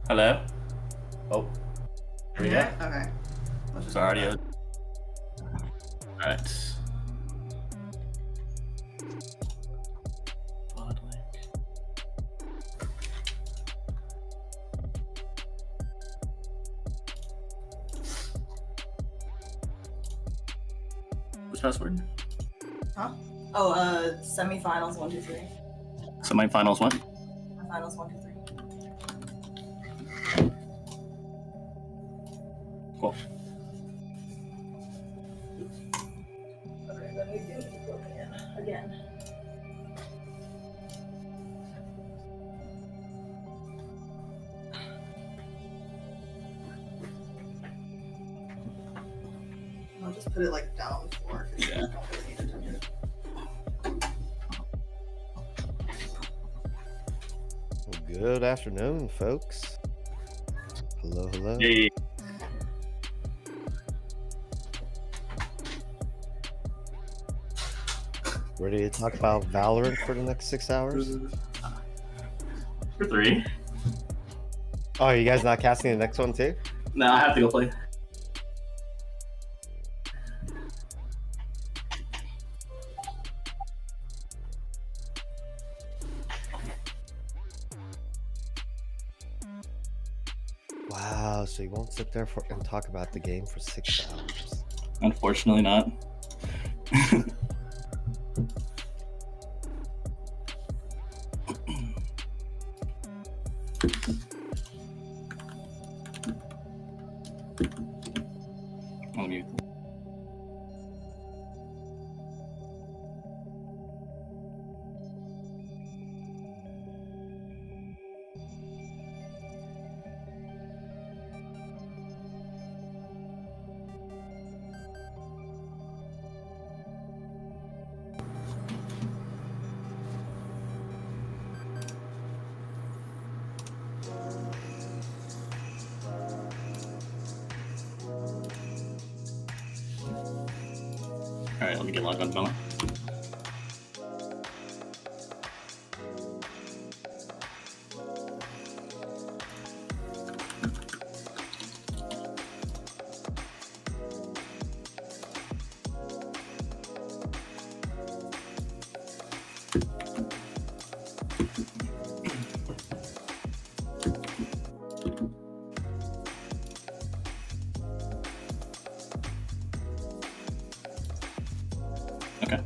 Hello? Oh, here we go. Okay. So audio. Alright. What's password? Huh? Oh, semifinals 1, 2, 3. Semifinals what? Finals 1, 2, 3. Cool. Okay, let me do it again. I'll just put it like down for because Yeah. you don't really need attention. Good afternoon, folks. Hello, hello. Hey. Ready to talk about Valorant for the next 6 hours? For 3. Oh, you guys not casting the next one too? No, I have to go play. Wow, so you won't sit there and talk about the game for 6 hours. Unfortunately not. I'll mute. Alright, let me get logged on phone. Okay.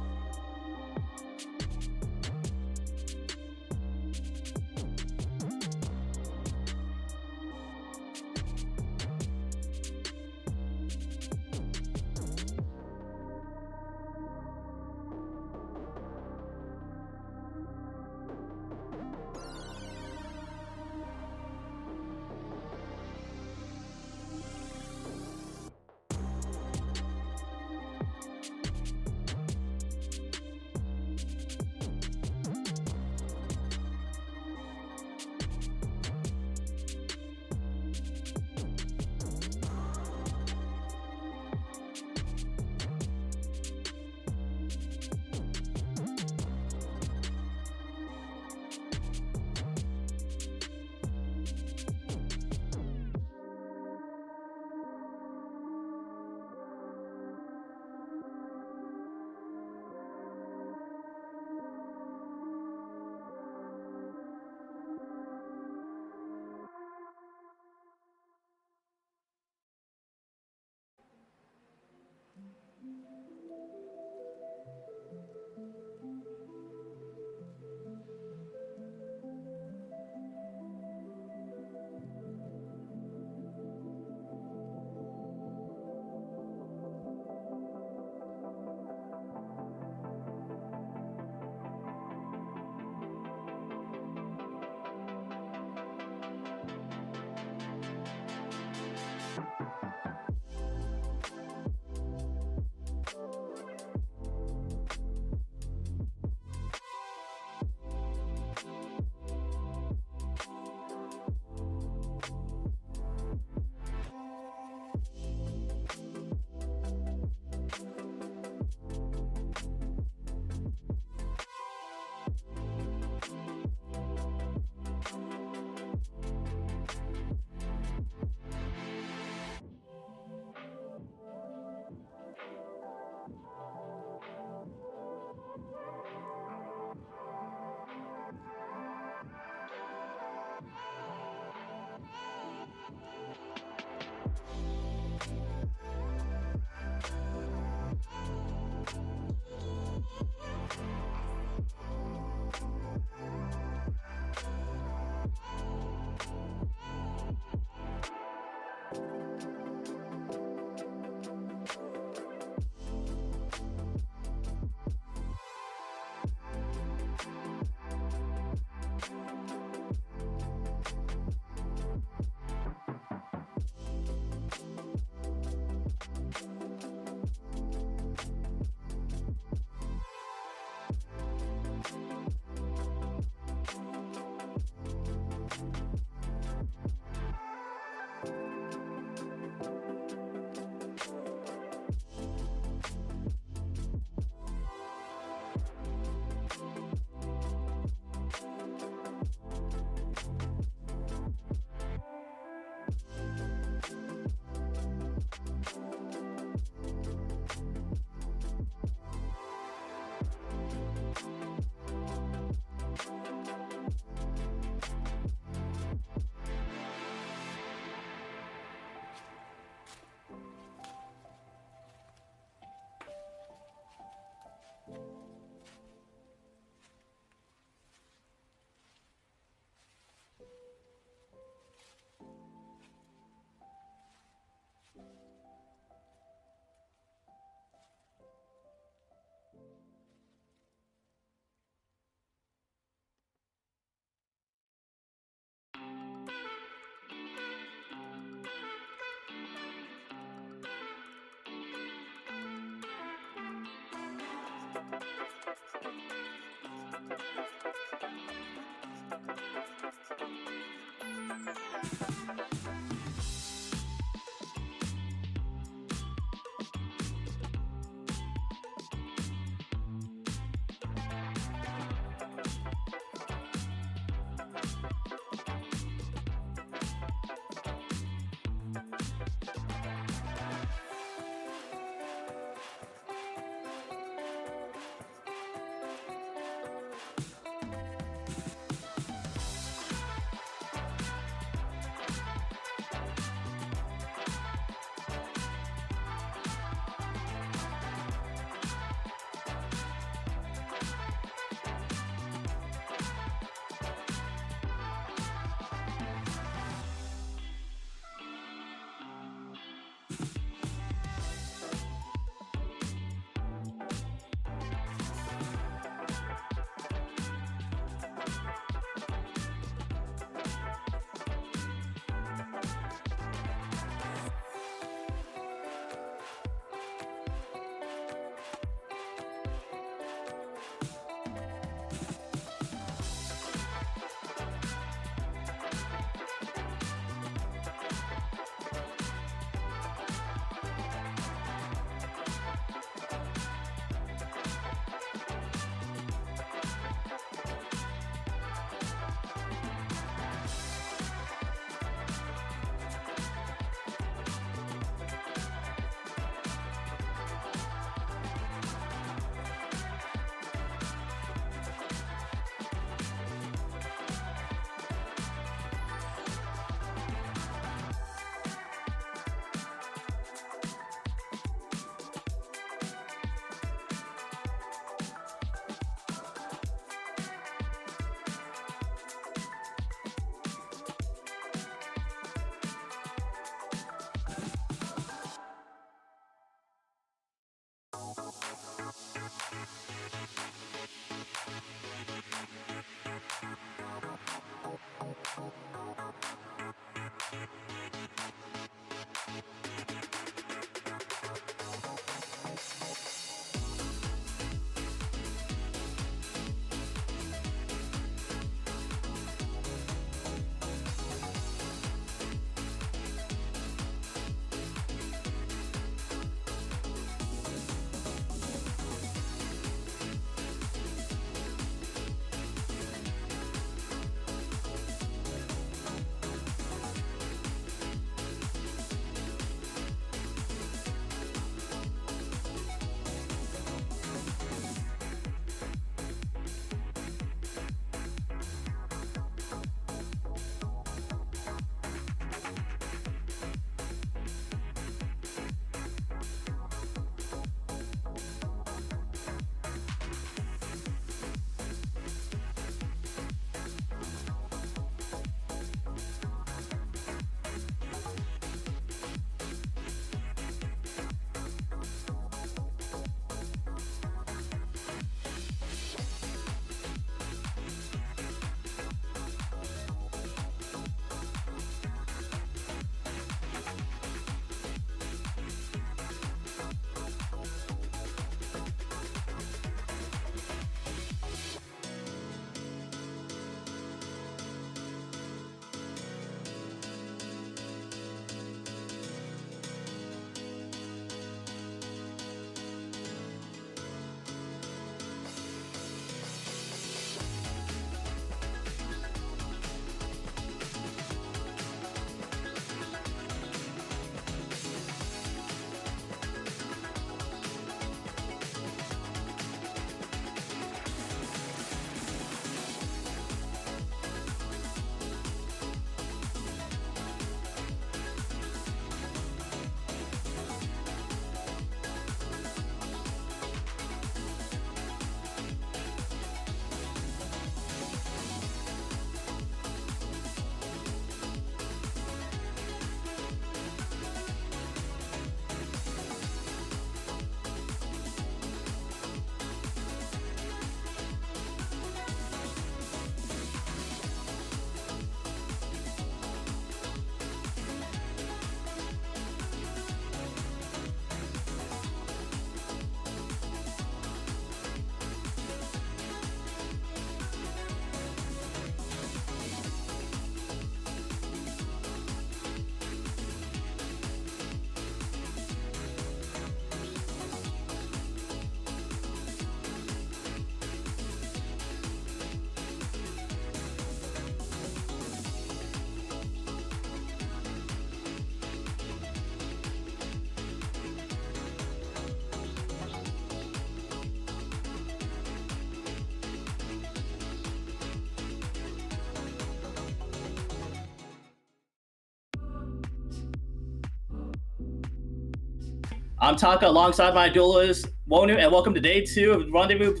I'm Taka alongside my duelist, Wonu, and welcome to day 2 of Rendezvous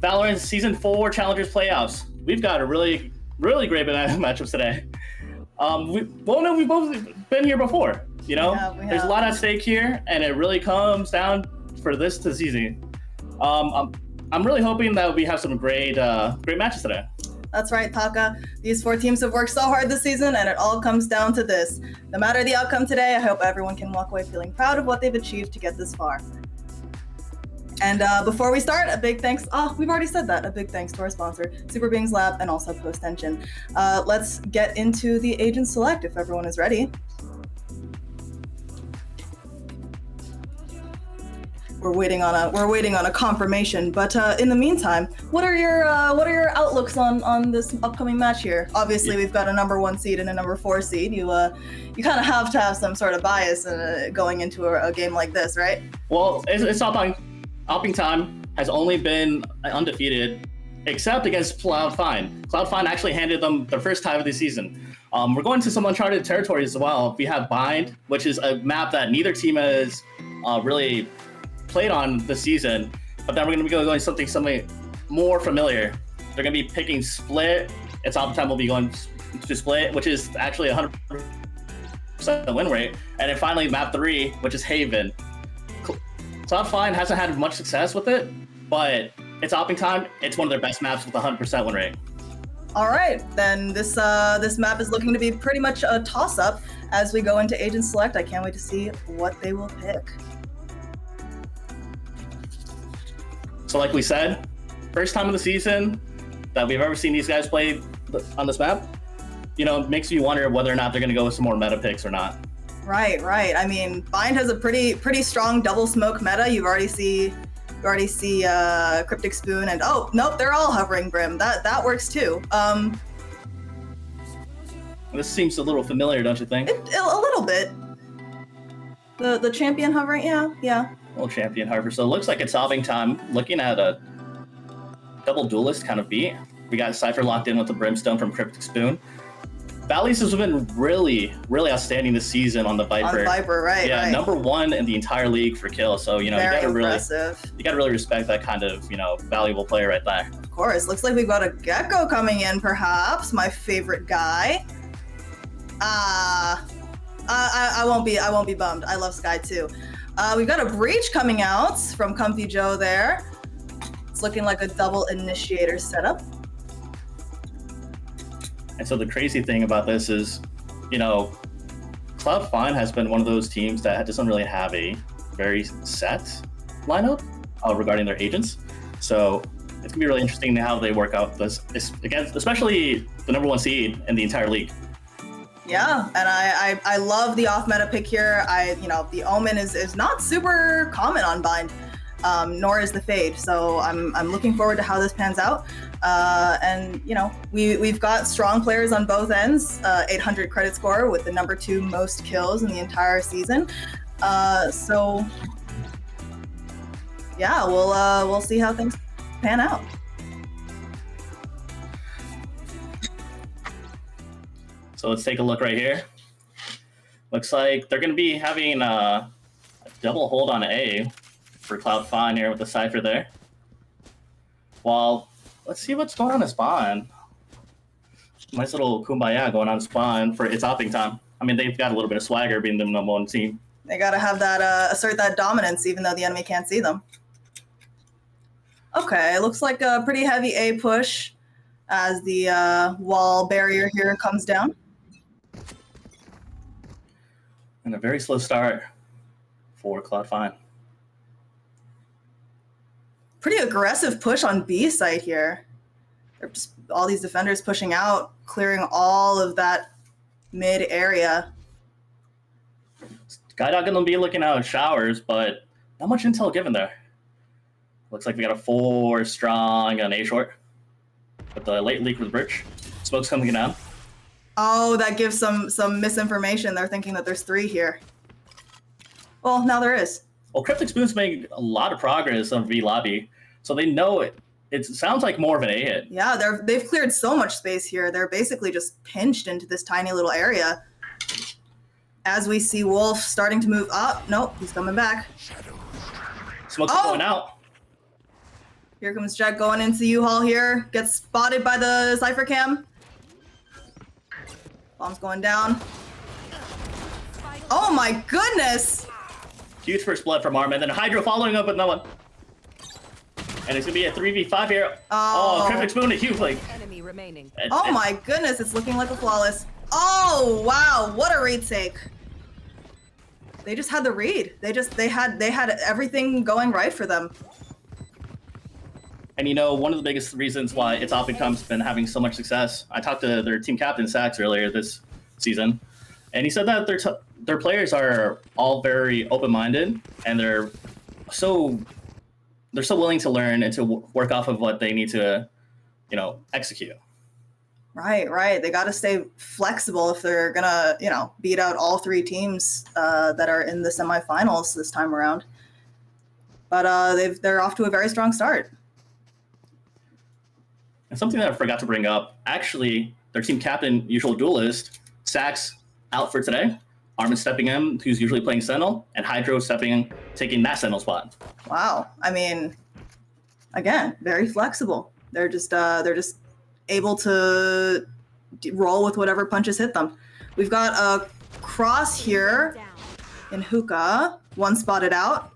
Valorant Season 4 Challengers Playoffs. We've got a really great matchups today. Wonu, we've both been here before, you know? We have. There's a lot at stake here, and it really comes down for this season. I'm really hoping that we have some great matches today. That's right, Taka. These 4 teams have worked so hard this season, and it all comes down to this. No matter the outcome today, I hope everyone can walk away feeling proud of what they've achieved to get this far. And before we start, a big thanks. We've already said that. A big thanks to our sponsor, Super Bings Lab, and also Post Engine. Let's get into the Agent Select if everyone is ready. We're waiting on a confirmation, but in the meantime, what are your outlooks on this upcoming match here? Obviously, we've got a number 1 seed and a number 4 seed. You kind of have to have some sort of bias going into a game like this, right? Well, it's Alpine Time has only been undefeated, except against Cloud9. Cloud9 actually handed them their first tie of the season. We're going to some uncharted territories as well. We have Bind, which is a map that neither team has really played on this season, but then we're going to be going something more familiar. They're going to be picking Split. It's Alpine Time will be going to Split, which is actually 100% win rate. And then finally map 3, which is Haven. Cloud9 hasn't had much success with it, but it's Alpine Time. It's one of their best maps with 100% win rate. All right, then this map is looking to be pretty much a toss-up as we go into Agent Select. I can't wait to see what they will pick. So like we said, first time of the season that we've ever seen these guys play on this map, makes you wonder whether or not they're going to go with some more meta picks or not. Right. I mean, Bind has a pretty strong double smoke meta. You already see Cryptic Spoon, and oh nope, they're all hovering Brim. That works too. This seems a little familiar, don't you think? A little bit. The champion hovering, yeah. Little champion hover. So it looks like it's Alpine Time. Looking at a double duelist kind of beat. We got Cypher locked in with the Brimstone from Cryptic Spoon. Bally's has been really outstanding this season on the Viper. On Viper, right? Yeah, right. number 1 in the entire league for kills. So you gotta really respect that kind of valuable player right there. Of course. Looks like we've got a Gecko coming in, perhaps my favorite guy. I won't be bummed. I love Sky too. We've got a Breach coming out from Comfy Joe there. It's looking like a double initiator setup. And so the crazy thing about this is, Cloud9 has been one of those teams that doesn't really have a very set lineup regarding their agents. So it's gonna be really interesting how they work out this against, especially the number 1 seed in the entire league. Yeah, and I love the off-meta pick here. The Omen is not super common on Bind, nor is the Fade. So I'm looking forward to how this pans out. And we've got strong players on both ends. 800 credit score with the number 2 most kills in the entire season. So yeah, we'll see how things pan out. So let's take a look right here. Looks like they're going to be having a double hold on A for Cloud9 here with the Cypher there. Well, let's see what's going on in spawn. Nice little kumbaya going on in spawn for it's Alpine Time. I mean, they've got a little bit of swagger being the number 1 team. They got to have that assert that dominance even though the enemy can't see them. Okay, looks like a pretty heavy A push as the wall barrier here comes down. And a very slow start for Cloud9. Pretty aggressive push on B site here. They're just all these defenders pushing out, clearing all of that mid area. Skydog gonna be looking out of showers, but not much intel given there. Looks like we got a 4 strong on A short with the late leak with Bridge. Smoke's coming down. Oh, that gives some misinformation. They're thinking that there's 3 here. Well, now there is. Well, Cryptic Spoon's made a lot of progress on V lobby, so they know it. It sounds like more of an A hit. Yeah, they've cleared so much space here. They're basically just pinched into this tiny little area. as we see Wolf starting to move up. Nope, he's coming back. Smoke's Oh! going out. Here comes Jet going into U-Haul here. Gets spotted by the Cypher Cam. Bomb's going down. Oh my goodness! Huge first blood from Arm, and then Hydro following up with no one. And it's gonna be a 3v5 here. Oh, Cryptic Spoon to Hugh like. Enemy remaining. Oh my goodness, it's looking like a flawless. Oh wow, what a retake. They just had the read. They had everything going right for them. And you know, one of the biggest reasons why It's Opticom's been having so much success, I talked to their team captain, Sax, earlier this season, and he said that their players are all very open-minded, and they're so willing to learn and to work off of what they need to, you know, execute. Right. They got to stay flexible if they're gonna, you know, beat out all three teams that are in the semifinals this time around. But they're off to a very strong start. And something that I forgot to bring up, actually, their team captain, usual duelist, Sax, out for today. Armin stepping in, who's usually playing Sentinel, and Hydro stepping in, taking that Sentinel spot. Wow. I mean, again, very flexible. They're just able to roll with whatever punches hit them. We've got a cross here in Hookah. One spotted out.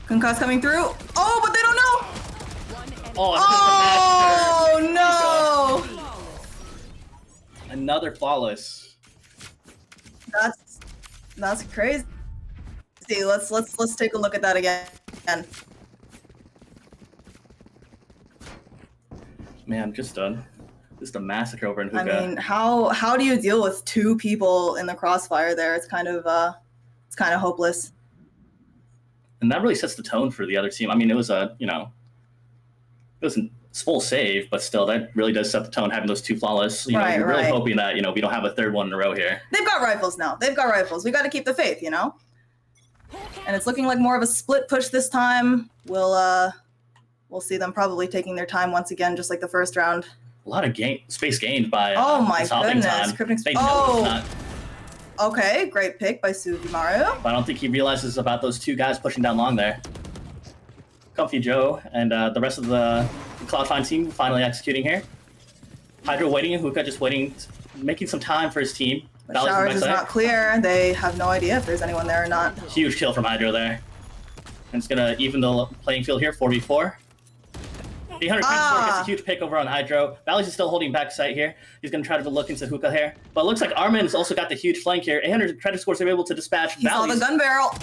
Concuss coming through. Oh, but they don't know. Oh, no! Another flawless. That's crazy. Let's take a look at that again. Man, just a massacre over in Hookah. I mean, how do you deal with two people in the crossfire there? It's kind of hopeless. And that really sets the tone for the other team. I mean, it was a full save, but still, that really does set the tone having those two flawless. You're really hoping that, we don't have a third one in a row here. They've got rifles now. We got to keep the faith, And it's looking like more of a split push this time. We'll see them probably taking their time once again, just like the first round. A lot of space gained by oh my goodness, Cryptic Space. Okay, great pick by Sugimaru. But I don't think he realizes about those two guys pushing down long there. Comfy Joe and the rest of the Cloud9 team finally executing here. Hydro waiting, and Hookah just waiting, making some time for his team. The showers is not clear. They have no idea if there's anyone there or not. Huge kill from Hydro there. And it's gonna even the playing field here, 4v4. 800 gets a huge pick over on Hydro. Valley's is still holding back sight here. He's going to try to look into Hookah here. But it looks like Armin's also got the huge flank here. 800 credit scores are able to dispatch Valley's. He saw the gun barrel.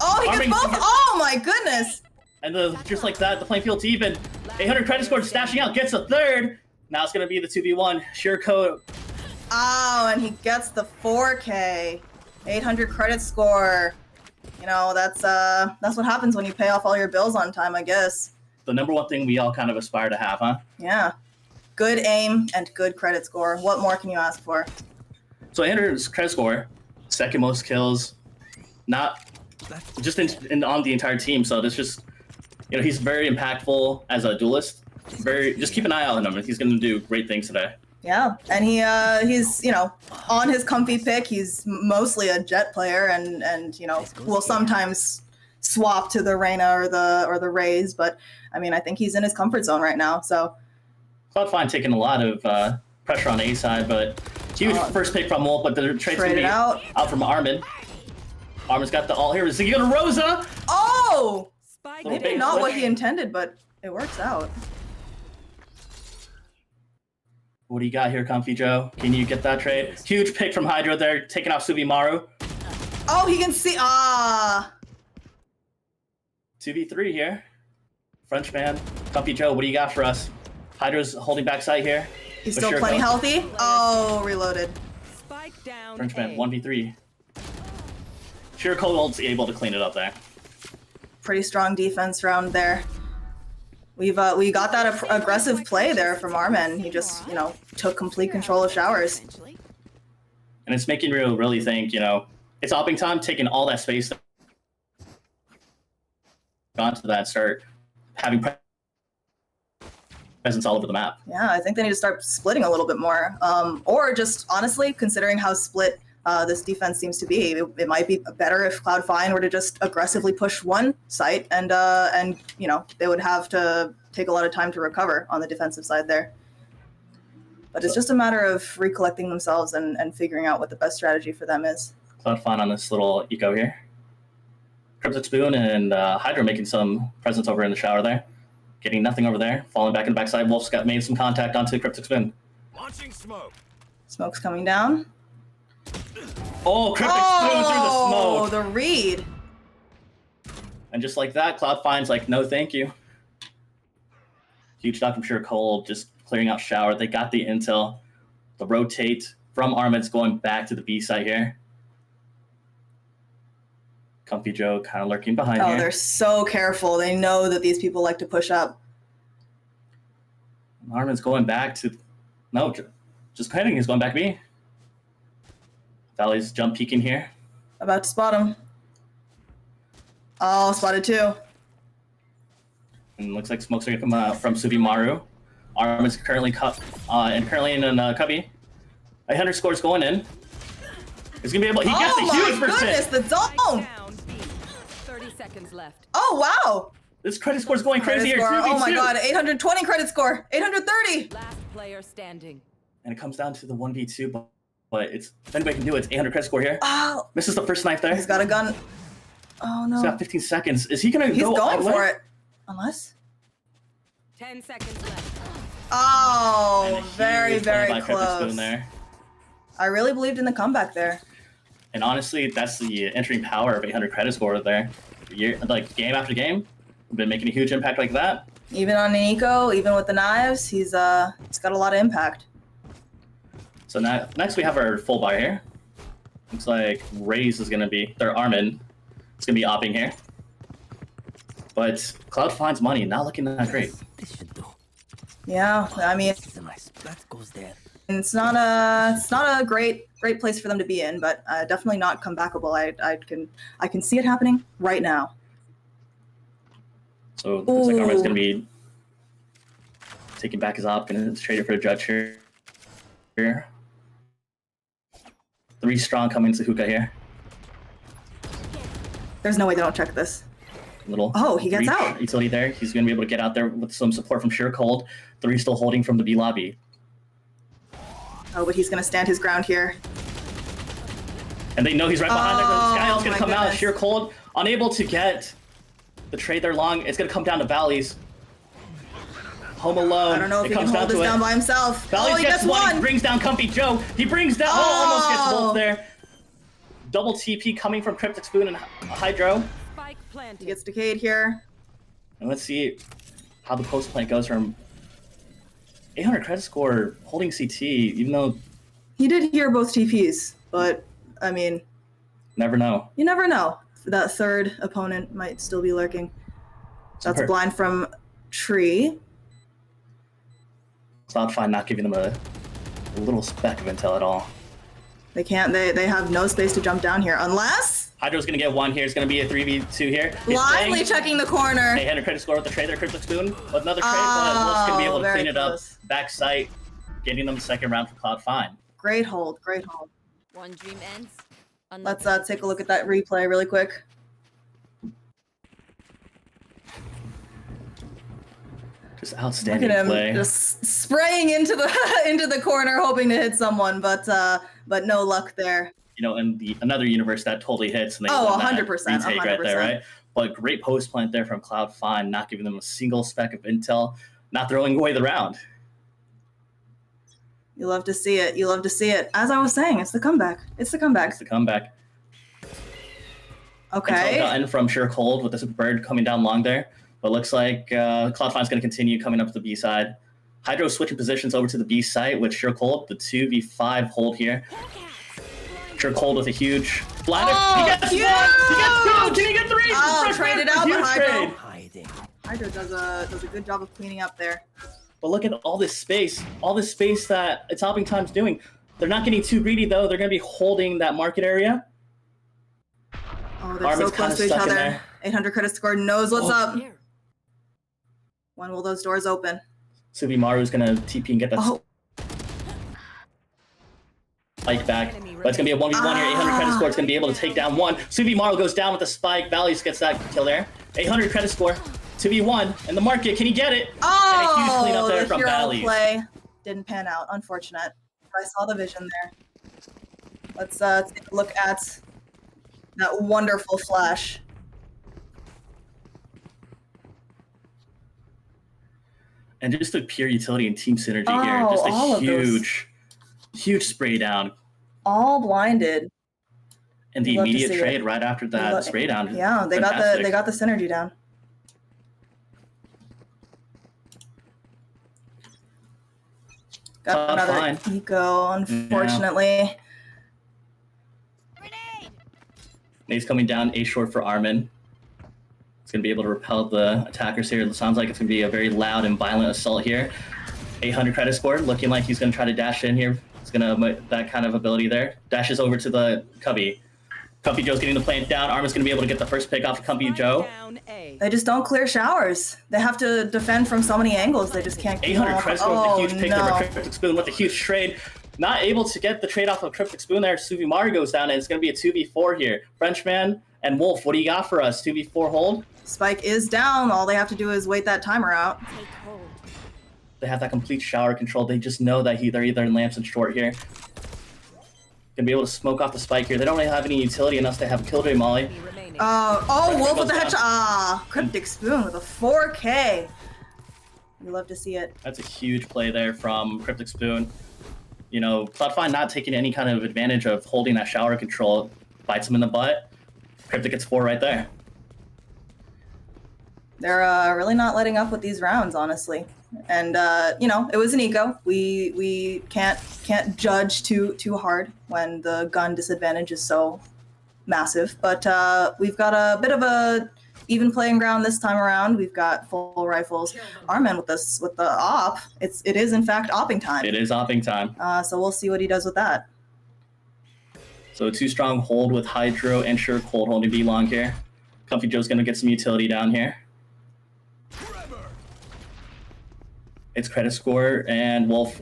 Oh, he gets both. Oh my goodness. And just like that, the playing field's even. 800 credit scores stashing out, gets a third. Now it's going to be the 2v1. Sure code. Oh, and he gets the 4K. 800 credit score. That's what happens when you pay off all your bills on time, I guess. The number one thing we all kind of aspire to have, huh? Yeah. Good aim and good credit score. What more can you ask for? So 800's credit score, second most kills, not just on the entire team. So this just, he's very impactful as a duelist. Just keep an eye out on him. He's going to do great things today. Yeah, and he's on his comfy pick. He's mostly a Jet player, and will sometimes swap to the Reyna or the Raze, but I mean, I think he's in his comfort zone right now. So Cloud9 taking a lot of pressure on A side, but huge first pick from Wolf, but the trade's gonna be out from Armin. Armin's got the all here. Is he gonna Rosa? Oh, maybe not what he intended, but it works out. What do you got here, Comfy Joe? Can you get that trade? Huge pick from Hydro there, taking off Subimaru. Oh, he can see. 2v3 here. Frenchman, Comfy Joe, what do you got for us? Hydro's holding back sight here. He's still plenty healthy. Oh, reloaded. Spike down. Frenchman, 1v3. Sure, Cold's able to clean it up there. Pretty strong defense round there. We got that aggressive play there from Armin. He just, took complete control of showers. And it's making you really think, it's opping time, taking all that space onto that, start having presence all over the map. Yeah, I think they need to start splitting a little bit more. Or just honestly, considering how split this defense seems to be, it might be better if Cloud9 were to just aggressively push one site, and you know, they would have to take a lot of time to recover on the defensive side there. But it's just a matter of recollecting themselves and figuring out what the best strategy for them is. Cloud9 on this little eco here. Cryptic Spoon and Hydra making some presence over in the shower there. Getting nothing over there. Falling back in the backside. Wolf's got made some contact onto Cryptic Spoon. Launching smoke. Smoke's coming down. Oh, Cryptic Spoon through the smoke. Oh, the read. And just like that, Cloud9's like, no, thank you. Huge knock from Sure Cold, just clearing out shower. They got the intel. The rotate from Armin's going back to the B site here. Comfy Joe kind of lurking behind here. Oh, they're so careful. They know that these people like to push up. Armin's going back to... No, just kidding. He's going back B. Valley's jump peeking here. About to spot him. Oh, spotted too. And looks like smokes are going to come out from Subimaru. Armin's currently in Cubby. 800 scores going in. He's going to be able... He gets a huge percent. Oh my goodness, the dome! 30 seconds left. Oh, wow! This credit score is going crazy here. Oh my god, 820 credit score. 830! Last player standing. And it comes down to the 1v2, but it's... If anybody can do it, it's 800 credit score here. Oh! Misses the first knife there. He's got a gun. Oh no. He's got 15 seconds. Is he going to go He's all going the way? for it. Unless... 10 seconds left. Oh, very, very by Cryptic Spoon close. there. I really believed in the comeback there. And honestly, that's the entering power of 800 credit score there. Like game after game, been making a huge impact like that. Even on Nico, even with the knives, he's got a lot of impact. So now, next we have our full bar here. Looks like Raze is going to be, their Armin. It's going to be opping here. But Cloud9's money not looking that great. Yeah, I mean, it's not a great place for them to be in, but definitely not comebackable. I can see it happening right now. So looks like Armin's going to be taking back his op, going to trade it for a judge here. 3 strong coming to hookah here. There's no way they don't check this. Little he gets out. Utility there. He's going to be able to get out there with some support from Sure Cold. 3 still holding from the B lobby. Oh, but he's going to stand his ground here. And they know he's right behind there. The Skyle's going to come out. goodness. Sure Cold, unable to get the trade there long. It's going to come down to Valleys. Home alone. I don't know if it he can comes hold down this to down it. by himself. Valleys He gets gets one. He one. brings down Comfy Joe. He brings down. Almost gets both there. Double TP coming from Cryptic Spoon and Hydro. Spike He planted. gets decayed here. And let's see how the post plant goes from 800 credit score holding CT, even though He did hear both TPs, but I mean, never know. you never know. That third opponent might still be lurking. That's a blind from Tree. Cloud9 not giving them a little speck of intel at all. They can't. They have no space to jump down here unless Hydro's gonna get one here. It's gonna be a 3v2 here. He's blindly playing checking the corner. 800 credit score with the trade there, Cryptic Spoon. With another trade, but Wolf's gonna be able to very clean it close. up. Back sight, getting them the second round for Cloud9. Great hold. Great hold. One dream ends. Let's take a look at that replay really quick. Just Look outstanding at him play. just spraying into the into the corner, hoping to hit someone, but no luck there. You know, in another universe that totally hits. And they Oh, won that 100%, retake right there, 100%. right? But great post plant there from Cloud9, not giving them a single speck of intel, not throwing away the round. You love to see it. You love to see it. As I was saying, it's the comeback. It's the comeback. It's the comeback. Okay. Intel gotten from Sure Cold with this bird coming down long there. But looks like Cloud9's going to continue coming up to the B side. Hydro switching positions over to the B site with Sure Cold, the 2v5 hold here. Sure Cold with a huge bladder. Oh, he gets huge! one! He gets two! Can he get three? Oh, Fresh traded bird, out, huge but Hydro. trade. Hydro does a good job of cleaning up there. But look at all this space that It's Hopping Time's doing. They're not getting too greedy though. They're going to be holding that market area. Oh, they're Armin's so close to each stuck in other. there. 800 credit score knows what's up. Here. When will those doors open? Subimaru's gonna TP and get that spike back. But it's gonna be a 1v1 here. 800 credit score. It's gonna be able to take down one. Subimaru goes down with the spike. Values gets that kill there. 800 credit score. 2v1 in the market. Can he get it? Oh, and a huge cleanup there the from hero Values. play didn't pan out. Unfortunate. I saw the vision there. Let's take a look at that wonderful flash. And just the pure utility and team synergy here. Just a huge spray down. All blinded. And the immediate trade right after that spray down. Yeah, they got the synergy down. Got another eco, unfortunately. Yeah. Nate's coming down A short for Armin. It's going to be able to repel the attackers here. It sounds like it's going to be a very loud and violent assault here. 800 credit score, looking like he's going to try to dash in here. He's going to that kind of ability there. Dashes over to the Cubby. Comfy Joe's getting the plant down. Armin's going to be able to get the first pick off of Comfy Joe. They just don't clear showers. They have to defend from so many angles. They just can't keep 800 credit score with a huge pick over Cryptic Spoon with a huge trade. Not able to get the trade off of Cryptic Spoon there. Subimaru goes down, and it's going to be a 2v4 here. Frenchman and Wolf, what do you got for us? 2v4 hold? Spike is down. All they have to do is wait that timer out. They have that complete shower control. They just know that they're either in lamps and short here. Gonna be able to smoke off the spike here. They don't really have any utility unless they have Killjoy Molly. Wolf with the headshot. Cryptic Spoon with a 4K. We love to see it. That's a huge play there from Cryptic Spoon. You know, Cloud9 not taking any kind of advantage of holding that shower control. Bites him in the butt. Cryptic gets 4 right there. They're really not letting up with these rounds, honestly. And you know, it was an eco. We can't judge too hard when the gun disadvantage is so massive. But we've got a bit of a even playing ground this time around. We've got full rifles. Armin with the op. It is in fact opping time. It is opping time. So we'll see what he does with that. So 2 strong hold with Hydro and Sure Cold holding B long here. Comfy Joe's gonna get some utility down here. It's credit score and Wolf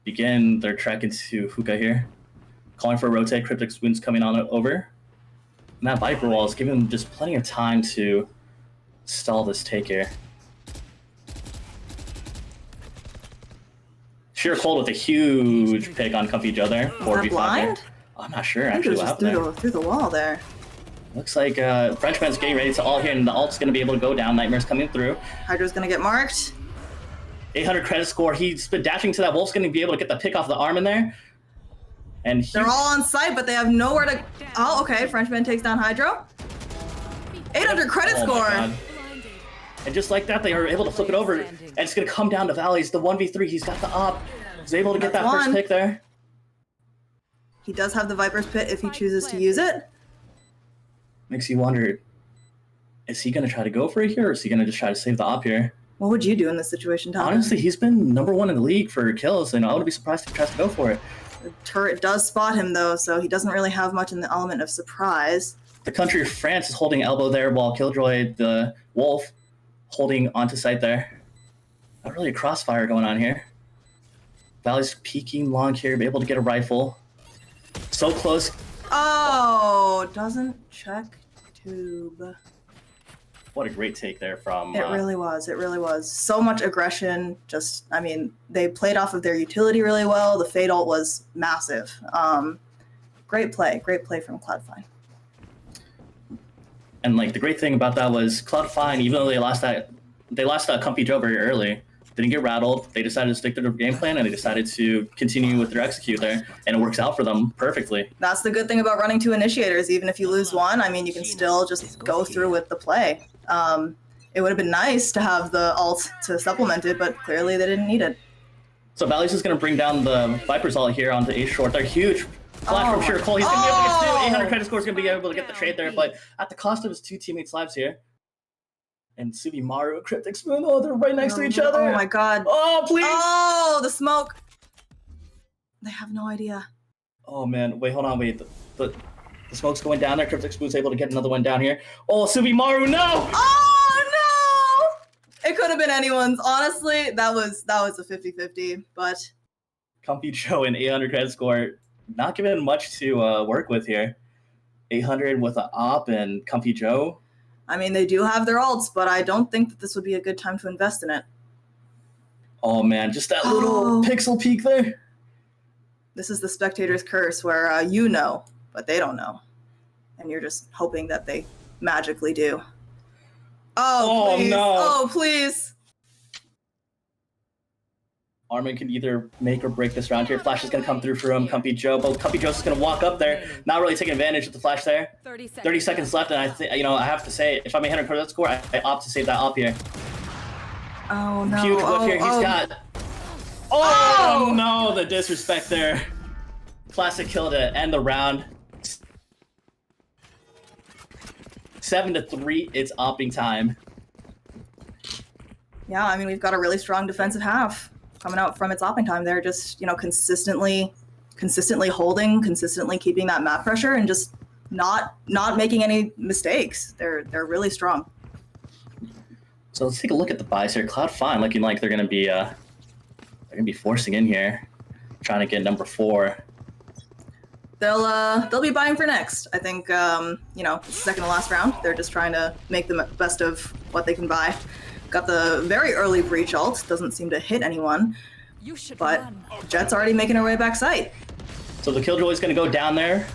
begin their trek into Hookah here. Calling for a rotate, Cryptic Spoon's coming on over. And that Viper wall is giving them just plenty of time to stall this take here. Sheer Cold with a huge pick on Comfy Joe there. 4v5 there. I'm not sure actually what happened there. Through the wall there. Looks like Frenchman's getting ready to all here, and the ult's going to be able to go down. Nightmare's coming through. Hydro's going to get marked. 800 credit score. He's been dashing to that. Wolf's going to be able to get the pick off the arm in there. And they're all on site, but they have nowhere to... Oh, okay. Frenchman takes down Hydro. 800 credit score. And just like that, they are able to flip it over. And it's going to come down to Valleys. The 1v3. He's got the op. He's able to get that first pick there. He does have the Viper's Pit if he chooses to use it. Makes you wonder, is he going to try to go for it here, or is he going to just try to save the op here? What would you do in this situation, Tom? Honestly, he's been #1 in the league for kills, and I wouldn't be surprised if he tries to go for it. The turret does spot him, though, so he doesn't really have much in the element of surprise. The country of France is holding elbow there, while Killjoy, the Wolf, holding onto site there. Not really a crossfire going on here. Valley's peeking long here, be able to get a rifle. So close. Oh, doesn't check tube. What a great take there from... It really was. It really was. So much aggression. Just, I mean, they played off of their utility really well. The Fade ult was massive. Great play. Great play from Cloud9. And, like, the great thing about that was Cloud9, even though they lost that Comfy Joe very early, didn't get rattled. They decided to stick to their game plan, and they decided to continue with their execute there, and it works out for them perfectly. That's the good thing about running 2 initiators. Even if you lose one, I mean, you can still just go through with the play. It would have been nice to have the ult to supplement it, but clearly they didn't need it. So Valley's is going to bring down the Viper's ult here onto A short. They're huge. Flash from Sure Cole. He's going to be able to get 2. 800 credit score is going to be able to get the trade there, but at the cost of his 2 teammates' lives here. And Subimaru and Cryptic Spoon, oh, they're right next to each other. Oh my god. Oh, please. Oh, the smoke. They have no idea. Oh, man. Wait, hold on. Wait. The smoke's going down there. Cryptic Spoon's able to get another one down here. Oh, Subimaru, no! Oh, It could have been anyone's. Honestly, that was a 50-50, but Comfy Joe and 800 credit score, not given much to work with here. 800 with an op and Comfy Joe. I mean, they do have their ults, but I don't think that this would be a good time to invest in it. Oh man, just that little pixel peek there. This is the spectator's curse where you know, but they don't know. And you're just hoping that they magically do. Oh, please. No. Oh, please. Armin can either make or break this round here. Flash is going to come through for him. Comfy Joe, but Comfy Joe's just going to walk up there, not really taking advantage of the flash there. 30 seconds left, and I think, you know, I have to say, if I'm a 800 credit score, I opt to save that op here. Oh, no. Huge whip here. He's got... Oh, no, the disrespect there. Classic kill to end the round. 7-3, it's opping time. Yeah, I mean, we've got a really strong defensive half coming out from its opping time. They're just, you know, consistently holding, consistently keeping that map pressure, and just not making any mistakes. They're really strong. So let's take a look at the buys here. Cloud9 looking like they're gonna be forcing in here, trying to get number 4. They'll be buying for next. I think you know, second to last round. They're just trying to make the best of what they can buy. Got the very early breach ult. Doesn't seem to hit anyone, but Jet's already making her way back site. So the Killjoy is going to go down there,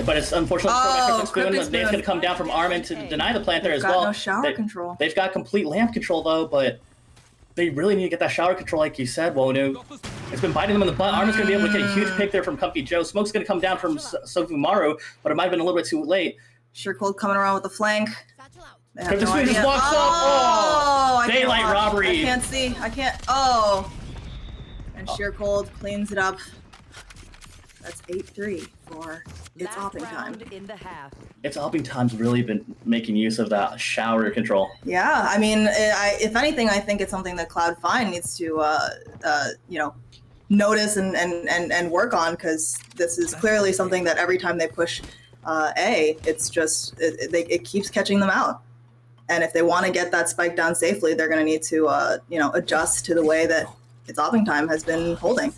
but it's unfortunate. Cryptic Spoon. It's going to come down from Armin to deny the plant there as well. No shower control. They've got complete lamp control though, but they really need to get that shower control, like you said, Wonu. It's been biting them in the butt. Armin's going to be able to get a huge pick there from Comfy Joe. Smoke's going to come down from Sofumaru, but it might have been a little bit too late. Sure Cold coming around with the flank. Cryptic Spoon just walks up. Oh, daylight robbery. I can't see. I can't. Oh. And Sheer Cold cleans it up. That's 8-3 for its opping time. Its opping time's really been making use of that shower control. Yeah, I mean, if anything, I think it's something that Cloud9 needs to, you know, notice and work on, because this is clearly something that every time they push A, it's just it keeps catching them out. And if they want to get that spike down safely, they're going to need to, you know, adjust to the way that its opping time has been holding.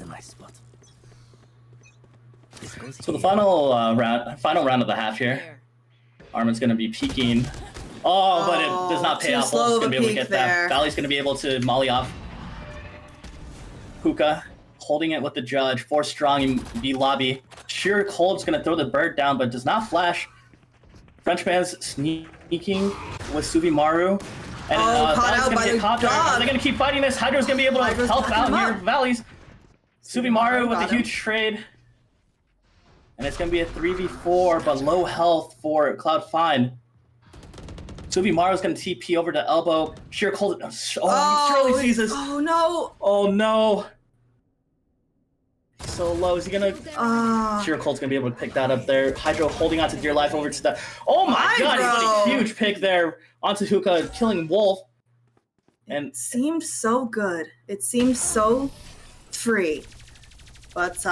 So the final round of the half here. Armin's going to be peeking. Oh, but it does not pay off. Wolf's going to be able to get that. Valley's going to be able to molly off. Hookah holding it with the judge. 4 strong in B lobby. Sheer Cold's going to throw the bird down, but does not flash. Frenchman's sneaking with Suvimaru. And Valley's going to get caught there. Are they going to keep fighting this? Hydra's going to be able to help out here. Valley's. Suvimaru with a huge trade. And it's going to be a 3v4, but low health for Cloud9. Suvimaru's going to TP over to elbow. Sheer Cold. Oh, he surely sees this. Oh, no. Oh, no. So low. Is he going to... Sheer Cold's going to be able to pick that up there. Hydro holding on to dear life over to the... Oh, my God. He got a huge pick there onto Hookah, killing Wolf. And it seemed so good. It seemed so free. But,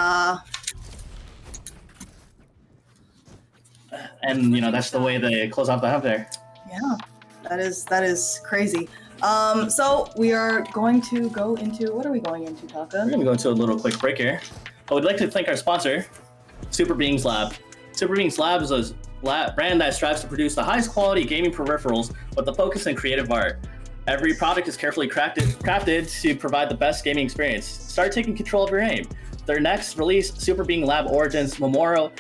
and, you know, that's the way they close off the half there. Yeah, that is crazy. So we are going to go into, what are we going into, Taka? We're going to go into a little quick break here. But we'd like to thank our sponsor, Super Beings Lab. Super Beings Lab is a brand that strives to produce the highest quality gaming peripherals with a focus in creative art. Every product is carefully crafted to provide the best gaming experience. Start taking control of your aim. Their next release, Super Being Lab Origins Memoria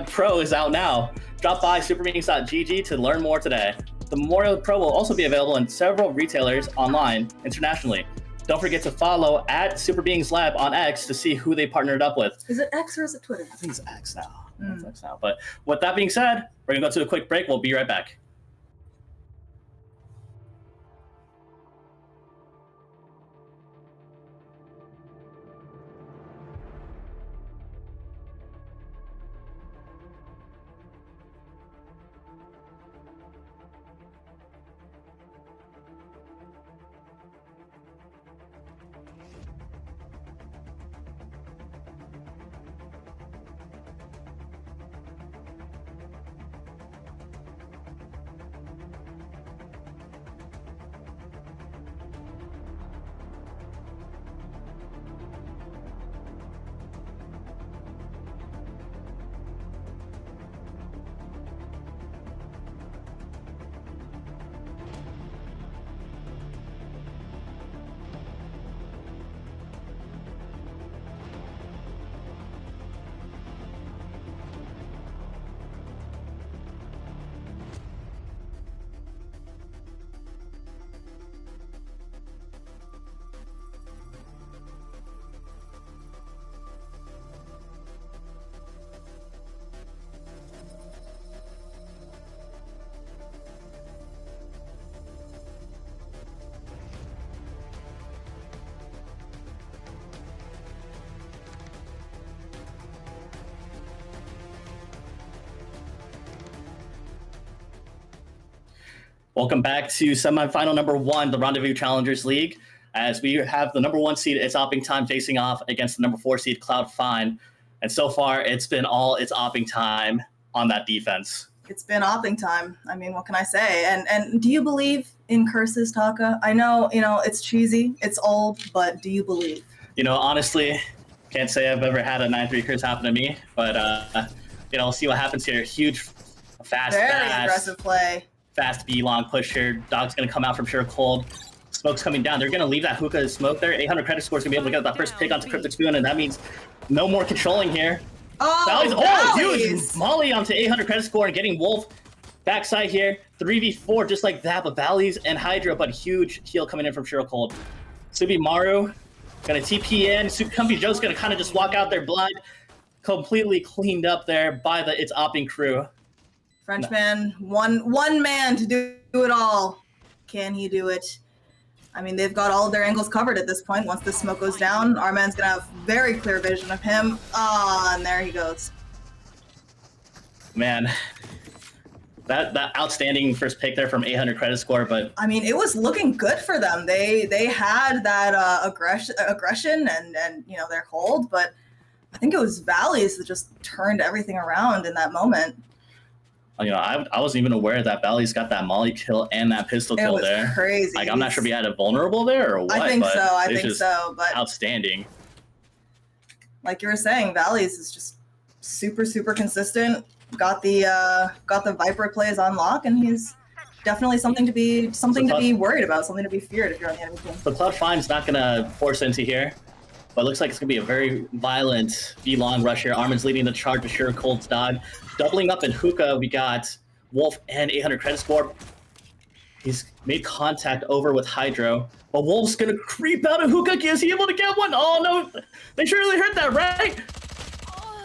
Pro, is out now. Drop by superbeings.gg to learn more today. The Memoria Pro will also be available in several retailers online internationally. Don't forget to follow at Super Beings Lab on X to see who they partnered up with. Is it X or is it Twitter? I think it's X now. It's X now. But with that being said, we're going to go to a quick break. We'll be right back. Welcome back to semifinal number 1, the Rendezvous Challengers League, as we have the number 1 seed, It's Opping Time, facing off against the number 4 seed, Cloud9. And so far, it's been all It's Opping Time on that defense. It's been Opping time. I mean, what can I say? And do you believe in curses, Taka? I know, it's cheesy, it's old, but do you believe? Honestly, can't say I've ever had a 9-3 curse happen to me, but, we'll see what happens here. Huge, Very aggressive play. Fast B long push here. Dog's gonna come out from Sure Cold. Smoke's coming down. They're gonna leave that hookah smoke there. 800 credit score's gonna be able to get that first pick onto Cryptic Spoon, and that means no more controlling here. Huge molly onto 800 credit score and getting Wolf backside here. 3v4 just like that, but Valleys and Hydra, but huge heal coming in from Sure Cold. Subimaru gonna TP in. Comfy Joe's gonna kind of just walk out there blind. Completely cleaned up there by the It's Opping crew. Frenchman, one man to do it all. Can he do it? I mean, they've got all of their angles covered at this point. Once the smoke goes down, our man's gonna have very clear vision of him. And there he goes. Man, that outstanding first pick there from 800 credit score, but I mean, it was looking good for them. They had that aggression and their hold, but I think it was Valleys that just turned everything around in that moment. I wasn't even aware that Valleys got that molly kill and that pistol kill there. It was crazy. Like, I'm not sure if he had a vulnerable there or what. I think so. But outstanding. Like you were saying, Valleys is just super, super consistent. Got the Viper plays on lock, and he's definitely something to be worried about, something to be feared if you're on the enemy team. So Cloud9's not gonna force into here, but it looks like it's gonna be a very violent V-long rush here. Armin's leading the charge with Sure Cold's dog. Doubling up in hookah, we got Wolf and 800 credit score. He's made contact over with Hydro, but Wolf's gonna creep out of hookah. Is he able to get one? Oh no, they surely heard that, right?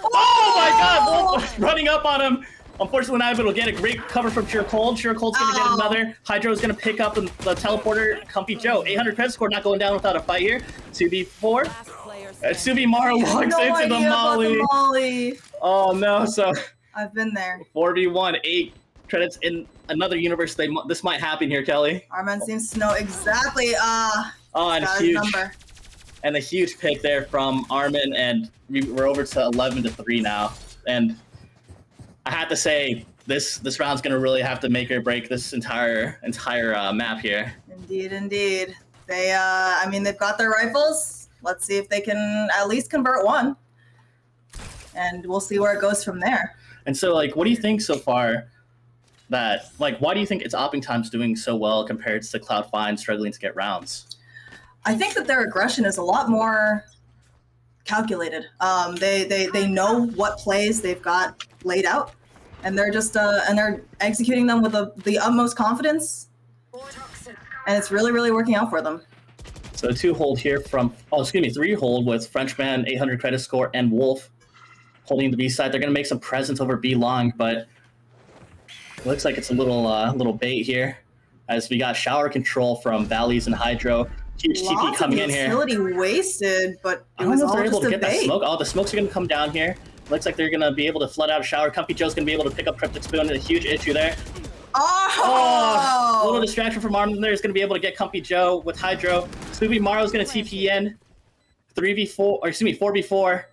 Oh my God, Wolf running up on him. Unfortunately, not able to get a great cover from Sure Cold. Sure Cold's gonna get another. Hydro's gonna pick up the teleporter. Comfy Joe, 800 credit score, not going down without a fight here. 2v4. Subimaru walks into the molly. Oh no, so I've been there. 4v1, 8 credits in another universe. This might happen here, Kelly. Armin seems to know exactly. And huge, and a huge pick there from Armin, and we're over to 11-3 now. And I have to say, this round's gonna really have to make or break this entire map here. Indeed. They've got their rifles. Let's see if they can at least convert one, and we'll see where it goes from there. And so, what do you think so far? Why do you think It's Opping Time's doing so well compared to Cloud9 struggling to get rounds? I think that their aggression is a lot more calculated. They know what plays they've got laid out, and they're just they're executing them with the utmost confidence, and it's really, really working out for them. So 2-hold here from 3-hold with Frenchman, 800 credit score, and Wolf holding the B side. They're gonna make some presence over B long, but it looks like it's a little bait here, as we got shower control from Valleys and Hydro. Huge TP coming in here. Utility wasted, but I don't know if they're able to get that smoke. Oh, the smokes are gonna come down here. Looks like they're gonna be able to flood out a shower. Comfy Joe's gonna be able to pick up Cryptic Spoon. A huge issue there. Oh! A little distraction from Armin there is gonna be able to get Comfy Joe with Hydro. Subimaru's gonna TP in. 4v4.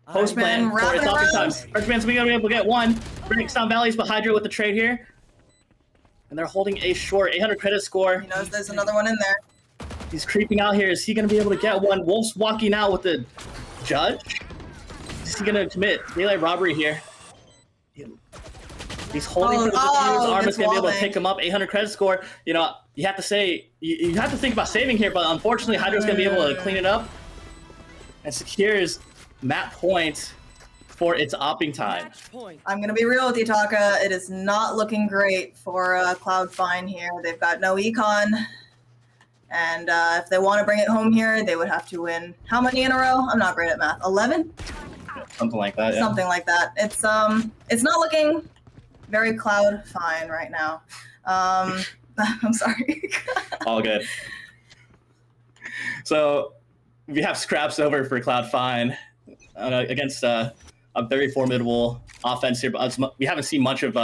Post plan for It's Opping Time. Frenchman's gonna be able to get one. Breaks down Valleys, but Hydro with the trade here. And they're holding a short 800 credit score. He knows there's another one in there. He's creeping out here. Is he going to be able to get one? Wolf's walking out with the judge. Is he going to commit daylight robbery here? He's holding for the defuse. Armin's going to be able to pick him up. 800 credit score. You have to say, you have to think about saving here, but unfortunately, Hydro's going to be able to clean it up and secures map point for It's Opping Time. I'm going to be real with you, Taka. It is not looking great for Cloud9 here. They've got no econ. And if they want to bring it home here, they would have to win how many in a row? I'm not great at math. 11? Something like that. Yeah. Something like that. It's not looking very Cloud9 right now. I'm sorry. All good. So we have scraps over for Cloud9 against a very formidable offense here, but we haven't seen much of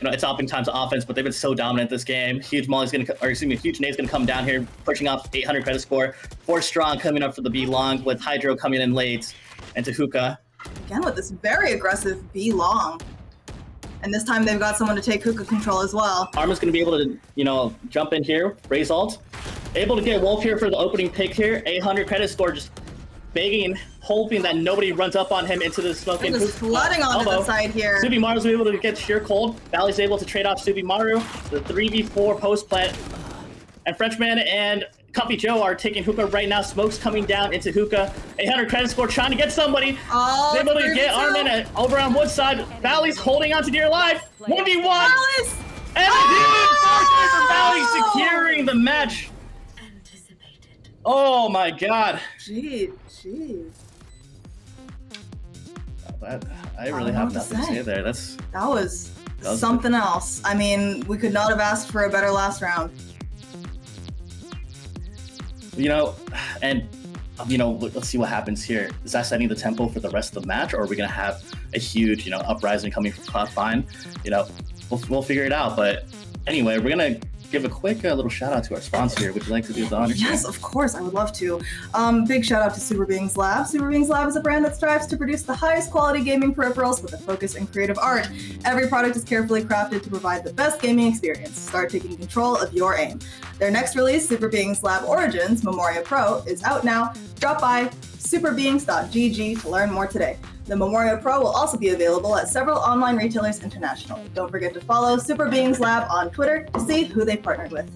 it's upping time's offense, but they've been so dominant this game. Huge Molly's gonna, or excuse me, Huge Nade's gonna come down here, pushing off 800 credit score. Force Strong coming up for the B long, with Hydro coming in late, and to Hookah. Again with this very aggressive B long. And this time they've got someone to take Hookah control as well. Arma's gonna be able to, jump in here, raise ult. Able to get Wolf here for the opening pick here. 800 credit score, just begging, hoping that nobody runs up on him into the smoking. Just flooding onto the side here. Subimaru's able to get sheer cold. Valley's able to trade off Subimaru. The 3v4 post plant. And Frenchman and Comfy Joe are taking Hookah right now. Smoke's coming down into Hookah. 800 credit score, trying to get somebody. Oh, able to get Armin over on Woodside. Valley's holding on to dear life. 1v1. Alice! And a huge fortune for Valley, securing the match. Oh my god. Jeez. I really have nothing to say there. That was something else. I mean, we could not have asked for a better last round. And let's see what happens here. Is that setting the tempo for the rest of the match, or are we gonna have a huge, uprising coming from Cloud9? We'll figure it out. But anyway, we're gonna give a quick little shout out to our sponsor here. Would you like to do the honors? Yes, of course, I would love to. Big shout out to Super Beings Lab. Super Beings Lab is a brand that strives to produce the highest quality gaming peripherals with a focus in creative art. Every product is carefully crafted to provide the best gaming experience. Start taking control of your aim. Their next release, Super Beings Lab Origins Memoria Pro, is out now. Drop by superbeings.gg to learn more today. The Memoria Pro will also be available at several online retailers internationally. Don't forget to follow Super Beings Lab on Twitter to see who they partnered with.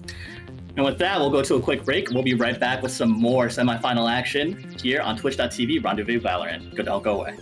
And with that, we'll go to a quick break. We'll be right back with some more semifinal action here on twitch.tv Rendezvous Valorant. Don't go away.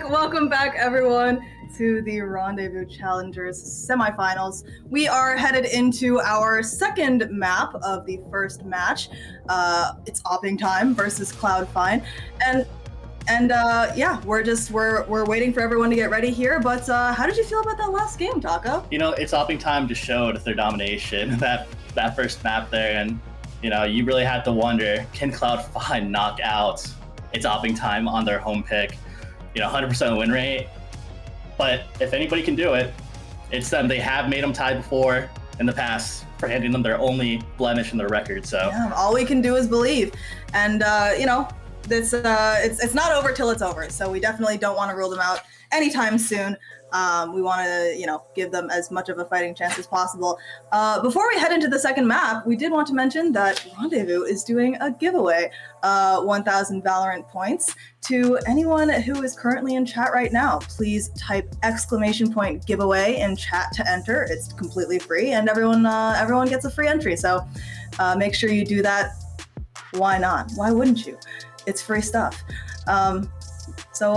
Welcome back, everyone, to the Rendezvous Challengers semifinals. We are headed into our second map of the first match. It's Opping Time versus Cloud9, and yeah, we're waiting for everyone to get ready here. But how did you feel about that last game, Taco? You know, it's Opping Time just showed their domination that first map there, and you know, you really have to wonder, can Cloud9 knock out It's Opping Time on their home pick? You know, 100% win rate. But if anybody can do it, it's them. They have made them tie before in the past for handing them their only blemish in their record. So yeah, all we can do is believe. And you know, this it's not over till it's over. So we definitely don't want to rule them out anytime soon. We want to, you know, give them as much of a fighting chance as possible. Before we head into the second map, we did want to mention that Rendezvous is doing a giveaway, 1,000 Valorant points to anyone who is currently in chat right now. Please type !giveaway in chat to enter. It's completely free, and everyone gets a free entry. So make sure you do that. Why not? Why wouldn't you? It's free stuff. So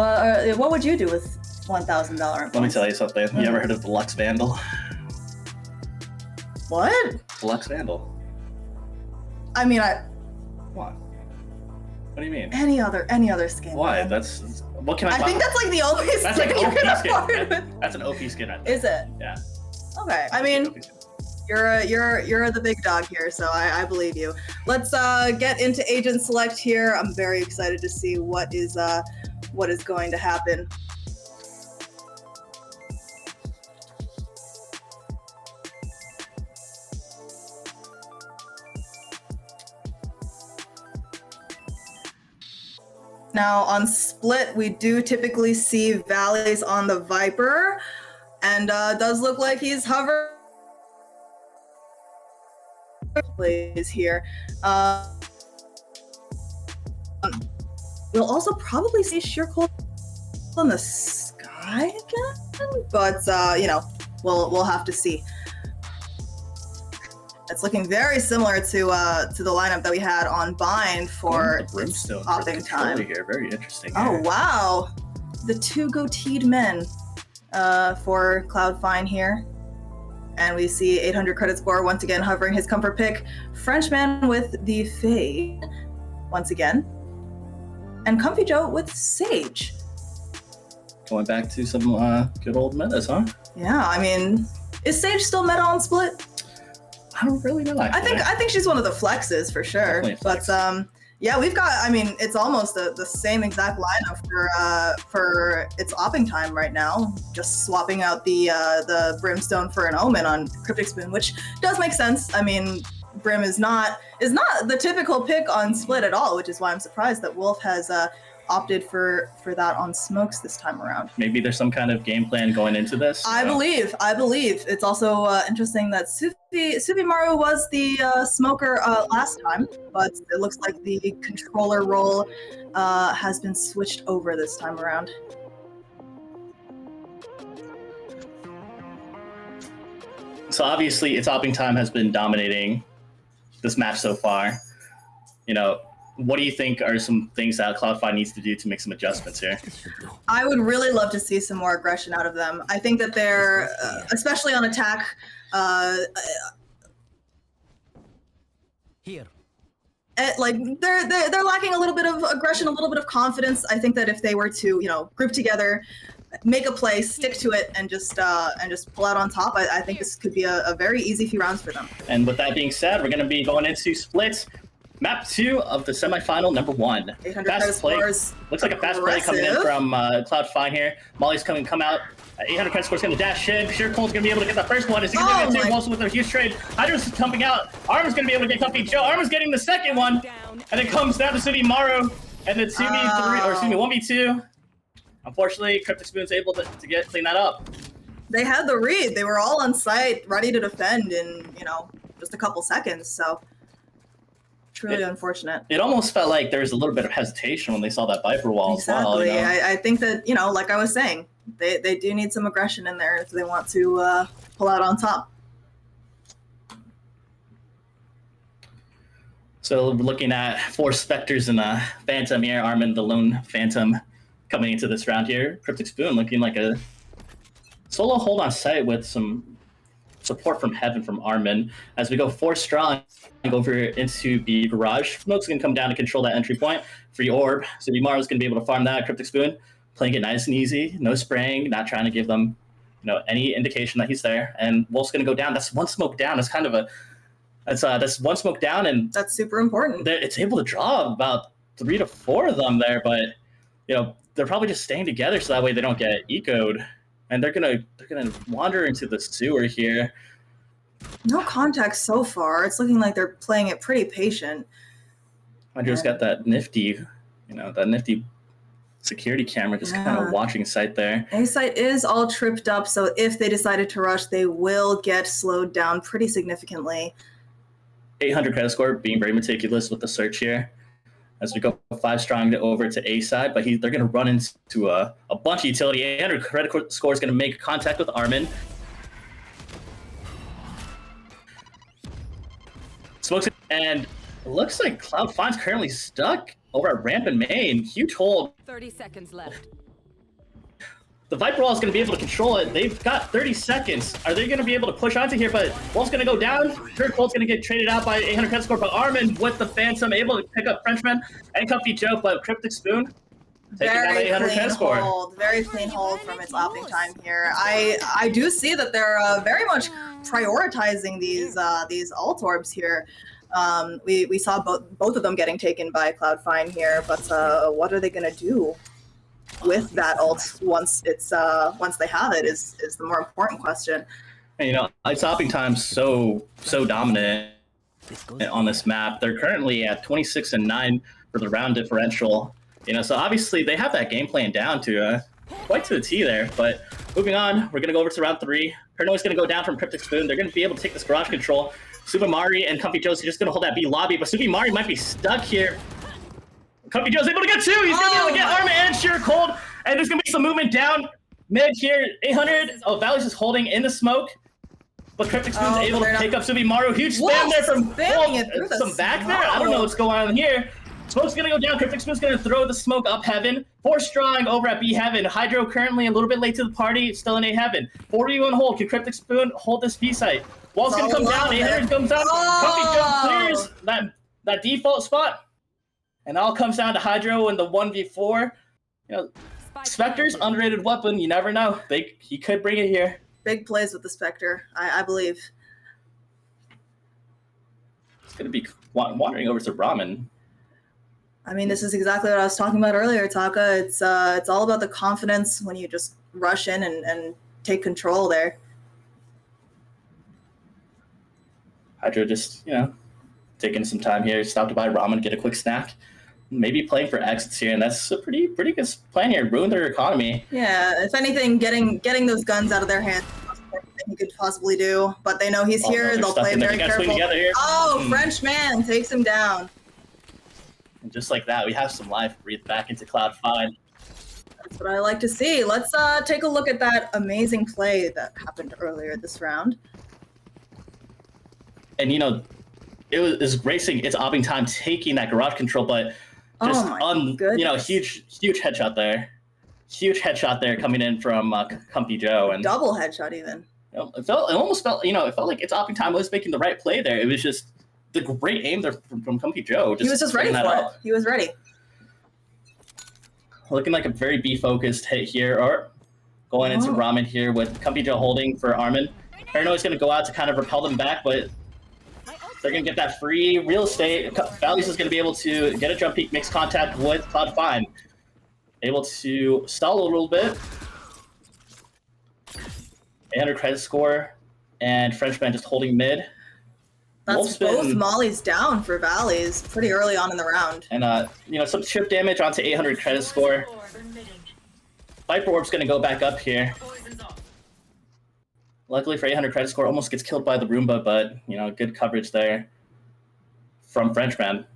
what would you do with $1,000? Let me tell you something. You ever heard of the Lux Vandal? What? The Lux Vandal. I mean, What? What do you mean? any other skin. Why? Man. That's what can I? I think that's like the only that's skin like you OP can skin. afford. That's an OP skin right there. Is it? Yeah. Okay. I mean, OP skin. you're the big dog here, so I believe you. Let's get into agent select here. I'm very excited to see what is going to happen. Now on split, we do typically see Valleys on the Viper, and does look like he's hovering plays here. We'll also probably see Sheer Cold on the sky again, but you know, we'll have to see. It's looking very similar to the lineup that we had on Bind for Brimstone Opping Time. Here. Very interesting. Oh here. wow, the two goateed men for Cloud9 here. And we see 800 credit score once again hovering his comfort pick. Frenchman with the Fade once again. And Comfy Joe with Sage. Going back to some good old metas, huh? Yeah, I mean, is Sage still meta on split? I don't really know. Actually. I think she's one of the flexes for sure. Definitely a flex. But yeah, we've got. I mean, it's almost the same exact lineup for It's Opping Time right now. Just swapping out the Brimstone for an Omen on Cryptic Spoon, which does make sense. I mean, Brim is not the typical pick on split at all, which is why I'm surprised that Wolf has opted for that on Smokes this time around. Maybe there's some kind of game plan going into this. I believe. It's also interesting that Subimaru was the smoker last time, but it looks like the controller role has been switched over this time around. So obviously, It's Opping Time has been dominating this match so far. You know, what do you think are some things that Cloud9 needs to do to make some adjustments here? I would really love to see some more aggression out of them. I think that they're, especially on attack, Here. like they're lacking a little bit of aggression, a little bit of confidence. I think that if they were to, you know, group together, make a play, stick to it, and just pull out on top, I think this could be a very easy few rounds for them. And with that being said, we're going to be going into splits. Map 2 of the semifinal, number 1. 800 Fast play. scores. Looks like a fast play coming in Aggressive. from Cloud9 here. Molly's come out. 800 credit score's gonna dash in. Sure Cole's gonna be able to get the first one. Is he gonna get two? Also with a huge trade. Hydra's jumping out. Armor's gonna be able to get Comfy Joe. Armor's getting the second one. And it comes down to Subimaru. And then 2v3, or excuse me, 1v2. Unfortunately, Cryptic Spoon's able to clean that up. They had the read. They were all on site, ready to defend in, you know, just a couple seconds. So truly unfortunate. It almost felt like there was a little bit of hesitation when they saw that Viper wall as well. Exactly. You know? I think that, you know, like I was saying, they do need some aggression in there if they want to pull out on top. So we're looking at 4 Spectres and a Phantom here. Armin, the lone Phantom, coming into this round here. Cryptic Spoon looking like a solo hold on site with some support from Heaven from Armin. As we go 4 strong over into the garage. Smoke's going to come down to control that entry point. Free orb. So Maro's going to be able to farm that. Cryptic Spoon playing it nice and easy. No spraying. Not trying to give them any indication that he's there. And Wolf's going to go down. That's 1 smoke down. That's kind of a... That's 1 smoke down, and that's super important. It's able to draw about 3 to 4 of them there, but they're probably just staying together so that way they don't get ecoed, and they're gonna wander into the sewer here. No contact so far. It's looking like they're playing it pretty patient. Hydro's got that nifty, that nifty security camera just kind of watching site there. A site is all tripped up, so if they decided to rush, they will get slowed down pretty significantly. 800 credit score, being very meticulous with the search here. As we go 5 strong over to A side, but they're going to run into a bunch of utility. 800 credit score is going to make contact with Armin. Smokes, and it looks like Cloud5's currently stuck over at ramp and main. Huge hold. 30 seconds left. The Viper Wall is going to be able to control it. They've got 30 seconds. Are they going to be able to push onto here? But Wolf's going to go down. Third Bolt's going to get traded out by 800 credit score. But Armin with the Phantom able to pick up Frenchman and Comfy Joe. But Cryptic Spoon taking down 800 credit score. Very clean hold from its opping time here. I do see that they're very much prioritizing these ult orbs here. We saw both of them getting taken by Cloud5 here. But what are they going to do with that ult once they have it is the more important question. And, its hopping time's so dominant on this map. They're currently at 26-9 for the round differential. So obviously they have that game plan down to quite to the T there. But moving on, we're gonna go over to round 3. Paranoia's gonna go down from Cryptic Spoon. They're gonna be able to take this garage control. Subamari and Comfy Joe's just gonna hold that B lobby, but Subamari might be stuck here. Comfy Joe's able to get 2. He's going to be able to get Armin and Sheer Cold. And there's going to be some movement down mid here. 800. Oh, Valley's just holding in the smoke. But Cryptic Spoon's able to pick up Subimaru. Huge spam there from Wolf. Some back there. I don't know what's going on here. Smoke's going to go down. Cryptic Spoon's going to throw the smoke up Heaven. 4 strong over at B Heaven. Hydro currently a little bit late to the party. Still in A Heaven. 41 hold. Can Cryptic Spoon hold this B site? Wall's going to come down. 800 comes down. Comfy Joe clears that default spot. And it all comes down to Hydro and the 1v4. Spectre's underrated weapon. You never know. He could bring it here. Big plays with the Spectre, I believe. It's going to be wandering over to Ramen. I mean, this is exactly what I was talking about earlier, Taka. It's all about the confidence when you just rush in and take control there. Hydro just, taking some time here. Stopped by Ramen, get a quick snack. Maybe playing for exits here, and that's a pretty good plan here. Ruin their economy. Yeah, if anything, getting those guns out of their hands is the thing he could possibly do. But they know he's here. They'll play very careful. Oh, Frenchman takes him down. And just like that, we have some life breathed back into Cloud5. That's what I like to see. Let's take a look at that amazing play that happened earlier this round. And it was racing its opping time, taking that garage control, but just huge headshot there. Huge headshot there coming in from Comfy Joe, and double headshot even. It almost felt like its opping time was making the right play there. It was just the great aim there from Comfy Joe. He was just ready for it. He was ready. Looking like a very B-focused hit here, or going into Ramen here with Comfy Joe holding for Armin. Paranoia's going to go out to kind of repel them back, but they're going to get that free real estate. Valley's is going to be able to get a jump peek, makes contact with Cloud5. Able to stall a little bit. 800 credit score, and Frenchman just holding mid. That's both mollies down for Valleys pretty early on in the round. And, some chip damage onto 800 credit score. Viper Orb's going to go back up here. Luckily for 800 credit score, almost gets killed by the Roomba, but, good coverage there from Frenchman.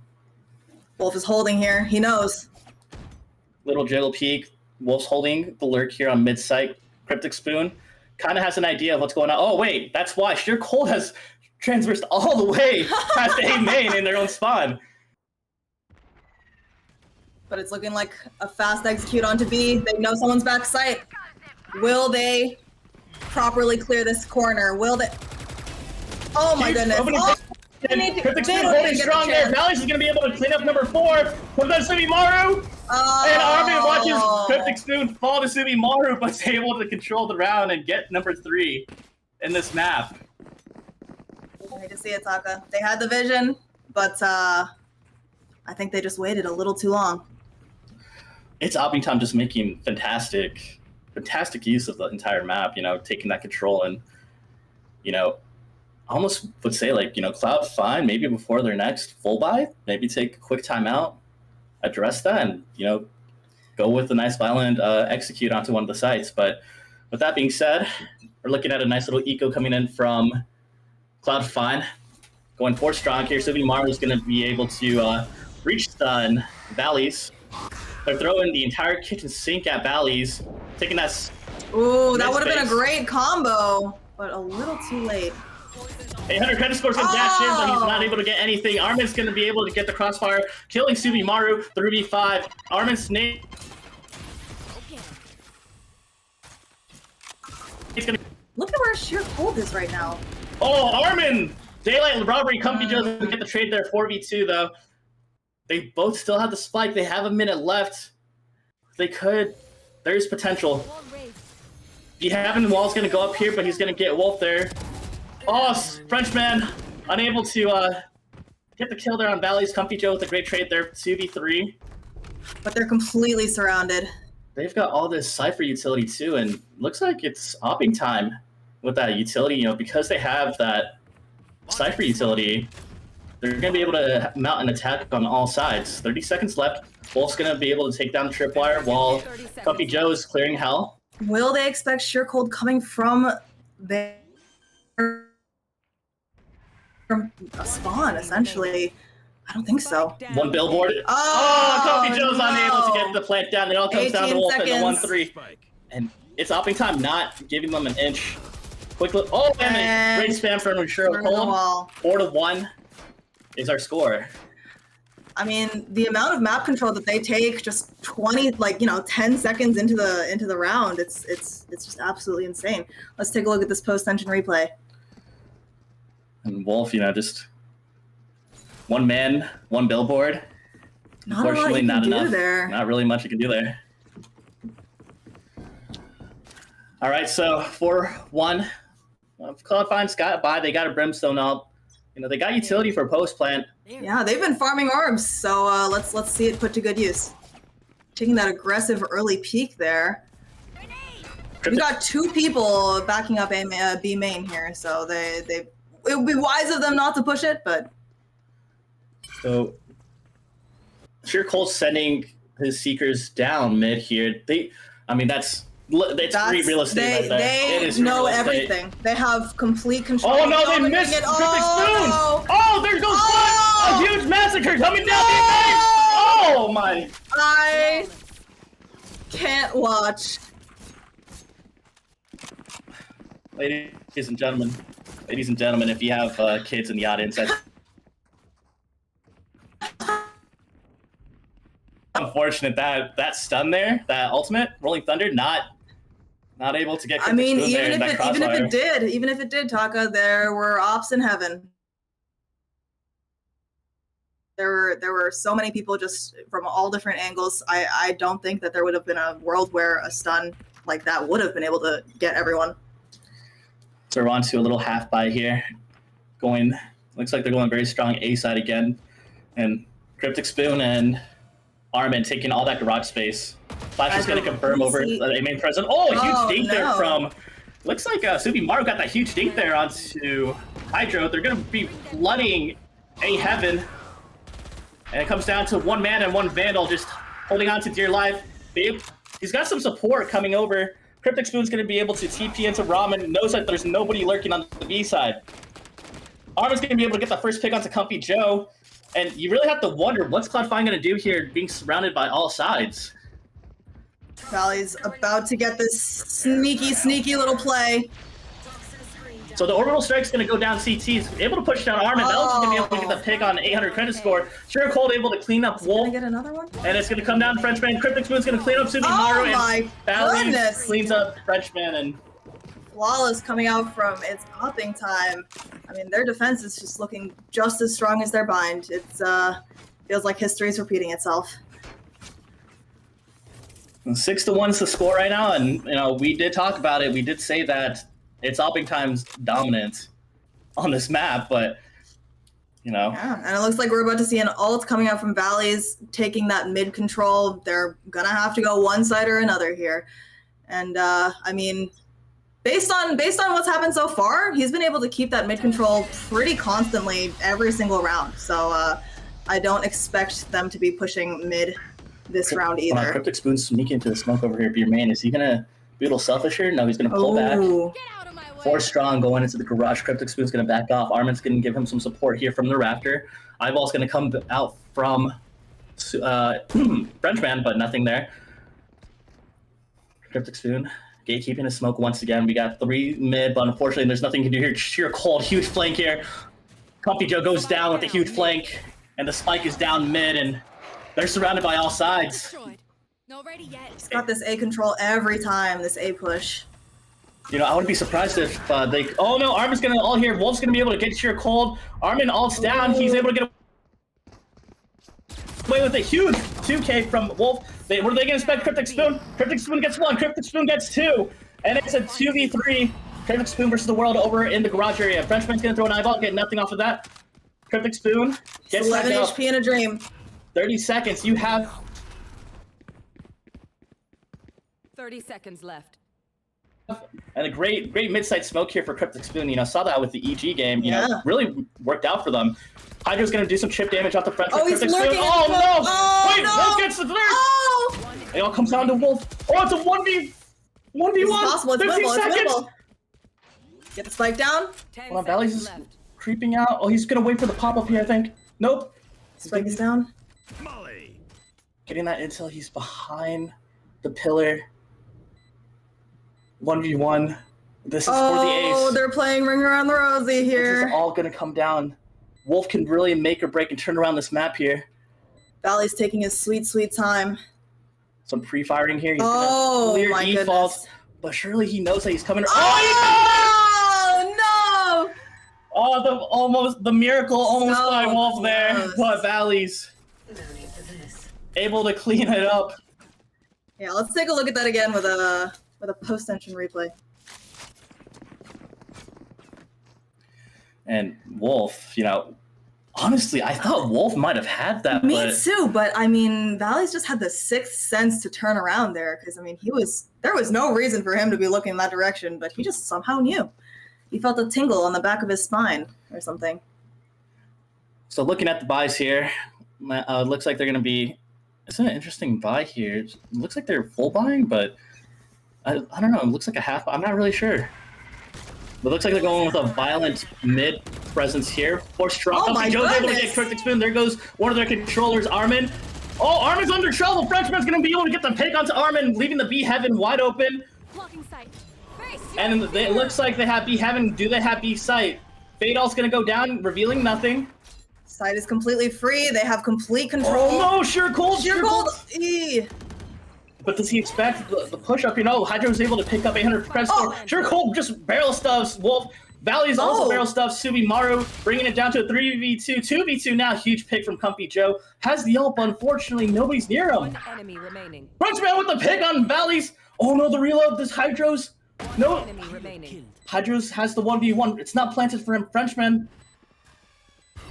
Wolf is holding here. He knows. Little jiggle peek. Wolf's holding the lurk here on mid-site. Cryptic Spoon kind of has an idea of what's going on. Oh, wait, that's why. Sheer Cold has transversed all the way past A main in their own spawn. But it's looking like a fast execute onto B. They know someone's back sight. Will they properly clear this corner? Will they? Oh my goodness. Oh, Cryptic Spoon holding strong there. Valleys is going to be able to clean up number 4. Comes on Sumimaru. And Armin watches Cryptic Spoon fall to Sumimaru, but is able to control the round and get number 3 in this map. I hate to see it, Taka. They had the vision, but I think they just waited a little too long. It's Abington just making fantastic use of the entire map, you know, taking that control and, you know, I almost would say, like, you know, Cloud5, maybe before their next full buy, maybe take a quick timeout, address that, and, you know, go with a nice violent execute onto one of the sites. But with that being said, we're looking at a nice little eco coming in from Cloud5, going 4 strong here. Sumimaru is going to be able to reach stun Valleys. They're throwing the entire kitchen sink at Valleys, taking that. Ooh, that would have been a great combo, but a little too late. 800 credit score's gonna dash in, but he's not able to get anything. Armin's gonna be able to get the crossfire, killing Sumimaru, the Ruby 5. Armin's name. He's gonna. Look at where Sheer Cold is right now. Oh, Armin! Daylight robbery. Comfy Joe's gonna get the trade there. 4v2 though. They both still have the spike. They have a minute left. They could. There's potential. Heaven Wall's gonna go up here, but he's gonna get Wolf there. Oh, Frenchman, unable to get the kill there on Valleys. Comfy Joe with a great trade there, 2v3. But they're completely surrounded. They've got all this Cypher utility too, and looks like it's opping time with that utility, you know, because they have that Cypher utility. They're going to be able to mount an attack on all sides. 30 seconds left. Wolf's going to be able to take down the tripwire while Comfy Joe is clearing hell. Will they expect Sheer Cold coming from their from a spawn, essentially? I don't think so. One billboard. Oh, Comfy Joe's unable to get the plant down. It all comes down to Wolf in the 1-3. And it's opping time, not giving them an inch. Quick look. Oh, and great spam from Sheer Cold. 4-1 is our score. I mean, the amount of map control that they take, just 20, like, you know, 10 seconds into the round, it's just absolutely insane. Let's take a look at this post-tension replay. And Wolf, you know, just one man, one billboard. Unfortunately, not enough. Not really much you can do there. All right, so 4-1. Cloud5's got by. They got a Brimstone up. You know, they got utility for post plant. Yeah, they've been farming orbs, so let's see it put to good use. Taking that aggressive early peek there. We got 2 people backing up B main here, so it would be wise of them not to push it, but. So, Sheer Cold sending his seekers down mid here. I mean, that's free real estate right there. They know everything. They have complete control. Oh no, they missed Cryptic Spoon! No. Oh, there goes one! A huge massacre coming down the face! Oh my! I can't watch. Ladies and gentlemen, if you have kids in the audience, that's unfortunate that stun there, that ultimate, Rolling Thunder, not able to get. I mean, even if it did, Taka, there were ops in heaven. There were so many people just from all different angles. I don't think that there would have been a world where a stun like that would have been able to get everyone. So we're on to a little half buy here. Looks like they're going very strong A side again, and Cryptic Spoon and Armin taking all that garage space. Flash is going to confirm over the main present. Oh, a huge dink there from. Looks like Sumimaru got that huge dink there onto Hydro. They're going to be flooding A Heaven. And it comes down to one man and one Vandal just holding on to dear life. He's got some support coming over. Cryptic Spoon's going to be able to TP into Ramen. Knows that there's nobody lurking on the B side. Armin's going to be able to get the first pick onto Comfy Joe. And you really have to wonder, what's Cloud5 going to do here, being surrounded by all sides? Valley's about to get this sneaky little play. So the orbital strike's going to go down CT. He's able to push down Armin. Velos is going to be able to get the pick on 800 credit score. Sure Cold able to clean up Wolf. Gonna get another one? And it's going to come down Frenchman. Cryptic Spoon's going to clean up Subi Maru. my And goodness. cleans up Frenchman. And Flawless coming out from its popping time. I mean, their defense is just looking just as strong as their bind. It's feels like history's repeating itself. 6-1's the score right now. And, you know, we did talk about it. We did say that it's Opping Time's dominant on this map, but, you know. Yeah, and it looks like we're about to see an ult coming out from Valleys, taking that mid control. They're gonna have to go one side or another here. And I mean, based on what's happened so far, he's been able to keep that mid control pretty constantly every single round. So I don't expect them to be pushing mid this round either. Cryptic Spoon sneaking into the smoke over here. Your main, is he gonna be a little selfish here? No, he's gonna pull back. Ooh. 4 strong going into the garage. Cryptic Spoon's going to back off. Armin's going to give him some support here from the Raptor. Eyeball's going to come out from Frenchman, but nothing there. Cryptic Spoon gatekeeping his smoke once again. We got 3 mid, but unfortunately there's nothing you can do here. Sheer Cold, huge flank here. Comfy Joe goes down with a huge flank, and the spike is down mid, and they're surrounded by all sides. Not ready yet. He's got this A control every time, this A push. You know, I wouldn't be surprised if they... Oh, no, Armin's going to ult here. Wolf's going to be able to get Sheer Cold. Armin ults down. He's able to get away with a huge 2K from Wolf. What are they going to expect? Cryptic Spoon? Cryptic Spoon gets 1. Cryptic Spoon gets 2. And it's a 2v3. Cryptic Spoon versus the world over in the garage area. Frenchman's going to throw an eyeball, get nothing off of that. Cryptic Spoon gets 11 back up. HP in a dream. 30 seconds. You have... 30 seconds left. And a great mid-side smoke here for Cryptic Spoon. You know, saw that with the EG game. You know, Yeah. really worked out for them. Hydra's going to do some chip damage off the front. Oh, he's Cryptic lurking Spoon. in Oh, the no! smoke. Oh, Wait, no! Wolf gets the third! Oh! It all comes down to Wolf. Oh, it's a 1v1. It's possible, it's 15 winnable, seconds. it's winnable. Get the spike down. 10 Hold on, Valley's seconds just left. creeping out. Oh, he's going to wait for the pop-up here, I think. Nope. Spike is down. Getting that intel. He's behind the pillar. 1v1. This is for the ace. Oh, they're playing Ring Around the Rosie This is here. all going to come down. Wolf can really make or break and turn around this map here. Valley's taking his sweet, sweet time. Some pre-firing here. He's Oh, gonna my clear defaults, goodness. but surely he knows that he's coming. Oh, no! Oh, the miracle almost So by Wolf there, close. but Valley's able to clean it up. Yeah, let's take a look at that again with a post-tension replay. And Wolf, you know, honestly, I thought Wolf might have had that, Me but too, but I mean, Valley's just had the 6th sense to turn around there, because I mean, there was no reason for him to be looking in that direction, but he just somehow knew. He felt a tingle on the back of his spine or something. So looking at the buys here, looks like they're going to be. It's an interesting buy here. It looks like they're full buying, but I don't know. It looks like a half. I'm not really sure. But it looks like they're going with a violent mid presence here. 4 strong. Oh my Joe's able to goodness. get Cryptic Spoon. There goes one of their controllers, Armin. Oh, Armin's under trouble. Frenchman's going to be able to get the pick onto Armin, leaving the B Heaven wide open. Blocking sight. Face. And it looks like they have B Heaven. Do they have B Sight? Fadeall's going to go down, revealing nothing. Side is completely free. They have complete control. Oh, no, Sheer Cold. Sheer Cold. Eee. But does he expect the push-up? You know, Hydra was able to pick up 800 credit score. Sheer Cold just barrel stuffs Wolf. Valley's also barrel stuffs Subi Maru, bringing it down to a 3v2. 2v2 now. Huge pick from Comfy Joe. Has the ult, but unfortunately, nobody's near him. One enemy remaining. Frenchman with the pick on Valley's. Oh, no, the reload. This Hydro's. No. Enemy remaining. Hydro's has the 1v1. It's not planted for him. Frenchman.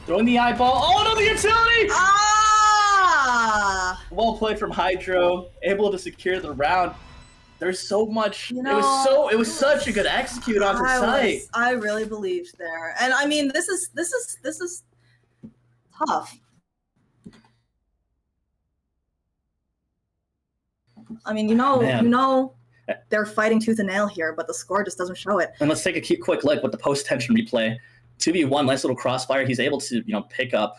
Throwing the eyeball. Oh, no, the utility! Ah! Well played from Hydro. Able to secure the round. There's so much. You It know, was such a good execute on the site. I really believed there, and I mean, this is tough. I mean, Man. they're fighting tooth and nail here, but the score just doesn't show it. And let's take a quick look with the post-tension replay. 2v1, nice little crossfire. He's able to, pick up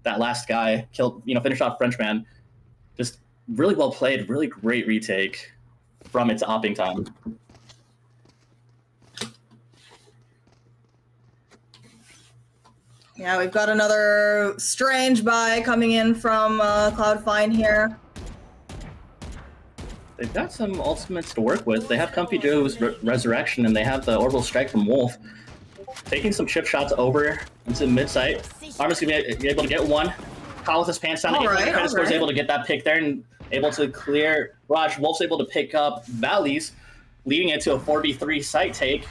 that last guy, finish off Frenchman. Just really well played, really great retake from its Opping Time. Yeah, we've got another strange buy coming in from Cloud9 here. They've got some ultimates to work with. They have Comfy Joe's Resurrection, and they have the Orbital Strike from Wolf. Taking some chip shots over into mid-site. Armin's gonna be able to get one. Kyle with his pants down. Credit Score is able to get that pick there and able to clear Raj. Wolf's able to pick up Valleys, leading it to a 4v3 site take.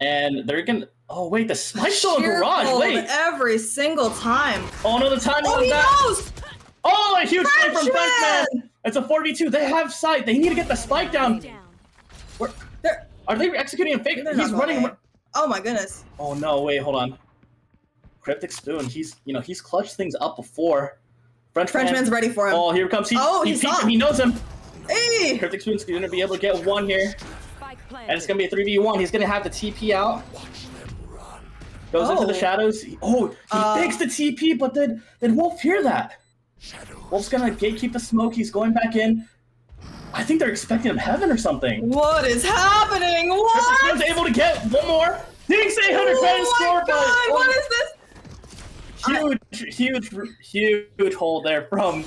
And they're gonna. Oh wait, the spike's still in Garage. Wait, every single time. Oh no, the timing Oh, of he that. knows! Oh, a huge play from Frenchman! Frenchman. It's a 4v2. They have sight. They need to get the spike down. Where, are they executing a fake? He's running. Oh my goodness. Oh no, wait, hold on. Cryptic Spoon, he's clutched things up before. Frenchman's ready for him. Oh, here comes he. Oh, he he peeked saw him. He knows him. Hey! Cryptic Spoon's gonna be able to get one here. And it's gonna be a 3v1. He's gonna have the TP out. Goes into the shadows. He thinks the TP, but did Wolf hear that? Wolf's gonna gatekeep the smoke. He's going back in. I think they're expecting him heaven or something. What is happening? What? Cryptic Spoon's able to get one more. Didn't say 100 credit score, but What is this? huge hold there from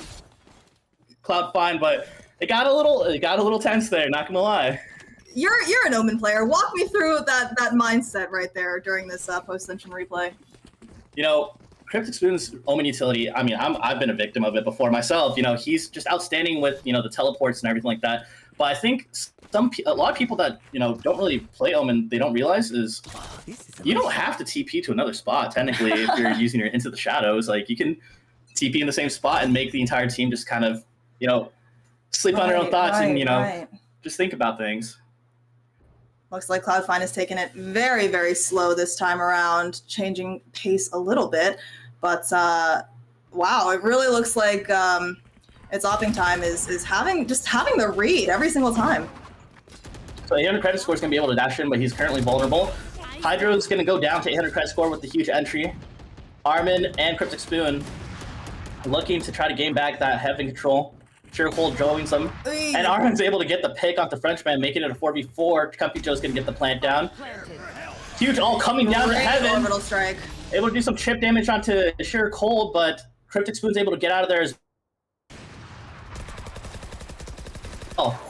Cloud9, but it got a little tense there, not gonna lie. You're an Omen player. Walk me through that mindset right there during this post-tension replay. You know, Cryptic Spoon's Omen utility, I mean, I've been a victim of it before myself. You know, he's just outstanding with, you know, the teleports and everything like that. But I think a lot of people that, you know, don't really play Omen, they don't realize is you don't have to TP to another spot, technically, if you're using your Into the Shadows. Like, you can TP in the same spot and make the entire team just kind of, you know, sleep on their own thoughts and, you know, just think about things. Looks like Cloud9 has taken it very, very slow this time around, changing pace a little bit. But, wow, it really looks like its opping time is having the read every single time. So 800 credit score is going to be able to dash in, but he's currently vulnerable. Hydro's going to go down to 800 credit score with the huge entry. Armin and Cryptic Spoon looking to try to gain back that heaven control. Surecold joins them. And Armin's able to get the pick off the Frenchman, making it a 4v4. Comfy Joe's going to get the plant down. Huge all coming down to heaven. Orbital strike. Able to do some chip damage onto Surecold, but Cryptic Spoon's able to get out of there as well.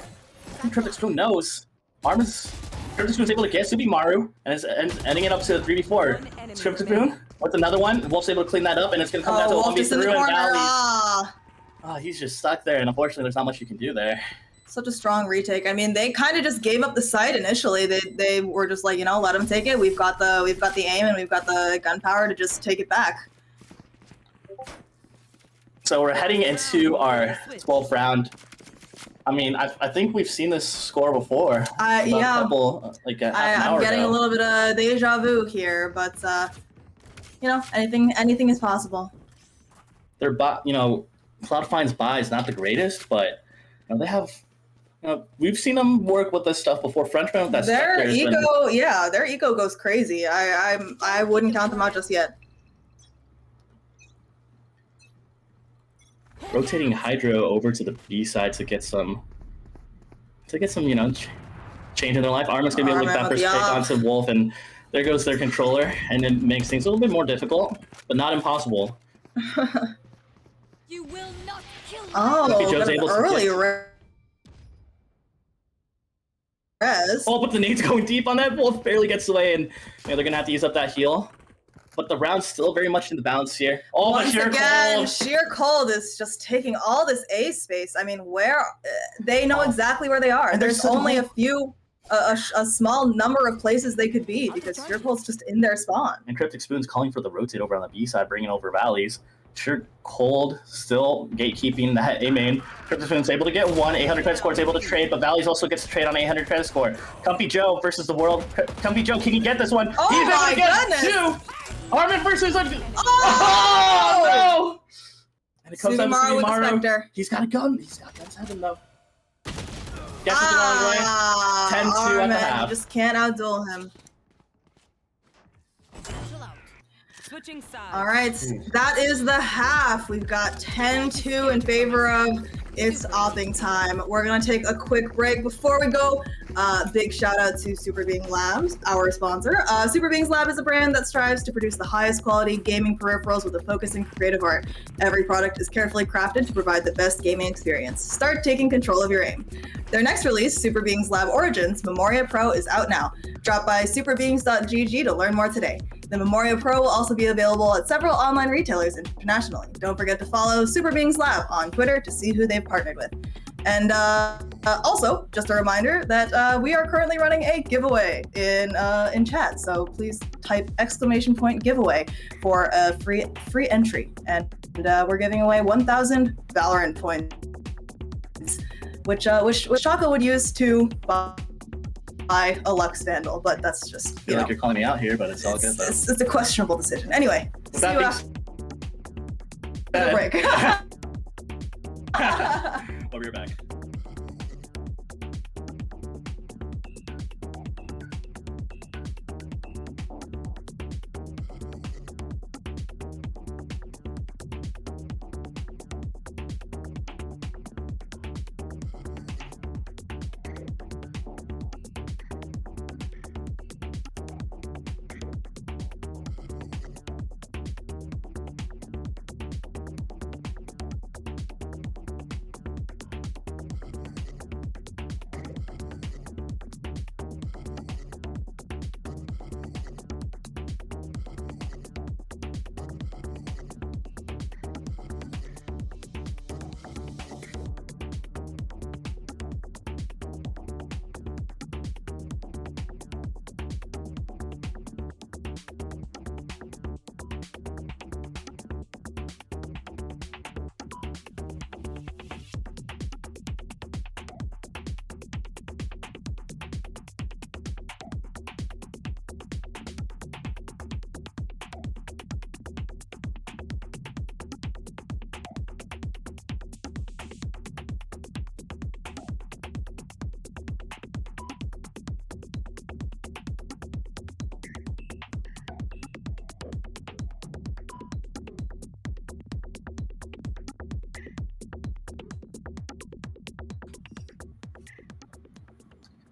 Cryptic Spoon knows. Cryptic Spoon's able to get Subimaru, and is ending it up to 3v4. Cryptic Spoon with another one. Wolf's able to clean that up, and it's going to come down to a 1v3 and Valley. Oh, he's just stuck there, and unfortunately, there's not much you can do there. Such a strong retake. I mean, they kind of just gave up the site initially. They were just like, you know, let him take it. We've got the aim and we've got the gunpowder to just take it back. So we're heading into our 12th round. I mean, I think we've seen this score before. Yeah. A couple, like a half an hour I'm getting ago. a little bit of deja vu here, but you know, anything is possible. Their you know, Cloud9's buy is not the greatest, but you know, they have. You know, we've seen them work with this stuff before. Frenchman with that their ego goes crazy. I wouldn't count them out just yet. Rotating Hydro over to the B side to get some, you know, change in their life. Armin's gonna be able to get that first pick onto Wolf, and there goes their controller, and it makes things a little bit more difficult, but not impossible. You will not kill me. Oh, Joe's able to early get... res. Oh, but the nade's going deep on that. Wolf barely gets away, and you know, they're gonna have to use up that heal. But the round's still very much in the balance here. Oh, Once Sheer again, Cold. Sheer Cold is just taking all this A space. I mean, where they know exactly where they are. And there's only a small number of places they could be because Sheer Cold's just in their spawn. And Cryptic Spoon's calling for the rotate over on the B side, bringing over Valleys. Sheer Cold still gatekeeping that A main. Cryptic Spoon's able to get one. 800 credit score is able to trade, but Valleys also gets to trade on 800 credit score. Comfy Joe versus the world. Comfy Joe, can he get this one? Oh, he's my able to get goodness. 2. Armin versus a... Oh, no! And it comes down to Subimaru with the Subimaru. Spectre. He's got a gun. He's got guns at him though. Guess the wrong way. 10-2 at the half. You just can't outduel him. Switching sides. All right, that is the half. We've got 10-2 in favor of It's opping time. We're gonna take a quick break. Before we go, big shout out to Super Being Labs, our sponsor. Super Beings Lab is a brand that strives to produce the highest quality gaming peripherals with a focus in creative art. Every product is carefully crafted to provide the best gaming experience. Start taking control of your aim. Their next release, Super Beings Lab Origins, Memoria Pro, is out now. Drop by superbeings.gg to learn more today. The Memoria Pro will also be available at several online retailers internationally. Don't forget to follow Super Beings Lab on Twitter to see who they've partnered with. And also, just a reminder that we are currently running a giveaway in chat. So please type !giveaway for a free entry. And we're giving away 1,000 Valorant points, which Shaka would use to buy a Lux Vandal, but that's just, I feel like you're calling me out here, but it's all good though. It's a questionable decision. Anyway, see you after the break. We'll be right back.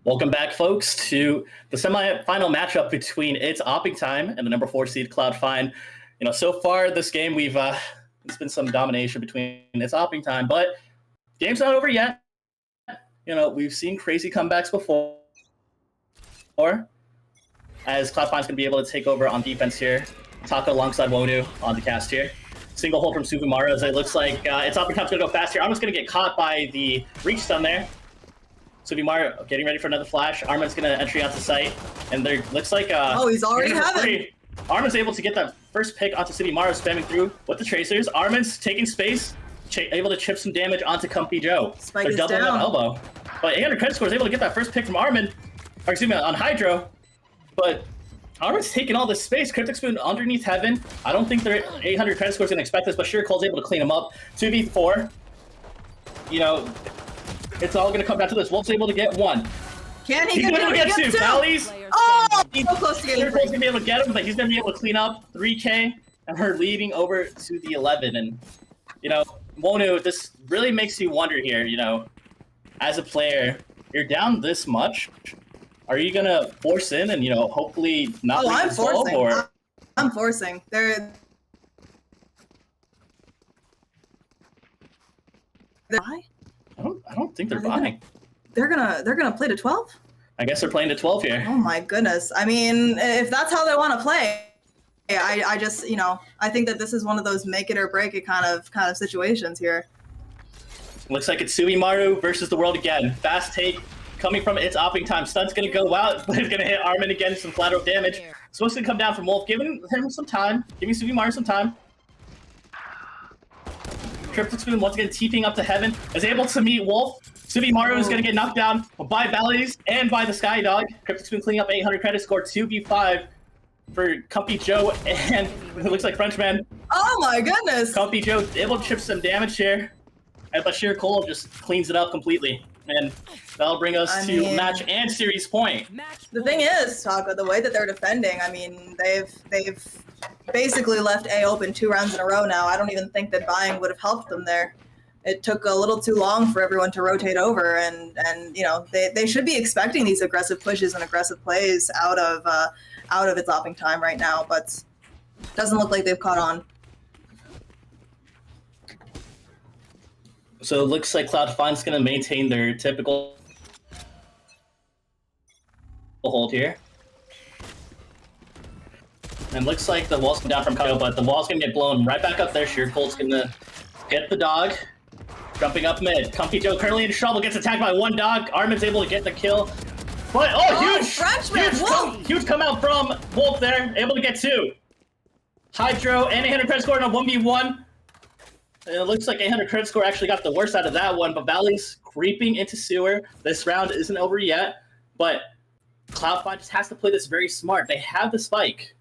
Welcome back, folks, to the semi-final matchup between It's Opping Time and the number 4 seed Cloud9. You know, so far this game, it's been some domination between It's Opping Time, but game's not over yet. You know, we've seen crazy comebacks before, as Cloud9's going to be able to take over on defense here. Taka alongside Wonu on the cast here. Single hold from Suvumaru as it looks like It's Opping Time's going to go fast here. Armin's going to get caught by the reach stun there. Suvumaru getting ready for another flash. Armin's going to entry onto site, and there looks like oh, he's already having. Armin's able to get that first pick onto Suvumaru, spamming through with the tracers. Armin's taking space, able to chip some damage onto Comfy Joe. Spike They're is doubling down. that elbow. But 800 credit score is able to get that first pick from Armin, or excuse me, on Hydro. But Armin's taking all this space. Cryptic Spoon underneath Heaven. I don't think their 800 credit score is going to expect this, but sure, Cole's able to clean him up. 2v4. You know, it's all going to come down to this. Wolf's able to get one. Can he He's going to get two. Bally's. Oh, so close to getting Cole's going to be able to get him, but he's going to be able to clean up 3K and her leading over to the 11. And, you know, Wonu, this really makes you wonder here, you know, as a player, you're down this much. Are you going to force in and, you know, hopefully not I'm this 12, forcing. or... I'm forcing. I don't think they're buying. They're gonna play to 12? I guess they're playing to 12 here. Oh my goodness. I mean, if that's how they want to play, I just, you know, I think that this is one of those make it or break it kind of situations here. Looks like it's Suvumaru versus the world again. Fast take coming from It's Opping Time. Stun's gonna go out, but it's gonna hit Armin again, some collateral damage. Supposed to come down from Wolf, giving him some time, giving Suvumaru some time. Cryptic Spoon once again TPing up to Heaven, is able to meet Wolf. Suvumaru is gonna get knocked down by Bally's and by the Sky Dog. Cryptic Spoon cleaning up 800 credit score, 2v5 for Comfy Joe, and it looks like Frenchman. Oh my goodness! Comfy Joe able to chip some damage here, and Bashir Cole just cleans it up completely. And that'll bring us to match and series point. The thing is, Taka, the way that they're defending, I mean, they've basically left A open 2 rounds in a row now. I don't even think that buying would have helped them there. it took a little too long for everyone to rotate over, and you know, they should be expecting these aggressive pushes and aggressive plays out of its opping time right now, but doesn't look like they've caught on. So it looks like Cloud9's going to maintain their typical hold here. And looks like the wall's coming down from Kyle, but the wall's going to get blown right back up there. Sheercold's going to get the dog. Jumping up mid. Comfy Joe currently in trouble, gets attacked by one dog. Armin's able to get the kill. But, huge! Frenchman! Huge come out from Wolf there. Able to get 2. Hydro and 800 credit score in a 1v1. It looks like 800 credit score actually got the worst out of that one, but Valley's creeping into sewer. This round isn't over yet, but Cloud9 just has to play this very smart. They have the spike.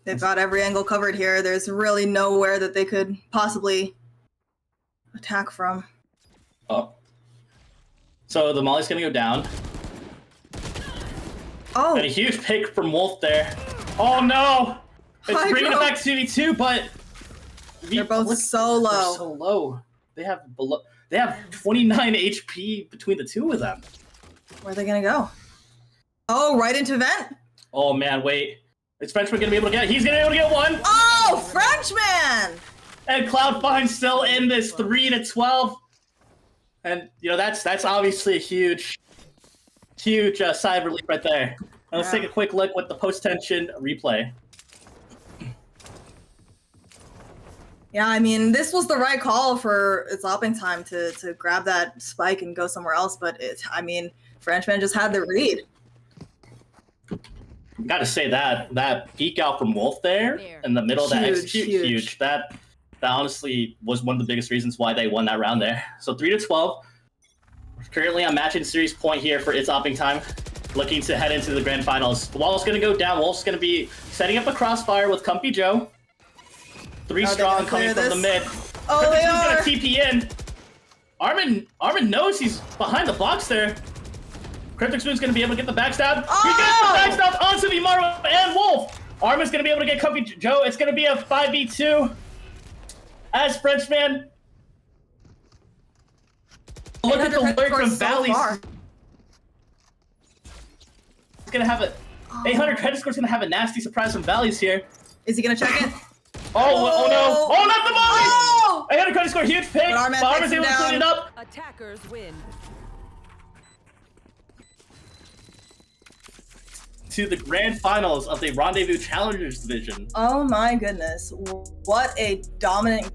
They've got every angle covered here. There's really nowhere that they could possibly attack from. Oh. So the Molly's gonna go down. Oh. And a huge pick from Wolf there. Oh no! It's Hydro. bringing it back to 2v2, but They're both so low. They're so low. They have 29 HP between the two of them. Where are they gonna go? Oh, right into vent. Oh man, wait. Is Frenchman gonna be able to get it? He's gonna be able to get 1! Oh, Frenchman! And Cloud9 still in this 3-12. And you know that's obviously a huge side relief right there. And let's take a quick look with the post-tension replay. Yeah, I mean, this was the right call for its opping time to grab that spike and go somewhere else, but Frenchman just had the read. Gotta say that peek out from Wolf there in the middle of that execute, huge. That honestly was one of the biggest reasons why they won that round there. So 3-12. Currently on matching series point here for its opping time. Looking to head into the grand finals. The wall's gonna go down. Wolf's gonna be setting up a crossfire with Comfy Joe. 3 strong coming from the mid. Oh, they are gonna TP in. Armin knows he's behind the box there. Cryptic Spoon's gonna be able to get the backstab. Oh! He gets the backstab onto the Maru and Wolf. Armin's gonna be able to get Comfy Joe. It's gonna be a 5v2. As Frenchman. Look at the lurk from Valley. It's gonna have 800 credit score's gonna have a nasty surprise from Valleys here. Is he gonna check it? Oh no! Oh, not the Molly! Oh! 800 credit score, huge pick. Armin's able to clean it up. Attackers win. To the grand finals of the Rendezvous Challengers division. Oh my goodness. What a dominant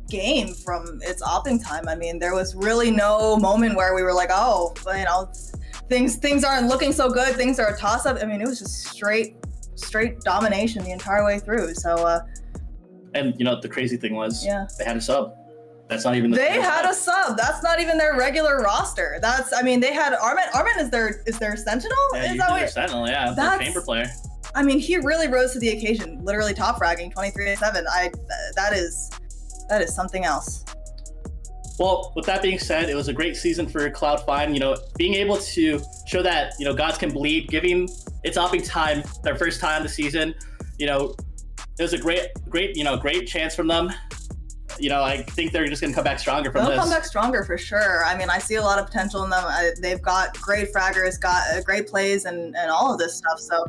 game from its opping time. I mean, there was really no moment where we were like, oh, you know, things aren't looking so good. Things are a toss-up. I mean, it was just straight domination the entire way through. So, and you know, the crazy thing was, they had a sub. That's not even they had a sub. That's not even their regular roster. They had Armin. Armin is their Sentinel? Yeah, is that their Sentinel, yeah. Their chamber player. I mean, he really rose to the occasion. Literally top fragging 23-7. That is something else. Well, with that being said, it was a great season for Cloud9. You know, being able to show that, you know, gods can bleed, giving its opping time their first time this season. You know, it was a great chance from them. You know, I think they're just going to come back stronger from this. They'll come back stronger for sure. I mean, I see a lot of potential in them. They've got great fraggers, got great plays, and all of this stuff. So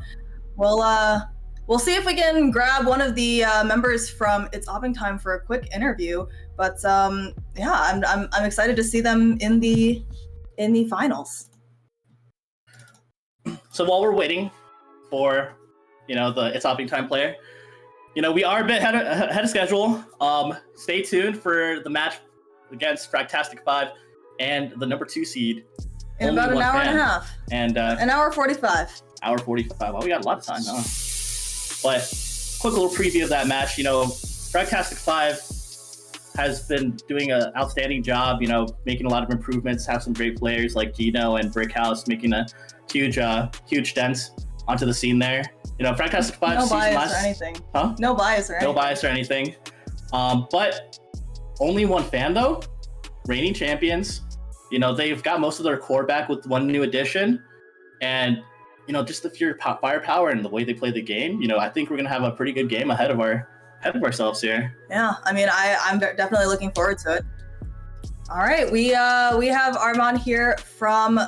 we'll see if we can grab one of the members from its opping time for a quick interview. But yeah, I'm excited to see them in the finals. So while we're waiting for, you know, the its opping time player, you know, we are a bit ahead of schedule. Stay tuned for the match against Fragtastic 5 and the number 2 seed. In about an hour and a half. And an hour 45. Hour 45. Well, we got a lot of time, huh? But quick little preview of that match. You know, Fragtastic 5 has been doing an outstanding job, you know, making a lot of improvements, have some great players like Gino and Brickhouse making a huge dent onto the scene there. You know, Fragtastic 5 no bias or anything. Huh? No bias or anything. No bias or anything. But only one fan though. Reigning champions. You know, they've got most of their core back with one new addition. And just the pure firepower and the way they play the game, I think we're gonna have a pretty good game ahead of ourselves here. Yeah, I mean, I'm definitely looking forward to it. All right, we have Armand here from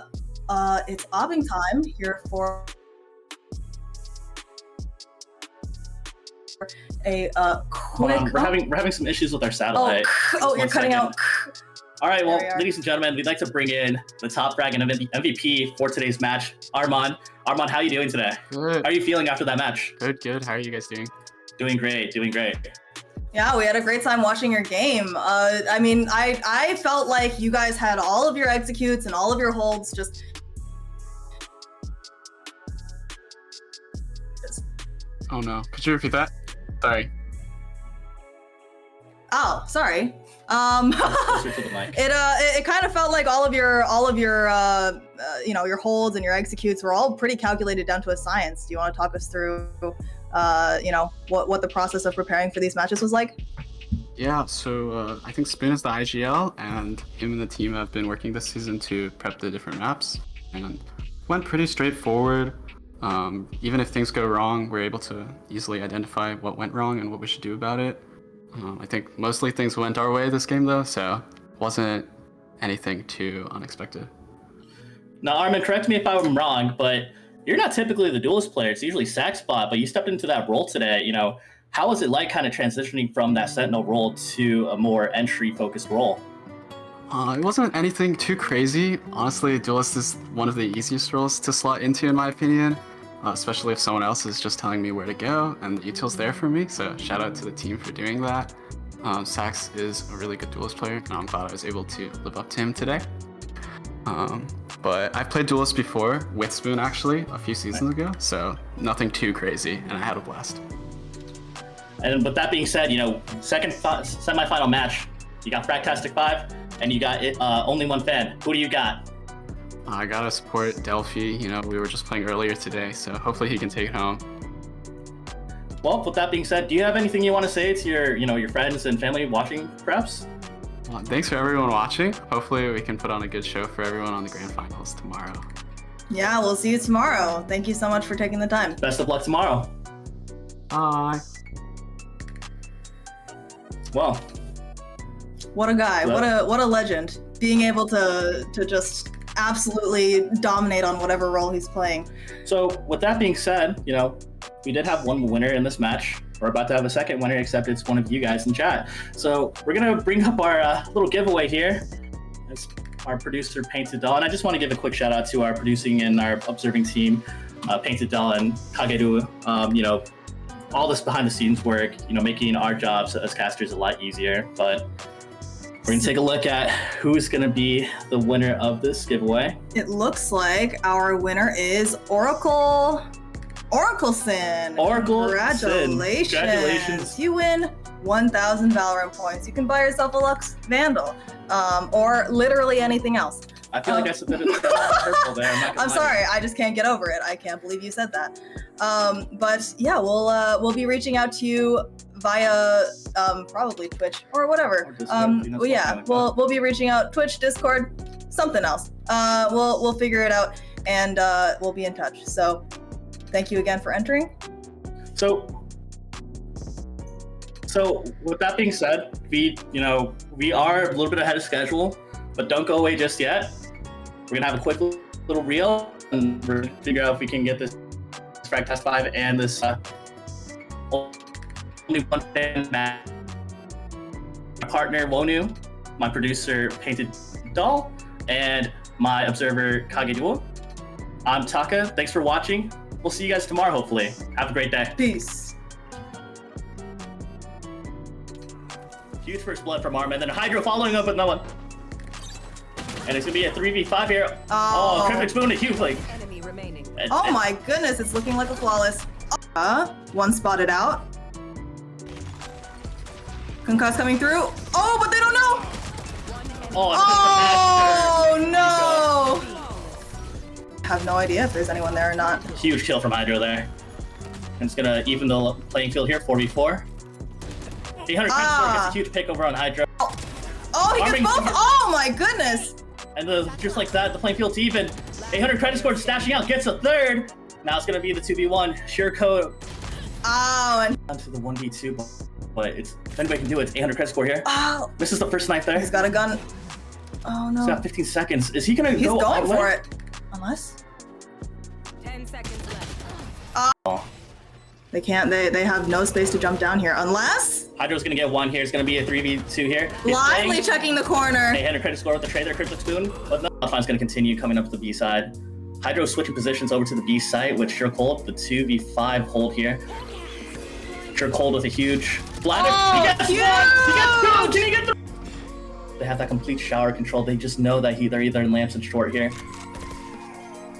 it's Obbing time here for a quick. Hold on, we're having some issues with our satellite. Oh, you're cutting out. All right, well, ladies and gentlemen, we'd like to bring in the top frag and MVP for today's match, Armand. Armand, how are you doing today? Good. How are you feeling after that match? Good. How are you guys doing? Doing great. Yeah, we had a great time watching your game. I mean, I felt like you guys had all of your executes and all of your holds just. Oh no, could you repeat that? Sorry. Oh, sorry. Closer to the mic. It kind of felt like all of your your holds and your executes were all pretty calculated down to a science. Do you want to talk us through what the process of preparing for these matches was like? Yeah, so I think Spoon is the IGL, and him and the team have been working this season to prep the different maps, and went pretty straightforward. Even if things go wrong, we're able to easily identify what went wrong and what we should do about it. I think mostly things went our way this game though, so wasn't anything too unexpected. Now, Armin, correct me if I'm wrong, but you're not typically the duelist player. It's usually sack spot, but you stepped into that role today. How was it like kind of transitioning from that sentinel role to a more entry-focused role? It wasn't anything too crazy. Honestly, duelist is one of the easiest roles to slot into, in my opinion. Especially if someone else is just telling me where to go and the util's there for me, so shout out to the team for doing that. Sax is a really good duelist player, and I'm glad I was able to live up to him today. But I've played duelist before, with Spoon actually, a few seasons ago, so nothing too crazy, and I had a blast. And with that being said, second semifinal match, you got Fragtastic 5, and you got only one fan. Who do you got? I gotta support Delphi. We were just playing earlier today, so hopefully he can take it home. Well, with that being said, do you have anything you want to say to your friends and family watching, perhaps? Thanks for everyone watching. Hopefully we can put on a good show for everyone on the grand finals tomorrow. Yeah, we'll see you tomorrow. Thank you so much for taking the time. Best of luck tomorrow. Bye. Well, what a guy! What a legend! Being able to just absolutely dominate on whatever role he's playing. So with that being said, we did have one winner in this match. We're about to have a second winner, except it's one of you guys in chat. So we're gonna bring up our little giveaway here. It's our producer Painted Doll, and I just want to give a quick shout out to our producing and our observing team, Painted Doll and Kageru. All this behind the scenes work, making our jobs as casters a lot easier. But we're gonna take a look at who's gonna be the winner of this giveaway. It looks like our winner is Oracle Sin. Congratulations. You win 1,000 Valorant points. You can buy yourself a Lux Vandal, or literally anything else. I feel like I submitted purple there. I'm sorry, I just can't get over it. I can't believe you said that. But yeah, we'll be reaching out to you via probably Twitch or whatever. We'll be reaching out Twitch, Discord, something else. We'll figure it out, and we'll be in touch. So thank you again for entering. So with that being said, we are a little bit ahead of schedule, but don't go away just yet. We're gonna have a quick little reel, and we're gonna figure out if we can get this Fragtast 5 and this only one fan match. My partner Wonu, my producer Painted Doll, and my observer Kageduo. I'm Taka. Thanks for watching. We'll see you guys tomorrow, hopefully. Have a great day. Peace. Huge first blood from Arm, and then Hydro following up with no one. And it's gonna be a 3v5 here. Oh, Cryptic Spoon, a huge like. Enemy remaining. Oh my goodness, it's looking like a flawless. One spotted out. Concuss coming through. Oh, but they don't know. Oh no! Have no idea if there's anyone there or not. Huge kill from Hydro there. And it's gonna even the playing field here, 4v4. 800 gets a huge pick over on Hydro. Oh, he gets both. Oh my goodness! And just like that, the playing field's even. 800 credit score stashing out, gets a third. Now it's gonna be the 2v1. Sure code Oh, and onto the 1v2, but it's if anybody can do it. It's 800 credit score here. oh, This is the first knife there. he's got a gun. Oh no. He's got 15 seconds. Is he gonna He's go going all the for way? it. Unless 10 seconds left. Oh. they can't. They have no space to jump down here. Unless Hydro's gonna get one here. It's gonna be a 3v2 here. He's blindly playing. checking the corner. 800 credit score with the trade there, Cryptic Spoon. But no, Cloud9's gonna continue coming up to the B side. Hydro switching positions over to the B site with Sure Cold, the 2v5 hold here. Sure Cold with a huge bladder. Oh, he gets huge! one! He gets two! Can he get the... They have that complete shower control. They just know that they're either in lamps and short here.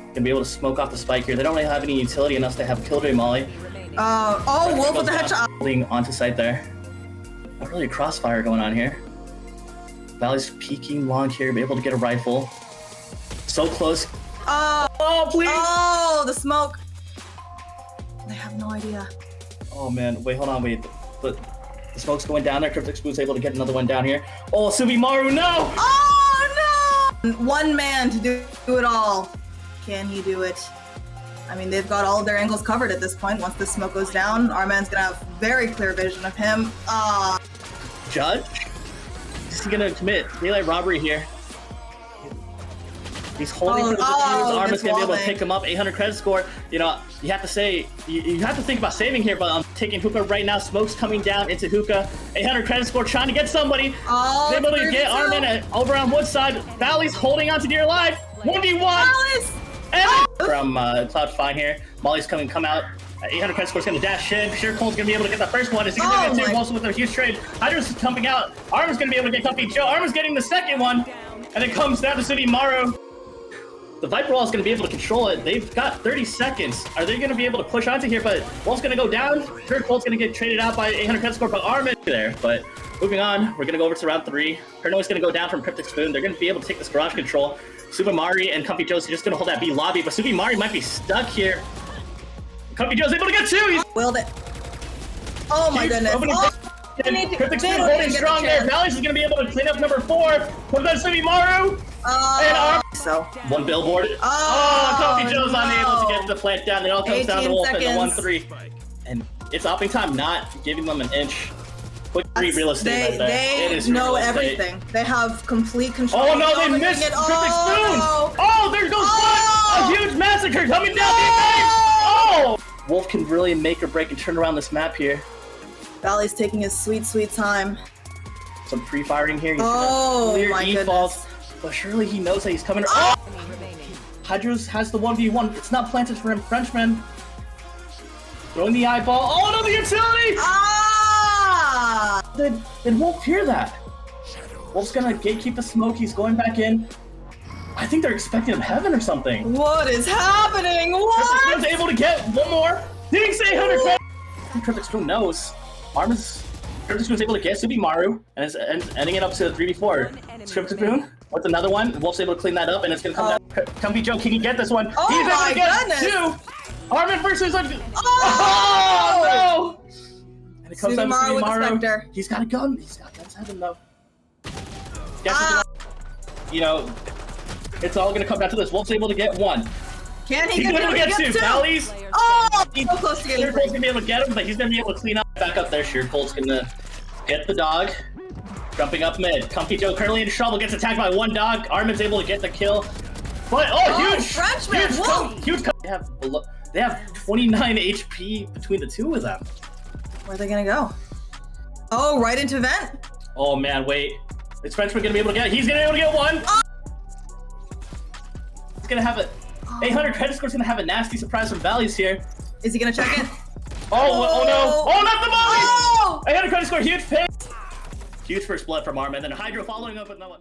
Gonna be able to smoke off the spike here. They don't really have any utility unless they have Killjoy Molly. Remaining. Oh, Wolf with the Goes down, headshot. holding onto site there. Not really a crossfire going on here. Valley's peeking long here, be able to get a rifle. So close. Oh, please! Oh, the smoke. They have no idea. Oh man, wait, hold on, wait. The smoke's going down there. Cryptic Spoon's able to get another one down here. Oh, Subimaru, no! Oh no! One man to do it all. Can he do it? I mean, they've got all of their angles covered at this point. Once the smoke goes down, our man's gonna have very clear vision of him. Judge? Is he gonna commit daylight robbery here? He's holding for the defuse. Armin's gonna be able to pick him up. 800 credit score. You know, you have to say, you have to think about saving here, but I'm taking Hookah right now. Smoke's coming down into Hookah. 800 credit score, trying to get somebody. Oh, He's able to get Armin over on Woodside. Valley's holding on to dear life. 1v1. Alice! And from Cloud9 here. Molly's come out. 800 credit score's gonna dash in. Sure Cole's gonna be able to get the first one. Is he gonna get two? Also with a huge trade. Hydra's jumping out. Armin's gonna be able to get Comfy Joe. Armin's getting the second one. And it comes down to Subimaru. The Viper Wall is going to be able to control it. They've got 30 seconds. Are they going to be able to push onto here? But Wolf's going to go down. Sure Cole's going to get traded out by 800 credit score, but Armin there. But moving on, we're going to go over to round 3. Herno's going to go down from Cryptic Spoon. They're going to be able to take this garage control. Subimari and Comfy Joe's just going to hold that B lobby, but Subimari might be stuck here. Comfy Joe's able to get 2. He's Willed it. Oh my goodness. Cryptic Spoon holding strong there. Valley's is going to be able to clean up number 4. Put that Subimaru. And Armin. So. One billboard. Comfy Joe's unable to get the plant down. It all comes down to Wolf and the 1-3. And it's opping time, not giving them an inch. Quick free real estate right there. They know everything. They have complete control. Oh no, they missed Cryptic Spoon! Oh, there goes one! A huge massacre coming down the face! Oh! Wolf can really make or break and turn around this map here. Valley's taking his sweet, sweet time. Some pre-firing here. He's Oh clear my defaults. goodness. But surely he knows that he's coming. Oh! Remaining. Hydros has the 1v1. It's not planted for him. Frenchman. Throwing the eyeball. Oh no, the utility! Did Wolf hear that? Wolf's gonna gatekeep the smoke. He's going back in. I think they're expecting him heaven or something. What is happening? What? Cryptic Spoon's able to get one more. Didn't say 100 credit. Cryptic Spoon knows. Cryptic Spoon's able to get Subimaru and is ending it up to 3v4. Cryptic Spoon with another one. Wolf's able to clean that up and it's gonna come down. Comfy Joe, can he get this one? Oh He's able my to get goodness. 2. Armin versus Oh! no! And it comes down to Subimaru with the Subimaru. Spectre. He's got a gun. He's got guns at him though. You know, it's all gonna come down to this. Wolf's able to get 1. Can he He's gonna get 2. Valleys. Oh, so close to getting Sure Cole's gonna be able to get him, but he's gonna be able to clean up back up there. Sure Cole's gonna get the dog. Jumping up mid. Comfy Joe currently in trouble, gets attacked by 1 dog. Armin's able to get the kill. But huge! Frenchman, Huge! They have 29 HP between the two of them. Where are they gonna go? Oh, right into vent. Oh man, wait. Is Frenchman gonna be able to get it? He's gonna be able to get 1. He's gonna have a 800 credit score's gonna have a nasty surprise from Valleys here. Is he gonna check it? Oh no! Oh, not the Molly! Oh! 800 credit score, huge pick! Huge first blood from Armin, then Hydro following up with no one.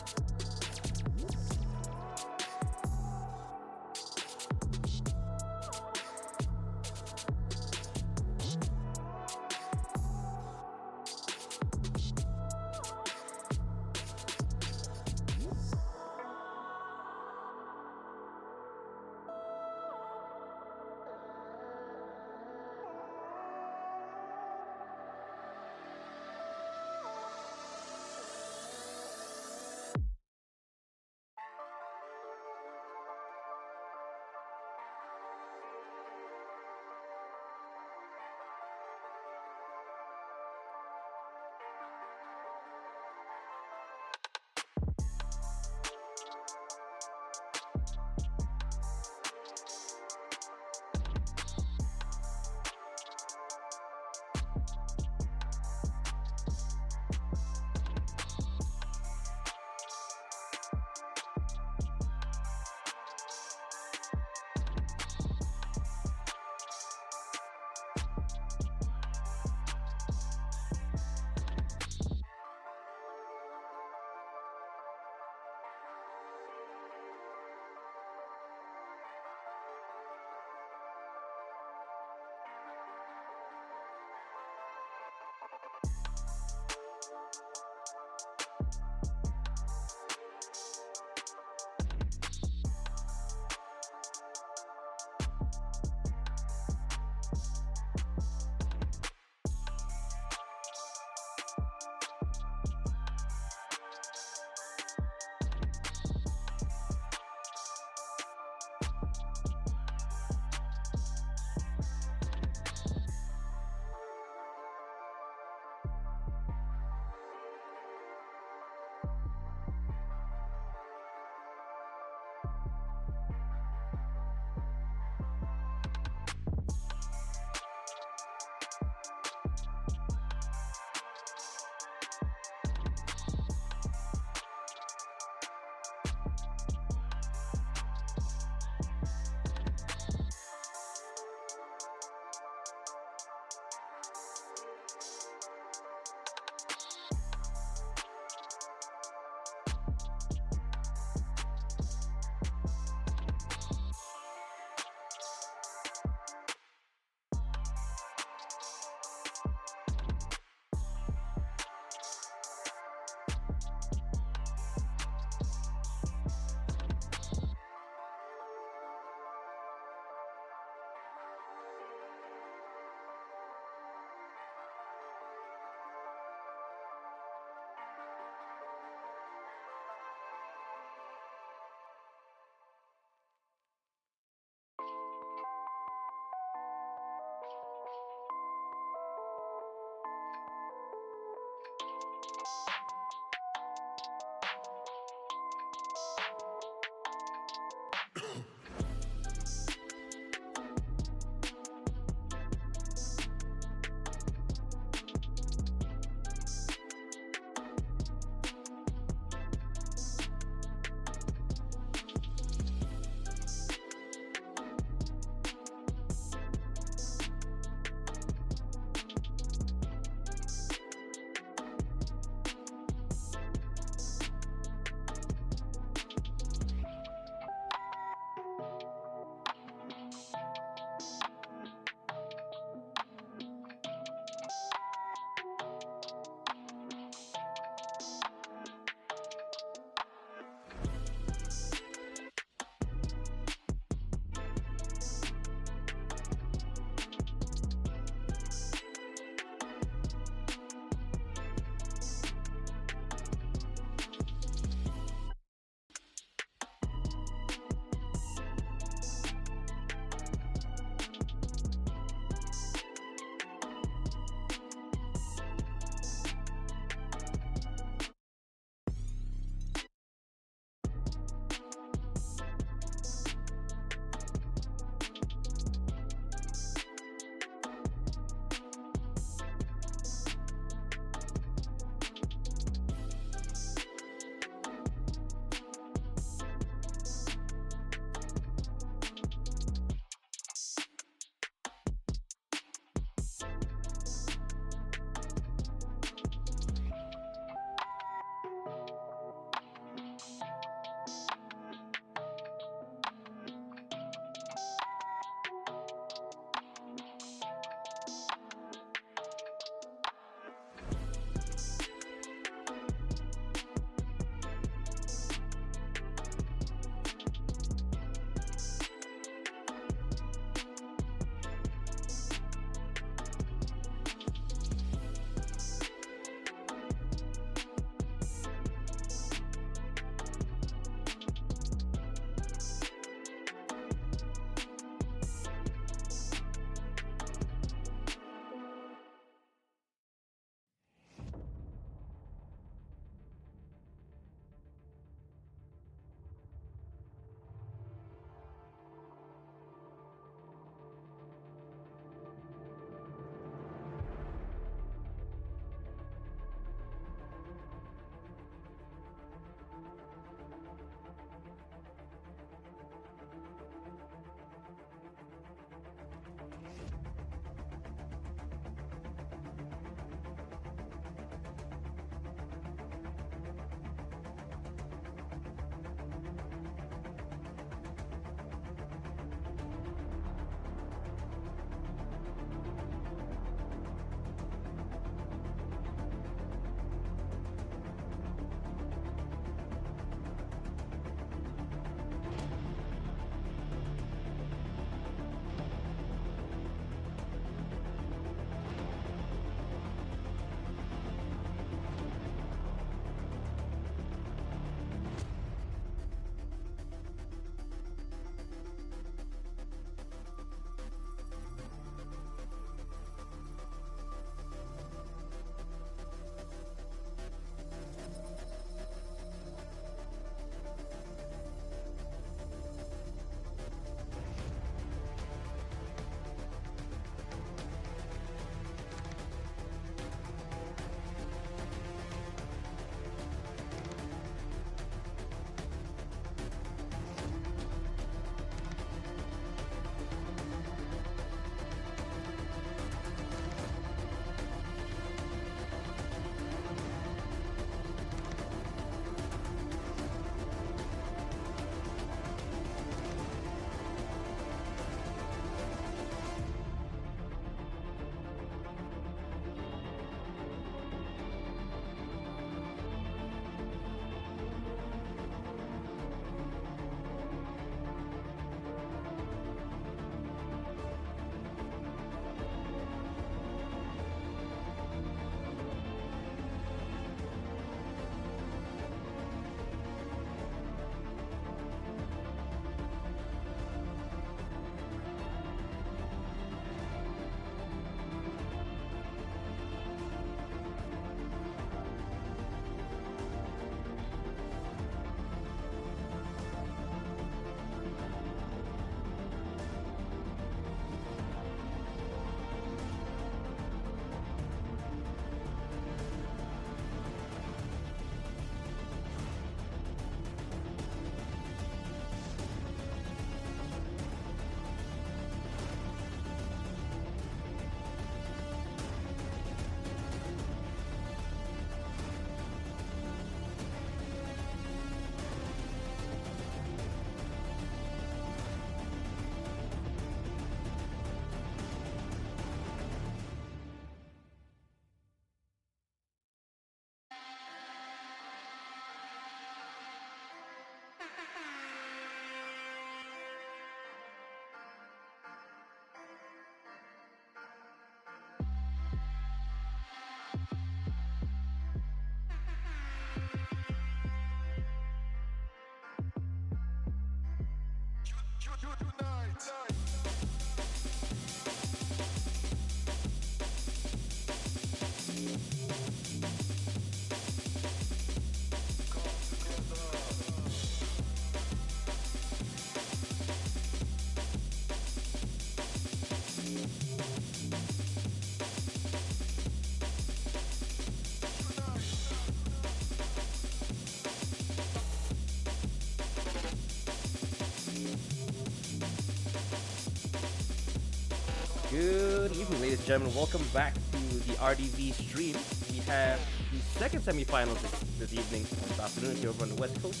Good evening, ladies and gentlemen. Welcome back to the RDV stream. We have the second semifinals this evening, this afternoon here over on the West Coast.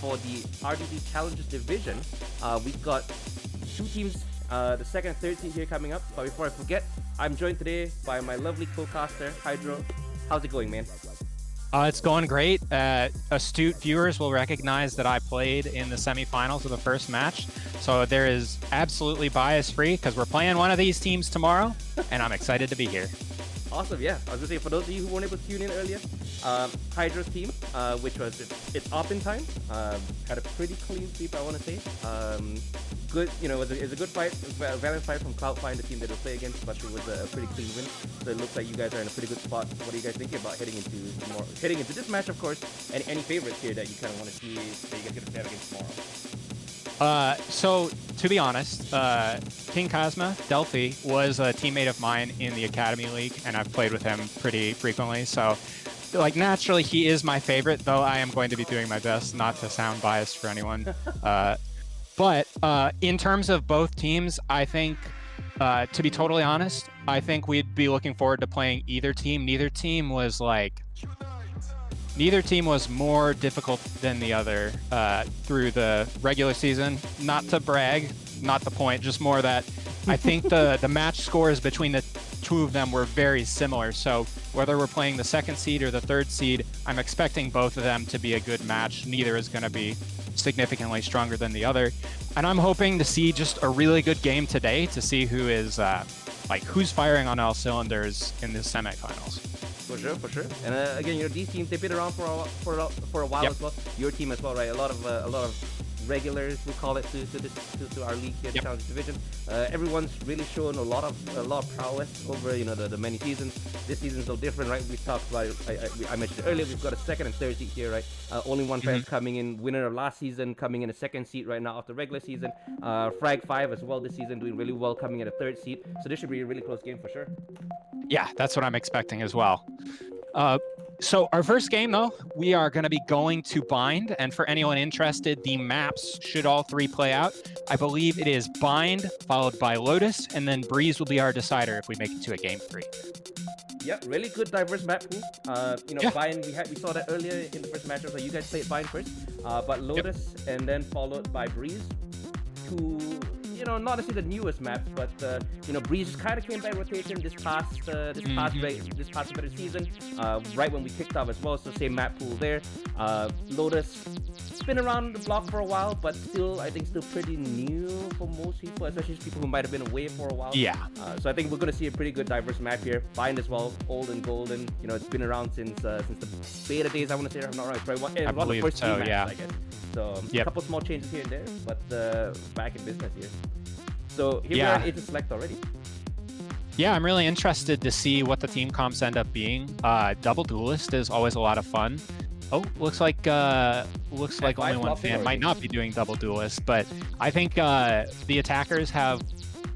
For the RDV Challengers Division, we've got two teams, the second and third seed here coming up. But before I forget, I'm joined today by my lovely co-caster, Hydro. How's it going, man? It's going great. Astute viewers will recognize that I played in the semifinals of the first match. So there is absolutely bias free because we're playing one of these teams tomorrow and I'm excited to be here. Awesome, yeah. I was gonna say, for those of you who weren't able to tune in earlier, Hydra's team, which was it's Open Time, had a pretty clean sweep, I want to say. Good, you know, it was a good fight. It was a valiant fight from Cloud5, the team that they'll play against, but it was a pretty clean win. So it looks like you guys are in a pretty good spot. What are you guys thinking about heading into this match, of course, and any favorites here that you kind of want to see that you guys get to have against tomorrow? So to be honest, King Kazma, Delphi, was a teammate of mine in the Academy League, and I've played with him pretty frequently. So, like, naturally, he is my favorite, though I am going to be doing my best not to sound biased for anyone. But in terms of both teams, I think, to be totally honest, I think we'd be looking forward to playing either team. Neither team was more difficult than the other through the regular season. Not to brag, not the point, just more that I think the match scores between the two of them were very similar. So whether we're playing the second seed or the third seed, I'm expecting both of them to be a good match. Neither is going to be significantly stronger than the other. And I'm hoping to see just a really good game today to see who is who's firing on all cylinders in the semifinals. For sure. And again, you know, these teams, they've been around for a while as well. Your team as well, right? A lot of regulars, we call it, to our league here, the Challenge Division. Everyone's really shown a lot of prowess over, you know, the many seasons. This season's no different, right? We talked about it. I mentioned earlier, we've got a second and third seed here, right? Only one fan coming in, winner of last season, coming in a second seed right now after regular season. Frag 5 as well this season, doing really well, coming in a third seed. So this should be a really close game for sure. Yeah, that's what I'm expecting as well. So our first game, though, we are going to be going to Bind. And for anyone interested, the maps should all three play out. I believe it is Bind, followed by Lotus, and then Breeze will be our decider if we make it to a game 3. Yeah, really good diverse map pool. Bind, we saw that earlier in the first matchup, so you guys played Bind first. But Lotus, and then followed by Breeze. Two, you know, not necessarily the newest maps, but you know, Breeze kind of came back rotation this past better season, right when we kicked off as well. So same map pool there. Lotus, it's been around the block for a while, but still, I think still pretty new for most people, especially people who might have been away for a while. Yeah. So I think we're gonna see a pretty good diverse map here. Bind as well, old and golden. You know, it's been around since the beta days. I want to say, I'm not right. It's probably one of the first so, maps, yeah. I guess. So a couple small changes here and there, but back in business here. So here we are in select already. Yeah, I'm really interested to see what the team comps end up being. Double duelist is always a lot of fun. Oh, looks like only one fan might not be doing double duelist, but I think the attackers have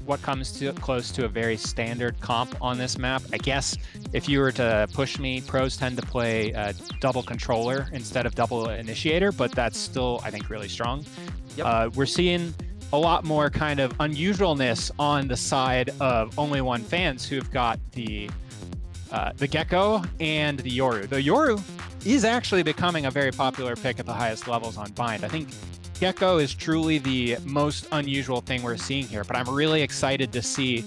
what comes to close to a very standard comp on this map. I guess if you were to push me, pros tend to play double controller instead of double initiator, but that's still, I think, really strong. Yep. We're seeing a lot more kind of unusualness on the side of only one fans who've got the Gecko and the Yoru. The Yoru is actually becoming a very popular pick at the highest levels on Bind. I think Gecko is truly the most unusual thing we're seeing here, but I'm really excited to see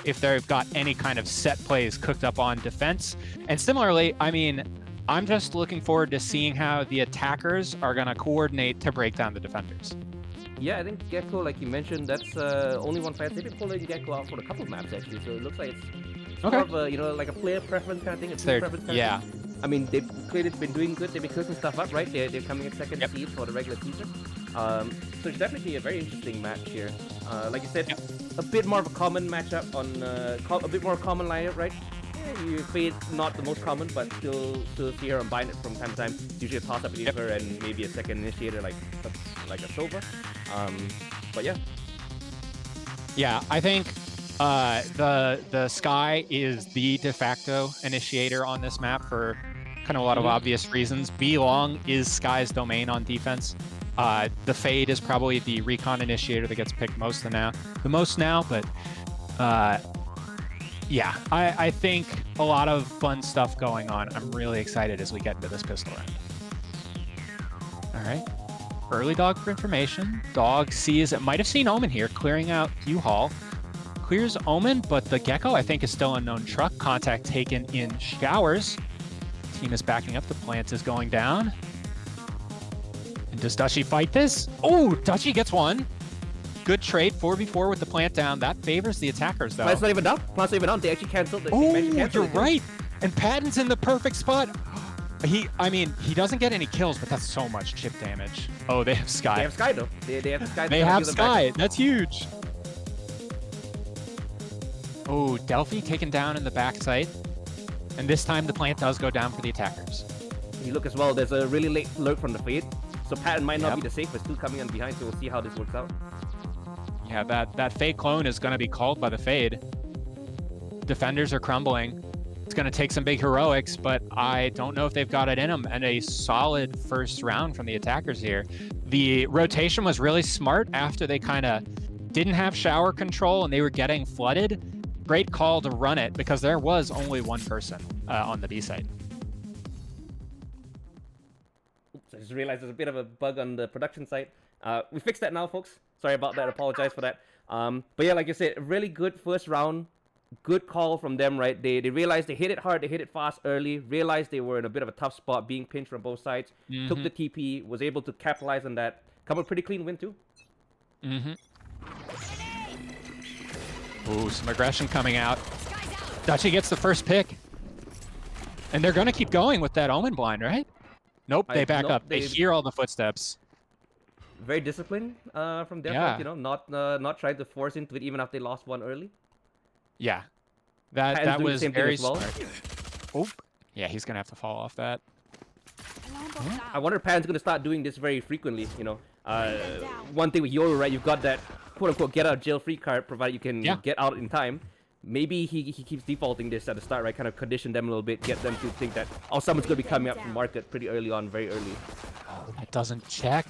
if they've got any kind of set plays cooked up on defense. And similarly, I mean, I'm just looking forward to seeing how the attackers are going to coordinate to break down the defenders. Yeah, I think Gecko, like you mentioned, that's only one fan. They've been pulling Gecko out for a couple of maps actually, so it looks like it's more of a, you know, like a player preference kind of thing. It's their preference kind of thing. I mean, they've clearly been doing good. They've been cooking stuff up, right? They're coming in second seed for the regular season. So it's definitely a very interesting match here. Like you said, a bit more of a common matchup on a bit more common lineup, right? You Fade not the most common, but still see her on Bind it from time to time. Usually a toss-up between her and maybe a second initiator like a Sova. But yeah. Yeah, I think the Sky is the de facto initiator on this map for kind of a lot of obvious reasons. B Long is Sky's domain on defense. The Fade is probably the recon initiator that gets picked the most now, but Yeah, I think a lot of fun stuff going on. I'm really excited as we get into this pistol round. All right. Early dog for information. Dog sees, it might have seen Omen here, clearing out U-Haul. Clears Omen, but the Gecko, I think, is still unknown truck. Contact taken in showers. Team is backing up. The plant is going down. And does Dutchy fight this? Oh, Dutchy gets one. Good trade, 4v4 with the plant down. That favors the attackers, though. Plant's not even down. Plant's not even down. They actually canceled it. Oh, you're right. And Patton's in the perfect spot. I mean, he doesn't get any kills, but that's so much chip damage. Oh, they have Sky. They have Sky, though. They have Sky. They have Sky. That's huge. Oh, Delphi taken down in the backside. And this time the plant does go down for the attackers. You look as well, there's a really late lurk from the Fade. So Patton might not be the safest, still coming in behind, so we'll see how this works out. Yeah, that Fade clone is going to be called by the Fade. Defenders are crumbling. It's going to take some big heroics, but I don't know if they've got it in them. And a solid first round from the attackers here. The rotation was really smart after they kind of didn't have shower control and they were getting flooded. Great call to run it because there was only one person on the B side. Oops, I just realized there's a bit of a bug on the production side. We fixed that now, folks. Sorry about that. Apologize for that. But yeah, like you said, really good first round. Good call from them, right? They realized they hit it hard, they hit it fast early, realized they were in a bit of a tough spot, being pinched from both sides. Took the TP, was able to capitalize on that. Come a pretty clean win, too. Ooh, some aggression coming out. Dutchy gets the first pick. And they're going to keep going with that Omen blind, right? Nope, they back up. They hear all the footsteps. Very disciplined from their part, you know, not trying to force into it even after they lost one early. Yeah, that was very well. smart. Oh, yeah, he's going to have to fall off that. I wonder if Pan's going to start doing this very frequently, you know. One thing with Yoru, right, you've got that quote-unquote get-out-of-jail-free card, provided you can get out in time. Maybe he keeps defaulting this at the start, right, kind of condition them a little bit, get them to think that, oh, someone's going to be coming up from market pretty early on, very early. Oh, that doesn't check.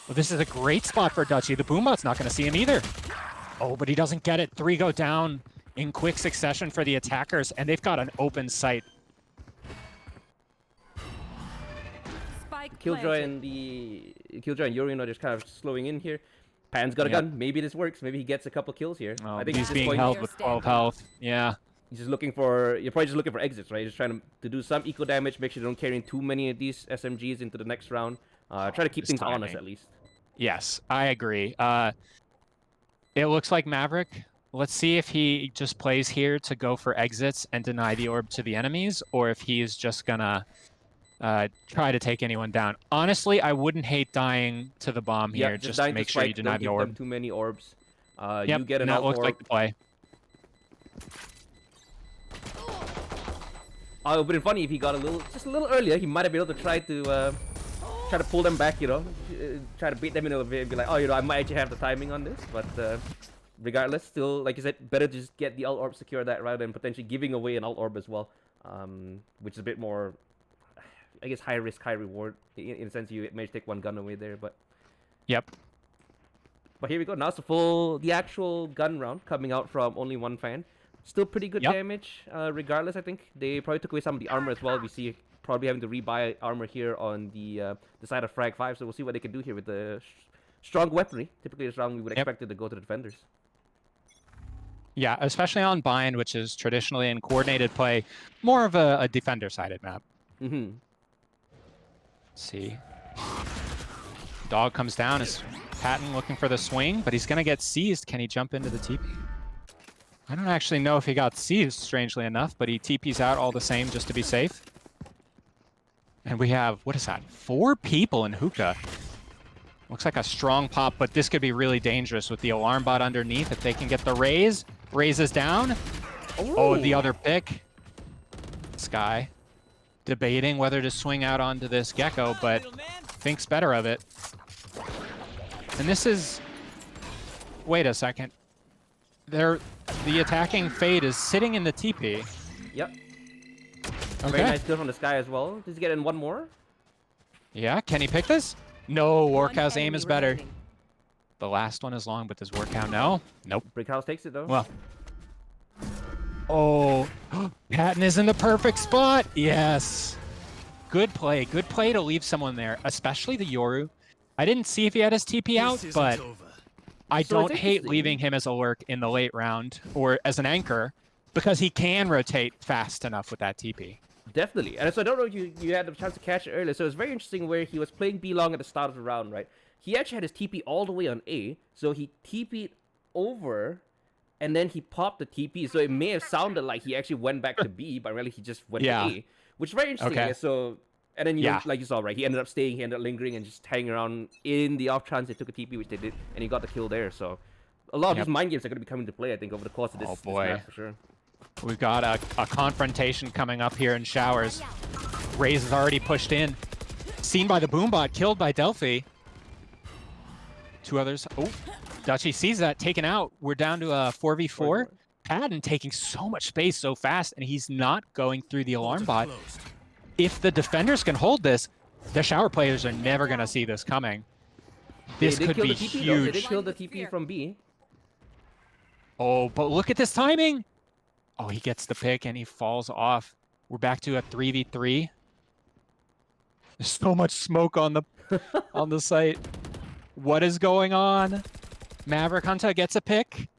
Well, this is a great spot for Dutchy. The Boombot's not going to see him either. Oh, but he doesn't get it. 3 go down in quick succession for the attackers, and they've got an open sight. Killjoy and Yuri are just kind of slowing in here. Pan's got a gun. Maybe this works. Maybe he gets a couple kills here. Oh, I think he's being held with 12 health. Yeah. He's just looking for. You're probably just looking for exits, right? Just trying to do some eco damage. Make sure you don't carry in too many of these SMGs into the next round. Try to keep things honest at least. Yes, I agree. It looks like Maverick. Let's see if he just plays here to go for exits and deny the orb to the enemies, or if he's just gonna try to take anyone down. Honestly, I wouldn't hate dying to the bomb here, just to make sure you deny the orb. Too many orbs. Yep, you get an that alt looks orb. like the play. It would have been funny if he got just a little earlier. He might have been able to try to pull them back, you know, try to beat them in a little bit and be like, oh, you know, I might actually have the timing on this, but regardless, still, like you said, better to just get the alt orb, secure that rather than potentially giving away an alt orb as well, which is a bit more, I guess, high risk, high reward. In a sense, you may take one gun away there, but. Yep. But here we go. Now it's the actual gun round coming out from only one fan. Still pretty good damage, regardless. I think they probably took away some of the armor as well. We see probably having to rebuy armor here on the side of Frag 5. So we'll see what they can do here with the strong weaponry. Typically, this round we would expect it to go to the defenders. Yeah, especially on Bind, which is traditionally in coordinated play, more of a defender-sided map. Mm-hmm. Let's see. Dog comes down. Is Patton looking for the swing, but he's going to get seized. Can he jump into the TP? I don't actually know if he got seized, strangely enough, but he TPs out all the same just to be safe. And we have, what is that? 4 people in Hookah. Looks like a strong pop, but this could be really dangerous with the alarm bot underneath. If they can get the raise, raises down. Ooh. Oh, the other pick. Sky debating whether to swing out onto this Gecko, but thinks better of it. And this is, wait a second. The attacking Fade is sitting in the TP. Yep. Okay. Very nice kill from the Sky as well. Does he get in one more? Yeah, can he pick this? No, Orcow's aim is better. The last one is long, but does work out? No. Nope. Brickhouse takes it though. Well. Oh, Patton is in the perfect spot. Yes. Good play. Good play to leave someone there, especially the Yoru. I didn't see if he had his TP out, but I don't hate leaving him as a lurk in the late round or as an anchor because he can rotate fast enough with that TP. Definitely. And so I don't know if you had the chance to catch it earlier. So it's very interesting where he was playing B long at the start of the round, right? He actually had his TP all the way on A. So he TP'd over and then he popped the TP. So it may have sounded like he actually went back to B, but really he just went to A. Which is very interesting. Okay. So, and then like you saw, right? He ended up staying, he ended up lingering and just hanging around in the off chance they took a TP, which they did, and he got the kill there. So a lot of these mind games are going to be coming to play, I think, over the course of this match for sure. We've got a confrontation coming up here in Showers. Raze is already pushed in. Seen by the Boombot, killed by Delphi. Two others. Oh, Dutchy sees that, taken out. We're down to a 4v4. Patton taking so much space so fast, and he's not going through the alarm bot. If the defenders can hold this, the Shower players are never going to see this coming. This could be huge. They did kill the TP from B. Oh, but look at this timing. Oh, he gets the pick and he falls off. We're back to a 3v3. There's so much smoke on the on the site. What is going on? Maverick Hunter gets a pick.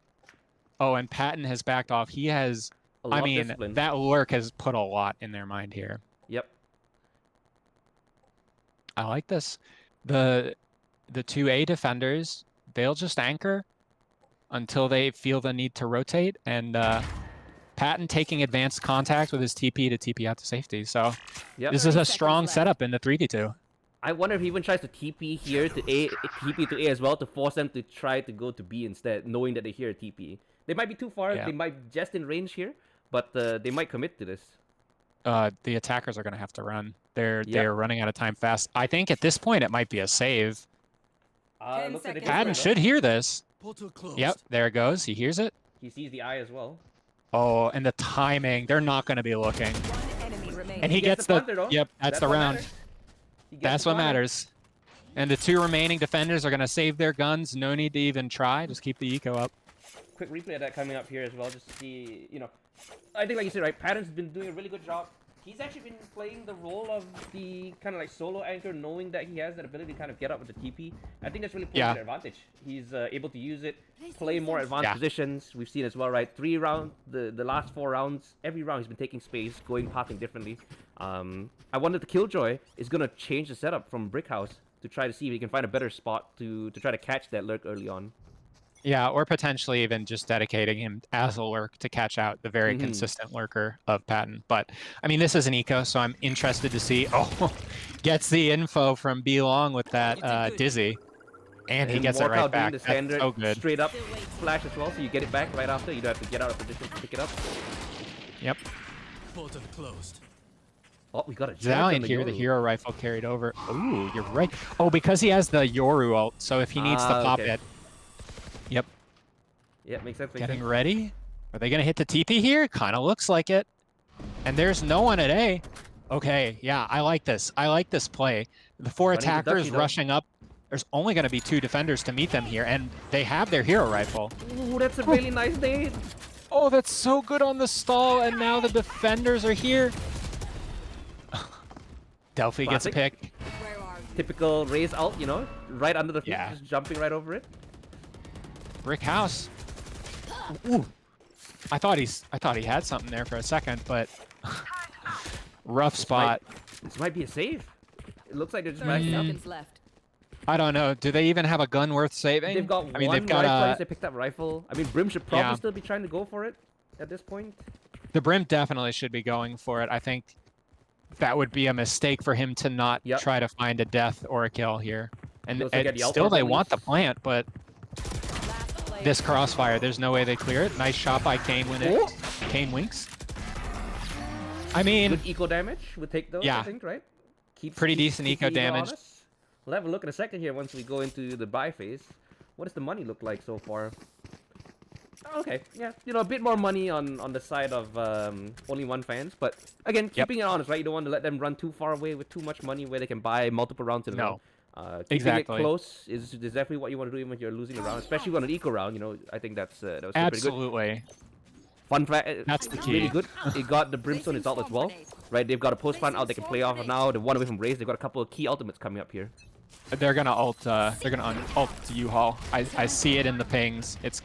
Oh, and Patton has backed off. He has, I mean, that lurk has put a lot in their mind here. Yep. I like this. The 2A defenders, they'll just anchor until they feel the need to rotate, and Patton taking advanced contact with his TP to TP out to safety. So this is a strong setup in the 3v2. I wonder if he even tries to TP here to A, TP to A as well to force them to try to go to B instead, knowing that they hear a TP. They might be too far. They might just in range here, but they might commit to this. The attackers are going to have to run. They're running out of time fast. I think at this point it might be a save. Patton should hear this. Yep, there it goes. He hears it. He sees the eye as well. Oh, and the timing. They're not going to be looking. And he gets the... Yep, that's the round. That's what matters. And the two remaining defenders are going to save their guns. No need to even try. Just keep the eco up. Quick replay of that coming up here as well, just to see, you know, I think like you said, right, Patton's been doing a really good job. He's actually been playing the role of the kind of like solo anchor, knowing that he has that ability to kind of get up with the TP. I think that's really playing an advantage. He's able to use it, play more advanced positions. We've seen as well, right, the last 4 rounds, every round he's been taking space, going pathing differently. I wonder if the Killjoy is going to change the setup from Brickhouse to try to see if he can find a better spot to try to catch that lurk early on. Yeah, or potentially even just dedicating him as a lurk to catch out the very consistent lurker of Patton. But, I mean, this is an eco, so I'm interested to see... Oh, gets the info from B Long with that Dizzy. And he gets it right back. The standard That's so good. Straight up flash as well, so you get it back right after. You don't have to get out of position to pick it up. Yep. Oh, we got a Valiant here, the hero rifle carried over. Ooh, you're right. Oh, because he has the Yoru ult, so if he needs to pop it... Yep. Yeah, makes sense. Getting ready. Are they going to hit the TP here? Kind of looks like it. And there's no one at A. Okay, yeah, I like this. I like this play. The 4 attackers rushing up. There's only going to be 2 defenders to meet them here, and they have their hero rifle. Ooh, that's a really nice nade. Oh, that's so good on the stall, and now the defenders are here. Delphi gets a pick. Typical Raze ult, you know, right under the feet, just jumping right over it. Brick house. Ooh. I thought he had something there for a second, but rough spot. This might be a save. It looks like they're just backing up. I don't know. Do they even have a gun worth saving? They've got they've got they picked up rifle. I mean, Brim should probably still be trying to go for it at this point. The Brim definitely should be going for it. I think that would be a mistake for him to not try to find a death or a kill here. And still they want the plant, but this crossfire, there's no way they clear it. Nice shot by Kane when it Kane winks. I mean, good eco damage would take those, I think, right? Pretty decent eco damage. We'll have a look in a second here once we go into the buy phase. What does the money look like so far? Okay, yeah, you know, a bit more money on the side of only 1 fans, but again, keeping it honest, right? You don't want to let them run too far away with too much money where they can buy multiple rounds in a row. Keeping Exactly. it close is definitely what you want to do even if you're losing a round, especially on an eco round. You know, I think that was pretty good. Absolutely. Fun fact, That's the key. really good. It got the Brimstone insult as well, right? They've got a post plant out they can play off of now. They one away from Raze. They've got a couple of key ultimates coming up here. They're gonna ult. They're gonna ult to U-Haul. I see it in the pings. It's.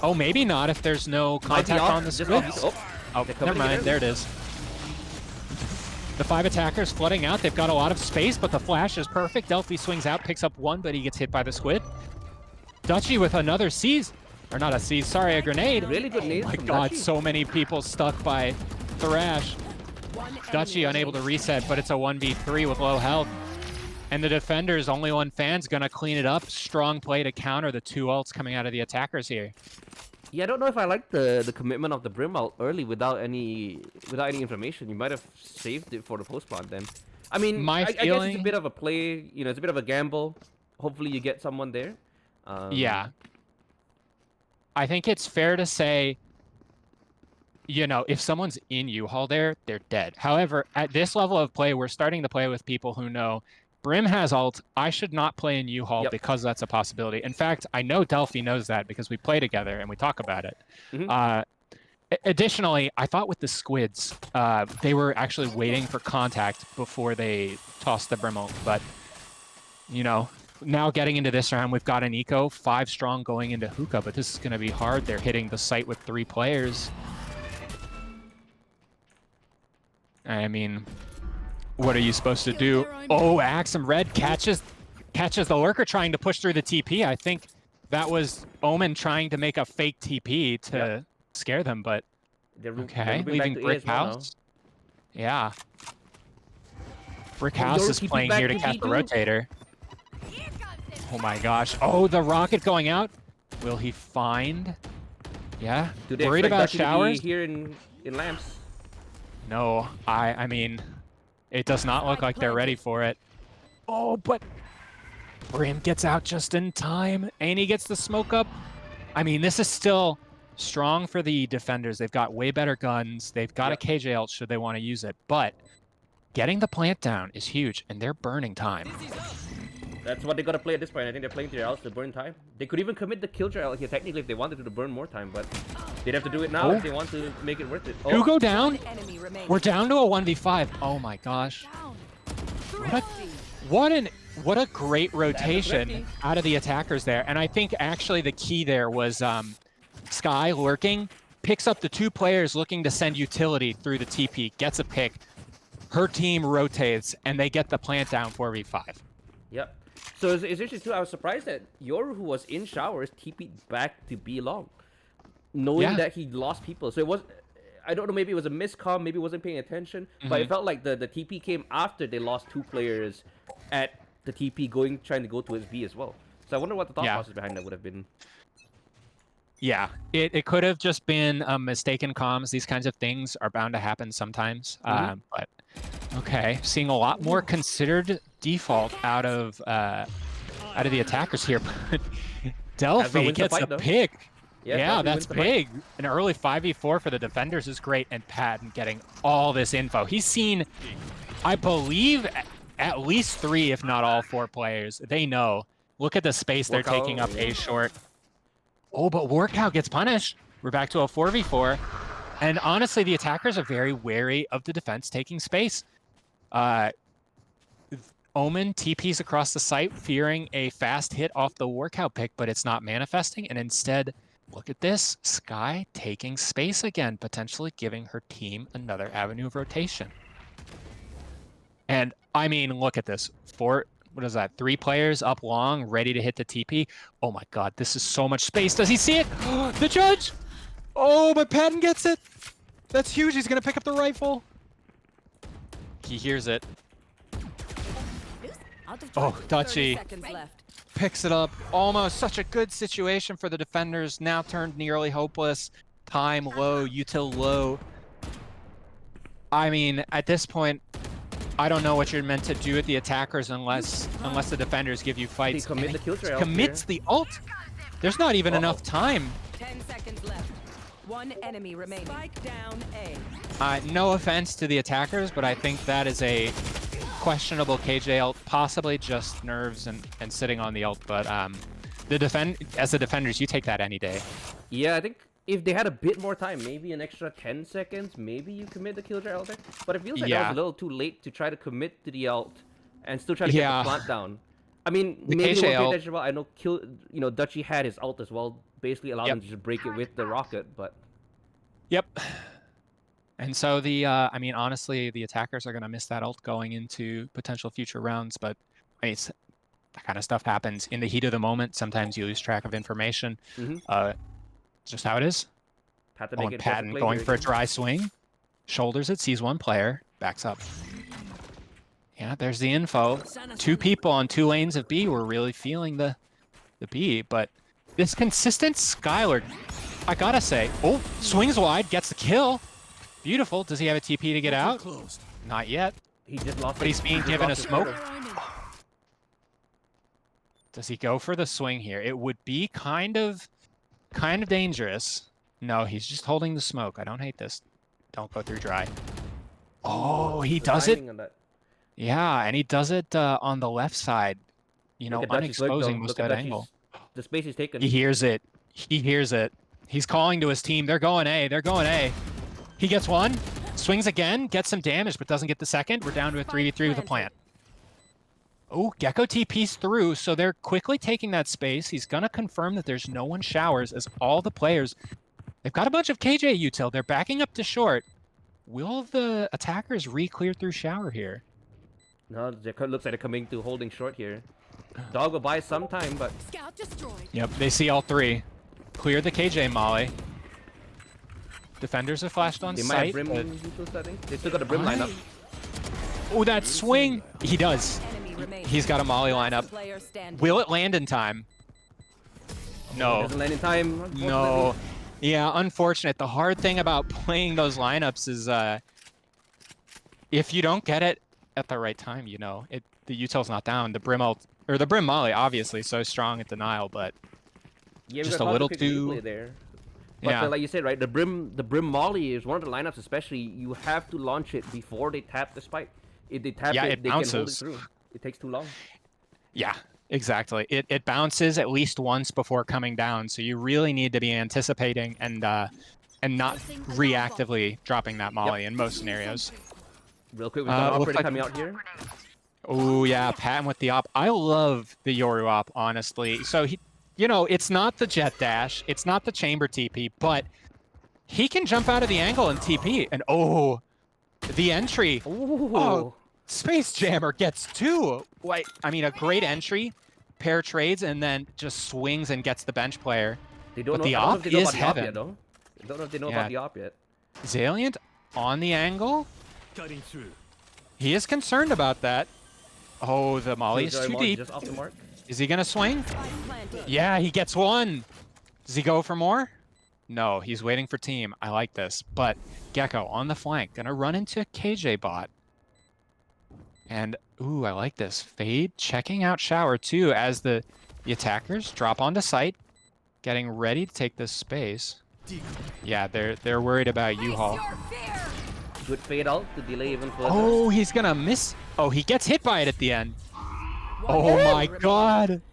Oh, maybe not if there's no contact on the squids. Oh, never mind. There it is. The 5 attackers flooding out. They've got a lot of space, but the flash is perfect. Delphi swings out, picks up one, but he gets hit by the squid. Dutchy with another seize. Or not a seize, sorry, a grenade. Really good nade. Oh my god, so many people stuck by Thrash. Dutchy unable to reset, but it's a 1v3 with low health. And the defenders, only one fan's gonna clean it up. Strong play to counter the 2 ults coming out of the attackers here. Yeah, I don't know if I like the commitment of the Brim ult early without any information. You might have saved it for the post plant then. I mean, I guess it's a bit of a play. You know, it's a bit of a gamble. Hopefully, you get someone there. Yeah. I think it's fair to say, you know, if someone's in U-Haul there, they're dead. However, at this level of play, we're starting to play with people who know Brim has ult. I should not play in U-Haul because that's a possibility. In fact, I know Delphi knows that because we play together and we talk about it. Additionally, I thought with the squids, they were actually waiting for contact before they tossed the Brim ult. But, you know, now getting into this round, we've got an eco, 5 strong going into hookah, but this is going to be hard. They're hitting the site with 3 players. I mean, what are you supposed to do? Oh, Axum Red catches the lurker trying to push through the TP. I think that was Omen trying to make a fake TP to scare them, but okay, leaving Brick House. Yeah. Brick House is playing here to catch the rotator. Oh my gosh. Oh, the rocket going out. Will he find? Yeah. Worried about showers? Here in lamps. No, I mean, it does not look like they're ready for it. Oh, but Brim gets out just in time, and he gets the smoke up. I mean, this is still strong for the defenders. They've got way better guns. They've got a KJ ult should they want to use it, but getting the plant down is huge, and they're burning time. That's what they got to play at this point. I think they're playing their ults to burn time. They could even commit the killjoy ult here technically if they wanted to burn more time, but they'd have to do it now if they want to make it worth it. Who go down? We're down to a 1v5. Oh my gosh. What a great rotation out of the attackers there. And I think actually the key there was Sky lurking, picks up the 2 players looking to send utility through the TP, gets a pick. Her team rotates, and they get the plant down 4v5. Yep. So it's interesting too. I was surprised that Yoru, who was in showers, TP'd back to B long, knowing that he lost people. So it was, I don't know, maybe it was a miscomm, maybe he wasn't paying attention, but it felt like the TP came after they lost 2 players at the TP trying to go to his B as well. So I wonder what the thought process behind that would have been. Yeah, it could have just been mistaken comms. These kinds of things are bound to happen sometimes. But okay, seeing a lot more considered default out of the attackers here. Delphi gets a pick. Yeah, that's big. An early 5v4 for the defenders is great, and Patton getting all this info. He's seen, I believe, at least 3, if not all 4 players. They know. Look at the space they're taking up A short. Oh, but Workout gets punished. We're back to a 4v4. And honestly, the attackers are very wary of the defense taking space. Omen TPs across the site, fearing a fast hit off the Workout pick, but it's not manifesting. And instead, look at this. Sky taking space again, potentially giving her team another avenue of rotation. And I mean, look at this. What is that? 3 players up long, ready to hit the TP. Oh my god, this is so much space. Does he see it? The judge! Oh, but Patton gets it. That's huge. He's going to pick up the rifle. He hears it. Oh, Dutchy picks it up. Almost such a good situation for the defenders. Now turned nearly hopeless. Time low, util low. I mean, at this point, I don't know what you're meant to do with the attackers unless the defenders give you fights. He commit the killjoy ult commits the ult. There's not even enough time. 10 seconds left. 1 enemy remaining. Spike down A. No offense to the attackers, but I think that is a questionable KJ ult, possibly just nerves and sitting on the ult, but as the defenders, you take that any day. Yeah, I think if they had a bit more time, maybe an extra 10 seconds, maybe you commit the Killjoy ult there. But it feels like that was a little too late to try to commit to the ult and still try to get the plant down. I mean, The maybe KJ we'll ult- pay I know Dutchy had his ult as well, basically allowed him to just break it with the rocket, but... Yep. And so I mean, honestly, the attackers are going to miss that ult going into potential future rounds, but I mean, that kind of stuff happens in the heat of the moment. Sometimes you lose track of information. It's just how it is. Patton going for a dry swing. Shoulders it, sees one player, backs up. Yeah, there's the info. 2 people on 2 lanes of B were really feeling the B, but this consistent Skylar, I gotta say, swings wide, gets the kill. Beautiful. Does he have a TP to get out? Not yet. He just lost. But he's being given a smoke. Does he go for the swing here? It would be kind of dangerous. No, he's just holding the smoke. I don't hate this. Don't go through dry. Oh, he does it. Yeah, and he does it on the left side. You know, unexposing most of that angle. The space he's taken. He hears it. He hears it. He's calling to his team. They're going A. They're going A. He gets one. Swings again. Gets some damage, but doesn't get the second. We're down to a 3v3 with a plant. Oh, Gecko TP's through, so they're quickly taking that space. He's going to confirm that there's no one showers as all the players... They've got a bunch of KJ util. They're backing up to short. Will the attackers re-clear through shower here? No, it looks like they're coming to holding short here. Dog will buy some time, but... Scout destroyed. Yep, they see all 3. Clear the KJ molly. Defenders have flashed on they sight. Might have brim setting. They still got a brim lineup. Oh, that swing! He does. He's got a molly lineup. Will it land in time? No. It doesn't land in time. No. Yeah, unfortunate. The hard thing about playing those lineups is if you don't get it at the right time, you know, the util's not down. The brim ult, or the brim molly, obviously so strong at denial, but just a little too. There. But like you said, right, the brim molly is one of the lineups. Especially, you have to launch it before they tap the spike. If they tap it, they bounces. can hold it through. It takes too long. Yeah, exactly. It bounces at least once before coming down, so you really need to be anticipating and not reactively dropping that molly in most scenarios. Real quick, we've got an operator coming out here. Oh yeah, Patton with the op. I love the Yoru op, honestly. So he, you know, it's not the jet dash, it's not the chamber TP, but he can jump out of the angle and TP. And the entry. Ooh. Oh, Space Jammer gets 2. Like, I mean, a great entry, pair trades, and then just swings and gets the bench player. They don't but know, the op is heaven. I don't know if they know about the op yet. Zaliant on the angle. Cutting through. He is concerned about that. Oh, the molly is too deep. Just off the mark. Is he gonna swing? Yeah, he gets 1. Does he go for more? No, he's waiting for team. I like this. But Gecko on the flank, gonna run into KJ bot. And, ooh, I like this. Fade checking out shower too as the attackers drop onto site, getting ready to take this space. Yeah, they're worried about U-Haul. Good fade out to delay even further. Oh, he's gonna miss. Oh, he gets hit by it at the end. Oh my god.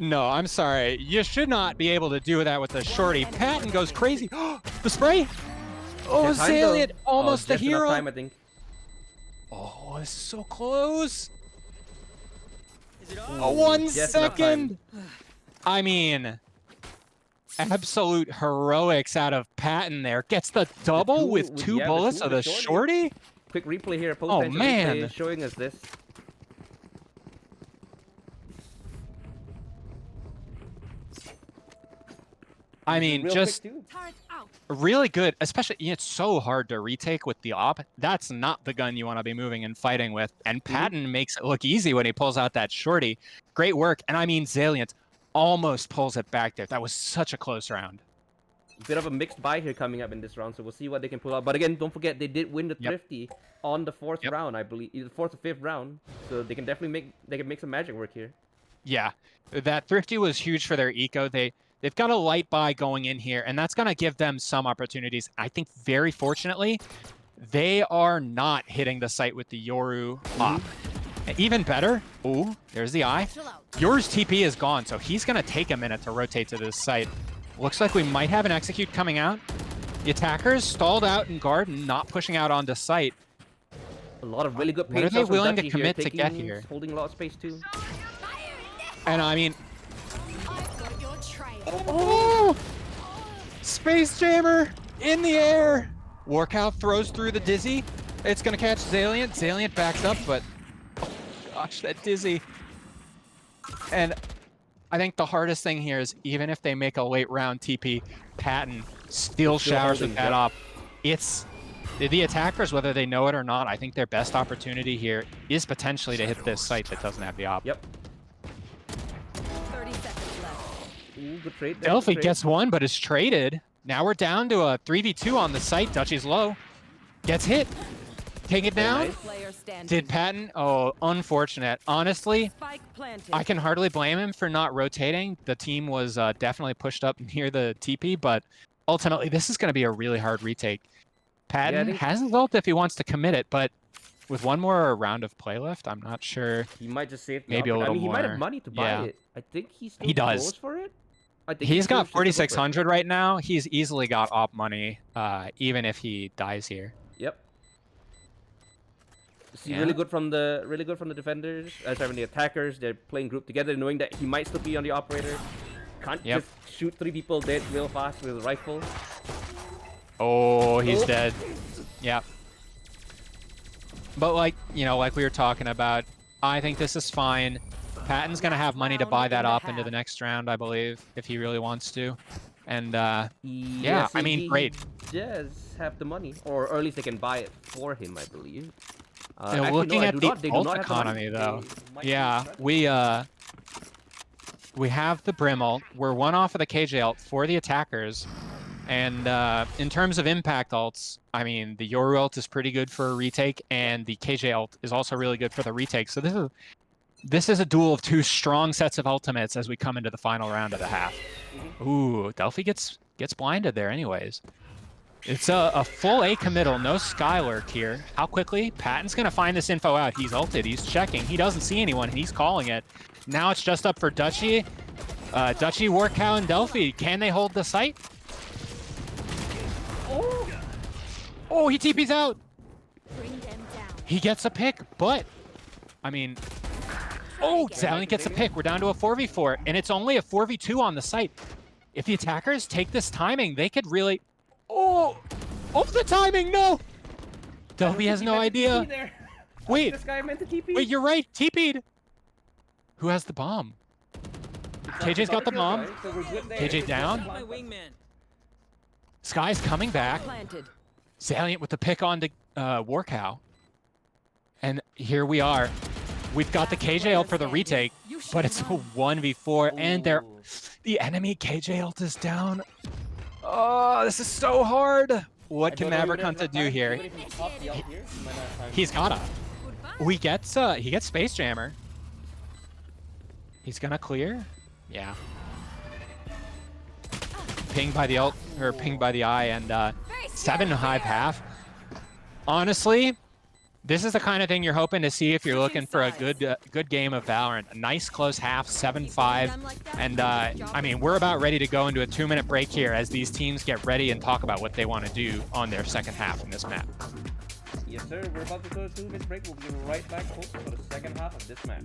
No, I'm sorry. You should not be able to do that with a shorty. Patton goes crazy. The spray. Oh, Salient, almost the hero. Time, I think. Oh, this is so close. Oh, 1 second. I mean, absolute heroics out of Patton there. Gets the double with 2 bullets of the shorty. Quick replay here. Oh, man. Replay showing us this. I mean, just really good, especially it's so hard to retake with the op. That's not the gun you want to be moving and fighting with. And Patton makes it look easy when he pulls out that shorty. Great work. And I mean, Zaliant almost pulls it back there. That was such a close round. Bit of a mixed buy here coming up in this round, so we'll see what they can pull out. But again, don't forget they did win the Thrifty on the 4th round, I believe, either 4th or 5th round. So they can definitely make some magic work here. Yeah, that Thrifty was huge for their eco. They've got a light buy going in here, and that's going to give them some opportunities. I think very fortunately, They are not hitting the site with the Yoru op. Even better, ooh, there's the eye. Yoru's TP is gone, so he's gonna take a minute to rotate to this site. Looks like we might have an execute coming out. The attackers stalled out in garden, not pushing out onto site. A lot of really good What are pace they outs from willing to Dutchy commit to taking- get here? Holding a lot of space too. And I mean, oh, Space Jammer in the air. Workout throws through the Dizzy. It's gonna catch Zaliant. Zaliant backs up, but oh gosh, that Dizzy. And I think the hardest thing here is even if they make a late round TP, Patton still showers with that op. It's the attackers, whether they know it or not, I think their best opportunity here is potentially to hit this site that doesn't have the op. Yep. 30 seconds left. Ooh, good trade. Delphi good trade. gets one, but is traded. Now we're down to a 3v2 on the site. Dutchy's low. Gets hit. Take it down. nice. Player standing. Did Patton? Oh, unfortunate. Honestly, Spike planted. I can hardly blame him for not rotating. The team was definitely pushed up near the TP, but ultimately this is going to be a really hard retake. Patton has his ult if he wants to commit it, but with one more round of play left, I'm not sure. He might just save the Maybe a op. little I mean, he might have more. money to buy Yeah. it. I think he still He does. goes for it. I think He's got still should go for it. 4,600 right now. He's easily got op money, even if he dies here. Yep. See, Yeah. really good from the defenders. Sorry, from the attackers. They're playing group together, knowing that he might still be on the operator. Can't Yep. just shoot 3 people dead real fast with a rifle. Oh, he's Oh. dead. Yep. But like, you know, like we were talking about, I think this is fine. Patton's gonna have money to buy that up into the next round, I believe, if he really wants to. And yeah, Yes, I mean, he great. does have the money, or at least they can buy it for him, I believe. You know, Actually, looking no, at they the do ult not have the money. economy, though, They might yeah, be we have the Brim ult. We're one off of the KJ ult for the attackers. And in terms of impact ults, I mean, the Yoru ult is pretty good for a retake, and the KJ ult is also really good for the retake. So this is a duel of two strong sets of ultimates as we come into the final round of the half. Ooh, Delphi gets blinded there anyways. It's a full A committal, no Skylurk here. How quickly? Patton's gonna find this info out. He's ulted, he's checking. He doesn't see anyone, he's calling it. Now it's just up for Dutchy. Dutchy, Workow, and Delphi. Can they hold the site? Oh, he TP's out. He gets a pick, but I mean, oh, Zaliant gets a pick. We're down to a 4v4, and it's only a 4v2 on the site. If the attackers take this timing, they could really. Oh, the timing, no. Delphi has no idea. Wait, This guy meant to TP. wait, you're right. TP'd. Who has the bomb? KJ's got the bomb. KJ down. Sky's coming back. Planted. Zaliant with the pick on to Workow. And here we are. We've got the KJ ult for the retake, but it's a 1v4, and the enemy KJ ult is down. Oh, this is so hard. What can Maverick Hunter do here? He's gotta. He gets Space Jammer. He's gonna clear. Yeah. Pinged by the ult, or pinged by the eye, and 7 hive half. Honestly, this is the kind of thing you're hoping to see if you're looking for a good game of Valorant. A nice close half, 7-5, and I mean, we're about ready to go into a 2-minute break here as these teams get ready and talk about what they want to do on their second half in this map. Yes, sir. We're about to go to a 2-minute break. We'll be right back, folks, for the second half of this match.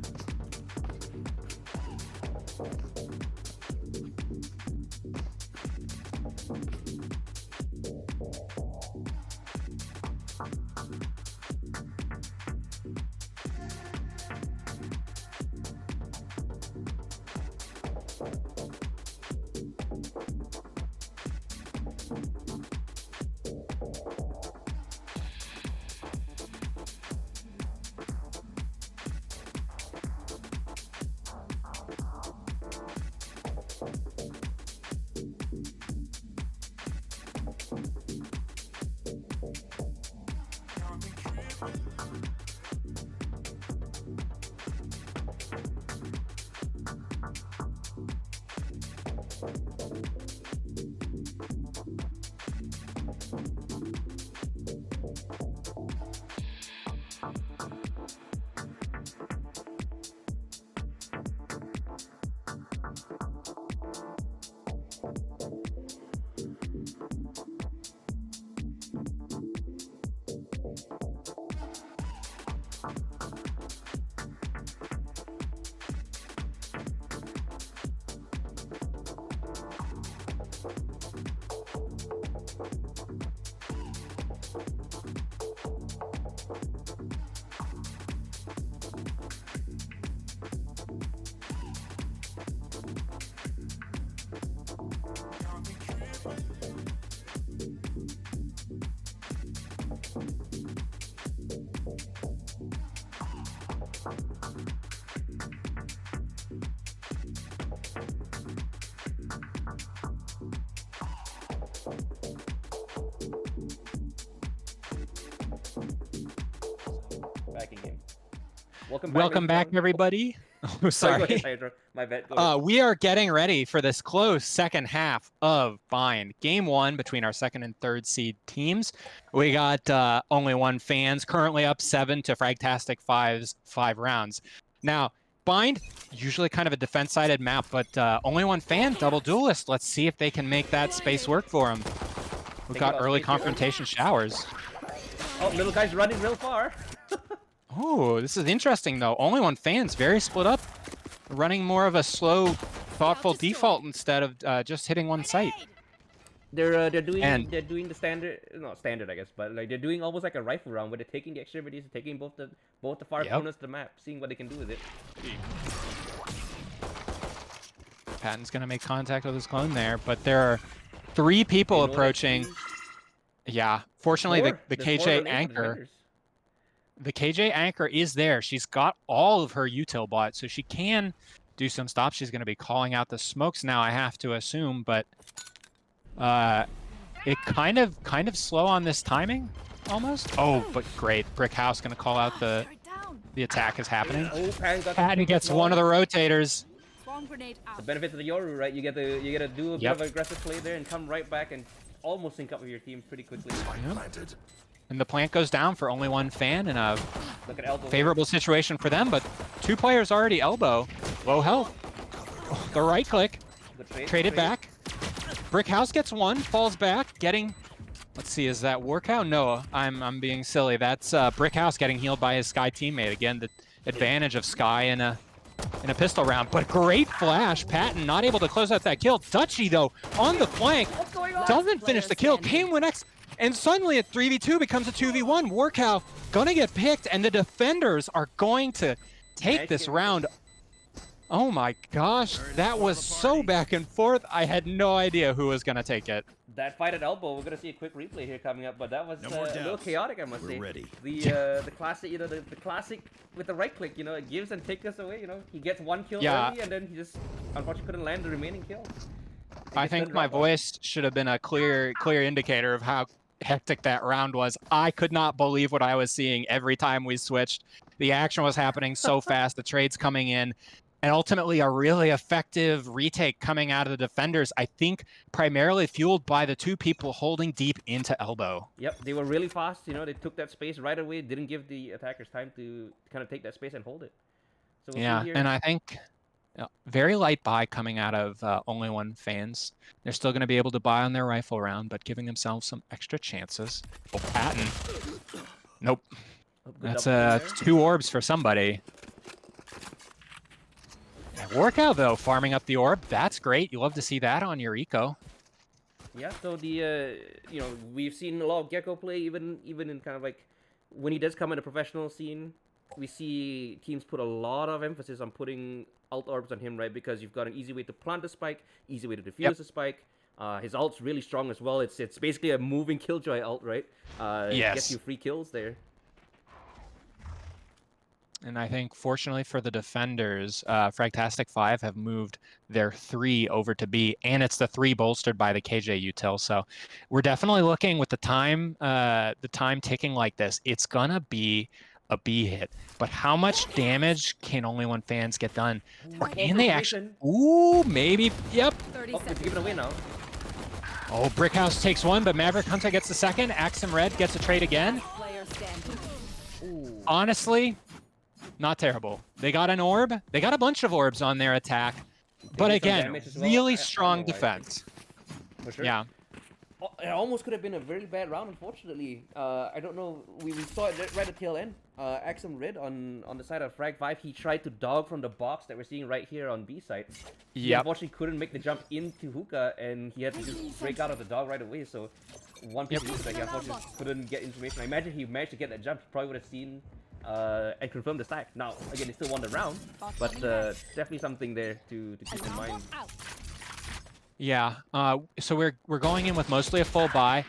Welcome back, everybody. Oh, sorry. Go ahead, Hydra. My bad. Go ahead. We are getting ready for this close second half of Bind. Game 1 between our second and third seed teams. We got Only One fans currently up 7 to Fragtastic 5's 5 rounds. Now, Bind, usually kind of a defense-sided map, but Only One fan, double duelist. Let's see if they can make that space work for them. We've got early confrontation showers. Oh, little guy's running real far. Oh, this is interesting, though. Only One fans, very split up. Running more of a slow, thoughtful default instead of just hitting one site. They're doing the standard, not standard I guess, but like they're doing almost like a rifle round where they're taking the extremities, taking both the far corners of the map, seeing what they can do with it. Patton's gonna make contact with his clone there, but there are 3 people approaching. Yeah, fortunately the KJ anchor. The KJ anchor is there. She's got all of her util bought, so she can do some stops. She's going to be calling out the smokes now, I have to assume, but it kind of slow on this timing, almost. Oh, but great. Brick House going to call out the attack is happening. Patton gets one of the rotators. The benefits of the Yoru, right? You get to do a bit of aggressive play there and come right back and almost sync up with your team pretty quickly. And the plant goes down for Only One fan in a favorable situation for them, but 2 players already elbow. Low health. The right click. Traded back. Brick House gets one, falls back, getting... Let's see, is that Workout? No, I'm being silly. That's Brick House getting healed by his Sky teammate. Again, the advantage of Sky in a pistol round, but great flash. Patton not able to close out that kill. Dutchy, though, on the flank. Doesn't finish the kill. Came with X. And suddenly a 3v2 becomes a 2v1. Workout gonna get picked, and the defenders are going to take this round. Oh my gosh, that was so back and forth. I had no idea who was gonna take it. That fight at elbow, we're gonna see a quick replay here coming up, but that was a little chaotic, I must say. Ready. The classic, the classic with the right click, it gives and takes us away. He gets one kill early, and then he just unfortunately couldn't land the remaining kill. I think my voice should have been a clear indicator of how hectic that round was. I could not believe what I was seeing every time we switched. The action was happening so fast, the trades coming in, and ultimately a really effective retake coming out of the defenders, I think primarily fueled by the 2 people holding deep into elbow. Yep, they were really fast, they took that space right away, didn't give the attackers time to kind of take that space and hold it. So we'll see here. And I think very light buy coming out of Only One fans. They're still going to be able to buy on their rifle round, but giving themselves some extra chances. Oh, Patton. Nope. That's 2 orbs for somebody. Workout, though, farming up the orb. That's great. You love to see that on your eco. Yeah, so we've seen a lot of Gecko play, even in kind of like when he does come in the professional scene. We see teams put a lot of emphasis on putting ult orbs on him, right? Because you've got an easy way to plant the spike, easy way to defuse the spike. His ult's really strong as well. It's basically a moving killjoy ult, right? Yes. Gets you free kills there. And I think, fortunately for the defenders, Fragtastic 5 have moved their 3 over to B, and it's the 3 bolstered by the KJ util. So we're definitely looking with the time ticking like this. It's gonna be a B hit, but how much damage can Only One fans get done? Or can they actually? Ooh, maybe. Yep. It's giving away now. Oh, Brickhouse takes one, but Maverick Hunter gets the second. Axum Red gets a trade again. Honestly, not terrible. They got an orb. They got a bunch of orbs on their attack, but again, really strong defense. For sure. Yeah. It almost could have been a very bad round, unfortunately. I don't know. We saw it right at the tail end. Axum Red on the side of Frag 5, he tried to dog from the box that we're seeing right here on B side. He unfortunately couldn't make the jump into Hookah, and he had to just break out of the dog right away. So one piece of news that he unfortunately couldn't get information. I imagine he managed to get that jump, he probably would have seen and confirmed the stack. Now, again, he still won the round, but definitely something there to keep in mind. Yeah, so we're going in with mostly a full buy.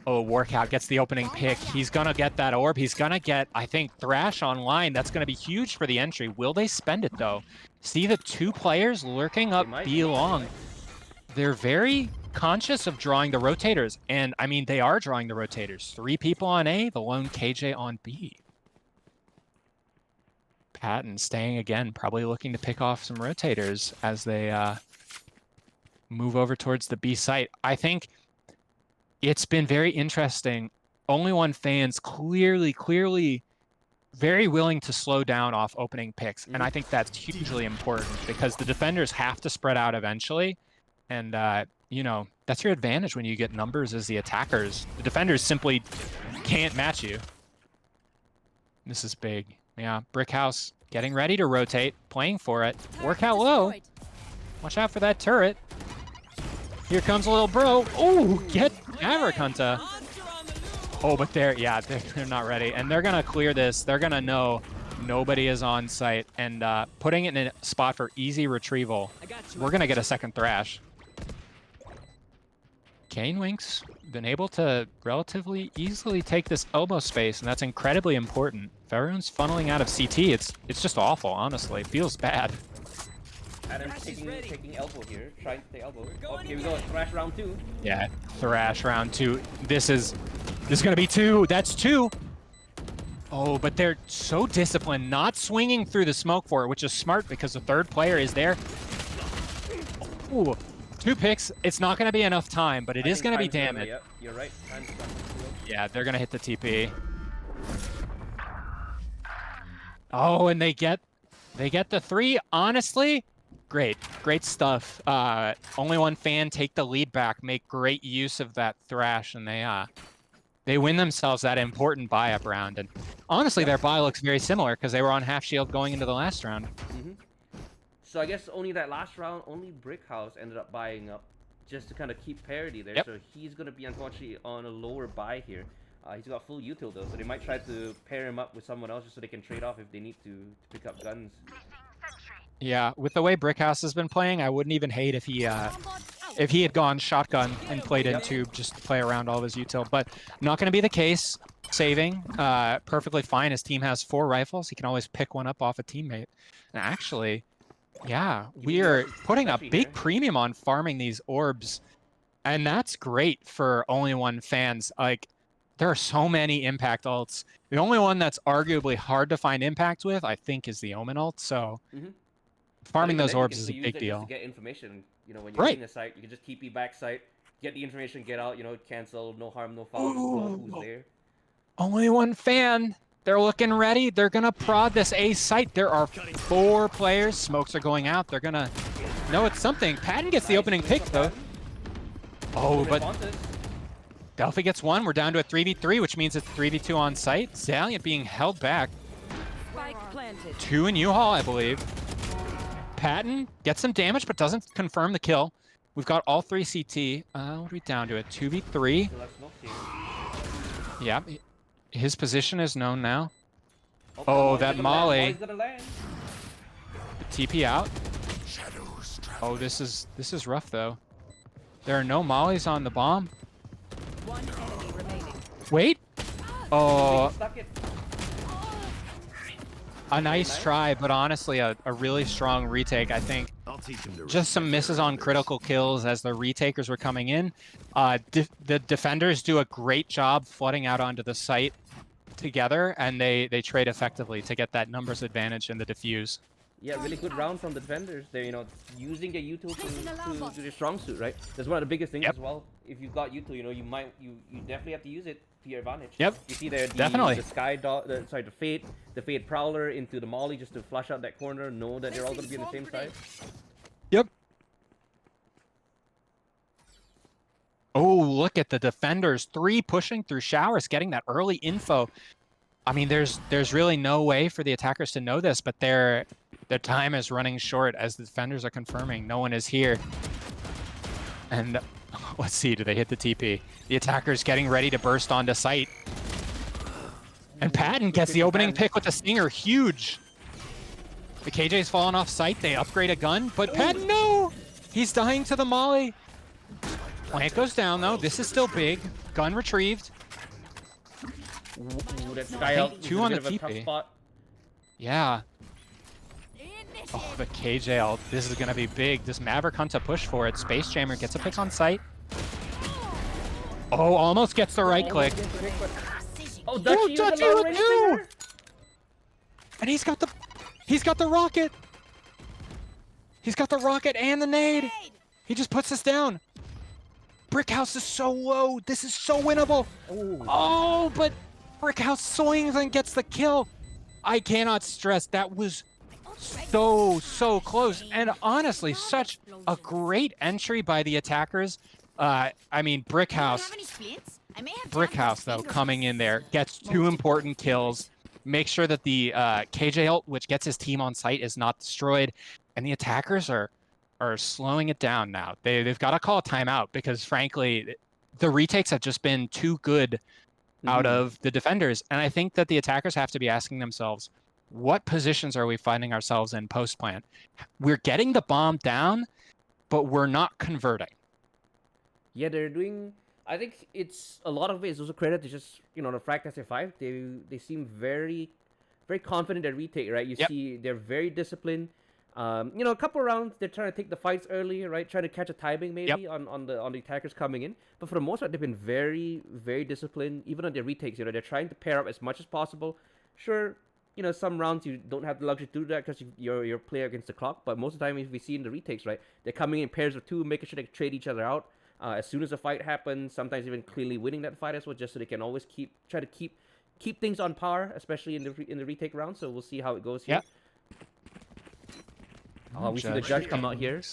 Oh, Workout gets the opening pick. He's gonna get that orb. He's gonna get, I think, Thrash online. That's gonna be huge for the entry. Will they spend it, though? See the 2 players lurking up B long. They're very conscious of drawing the rotators, and I mean, they are drawing the rotators. 3 people on A, the lone KJ on B. Patton staying again, probably looking to pick off some rotators as they move over towards the B site. I think it's been very interesting. Only One fans clearly very willing to slow down off opening picks. And I think that's hugely important because the defenders have to spread out eventually. And, you know, that's your advantage when you get numbers as the attackers. The defenders simply can't match you. This is big. Yeah, Brick House getting ready to rotate, playing for it. Work out low. Watch out for that turret. Here comes a little bro. Oh, get Maverick Hunter. Oh, but they're not ready. And they're going to clear this. They're going to know nobody is on site. And putting it in a spot for easy retrieval. We're going to get a second Thrash. Kane Winks been able to relatively easily take this elbow space, and that's incredibly important. If everyone's funneling out of CT, it's just awful, honestly. It feels bad. Adam's taking elbow here, trying to take elbow. Oh, here we go, Thrash round 2. Yeah, Thrash round 2. This is gonna be 2. That's 2. Oh, but they're so disciplined, not swinging through the smoke for it, which is smart because the third player is there. Ooh, 2 picks. It's not gonna be enough time, but it is gonna be damage. Yep, you're right. Yeah, they're gonna hit the TP. Oh, and they get the 3. Honestly, great stuff. Only One fan take the lead back, make great use of that Thrash, and they win themselves that important buy-up round. And honestly, their buy looks very similar because they were on half shield going into the last round. So I guess only that last round, only Brickhouse ended up buying up just to kind of keep parity there. Yep. So he's going to be unfortunately on a lower buy here. He's got full util though, so they might try to pair him up with someone else just so they can trade off if they need to pick up guns. Yeah, with the way Brickhouse has been playing, I wouldn't even hate if he had gone shotgun and played in tube just to play around all of his util. But not going to be the case. Saving perfectly fine. His team has 4 rifles. He can always pick one up off a teammate. And actually, yeah, we are putting a big premium on farming these orbs, and that's great for Only One fans. Like, there are so many impact ults. The only one that's arguably hard to find impact with, I think, is the Omen ult. So farming those orbs is a big deal. To get information, you know, when you're in the site, you can just TP back site, get the information, get out, you know, cancel, no harm, no foul, just know who's there. Only One fan. They're looking ready. They're gonna prod this A site. There are 4 players. Smokes are going out. They're gonna know it's something. Patton gets the opening pick though. Oh, but Delphi gets 1. We're down to a 3v3, which means it's 3v2 on site. Zaliant being held back. 2 in U-Haul, I believe. Patton gets some damage, but doesn't confirm the kill. We've got all 3 CT. What are we down to? A 2v3. Yeah, his position is known now. Oh, that Molly. The TP out. Oh, this is rough though. There are no mollies on the bomb. Wait. Oh. A nice try, but honestly, a really strong retake, I think. Just some misses on critical kills as the retakers were coming in. The defenders do a great job flooding out onto the site together, and they trade effectively to get that numbers advantage in the defuse. Yeah, really good round from the defenders. They're, you know, using their util to their strong suit, right? That's one of the biggest things as well. If you've got util, you know, you definitely have to use it to your advantage. Yep. You see there Definitely. the Fade Prowler into the Molly just to flush out that corner, know that they're all going to be on the same side. Yep. Oh, look at the defenders. 3 pushing through showers, getting that early info. I mean, there's really no way for the attackers to know this, but their time is running short as the defenders are confirming no one is here. And let's see, do they hit the TP? The attackers getting ready to burst onto site. And Patton gets the opening pick with the Stinger. Huge. The KJ's fallen off site. They upgrade a gun, but Patton, no! He's dying to the Molly. Plant goes down, though. This is still big. Gun retrieved. Ooh, that Sky 2 on the TP. Yeah. Oh, the KJ ult. This is going to be big. Does Maverick hunt a push for it? Space Jammer gets a pick on site. Oh, almost gets the right click. Oh, Dutchie with 2! And he's got the He's got the rocket. He's got the rocket and the nade. He just puts us down. Brickhouse is so low. This is so winnable. Oh, but Brickhouse swings and gets the kill. I cannot stress that was so close. And honestly, such a great entry by the attackers. I mean, Brickhouse though, coming in there, gets 2 important kills. Make sure that the KJ ult, which gets his team on site, is not destroyed. And the attackers are slowing it down now. They've got to call a timeout because, frankly, the retakes have just been too good out of the defenders. And I think that the attackers have to be asking themselves, what positions are we finding ourselves in post-plant? We're getting the bomb down, but we're not converting. Yeah, they're doing... I think it's a lot of it is also credit to just, the Frag SF5. They seem very, very confident at retake, right? You see they're very disciplined. A couple rounds they're trying to take the fights early, right? Trying to catch a timing maybe on the attackers coming in. But for the most part, they've been very, very disciplined. Even on their retakes, they're trying to pair up as much as possible. Sure, some rounds you don't have the luxury to do that because you're player against the clock. But most of the time, if we see in the retakes, right, they're coming in pairs of 2, making sure they trade each other out. As soon as a fight happens, sometimes even cleanly winning that fight as well, just so they can always try to keep things on par, especially in the retake round. So we'll see how it goes here. We see the judge come out here.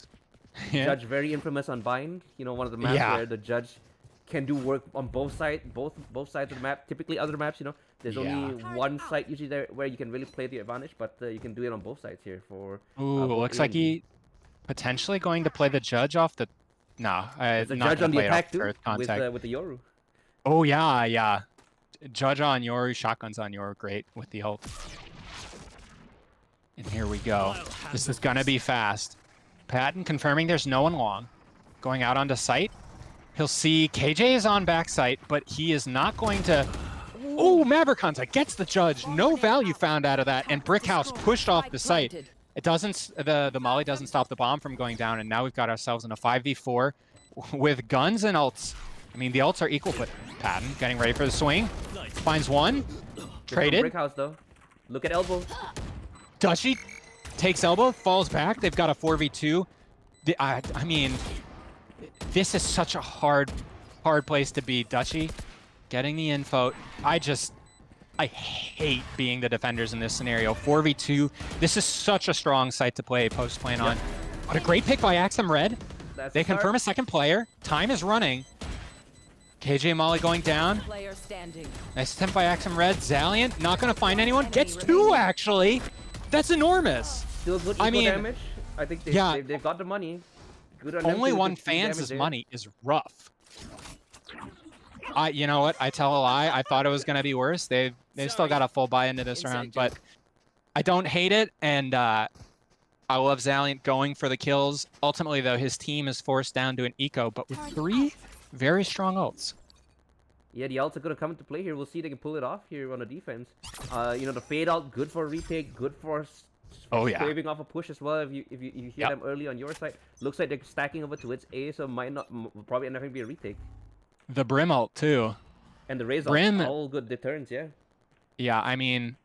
Judge very infamous on Bind. One of the maps where the judge can do work on both sides of the map. Typically, other maps, there's only one site usually there where you can really play the advantage, but you can do it on both sides here. Looks like he potentially going to play the judge off the. No, the judge on the attack too with the Yoru. Oh yeah. Judge on Yoru, shotguns on Yoru, great with the ult. And here we go. This is gonna be fast. Patton confirming there's no one long. Going out onto site. He'll see KJ is on back site, but he is not going to. Oh, Maverick Hunter gets the judge. No value found out of that, and Brickhouse pushed off the site. It doesn't. The molly doesn't stop the bomb from going down, and now we've got ourselves in a 5v4 with guns and ults. I mean, the ults are equal, but Patton getting ready for the swing. Finds one. Traded. Brickhouse though. Look at elbow. Dutchy takes elbow, falls back. They've got a 4v2. I mean, this is such a hard place to be. Dutchy getting the info. I hate being the defenders in this scenario. 4v2. This is such a strong site to play post-plan on. What a great pick by Axum Red. They confirm a second player. Time is running. KJ Molly going down. Nice attempt by Axum Red. Zaliant not going to find anyone. Gets 2 actually. That's enormous. Still good equal damage. I think they've got the money. Good on only one fans' money is rough. You know what? I tell a lie. I thought it was going to be worse. They've still got a full buy into this round, but I don't hate it, and I love Zaliant going for the kills. Ultimately, though, his team is forced down to an eco, but with 3 very strong ults. Yeah, the ults are going to come into play here. We'll see if they can pull it off here on the defense. The fade out, good for a retake, good for scraping off a push as well. If you hear them early on your side, looks like they're stacking over to its A, so probably end up be a retake. The Brim ult too. And the Raze Brim, all good deterrents, yeah. Yeah, I mean,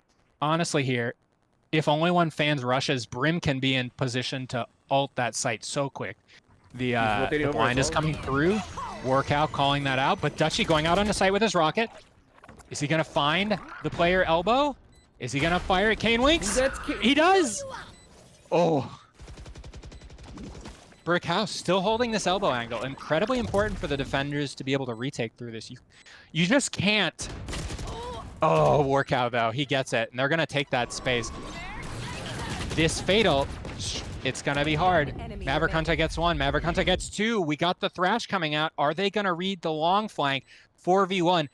honestly here, if only one fans rushes, Brim can be in position to ult that site so quick. The blind is coming through. Workout calling that out, but Dutchy going out on the site with his rocket. Is he gonna find the player elbow? Is he gonna fire at Kane Winks? He does! Oh. Brickhouse still holding this elbow angle. Incredibly important for the defenders to be able to retake through this. You just can't. Oh, Workout though, he gets it, and they're gonna take that space. This fatal, it's gonna be hard. Maverick Hunter gets 1, Maverick Hunter gets 2. We got the Thrash coming out. Are they gonna read the long flank? 4v1.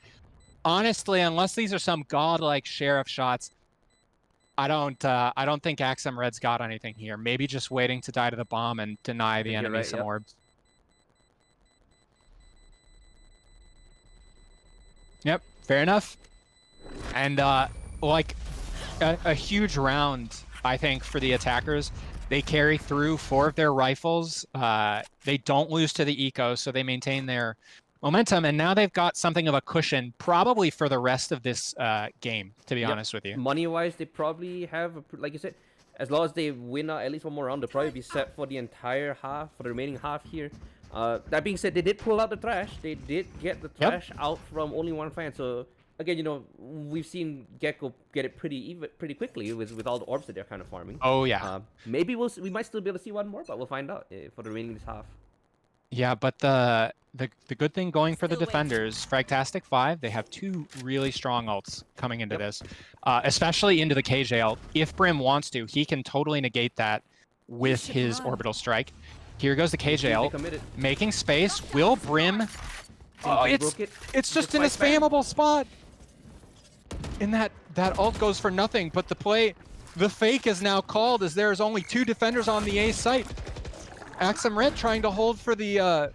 Honestly, unless these are some godlike sheriff shots, I don't think Axum Red's got anything here. Maybe just waiting to die to the bomb and deny the enemy some orbs. Yep, fair enough. And like a huge round, I think, for the attackers. They carry through 4 of their rifles. They don't lose to the eco, so they maintain their momentum, and now they've got something of a cushion, probably for the rest of this game, to be honest with you. Money-wise, they probably have, like you said, as long as they win at least one more round, they'll probably be set for the entire half, for the remaining half here. That being said, they did pull out the trash. They did get the trash out from only one fan. So again, you know, we've seen Gecko get it pretty quickly with all the orbs that they're kind of farming. Oh yeah. Maybe we might still be able to see one more, but we'll find out for the remaining half. Yeah, but the good thing going for the defenders, Fragtastic 5, they have 2 really strong ults coming into this, especially into the KJ ult. If Brim wants to, he can totally negate that with his orbital strike. Here goes the KJ ult, making space. Will Brim? Oh, it's just in a spammable spot. And that ult goes for nothing. But the fake is now called as there is only 2 defenders on the A site. Axum Red trying to hold for the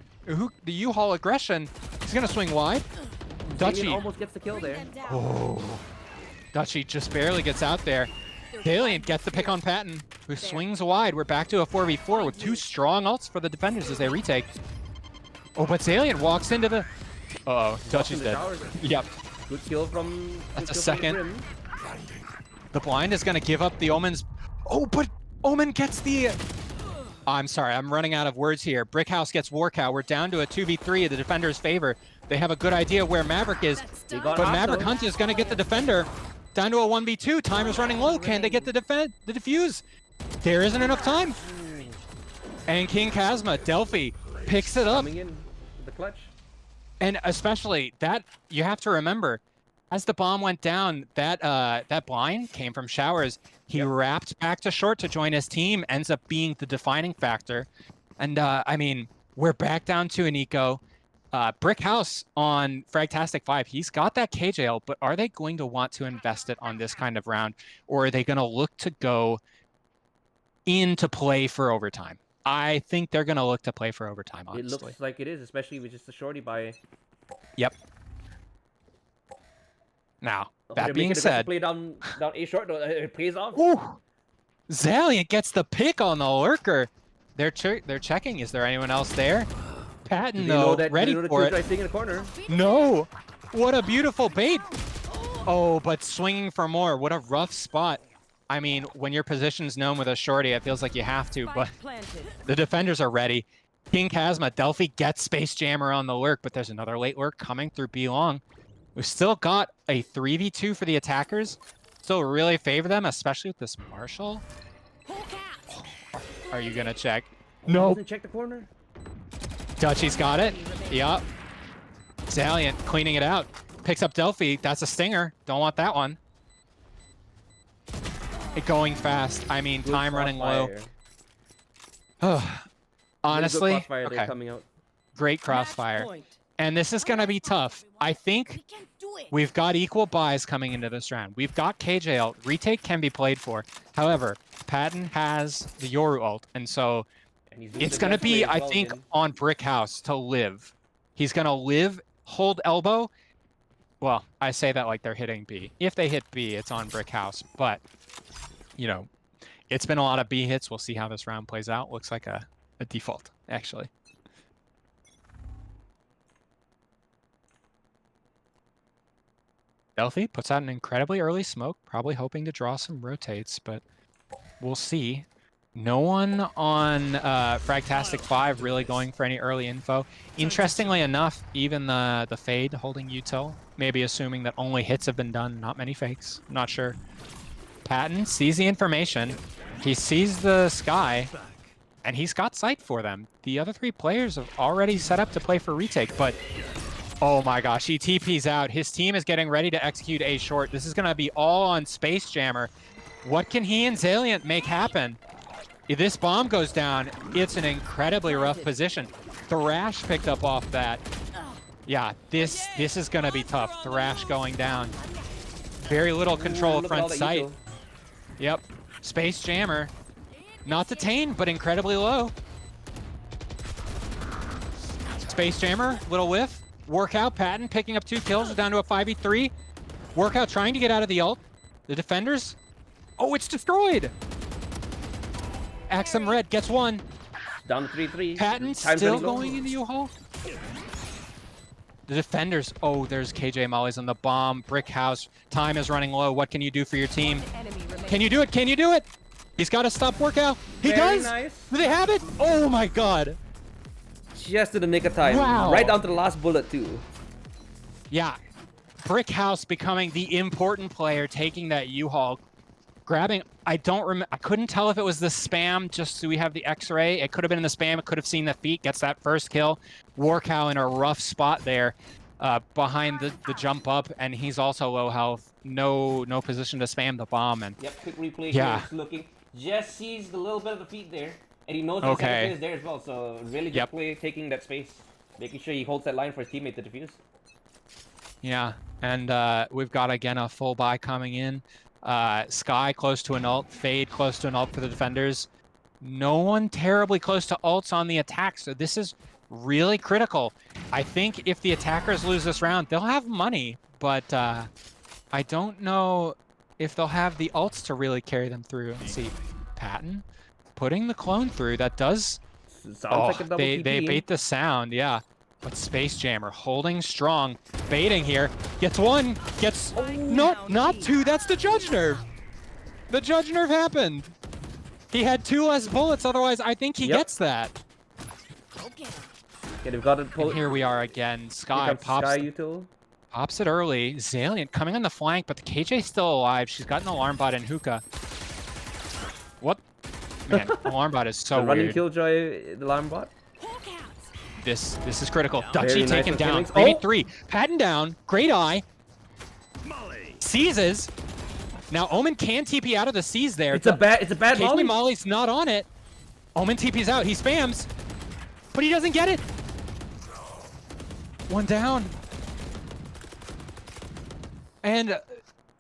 U-Haul aggression. He's gonna swing wide. Dutchy almost gets the kill there. Oh, Dutchy just barely gets out there. Valiant gets the pick on Patton, who swings wide. We're back to a 4v4 with 2 strong ults for the defenders as they retake. Oh, but Zaliant walks into the... Uh-oh, Dutchy's dead. Yep. Good kill from... That's a second. The blind is going to give up the Omen's... Oh, but Omen gets the... I'm sorry, I'm running out of words here. Brickhouse gets Warcow. We're down to a 2v3 in the defender's favor. They have a good idea where Maverick is, but Maverick Hunt is going to get the defender. Down to a 1v2. Time is running low. Can they get the defuse? There isn't enough time. And King Kazma, Delphi, picks it up. Coming in the clutch. And especially that, you have to remember, as the bomb went down, that blind came from Showers. He wrapped back to short to join his team, ends up being the defining factor. And I mean, we're back down to an eco. Brick House on Fragtastic 5, he's got that KJL, but are they going to want to invest it on this kind of round? Or are they going to look to go into play for overtime? I think they're going to look to play for overtime, honestly. It looks like it is, especially with just the shorty buy. Yep. Now, that being said... Play down A short, it pays off. Ooh, Zaliant gets the pick on the lurker. They're checking, is there anyone else there? Patton, though, ready for it. In the corner. No! What a beautiful bait! Oh, but swinging for more. What a rough spot. I mean, when your position's known with a shorty, it feels like you have to, but the defenders are ready. King Kazma, Delphi gets Space Jammer on the lurk, but there's another late lurk coming through B long. We've still got a 3v2 for the attackers. Still really favor them, especially with this Marshall. Are you gonna check? No. Nope. Check the corner. Dutchy's got it. Yup. Zaliant cleaning it out. Picks up Delphi. That's a stinger. Don't want that one. It going fast. I mean, good time running low. Honestly, okay. Coming out. Great crossfire. And this is going to be tough. I think we've got equal buys coming into this round. We've got KJL. Retake can be played for. However, Patton has the Yoru ult. And so it's going to be, I think, on Brick House to live. He's going to live, hold elbow. Well, I say that like they're hitting B. If they hit B, it's on Brick House. But, you know, it's been a lot of B hits. We'll see how this round plays out. Looks like a default, actually. Delphi puts out an incredibly early smoke, probably hoping to draw some rotates, but we'll see. No one on Fragtastic 5 really going for any early info. Interestingly enough, even the Fade holding util, maybe assuming that only hits have been done, not many fakes. I'm not sure. Patton sees the information. He sees the sky, and he's got sight for them. The other 3 players have already set up to play for retake, but oh my gosh, he TP's out. His team is getting ready to execute A short. This is going to be all on Space Jammer. What can he and Zaliant make happen? If this bomb goes down, it's an incredibly rough position. Thrash picked up off that. Yeah, this is going to be tough. Thrash going down. Very little control of front sight. Yep. Space Jammer. Not detained, but incredibly low. Space Jammer, little whiff. Workout, Patton picking up 2 kills, down to a 5v3. Workout trying to get out of the ult. The defenders. Oh, it's destroyed. Axum Red gets 1. Down 3-3. Patton still going into U-Haul. The defenders. Oh, there's KJ Molly's on the bomb. Brick House. Time is running low. What can you do for your team? Can you do it? Can you do it? He's got to stop Workout. He Very does. nice. Do they have it? Oh my god. Just in the nick of time. Wow. Right down to the last bullet too. Yeah. Brick House becoming the important player, taking that U-Haul, grabbing. I couldn't tell if it was the spam. Just so we have the X-ray. It could have been in the spam. It could have seen the feet. Gets that first kill. Warcow in a rough spot there, behind the jump up, and he's also low health. No position to spam the bomb. And Yep. Quick replay. Yeah. Here, looking. Just sees the little bit of the feet there, and he knows that second is there as well. So really good play, taking that space, making sure he holds that line for his teammate to defuse. Yeah, and we've got again a full buy coming in. Sky close to an ult, Fade close to an ult for the defenders. No one terribly close to ults on the attack, so this is really critical. I think if the attackers lose this round, they'll have money, but I don't know if they'll have the ults to really carry them through. Let's see, Patton putting the clone through. That does. Sounds like a double they TP. bait the sound, yeah. But Space Jammer holding strong, baiting here. Gets one, gets not two. That's the Judge Nerve. The Judge Nerve happened. He had 2 less bullets. Otherwise, I think he gets that. Yeah, they've got it. And here we are again. Sky pops it early. Zaliant coming on the flank, but the KJ's still alive. She's got an alarm bot in hookah. What? Man, alarm bot is so the running weird. Killjoy, the alarm bot. This is critical. Very Dutchy nice taken with down. Phoenix. 3 Patton down. Great eye. Seizes. Now Omen can TP out of the C's there. It's a bad Molly. Molly. Molly's not on it. Omen TP's out. He spams, but he doesn't get it. One down. And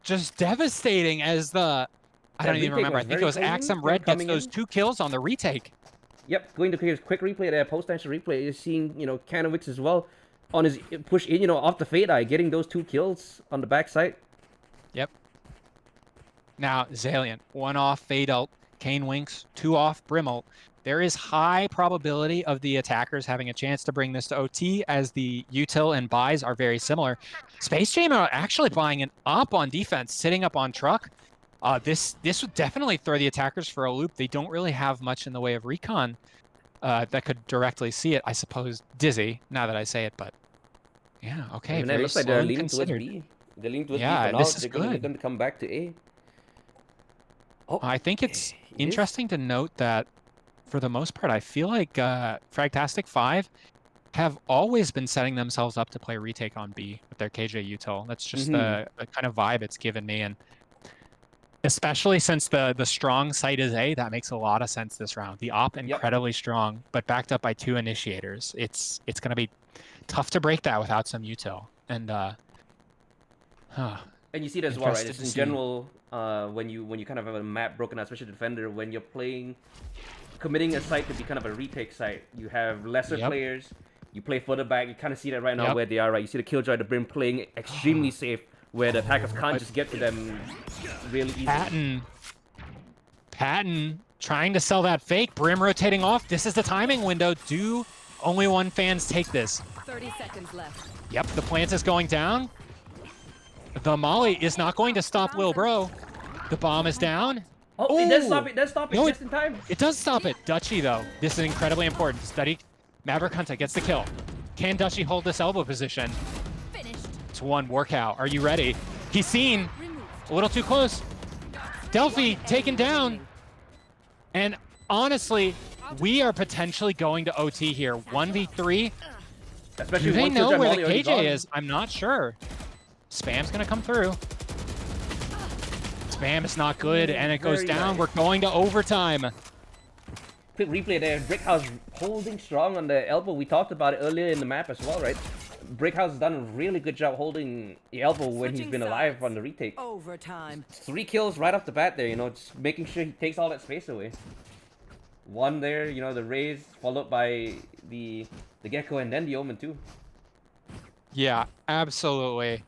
just devastating as the I don't even remember. I think it was Axum Red gets those 2 kills on the retake. Yep, going to his quick replay there, post-action replay. You're seeing, Kanowix as well on his push in, off the Fade Eye, getting those 2 kills on the backside. Yep. Now, Zaliant, 1 off Fade ult, Kane Winks, 2 off Brim ult. There is high probability of the attackers having a chance to bring this to OT, as the util and buys are very similar. Space Jam are actually buying an up on defense, sitting up on truck. This would definitely throw the attackers for a loop. They don't really have much in the way of recon that could directly see it. I suppose Dizzy, now that I say it, but yeah, okay. And it looks like they're leaning towards B. They're leaning towards B for now. This is they're good. going to come back to A. Oh, I think it's interesting to note that for the most part, I feel like Fragtastic 5 have always been setting themselves up to play retake on B with their KJ util. That's just the kind of vibe it's given me, and especially since the strong site is A, that makes a lot of sense this round. The op incredibly strong, but backed up by 2 initiators. It's going to be tough to break that without some util. And and you see it as well, right? It's in general when you kind of have a map broken out, especially defender, when you're committing a site to be kind of a retake site, you have lesser players. You play further back. You kind of see that right now where they are, right? You see the Killjoy, the Brim playing extremely safe, where the attackers can't just get to them really easily. Patton trying to sell that fake. Brim rotating off. This is the timing window. Do only 1 fans take this? 30 seconds left. Yep, the plant is going down. The Molly is not going to stop Lil Bro. The bomb is down. Oh, it does stop it. It does stop it just in time. It does stop it. Dutchy, though. This is incredibly important. Study. Maverick Hunter gets the kill. Can Dutchy hold this elbow position? It's 1 workout. Are you ready? He's seen. A little too close. Delphi taken down. And honestly, we are potentially going to OT here. 1v3. Especially do they once know Killjoy where Molly the already KJ gone. is? I'm not sure. Spam's going to come through. Spam is not good, and it goes Very down. nice. We're going to overtime. Quick replay there. Brickhouse holding strong on the elbow. We talked about it earlier in the map as well, right? Brickhouse has done a really good job holding the elbow when he's been alive on the retake. Overtime. 3 kills right off the bat there, just making sure he takes all that space away. 1 there, the raise, followed by the Gecko, and then the Omen too. Yeah, absolutely.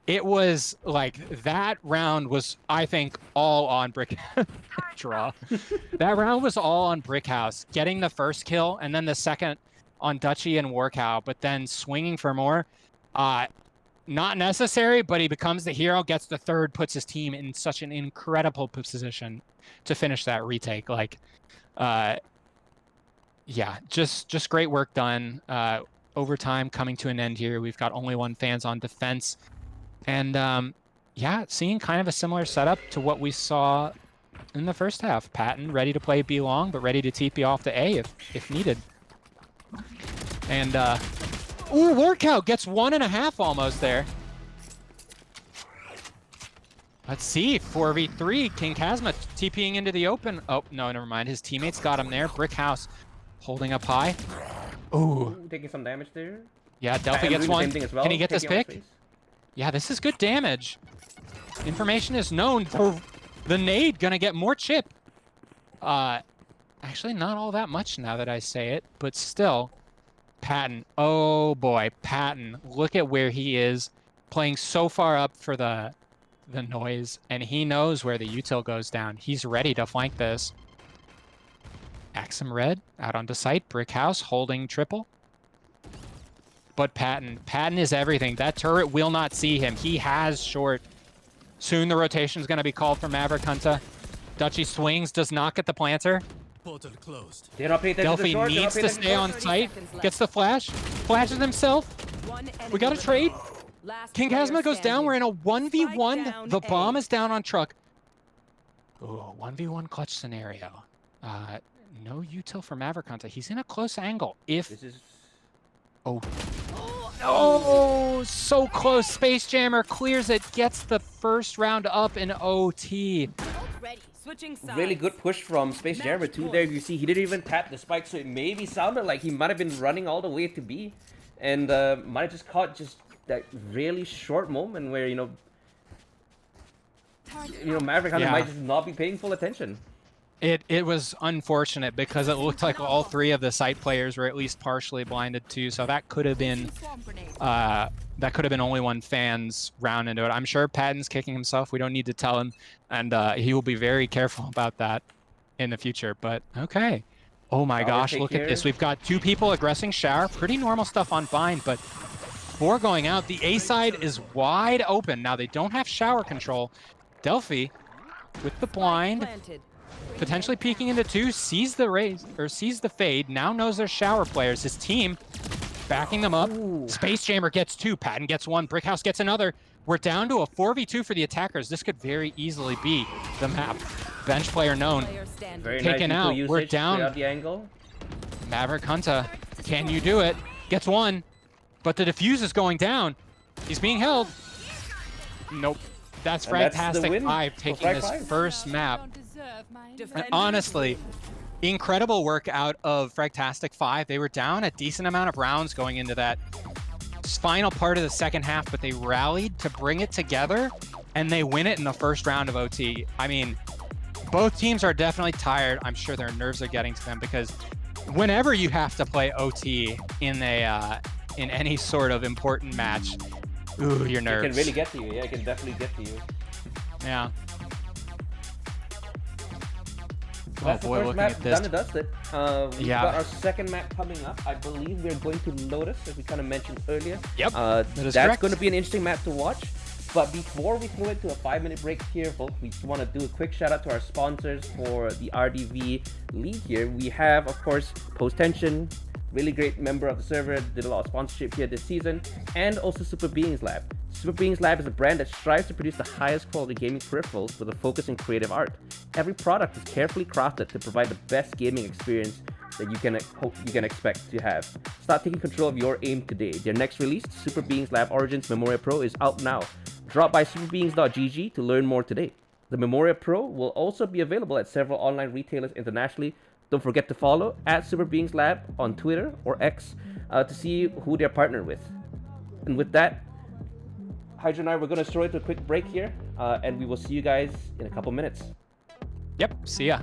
It was like that round was, I think, all on Brick draw. That round was all on Brickhouse, getting the first kill and then the second on Dutchy and Workout, but then swinging for more. not necessary, but he becomes the hero, gets the third, puts his team in such an incredible position to finish that retake. Like, yeah, just great work done. Overtime coming to an end here. We've got only one fans on defense. And yeah, seeing kind of a similar setup to what we saw in the first half. Patton ready to play B long, but ready to TP off to A if needed. And ooh, Workout gets 1.5 almost there. Let's see, 4v3, King Kazma TPing into the open. Oh, no, never mind. His teammates got him there. Brick House holding up high. Ooh. Taking some damage there. Yeah, Delphi gets one. Well, can he get this pick? Yeah, this is good damage. Information is known. The nade gonna get more chip. Actually, not all that much now that I say it, but still. Patton, oh boy, Patton. Look at where he is, playing so far up for the noise, and he knows where the util goes down. He's ready to flank this. Axum Red out onto site. Brick House holding triple. But Patton is everything. That turret will not see him. He has short. Soon the rotation is going to be called for Maverick Hunter. Dutchy swings, does not get the planter. Portal closed. Delphi needs to stay on site. Gets the flash. Flashes himself. We got a trade. King Kazma goes down. We're in a 1v1. The bomb is down on truck. Oh, 1v1 clutch scenario. No util for Maverick Hunter. He's in a close angle. Oh, so close. Space Jammer clears it, gets the first round up in OT. Really good push from Space Jammer too there. You see he didn't even tap the spike, so it maybe sounded like he might have been running all the way to B. And might have just caught just that really short moment where, Maverick Hunter might just not be paying full attention. It was unfortunate because it looked like all three of the site players were at least partially blinded too, so that could have been only one fan's round into it. I'm sure Patton's kicking himself. We don't need to tell him, and he will be very careful about that in the future. But okay. Oh my gosh, look at this. We've got 2 people aggressing shower. Pretty normal stuff on Bind, but 4 going out. The A side is wide open. Now they don't have shower control. Delphi with the blind. Potentially peeking into 2, sees the raise or sees the fade. Now knows there's shower players. His team backing them up. Ooh. Space Jammer gets 2. Patton gets 1. Brickhouse gets another. We're down to a 4v2 for the attackers. This could very easily be the map. Bench player known. Taken out. We're down. Out the angle. Maverick Hunter, can you do it? Gets 1, but the defuse is going down. He's being held. Nope. That's Fragtastic 5 taking this first map. Honestly, incredible work out of Fragtastic 5. They were down a decent amount of rounds going into that final part of the second half, but they rallied to bring it together, and they win it in the first round of OT. I mean, both teams are definitely tired. I'm sure their nerves are getting to them because whenever you have to play OT in any sort of important match, ooh, your nerves. It can really get to you. Yeah, it can definitely get to you. Yeah. That's the first map done and dusted. We've got our second map coming up. I believe we're going to Lotus, as we kind of mentioned earlier. Yep, that's going to be an interesting map to watch. But before we throw it to a 5-minute break here, folks, we just want to do a quick shout out to our sponsors for the RDV League here. We have, of course, Post Tension, really great member of the server, did a lot of sponsorship here this season, and also Super Beings Lab. Super Beings Lab is a brand that strives to produce the highest quality gaming peripherals with a focus in creative art. Every product is carefully crafted to provide the best gaming experience that you can expect to have. Start taking control of your aim today. Their next release, Super Beings Lab Origins Memoria Pro, is out now. Drop by superbeings.gg to learn more today. The Memoria Pro will also be available at several online retailers internationally. Don't forget to follow @SuperBeingslab on Twitter or X to see who they're partnered with. And with that, Hydra and I, we're going to throw it to a quick break here, and we will see you guys in a couple minutes. Yep, see ya.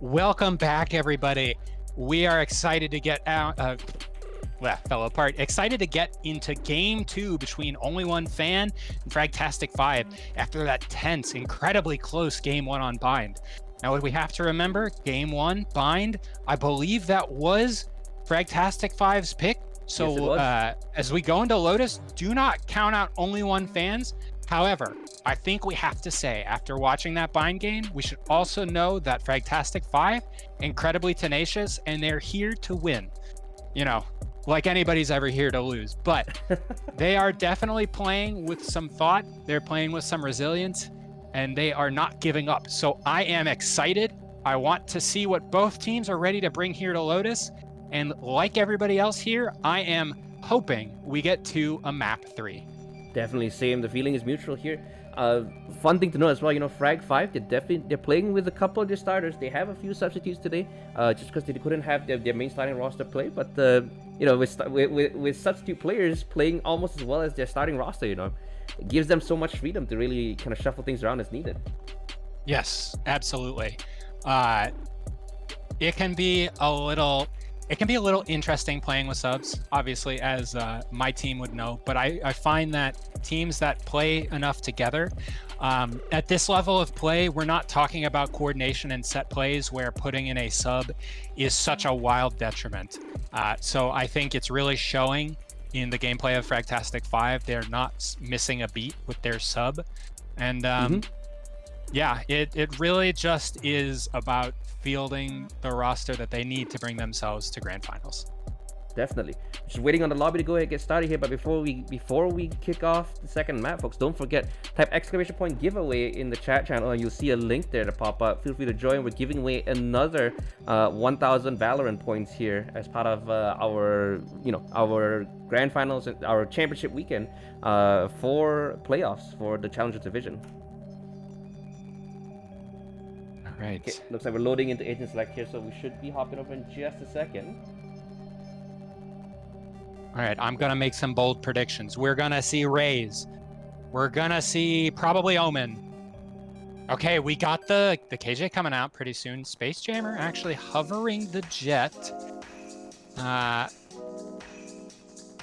Welcome back, everybody. We are excited to get out. Fell apart. Excited to get into game 2 between Only One Fan and Fragtastic 5 after that tense, incredibly close game 1 on Bind. Now, what we have to remember, game 1, Bind, I believe that was Fragtastic 5's pick. So as we go into Lotus, do not count out Only One Fans. However, I think we have to say, after watching that Bind game, we should also know that Fragtastic 5, incredibly tenacious, and they're here to win. You know, like anybody's ever here to lose. But they are definitely playing with some thought. They're playing with some resilience, and they are not giving up. So I am excited. I want to see what both teams are ready to bring here to Lotus. And like everybody else here, I am hoping we get to a map 3. Definitely same. The feeling is mutual here. Fun thing to know as well, you know, Frag 5, they're playing with a couple of their starters. They have a few substitutes today, just because they couldn't have their main starting roster play. But you know, with substitute players playing almost as well as their starting roster, you know, it gives them so much freedom to really kind of shuffle things around as needed. Yes, absolutely. It can be a little interesting playing with subs, obviously, as my team would know, but I find that teams that play enough together, at this level of play, we're not talking about coordination and set plays where putting in a sub is such a wild detriment. So I think it's really showing in the gameplay of Fragtastic 5. They're not missing a beat with their sub. And yeah, it really just is about fielding the roster that they need to bring themselves to grand finals. Definitely. Just waiting on the lobby to go ahead and get started here, but before we kick off the second map, folks, don't forget, type !! giveaway in the chat channel and you'll see a link there to pop up. Feel free to join. We're giving away another 1,000 Valorant points here as part of our grand finals, our championship weekend for playoffs for the Challenger division. Right. Okay, looks like we're loading into agent select here, so we should be hopping over in just a second. All right, I'm gonna make some bold predictions. We're gonna see Raze. We're gonna see probably Omen. Okay, we got the KJ coming out pretty soon. Space Jammer actually hovering the jet.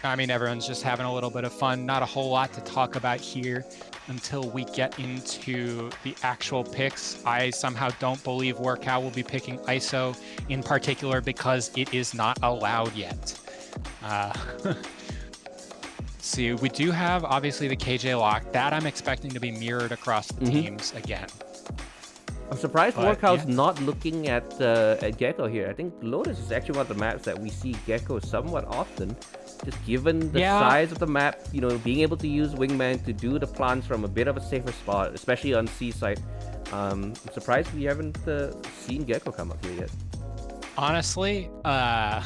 I mean, everyone's just having a little bit of fun. Not a whole lot to talk about here until we get into the actual picks. I somehow don't believe Workout will be picking ISO in particular because it is not allowed yet. See, we do have obviously the KJ lock. That I'm expecting to be mirrored across the teams again. I'm surprised Workout's not looking at Gecko here. I think Lotus is actually one of the maps that we see Gecko somewhat often. Just given the size of the map, you know, being able to use Wingman to do the plants from a bit of a safer spot, especially on C side. I'm surprised we haven't seen Gecko come up here yet. Honestly, I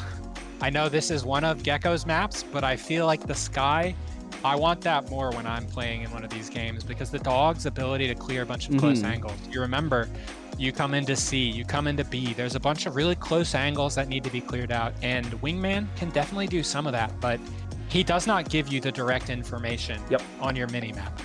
know this is one of Gecko's maps, but I feel like the sky, I want that more when I'm playing in one of these games because the dog's ability to clear a bunch of close angles. You remember, you come into C, you come into B, there's a bunch of really close angles that need to be cleared out, and Wingman can definitely do some of that, but he does not give you the direct information on your mini-map.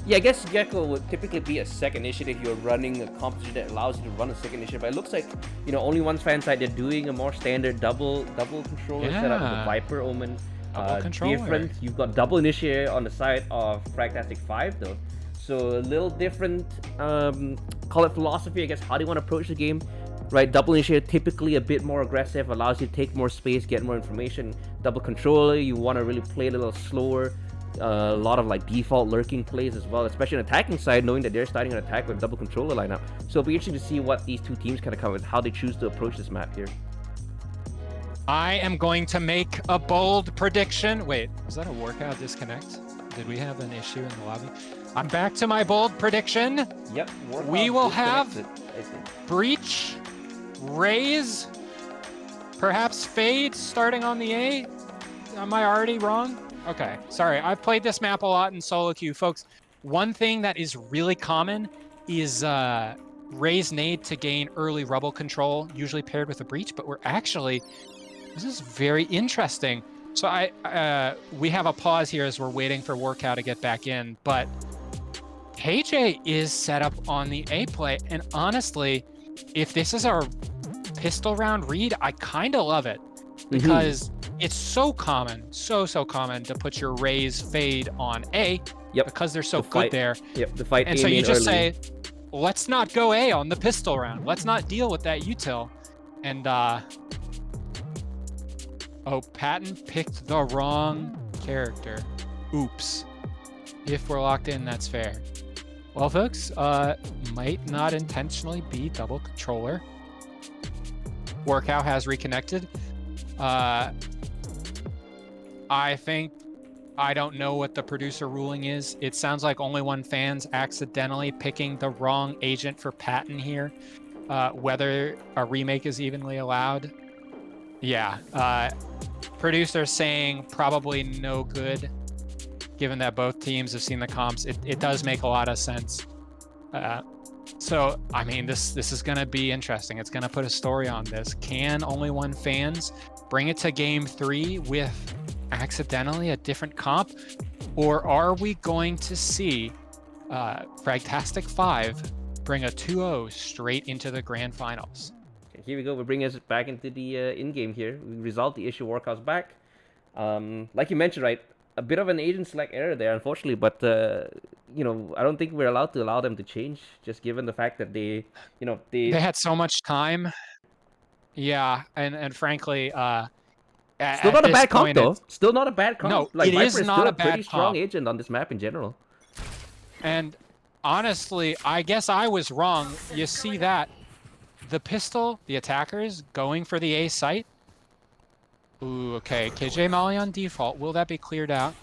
Yeah, I guess Gecko would typically be a second initiative if you're running a competition that allows you to run a second initiative. But it looks like, you know, Only One Fan side, they're doing a more standard double controller setup with the Viper Omen. Different. You've got double initiator on the side of Fragtastic 5 though. So a little different, call it philosophy, I guess, how do you want to approach the game, right? Double initiator typically a bit more aggressive, allows you to take more space, get more information. Double controller, you want to really play it a little slower. A lot of like default lurking plays as well, especially on the attacking side, knowing that they're starting an attack with a double controller lineup. So it'll be interesting to see what these two teams kind of come with, how they choose to approach this map here. I am going to make a bold prediction. Wait, was that a Workout disconnect? Did we have an issue in the lobby? I'm back to my bold prediction. Yep. We will have Breach, Raze, perhaps Fade starting on the A. Am I already wrong? Okay, sorry. I've played this map a lot in solo queue, folks. One thing that is really common is Raze nade to gain early rubble control, usually paired with a Breach, but we're actually, this is very interesting. So we have a pause here as we're waiting for Workout to get back in, but KJ is set up on the A play, and honestly, if this is our pistol round read, I kind of love it because it's so common, so common to put your raise fade on A because they're so good there. Yep, the fight. And so you just say, let's not go A on the pistol round. Let's not deal with that util. And oh, Patton picked the wrong character. Oops. If we're locked in, that's fair. Well, folks, might not intentionally be double controller. Workout has reconnected. I don't know what the producer ruling is. It sounds like Only One fans accidentally picking the wrong agent for Patton here. Whether a remake is evenly allowed. Yeah, producer saying probably no good, given that both teams have seen the comps. It does make a lot of sense. So, I mean, this is going to be interesting. It's going to put a story on this. Can Only One fans bring it to game 3 with accidentally a different comp? Or are we going to see Fragtastic 5 bring a 2-0 straight into the grand finals? Okay, here we go. We bring us back into the in-game here. We resolve the issue. Workouts back. Like you mentioned, right? A bit of an agent select error there, unfortunately, but you know, I don't think we're allowed to allow them to change, just given the fact that they had so much time. Yeah, and frankly, still not a bad comp though. Still not a bad comp. No, like, it Viper is is not still a bad pretty strong comp. agent on this map in general. And honestly, I guess I was wrong. You see that the pistol, the attackers going for the A site. Ooh, okay. KJ Molly on default. Will that be cleared out?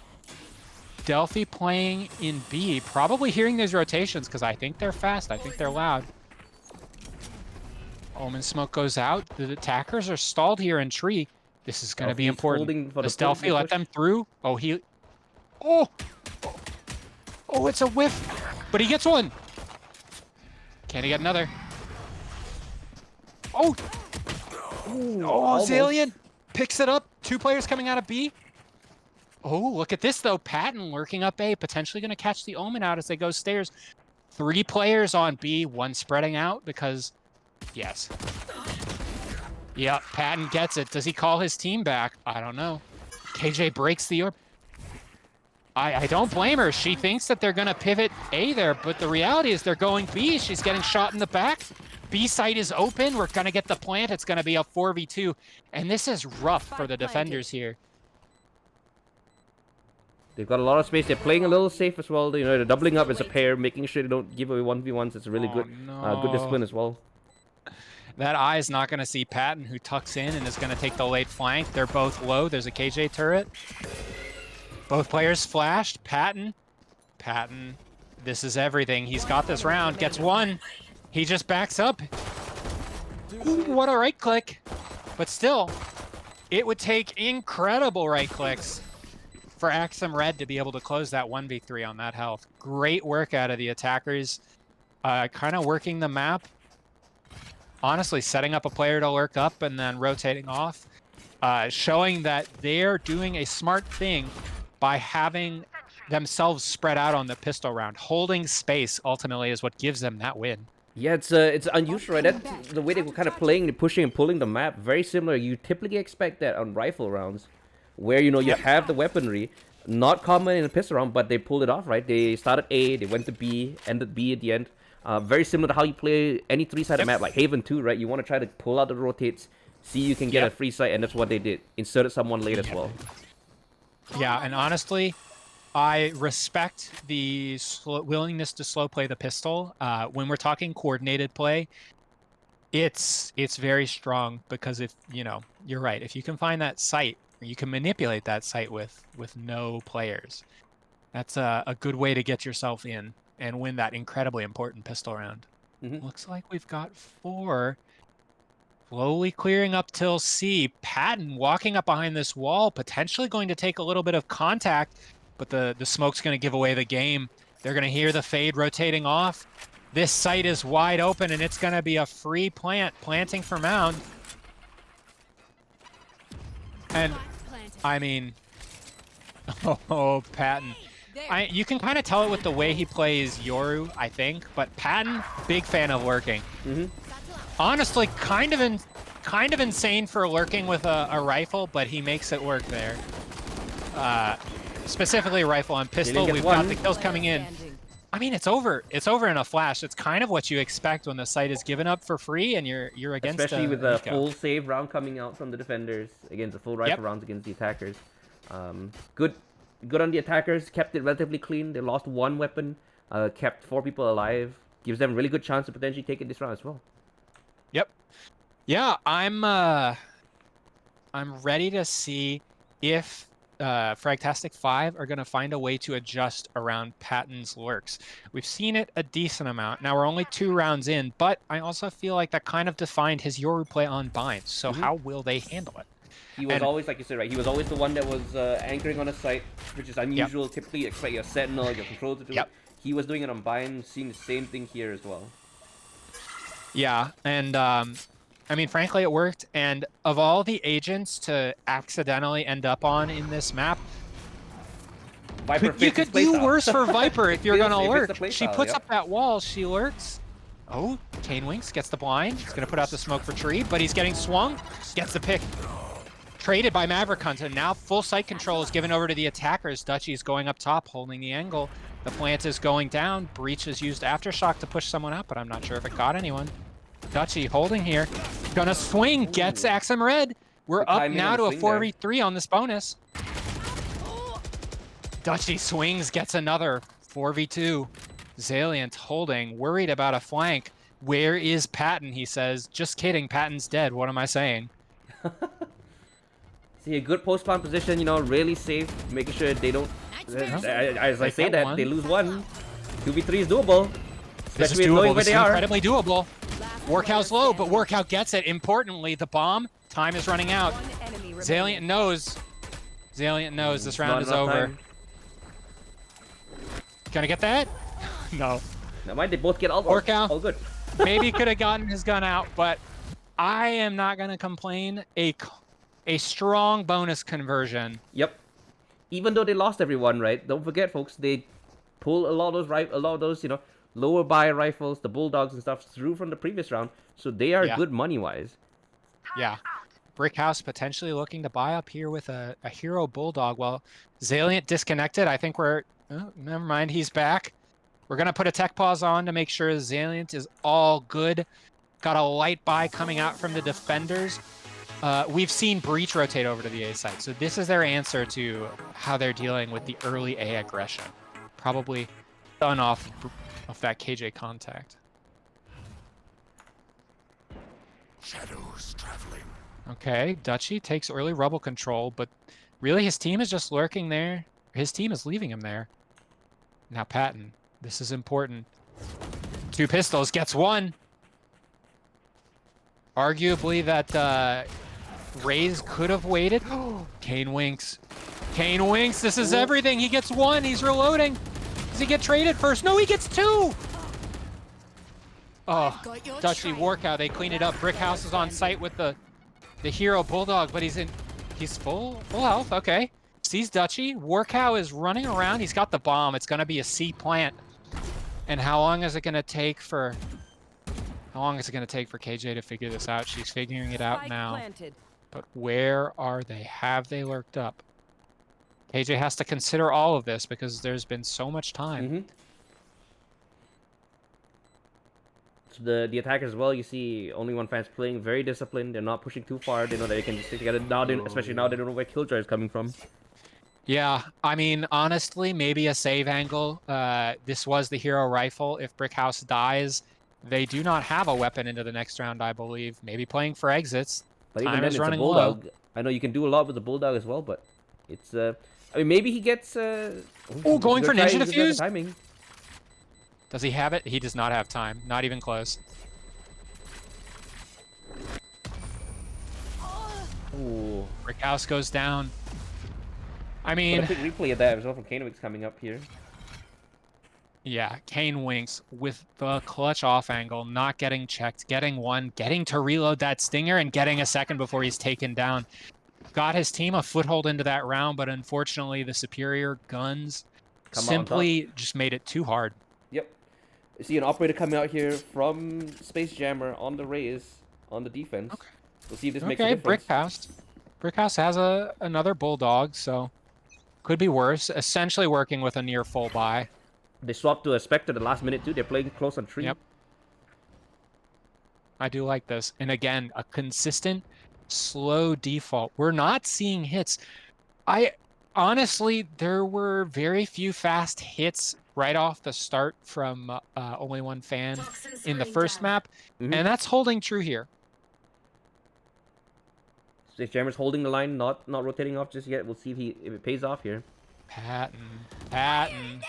Delphi playing in B. Probably hearing these rotations because I think they're fast. I think they're loud. Omen smoke goes out. The attackers are stalled here in tree. This is going to be important. Does Delphi let them through? Oh, he... Oh! Oh, it's a whiff. But he gets one. Can he get another? Oh! Oh, Zillion picks it up. 2 players coming out of B. Oh, look at this, though. Patton lurking up A, potentially going to catch the Omen out as they go stairs. 3 players on B, 1 spreading out because, yes. Yep, Patton gets it. Does he call his team back? I don't know. KJ breaks the orb. I don't blame her. She thinks that they're going to pivot A there, but the reality is they're going B. She's getting shot in the back. B site is open. We're going to get the plant. It's going to be a 4v2. And this is rough for the defenders here. They've got a lot of space. They're playing a little safe as well. You know, they're doubling up as a pair, making sure they don't give away 1v1s. It's a really good discipline as well. That eye is not going to see Patton, who tucks in and is going to take the late flank. They're both low. There's a KJ turret. Both players flashed. Patton, this is everything. He's got this round. Gets one. He just backs up. Ooh, what a right click. But still, it would take incredible right clicks for Axum Red to be able to close that 1v3 on that health. Great work out of the attackers. Kind of working the map. Honestly, setting up a player to lurk up and then rotating off. Showing that they're doing a smart thing by having themselves spread out on the pistol round. Holding space ultimately is what gives them that win. Yeah, it's unusual, right? That's the way they were kind of playing, pushing and pulling the map. Very similar. You typically expect that on rifle rounds, where, you know, you have the weaponry. Not common in a pistol round, but they pulled it off, right? They started A, they went to B, ended B at the end. Very similar to how you play any 3-sided map, like Haven 2, right? You want to try to pull out the rotates, see you can get a free site, and that's what they did. Inserted someone late as well. Yeah, and honestly, I respect the willingness to slow play the pistol. When we're talking coordinated play, it's very strong because if, you know, you're right. If you can find that site, you can manipulate that site with no players. That's a good way to get yourself in and win that incredibly important pistol round. Looks like we've got 4. Slowly clearing up till C. Patton walking up behind this wall, potentially going to take a little bit of contact, but the smoke's going to give away the game. They're going to hear the fade rotating off. This site is wide open, and it's going to be a free plant. Planting for Mound. And, I mean, oh, Patton. You can kind of tell it with the way he plays Yoru, I think, but Patton, big fan of lurking. Honestly, kind of insane for lurking with a rifle, but he makes it work there. Specifically a rifle and pistol. We've got the kills coming in. I mean, it's over. It's over in a flash. It's kind of what you expect when the site is given up for free and you're against. Especially with a full save round coming out from the defenders against the full rifle rounds against the attackers. Good on the attackers. Kept it relatively clean. They lost one weapon. Kept 4 people alive. Gives them a really good chance to potentially take it this round as well. Yep. Yeah, I'm ready to see if Fragtastic 5 are going to find a way to adjust around Patton's lurks. We've seen it a decent amount. Now we're only 2 rounds in, but I also feel like that kind of defined his Yoru play on Bind. So how will they handle it? He was always, like you said, right? He was always the one that was anchoring on a site, which is unusual. Typically, you expect your Sentinel, your Control to do it. He was doing it on Bind, seeing the same thing here as well. Yeah, and I mean, frankly, it worked. And of all the agents to accidentally end up on in this map, you could do worse for Viper if you're going to lurk. She puts up that wall, she lurks. Oh, Kane Winks gets the blind. He's going to put out the smoke for Tree, but he's getting swung. Gets the pick. Traded by Maverick Hunter. Now full site control is given over to the attackers. Dutchy's going up top, holding the angle. The plant is going down. Breach has used Aftershock to push someone out, but I'm not sure if it got anyone. Dutchy holding here. Gonna swing. Gets Axum Red. We're up now to a 4v3 on this bonus. Dutchy swings, gets another 4v2. Zaliant holding, worried about a flank. Where is Patton? He says, just kidding, Patton's dead. What am I saying? See, a good post-spawn position, you know, really safe, making sure they don't... As I say that, they lose one. 2v3 is doable. Especially knowing where they are. Incredibly doable. Workow's low, but Workow gets it. Importantly, the bomb. Time is running out. Zaliant knows. Zaliant knows this round is over. Gonna get that? No. Never mind, they both get all Workow. All good. Maybe could have gotten his gun out, but I am not gonna complain. A strong bonus conversion. Yep. Even though they lost everyone, right? Don't forget, folks, they pull a lot of those, you know, lower buy rifles, the Bulldogs and stuff through from the previous round, so they are good money-wise. Yeah. Brickhouse potentially looking to buy up here with a hero Bulldog. Well, Zaliant disconnected. I think we're... Oh, never mind, he's back. We're going to put a tech pause on to make sure Zaliant is all good. Got a light buy coming out from the defenders. We've seen Breach rotate over to the A side, so this is their answer to how they're dealing with the early A aggression. Probably done off that KJ contact. Shadows traveling. Okay, Dutchy takes early rubble control, but really his team is just lurking there. His team is leaving him there. Now Patton, this is important. 2 pistols, gets 1. Arguably that Raze could have waited. Kane Winks. Kane Winks, this is everything. He gets 1, he's reloading. Does he get traded first? No, he gets 2! Oh, Dutchy Workout, they clean it up. Brickhouse is on site with the hero Bulldog, but he's full health, okay. Sees Dutchy. Workout is running around. He's got the bomb. It's gonna be a C plant. And how long is it gonna take for KJ to figure this out? She's figuring it out now. But where are they? Have they lurked up? KJ has to consider all of this because there's been so much time. So the attackers as well, you see only one fans playing very disciplined. They're not pushing too far. They know that they can just stick together. Now, especially now they don't know where Killjoy is coming from. Yeah, I mean, honestly, maybe a save angle. This was the hero rifle. If Brickhouse dies, they do not have a weapon into the next round, I believe. Maybe playing for exits. But even then, it's a Bulldog. I know you can do a lot with the Bulldog as well, but it's... I mean, maybe he gets... Oh, going for Ninja Defuse? Timing. Does he have it? He does not have time. Not even close. Ooh. Brickhouse goes down. I mean... But a quick replay of that as well from Kane Winks coming up here. Yeah, Kane Winks with the clutch off angle, not getting checked, getting 1, getting to reload that stinger, and getting a second before he's taken down. Got his team a foothold into that round, but unfortunately the superior guns simply just made it too hard. Yep. You see an operator coming out here from Space Jammer on the Raze on the defense. Okay. We'll see if this makes a Okay, difference. Brickhouse has another bulldog, so could be worse. Essentially working with a near full buy. They swapped to a Spectre the last minute too. They're playing close on 3. Yep. I do like this. And again, a consistent, slow default. We're not seeing hits. Honestly, there were very few fast hits right off the start from only one fan in the first map, and that's holding true here. Space Jammer's holding the line, not rotating off just yet. We'll see if it pays off here. Patton.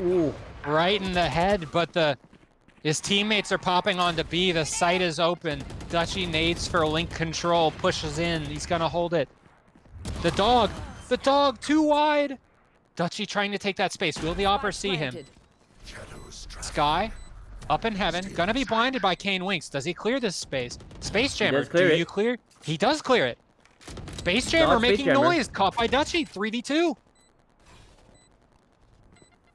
Ooh, right in the head, but his teammates are popping onto B. The site is open. Dutchy nades for link control, pushes in. He's gonna hold it. The dog, too wide. Dutchy trying to take that space. Will the Opper see him? Sky, up in heaven, gonna be blinded by Kane Winks. Does he clear this space? Space Jammer, do you clear? He does clear it. Space Jammer making noise, caught by Dutchy, 3v2.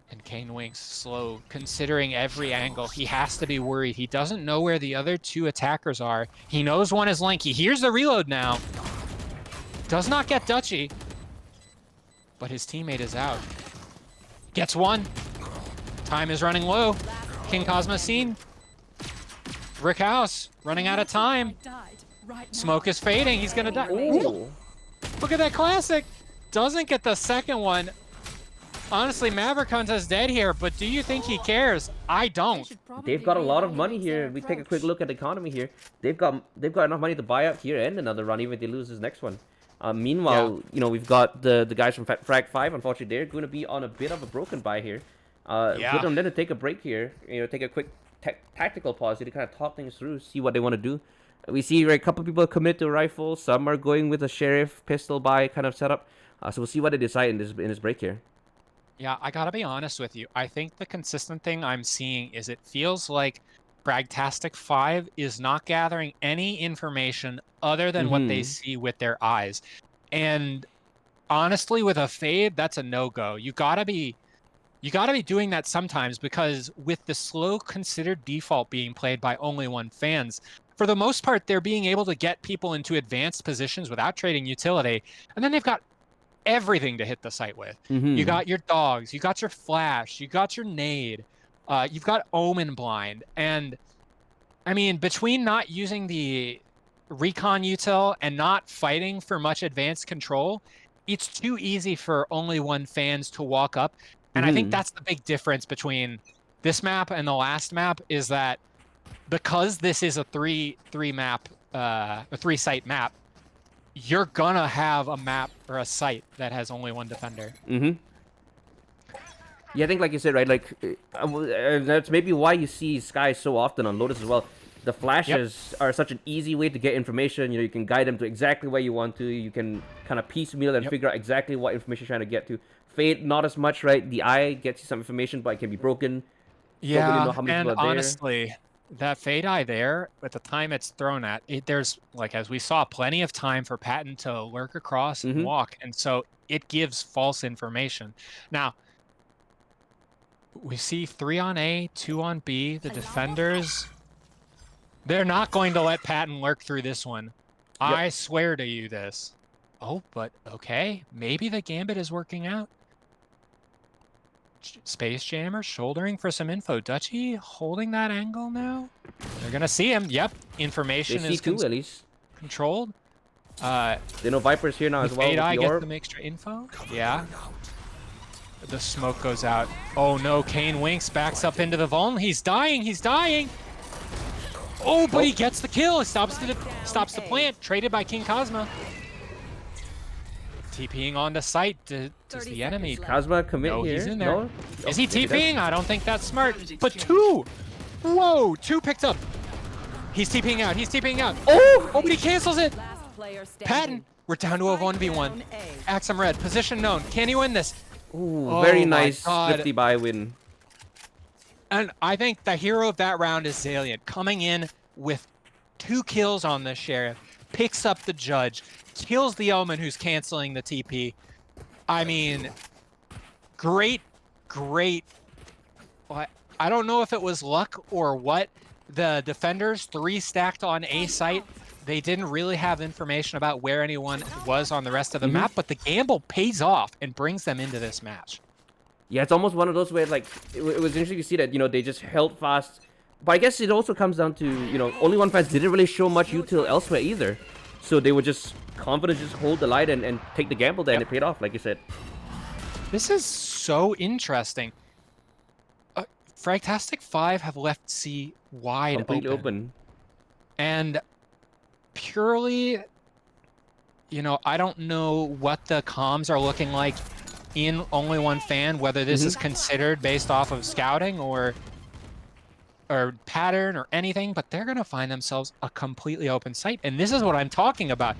And Kane Winks slow, considering every angle. He has to be worried. He doesn't know where the other 2 attackers are. He knows one is Link. He hears the reload now. Does not get Dutchy, but his teammate is out. Gets one. Time is running low. King Cosmo seen. Brickhouse running out of time. Smoke is fading. He's gonna die. Ooh. Look at that classic. Doesn't get the second one. Honestly, Maverick Hunt is dead here, but do you think he cares? I don't. They've got a lot of money here. We take a quick look at the economy here. They've got enough money to buy out here and another run, even if they lose this next one. Meanwhile, you know, we've got the guys from Frag 5. Unfortunately, they're going to be on a bit of a broken buy here. Good on them to take a break here. You know, take a quick tactical pause here to kind of talk things through, see what they want to do. We see a couple people commit to a rifle. Some are going with a sheriff pistol buy kind of setup. So we'll see what they decide in this break here. Yeah, I gotta be honest with you. I think the consistent thing I'm seeing is it feels like Bragtastic 5 is not gathering any information other than what they see with their eyes. And honestly, with a fade, that's a no-go. You gotta be doing that sometimes, because with the slow considered default being played by only one fans, for the most part, they're being able to get people into advanced positions without trading utility. And then they've got everything to hit the site with. You got your dogs, you got your flash, you got your nade, you've got Omen blind. And I mean, between not using the recon util and not fighting for much advanced control, it's too easy for only one fans to walk up. And I think that's the big difference between this map and the last map, is that because this is a three site map, you're gonna have a map or a site that has only one defender. Yeah, I think like you said, right, like that's maybe why you see Sky so often on Lotus as well. The flashes are such an easy way to get information. You know, you can guide them to exactly where you want to. You can kind of piecemeal and figure out exactly what information you're trying to get to. Fade, not as much, right? The eye gets you some information, but it can be broken. Yeah, really know how many and people are there. honestly, that fade eye there, at the time it's thrown at, there's, like, as we saw, plenty of time for Patton to lurk across and walk, and so it gives false information. Now, we see 3 on A, 2 on B. The defenders, they're not going to let Patton lurk through this one. I swear to you this. Oh, but okay, maybe the gambit is working out. Space Jammer shouldering for some info. Dutchy holding that angle now. They're gonna see him. Yep, information is at least controlled. They know Viper's here now as well. Fade eye gets some extra info. Yeah. The smoke goes out. Oh no, Kane Winks backs up into the Vuln. He's dying. He's dying. Oh, but he gets the kill. He stops the plant. Traded by King Cosmo. TPing on the site. Does the enemy Cosmo commit here? He's in there. No? Is he TPing? I don't think that's smart. But 2! Whoa! 2 picked up. He's TPing out. He's TPing out. Oh! Oh, but he cancels it. Patton, we're down to a 1v1. Axum Red, position known. Can he win this? Ooh, very nice 50 buy win. And I think the hero of that round is Zaliant, coming in with 2 kills on the Sheriff, picks up the Judge, kills the Omen who's canceling the TP. I mean, great I don't know if it was luck or what. The defenders 3 stacked on A site. They didn't really have information about where anyone was on the rest of the map, but the gamble pays off and brings them into this match. Yeah, it's almost one of those where, like, it was interesting to see that, you know, they just held fast. But I guess it also comes down to, you know, Only One fans didn't really show much util elsewhere either. So they were just confident, just hold the line and take the gamble there, and it paid off, like you said. This is so interesting. Fragtastic 5 have left C wide Completely open. And purely, you know, I don't know what the comms are looking like in Only One Fan, whether this is considered based off of scouting or pattern or anything, but they're going to find themselves a completely open site. And this is what I'm talking about.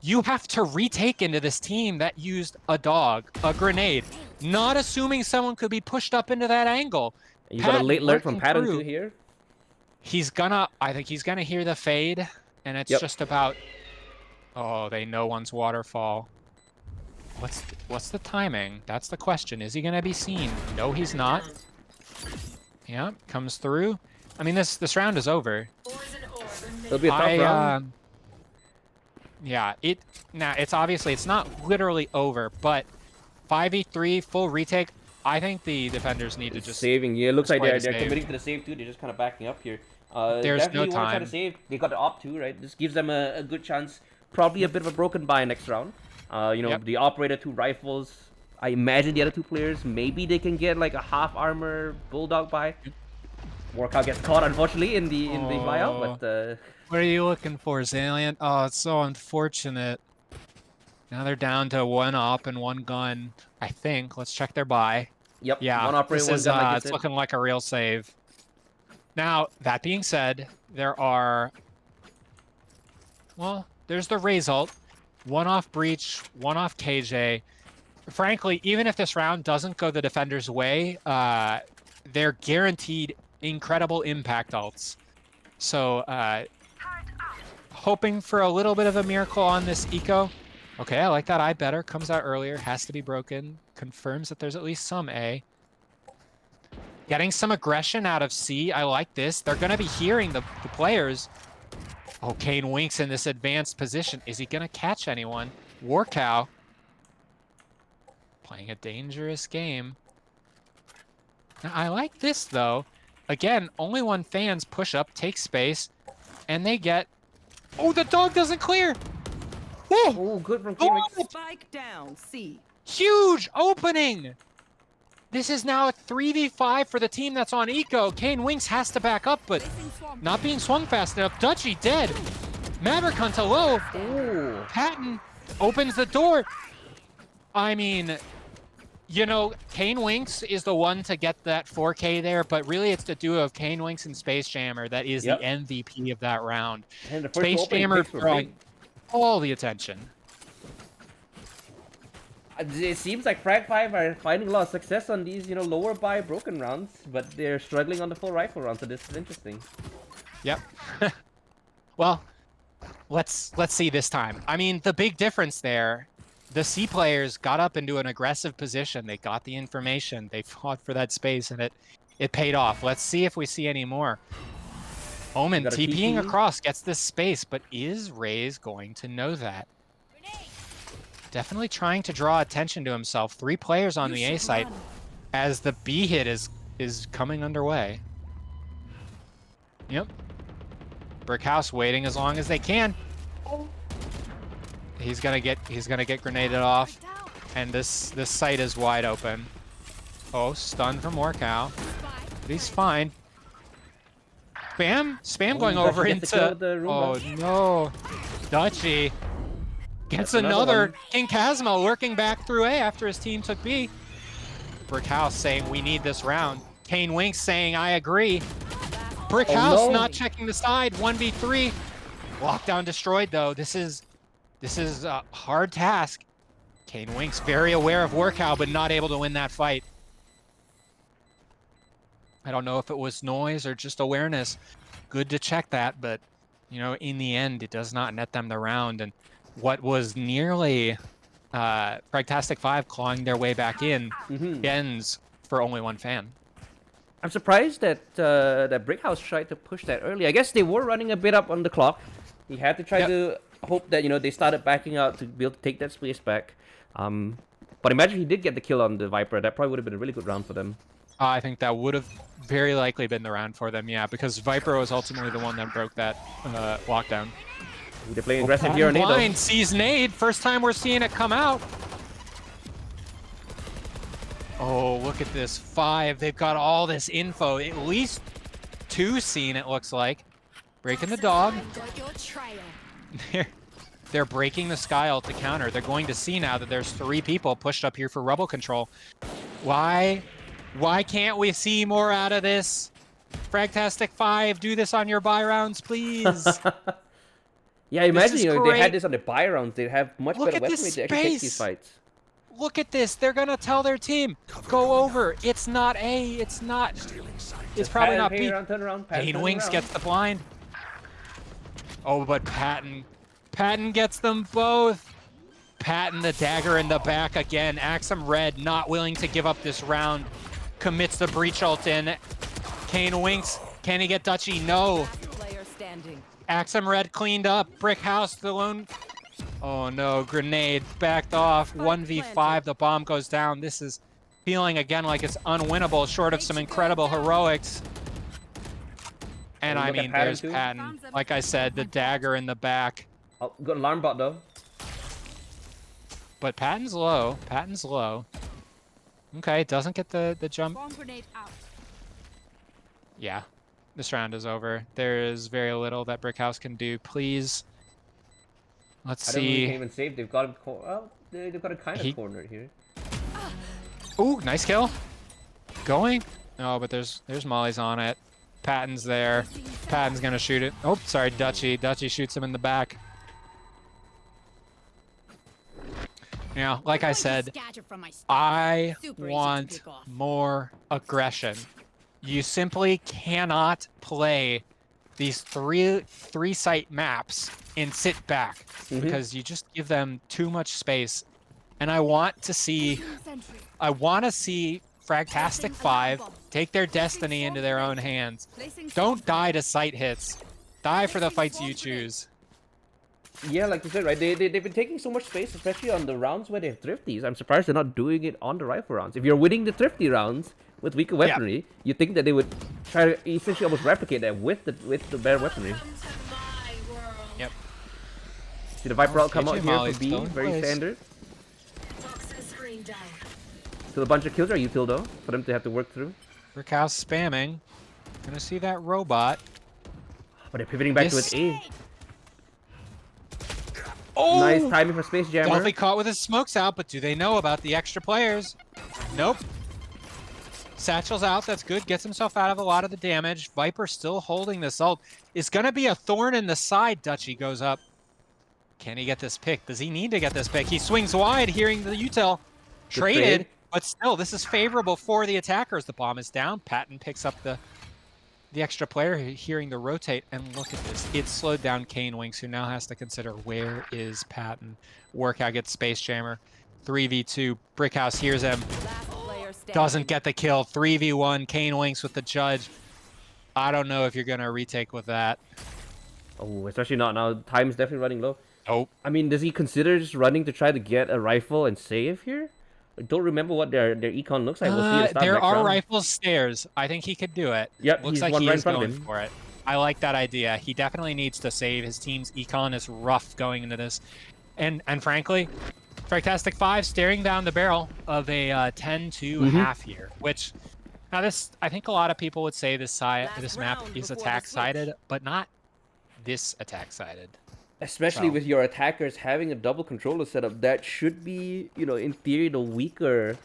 You have to retake into this team that used a dog, a grenade, not assuming someone could be pushed up into that angle. You got a late alert from Pattern too here. I think he's gonna hear the fade, and it's just about. Oh, they know one's waterfall. What's the timing? That's the question. Is he gonna be seen? No, he's not. Yeah, comes through. I mean, this round is over. It'll be a tough round. Yeah, it's obviously it's not literally over, but 5v3 full retake. I think the defenders need to just saving. Yeah, it looks like they're committing to the save too. They're just kind of backing up here. There's no time. Try to save. They got the op too, right? This gives them a good chance. Probably a bit of a broken buy next round. You know, the operator 2 rifles. I imagine the other 2 players, maybe they can get like a half armor bulldog buy. Workout gets caught unfortunately in the buyout, but what are you looking for, Zaliant? Oh, it's so unfortunate. Now they're down to 1 op and 1 gun, I think. Let's check their buy. Yep. Yeah, 1 operator, 1 gun, like it's looking like a real save. Now, that being said, there are... Well, there's the result. 1 off Breach, 1 off KJ. Frankly, even if this round doesn't go the defender's way, they're guaranteed incredible impact ults. So, hoping for a little bit of a miracle on this eco. Okay, I like that. I better. Comes out earlier. Has to be broken. Confirms that there's at least some A. Getting some aggression out of C. I like this. They're going to be hearing the players. Oh, Kane Winks in this advanced position. Is he going to catch anyone? Warcow. Playing a dangerous game. Now, I like this, though. Again, Only One fans push up, take space, and they get... Oh, the dog doesn't clear! Whoa! Oh, good from Kane Winks. Spike down, C. Huge opening! This is now a 3v5 for the team that's on eco. Kane Winks has to back up, but not being swung fast enough. Dutchy dead. Maverick onto low. Ooh. Patton opens the door. I mean, you know, Kane Winks is the one to get that 4K there, but really it's the duo of Kane Winks and Space Jammer that is the MVP of that round. And the first Space Jammer drawing all the attention. It seems like Frag 5 are finding a lot of success on these, you know, lower buy broken rounds, but they're struggling on the full rifle round, so this is interesting. Yep. Well, let's see this time. I mean, the big difference there, the C players got up into an aggressive position. They got the information. They fought for that space, and it paid off. Let's see if we see any more. Omen TPing across, gets this space, but is Raze going to know that? Definitely trying to draw attention to himself. 3 players on the A site as the B hit is coming underway. Yep. Brick House waiting as long as they can. He's gonna get grenaded off, and this site is wide open. Oh, stun from Morcow. But he's fine. Spam going over into. Oh no, Dutchy. Gets another King Kazma working back through A after his team took B. Brick House saying we need this round. Kane Winks saying I agree. Brick House not checking the side. 1v3. Lockdown destroyed though. This is a hard task. Kane Winks very aware of Warcow but not able to win that fight. I don't know if it was noise or just awareness. Good to check that, but you know, in the end it does not net them the round. And what was nearly Fragtastic 5 clawing their way back in ends for Only One fan. I'm surprised that that Brickhouse tried to push that early. I guess they were running a bit up on the clock. He had to try to hope that they started backing out to be able to take that space back. But imagine he did get the kill on the Viper. That probably would have been a really good round for them. I think that would have very likely been the round for them, yeah, because Viper was ultimately the one that broke that lockdown. They're playing aggressive here on Nade. Blind sees Nade. First time we're seeing it come out. Oh, look at this. 5. They've got all this info. At least 2 seen, it looks like. Breaking the dog. They're breaking the sky ult to counter. They're going to see now that there's 3 people pushed up here for rebel control. Why can't we see more out of this? Fragtastic 5, do this on your buy rounds, please. Yeah, imagine if they had this on the buy rounds, they'd have much better weaponry to actually take these fights. Look at this. They're going to tell their team, go over. It's not A. It's not. It's probably not B. Kane Winks gets the blind. Oh, but Patton gets them both. Patton, the dagger in the back again. Axum Red not willing to give up this round. Commits the breach ult in. Kane Winks. Can he get Dutchy? No. Axum Red cleaned up. Brick House, the lone. Oh no, grenade backed off. 1v5, the bomb goes down. This is feeling again like it's unwinnable, short of some incredible heroics. And I mean, there's Patton. Like I said, the dagger in the back. Oh, got an alarm bot though. But Patton's low. Patton's low. Okay, doesn't get the jump. Yeah, this round is over. There is very little that Brickhouse can do. Please. Let's see. I don't think they can even save. They've got him. Well, they've got a kind of cornered here. Ooh, nice kill. Going. Oh, but there's Molly's on it. Patton's there. Patton's gonna shoot it. Oh, sorry, Dutchy. Dutchy shoots him in the back. Yeah, like I said, I want more aggression. You simply cannot play these three site maps and sit back because you just give them too much space. And I want to see Fragtastic 5 take their destiny into their own hands. Don't die to site hits. Die for the fights you choose. Yeah, like you said, right? They've been taking so much space, especially on the rounds where they have thrifties. I'm surprised they're not doing it on the rifle rounds. If you're winning the thrifty rounds with weaker weaponry, you think that they would try to essentially almost replicate that with the better weaponry. Yep. See the Viper ult come out here for B, very standard. Still a bunch of kills are util though, for them to have to work through. Brickhouse spamming. Gonna see that robot. But they're pivoting back to its A. Oh! Nice timing for Space Jammer. Delphi caught with his smokes out, but do they know about the extra players? Nope. Satchel's out, that's good. Gets himself out of a lot of the damage. Viper still holding this ult. It's gonna be a thorn in the side. Dutchy goes up. Can he get this pick? Does he need to get this pick? He swings wide, hearing the util. Traded, but still, this is favorable for the attackers. The bomb is down. Patton picks up the extra player, hearing the rotate, and look at this. It slowed down Kane Winks, who now has to consider where is Patton. Workout gets Space Jammer. 3v2. Brickhouse hears him. Doesn't get the kill. 3v1. Kane Winks with the judge. I don't know if you're going to retake with that. Oh, especially not now. Time's definitely running low. Nope. I mean, does he consider just running to try to get a rifle and save here? I don't remember what their econ looks like. We'll see at the there are round. rifle stairs. I think he could do it. Yep, looks like he's going for it. I like that idea. He definitely needs to save. His team's econ is rough going into this. And frankly, Fragtastic 5 staring down the barrel of a 10-2 half here, which now this, I think a lot of people would say this map is attack-sided, but not this attack-sided. Especially with your attackers having a double controller setup, that should be, in theory, the weaker.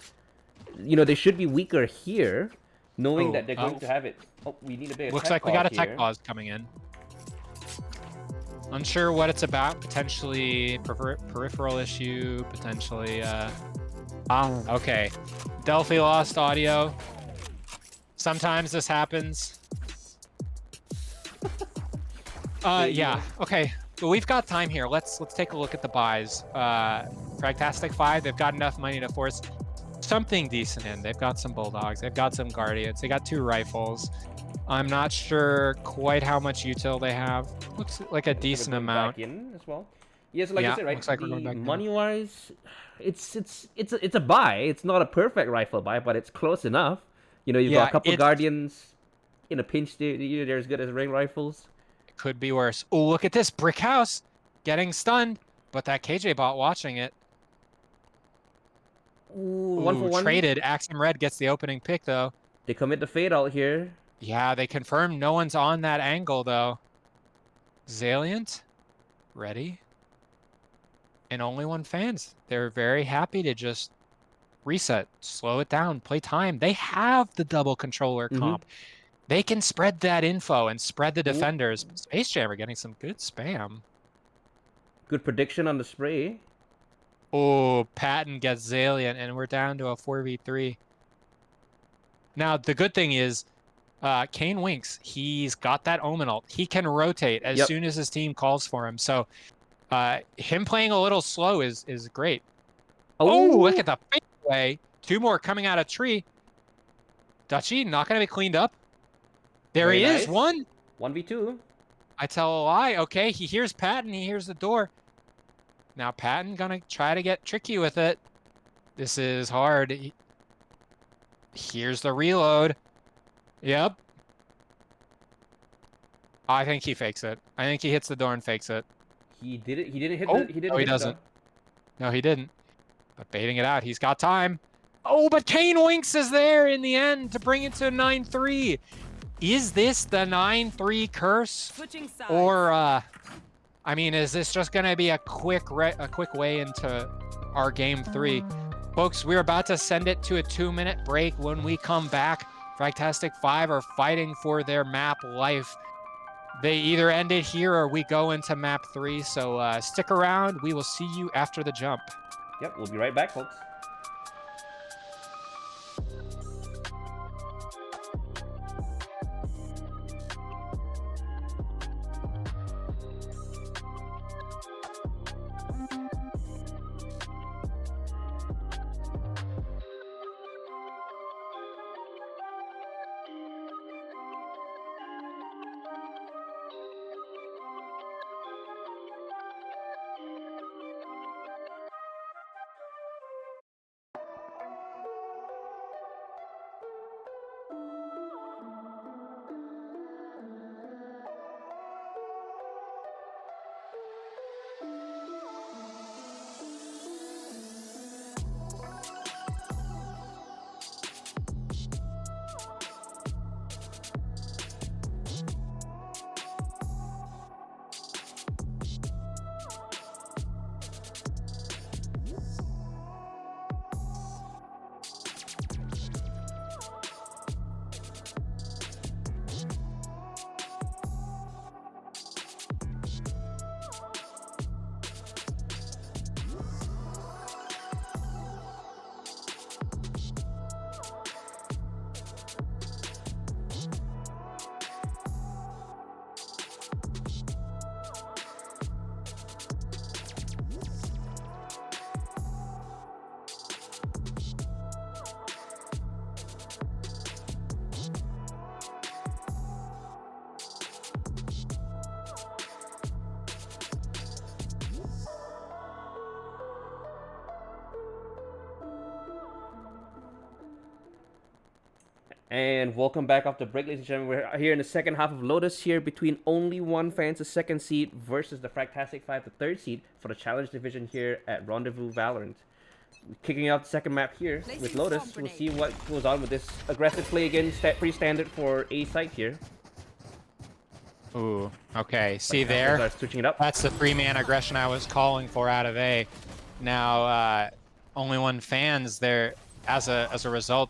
They should be weaker here, knowing that they're going to have it. Oh, we need a bit of looks like we got a tech pause coming in. Unsure what it's about. Potentially peripheral issue. Potentially. Okay. Delphi lost audio. Sometimes this happens. Yeah. Okay. But we've got time here. Let's take a look at the buys. Fragtastic 5, they've got enough money to force something decent in. They've got some Bulldogs, they've got some Guardians, they got 2 rifles. I'm not sure quite how much util they have. Looks like a decent amount. Back in as well. Yes, like Yeah, you said, right? looks like we're going back in. Money-wise, it's a buy. It's not a perfect rifle buy, but it's close enough. You know, you've got a couple Guardians in a pinch. They're as good as ring rifles. It could be worse. Oh, look at this brick house getting stunned, but that KJ bot watching it. Ooh, 1-for-1. Traded. Axiom Red gets the opening pick though. They commit the fade out here. Yeah, they confirm no one's on that angle though. Zaliant, ready. And only one fans. They're very happy to just reset, slow it down, play time. They have the double controller comp. They can spread that info and spread the defenders. Space Jammer getting some good spam. Good prediction on the spray. Oh, Patton gets Zaliant, and we're down to a 4v3. Now, the good thing is, Kane Winks, he's got that Omen ult. He can rotate as soon as his team calls for him. So, him playing a little slow is great. Oh, look at the fadeaway. 2 more coming out of tree. Dutchy not going to be cleaned up. There he is, 1v2. I tell a lie. Okay, he hears Patton. He hears the door. Now Patton gonna try to get tricky with it. This is hard. Here's the reload. Yep. I think he fakes it. I think he hits the door and fakes it. He did it. He didn't hit the... No, he doesn't. No, he didn't. But baiting it out. He's got time. Oh, but Kane Winks is there in the end to bring it to 9-3. Is this the 9-3 curse? Or, I mean, is this just going to be a quick way into our game 3? Folks, we're about to send it to a 2-minute break. When we come back, Fragtastic 5 are fighting for their map life. They either end it here or we go into map 3. So stick around. We will see you after the jump. Yep, we'll be right back, folks. And welcome back off the break, ladies and gentlemen. We're here in the second half of Lotus here between Only One Fans, the second seed, versus the Fragtastic 5, the third seed, for the Challenge Division here at Rendezvous Valorant. Kicking out the second map here with Lotus. We'll see what goes on with this aggressive play again. Pretty standard for A site here. Ooh, okay. See there? Switching it up. That's the 3-man aggression I was calling for out of A. Now, Only One Fans there, as a result,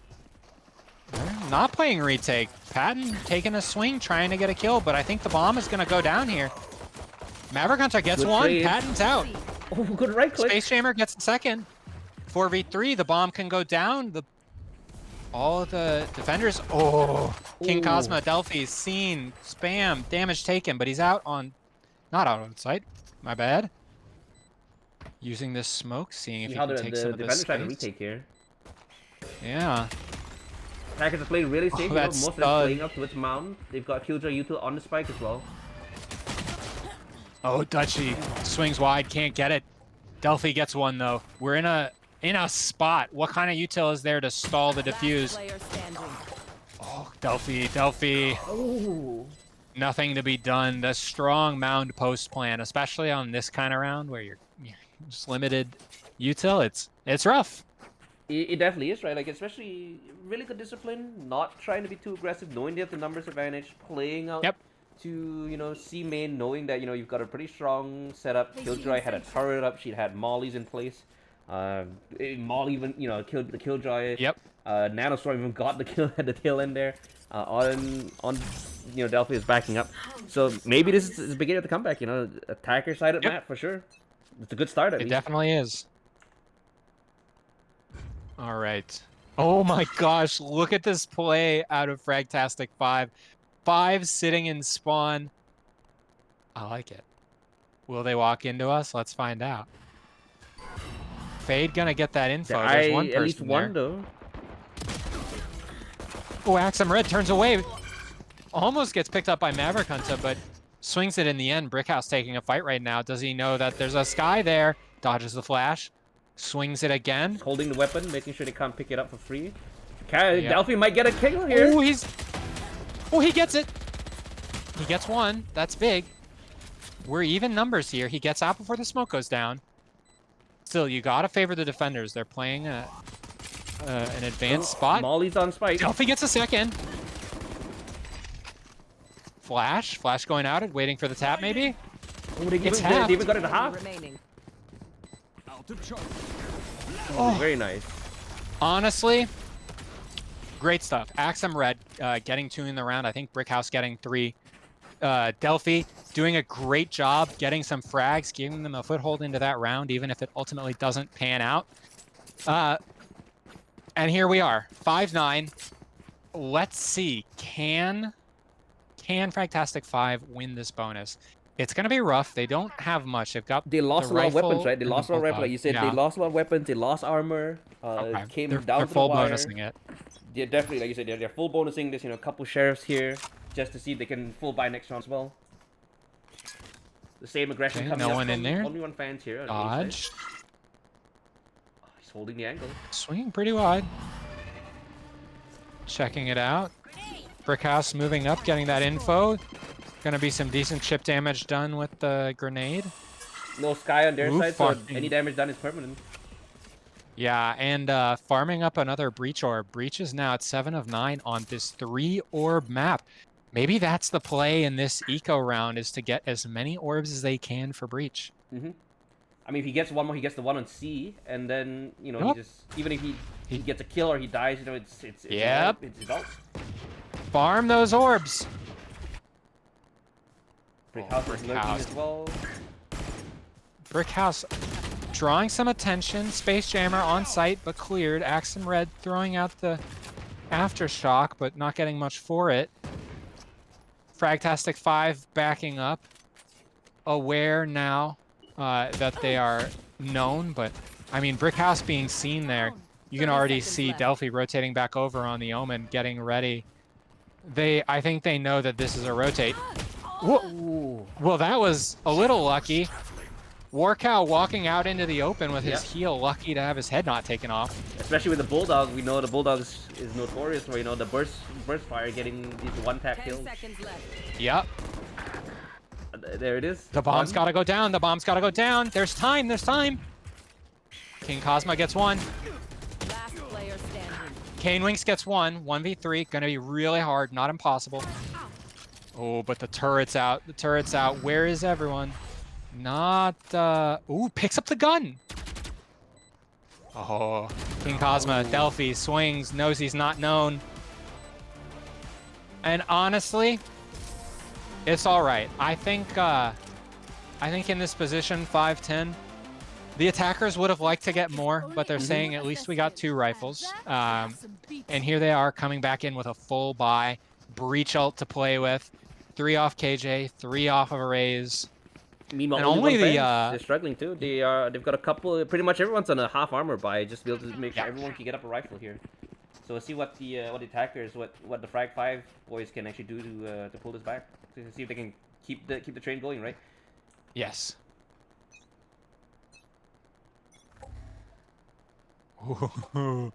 they're not playing retake. Patton taking a swing, trying to get a kill, but I think the bomb is going to go down here. Maverick Hunter gets one. Trade. Patton's out. Oh, good right click. Space Jammer gets the second. 4v3, the bomb can go down. All of the defenders. Oh, King Cosmo, Delphi's seen, spam, damage taken, but he's out on, not out on site. My bad. Using this smoke, seeing if he can take some of this space. Retake here. Yeah. Attackers are playing really safe. Oh, Most of them playing up to its mound. They've got Killjoy util on the spike as well. Oh, Dutchy swings wide, can't get it. Delphi gets one though. We're in a spot. What kind of util is there to stall the defuse? Oh, Delphi. Oh. Nothing to be done. The strong mound post plan, especially on this kind of round where you're just limited util. It's rough. It definitely is, right? Like, especially really good discipline, not trying to be too aggressive, knowing they have the numbers advantage, playing out to, you know, C main, knowing that, you know, you've got a pretty strong setup. Killjoy had a turret up, she had mollies in place. Molly even, you know, killed the Killjoy. Yep. Nanostorm even got the kill at the tail end there. On you know, Delphi is backing up. So maybe this is the beginning of the comeback, you know, attacker side of map for sure. It's a good start at least. It definitely is. All right. Oh my gosh, look at this play out of Fragtastic 5. 5 sitting in spawn. I like it. Will they walk into us? Let's find out. Fade gonna get that info. There's one person at least one though. Oh, Axum Red turns away. Almost gets picked up by Maverick Hunter, but swings it in the end. Brickhouse taking a fight right now. Does he know that there's a Sky there? Dodges the flash. Swings it again. Holding the weapon, making sure they can't pick it up for free. Delphi might get a kill here. Oh, he gets it. He gets one. That's big. We're even numbers here. He gets out before the smoke goes down. Still, you gotta favor the defenders. They're playing an advanced spot. Molly's on spike. Delphi gets a second. Flash going out and waiting for the tap maybe. Oh, they even got it to half. Oh, very nice. Honestly, great stuff. Axum Red getting 2 in the round. I think Brickhouse getting 3. Delphi doing a great job getting some frags, giving them a foothold into that round, even if it ultimately doesn't pan out. And here we are, 5-9. Let's see, can Fragtastic 5 win this bonus? It's going to be rough. They don't have much. They lost a lot of weapons, right? They lost a lot of weapons. Like you said, yeah. They lost a lot of weapons. They lost armor. Came they're down to full the wire. bonusing it. Yeah, definitely. Like you said, they're full bonusing this. You know, a couple sheriffs here just to see if they can full buy next round as well. The same aggression Okay, coming no up one from in there. Only one fans here. Dodge. Oh, he's holding the angle. Swinging pretty wide. Checking it out. Brickhouse moving up, getting that info. Gonna be some decent chip damage done with the grenade. No Sky on their side, so any damage done is permanent. Yeah, and farming up another Breach Orb. Breach is now at 7 of 9 on this 3-orb map. Maybe that's the play in this eco round, is to get as many orbs as they can for Breach. Mm-hmm. I mean, if he gets one more, he gets the one on C, and then, you know, he just, even if he gets a kill or he dies, you know, it's results. Farm those orbs. Brickhouse is lurking as well. Brickhouse drawing some attention. Space Jammer on site, but cleared. Axum Red throwing out the Aftershock, but not getting much for it. Fragtastic 5 backing up. Aware now that they are known, but I mean, Brickhouse being seen there, you can already see Delphi rotating back over on the Omen, getting ready. I think they know that this is a rotate. Well, that was a little lucky. Warcow walking out into the open with his heel, lucky to have his head not taken off. Especially with the Bulldog, we know the Bulldog is notorious for, you know, the burst fire, getting these one-tap kills. Yep. There it is. The bomb's gotta go down. The bomb's gotta go down. There's time. There's time. King Cosma gets one. Last player standing. Kane Winks gets one. 1v3. Gonna be really hard. Not impossible. Oh, but the turret's out. The turret's out. Where is everyone? Not, ooh, picks up the gun. Oh, King Cosma, Delphi, swings, knows he's not known. And honestly, it's all right. I think in this position, 5-10, the attackers would have liked to get more, but they're saying at least we got 2 rifles. And here they are coming back in with a full buy. Breach ult to play with. 3 off KJ, 3 off of Arrays. Meanwhile, and only they're struggling too. They've got a couple. Pretty much everyone's on a half armor buy, just to be able to make sure everyone can get up a rifle here. So we'll see what the attackers, what the Frag 5 boys can actually do to pull this back. To see if they can keep the train going, right? Yes. Ooh,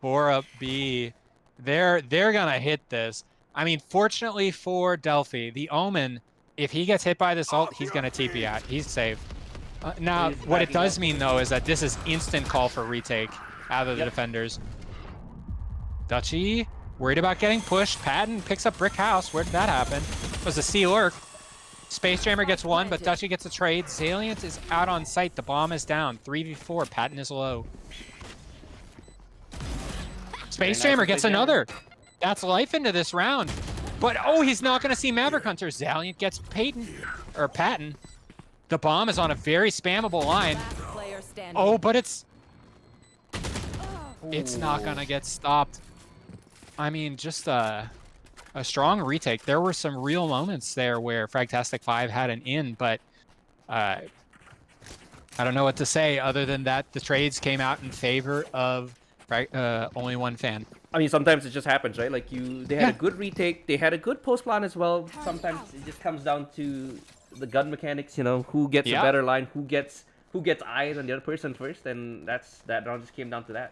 4 up B. They're gonna hit this. I mean, fortunately for Delphi, the Omen, if he gets hit by this ult, he's gonna TP out. He's safe. Now, what it does mean though is that this is instant call for retake out of the defenders. Dutchy worried about getting pushed. Patton picks up Brick House. Where did that happen? It was a C lurk. Space Jammer gets one, but Dutchy gets a trade. Zaliant is out on site. The bomb is down. 3v4. Patton is low. Space Jammer gets another. That's life into this round. But, oh, he's not going to see Maverick Hunter. Zaliant gets Patton. The bomb is on a very spammable line. Oh, but it's not going to get stopped. I mean, just a strong retake. There were some real moments there where Fragtastic 5 had an in, but I don't know what to say other than that the trades came out in favor of only one fan. I mean, sometimes it just happens, right? Like they had a good retake, they had a good post plan as well. Sometimes it just comes down to the gun mechanics, you know, who gets a better line, who gets eyes on the other person first, and that round just came down to that.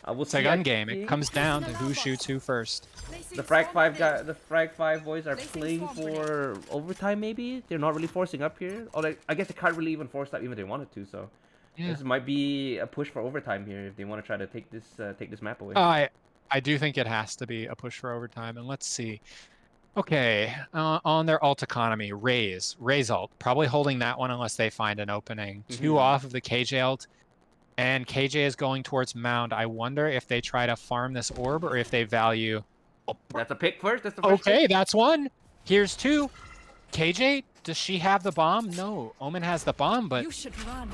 It's a gun game. It comes down to who shoots who first. The Frag 5 boys are playing for overtime. Maybe they're not really forcing up here. Or I guess they can't really even force up even if they wanted to. So this might be a push for overtime here if they want to try to take this map away. I do think it has to be a push for overtime. And let's see. Okay, on their ult economy, Raze ult, probably holding that one unless they find an opening. 2 off of the KJ ult. And KJ is going towards Mound. I wonder if they try to farm this orb or if they value... Oh, that's a pick first. That's the first okay, pick. That's one. Here's 2. KJ, does she have the bomb? No, Omen has the bomb, but... You should run.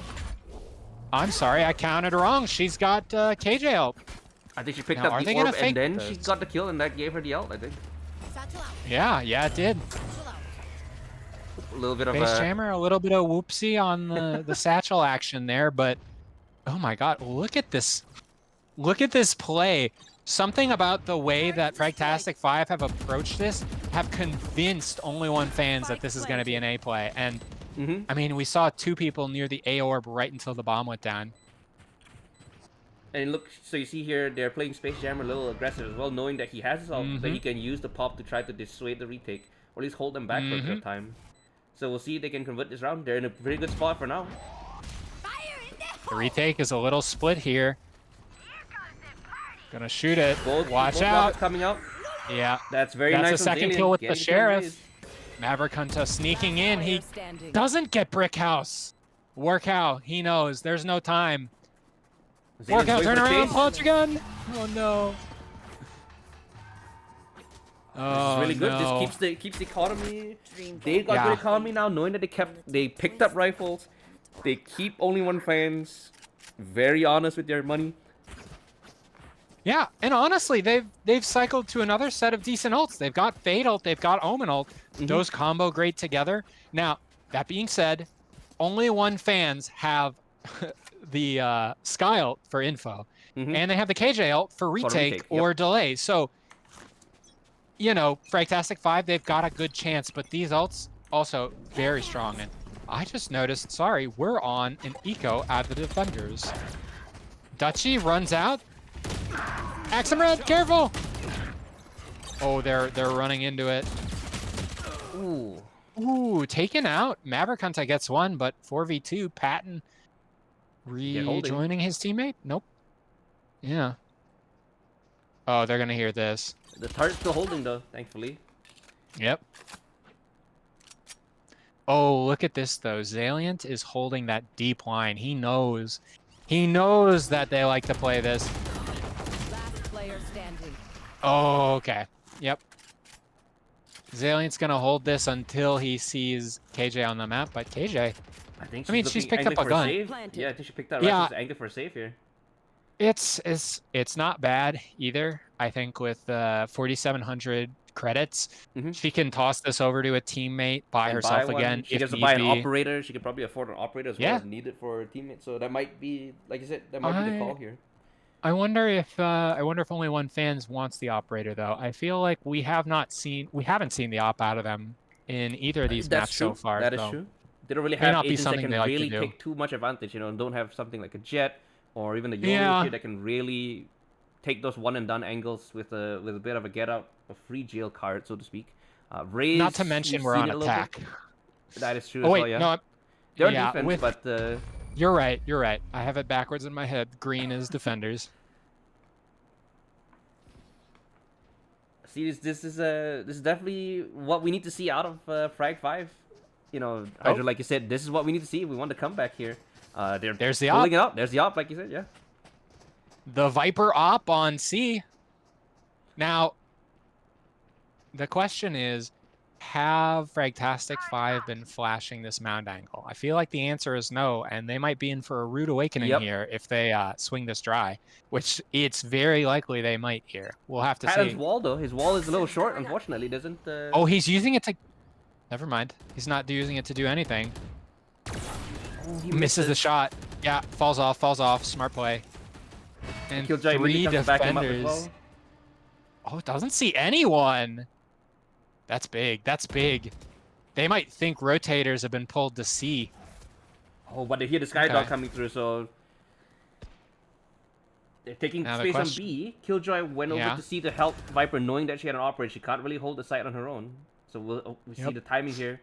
I'm sorry, I counted wrong. She's got KJ ult. I think she picked up the orb and then she got the kill and that gave her the ult, I think. Yeah, it did. A little bit of Base Jammer, a little bit of whoopsie on the satchel action there, but... Oh my god, look at this. Look at this play. Something about the way that Fragtastic 5 have approached this have convinced only one fans that this is going to be an A play. And I mean, we saw 2 people near the A orb right until the bomb went down. And look, so you see here, they're playing Space Jammer a little aggressive as well, knowing that he has his ult, that he can use the pop to try to dissuade the retake, or at least hold them back for a bit of time. So we'll see if they can convert this round. They're in a pretty good spot for now. The retake is a little split here. Gonna shoot it. Watch out. Coming out. Yeah. That's very nice. That's a second kill with the Sheriff. Maverick Hunter sneaking in. He doesn't get Brick House. Workout. He knows. There's no time. Workout, turn around. Punch again. Oh no. This is really good. This keeps the economy. They got good economy now, knowing that they picked up rifles. They keep only one fans. Very honest with their money. Yeah, and honestly, they've cycled to another set of decent ults. They've got Fade ult, they've got Omen ult. Those combo great together. Now, that being said, only one fans have the Sky ult for info, and they have the KJ ult for retake or delay. So, you know, Fragtastic 5, they've got a good chance, but these ults also very strong. And I just noticed, sorry, we're on an eco at the defenders. Dutchy runs out. Axum Red, careful! Oh, they're running into it. Ooh, taken out. Maverick Hunter gets one, but 4v2, Patton rejoining his teammate? Nope. Yeah. Oh, they're gonna hear this. The turret's still holding though, thankfully. Yep. Oh, look at this though. Zaliant is holding that deep line. He knows that they like to play this. Last player standing. Oh, okay. Yep. Zaliant's gonna hold this until he sees KJ on the map, but KJ, I mean, she's picked up a gun. Yeah, I think she picked that right to angle for a save here. It's not bad either. I think with 4,700 credits, she can toss this over to a teammate by herself again. She gets to buy an operator. She could probably afford an operator as well as need it for her teammate. So that might be, like you said, that might be the call here. I wonder if only one fans wants the operator though. I feel like we haven't seen the op out of them in either of these That's maps true. so far. That is so true. They don't really may have not be agents that something can they like to really do. take too much advantage. You know, and don't have something like a Jet or even the Yoru Yeah. here that can really take those one and done angles with a bit of a get out, a free jail card, so to speak. Raze, Not to mention we've we're seen on it a little bit. attack. That is true Oh as wait, well, yeah. no. They're Yeah, defense, but You're right. You're right. I have it backwards in my head. Green is defenders. see, this is definitely what we need to see out of Frag 5. You know, Hydra, like you said, this is what we need to see if we want to come back here. There's the pulling op. it up. There's the op, like you said, yeah. The Viper op on C. Now, the question is, have Fragtastic 5 been flashing this mound angle? I feel like the answer is no, and they might be in for a rude awakening here if they swing this dry, which it's very likely they might here. We'll have to Patton's see. wall, though. His wall is a little short, unfortunately. Doesn't... Oh, he's using it to... Never mind. He's not using it to do anything. He misses the shot. Yeah, falls off. Smart play. And Killjoy 3 comes back him up as defenders. well. Oh, it doesn't see anyone. That's big. That's big. They might think rotators have been pulled to C. Oh, but they hear the Skydog coming through, so... They're taking space on B. Killjoy went over to C to help Viper, knowing that she had an operator. She can't really hold the site on her own. So we see the timing here.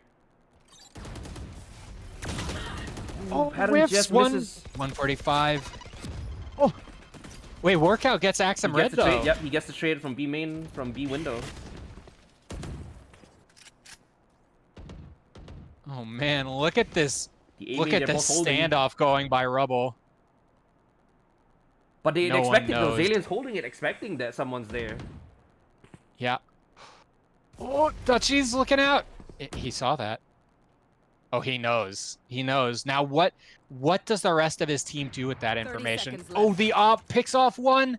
Oh, Patton just misses. 145. Oh, wait, Workout gets Axum Red, though. Trade. Yep, he gets the trade from B main, from B window. Oh, man, look at this. Look at this holding. standoff going by Rubble. But they No expected one knows. those aliens holding it, expecting that someone's there. Yeah. Oh, Dutchie's looking out. He saw that. Oh, he knows. He knows. Now, what does the rest of his team do with that information? Oh, the op picks off one.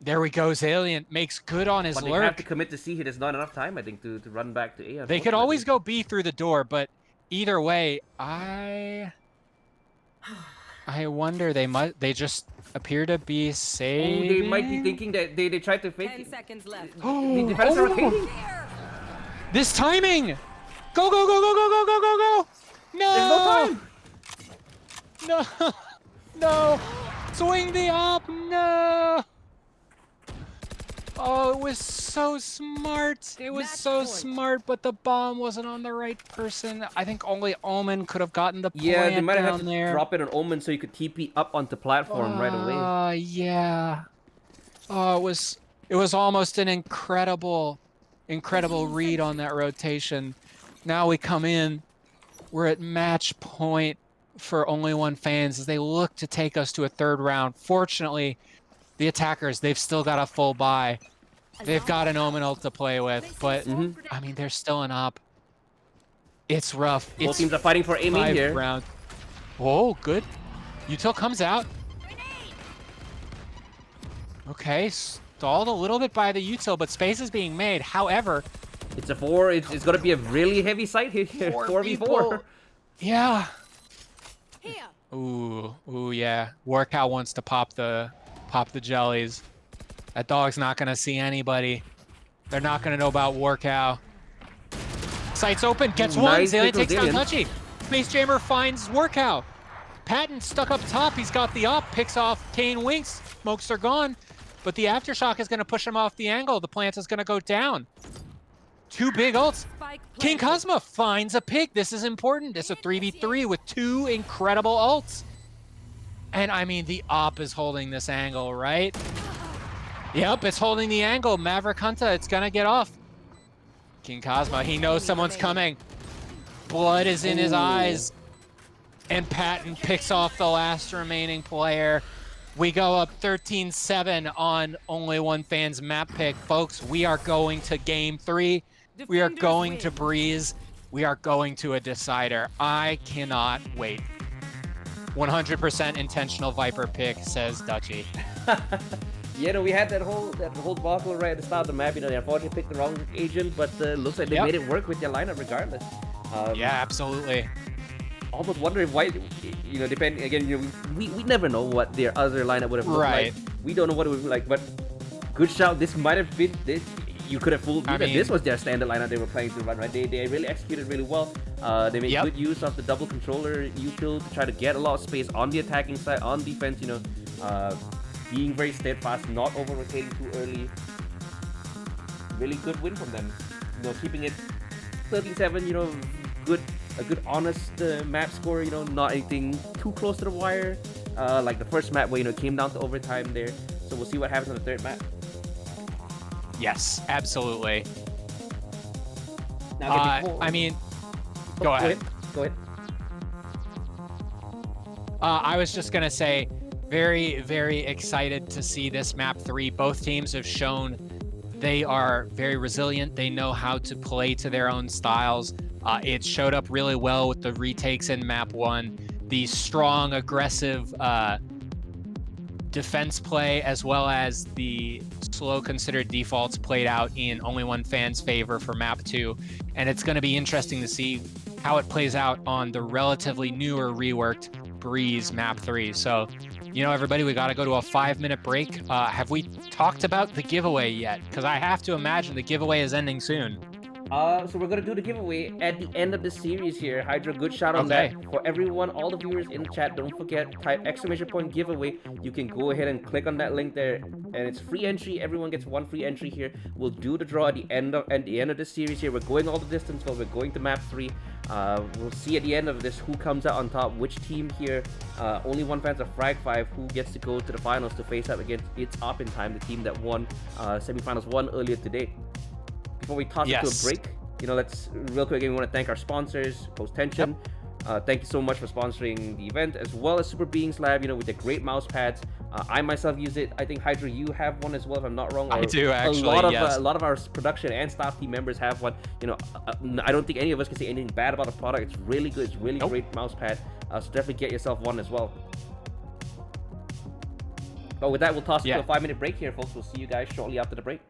There we go. Zalian makes good on his But they lurk. have to commit to C here. There's not enough time, I think, to run back to A. They could always go B through the door, but either way, I wonder they just appear to be saving. Oh, they might be thinking that they tried to fake 10 it. seconds left. The defense are rotating. This timing! Go, go, go, go, go, go, go, go, go! No! There's no time! No! No! Swing the op! No! Oh, it was so smart. It was so smart, but the bomb wasn't on the right person. I think only Omen could have gotten the plant Yeah, they might have down had to there. drop it on Omen so you could TP up onto platform right away. Yeah. Oh, it was almost an incredible read on that rotation. Now we come in. We're at match point for Only One fans as they look to take us to a third round. Fortunately, the attackers, they've still got a full buy. They've got an Omen ult to play with, but I mean, they're still an op. It's rough. Both teams are fighting for A main here. Round. Oh, good. Util comes out. Okay, stalled a little bit by the Util, but space is being made. However, it's a 4. It's going to be a really heavy site here. 4v4. Yeah. Ooh, yeah. Warcow wants to pop the jellies. That dog's not gonna see anybody. They're not gonna know about Warcow. Sights open, gets one. Nice Zalian takes down Zalian. Touchy. Space Jammer finds Warcow. Patton stuck up top. He's got the op. Picks off Kane Winks. Smokes are gone. But the Aftershock is gonna push him off the angle. The plant is gonna go down. 2 big ults. King Cosma finds a pick. This is important. It's a 3v3 with 2 incredible ults. And I mean, the op is holding this angle, right? Yep, it's holding the angle. Maverick Hunter, it's gonna get off. King Cosma, he knows someone's coming. Blood is in his eyes. And Patton picks off the last remaining player. We go up 13-7 on Only One Fan's map pick. Folks, we are going to game 3. We are going to Breeze. We are going to a decider. I cannot wait. 100% intentional Viper pick, says Dutchie. Yeah, no, we had that whole debacle right at the start of the map. You know, they unfortunately picked the wrong agent, but looks like they made it work with their lineup regardless. Yeah, absolutely. almost wondering why, depending again, we never know what their other lineup would have looked like. We don't know what it would be like, but good shout. This might have been this. You could have fooled me that this was their standard lineup they were planning to run, right? They really executed really well. They made good use of the double controller util to try to get a lot of space on the attacking side, on defense. Being very steadfast, not over-rotating too early. Really good win from them. Keeping it 13-7. A good honest map score. Not anything too close to the wire. Like the first map where it came down to overtime there. So we'll see what happens on the third map. Yes, absolutely. Now, go ahead. Go ahead. I was just gonna say, very, very excited to see this map 3. Both teams have shown they are very resilient. They know how to play to their own styles. It showed up really well with the retakes in map 1, the strong, aggressive defense play, as well as the slow considered defaults played out in Only One Fan's favor for map 2. And it's going to be interesting to see how it plays out on the relatively newer reworked Breeze map 3. So, everybody, we got to go to a 5-minute break. Have we talked about the giveaway yet? Because I have to imagine the giveaway is ending soon. So we're gonna do the giveaway at the end of the series here. Hydra, good shout on that. For everyone, all the viewers in the chat, don't forget, type ! giveaway. You can go ahead and click on that link there, and it's free entry. Everyone gets 1 free entry here. We'll do the draw at the end of this series here. We're going all the distance, but we're going to map 3. We'll see at the end of this who comes out on top, which team here. Only One Fans of Frag 5 who gets to go to the finals to face up against It's Up in Time, the team that won Semifinals 1 earlier today. Before we toss it to a break, let's real quick again, we want to thank our sponsors, Post Tension. Thank you so much for sponsoring the event, as well as Super Beings Lab, with their great mouse pads. I myself use it. I think, Hydra, you have one as well, if I'm not wrong. I do, actually, a lot of our production and staff team members have one. I don't think any of us can say anything bad about the product. It's really good. It's really great mouse pad. So definitely get yourself one as well. But with that, we'll toss it to a 5-minute break here, folks. We'll see you guys shortly after the break.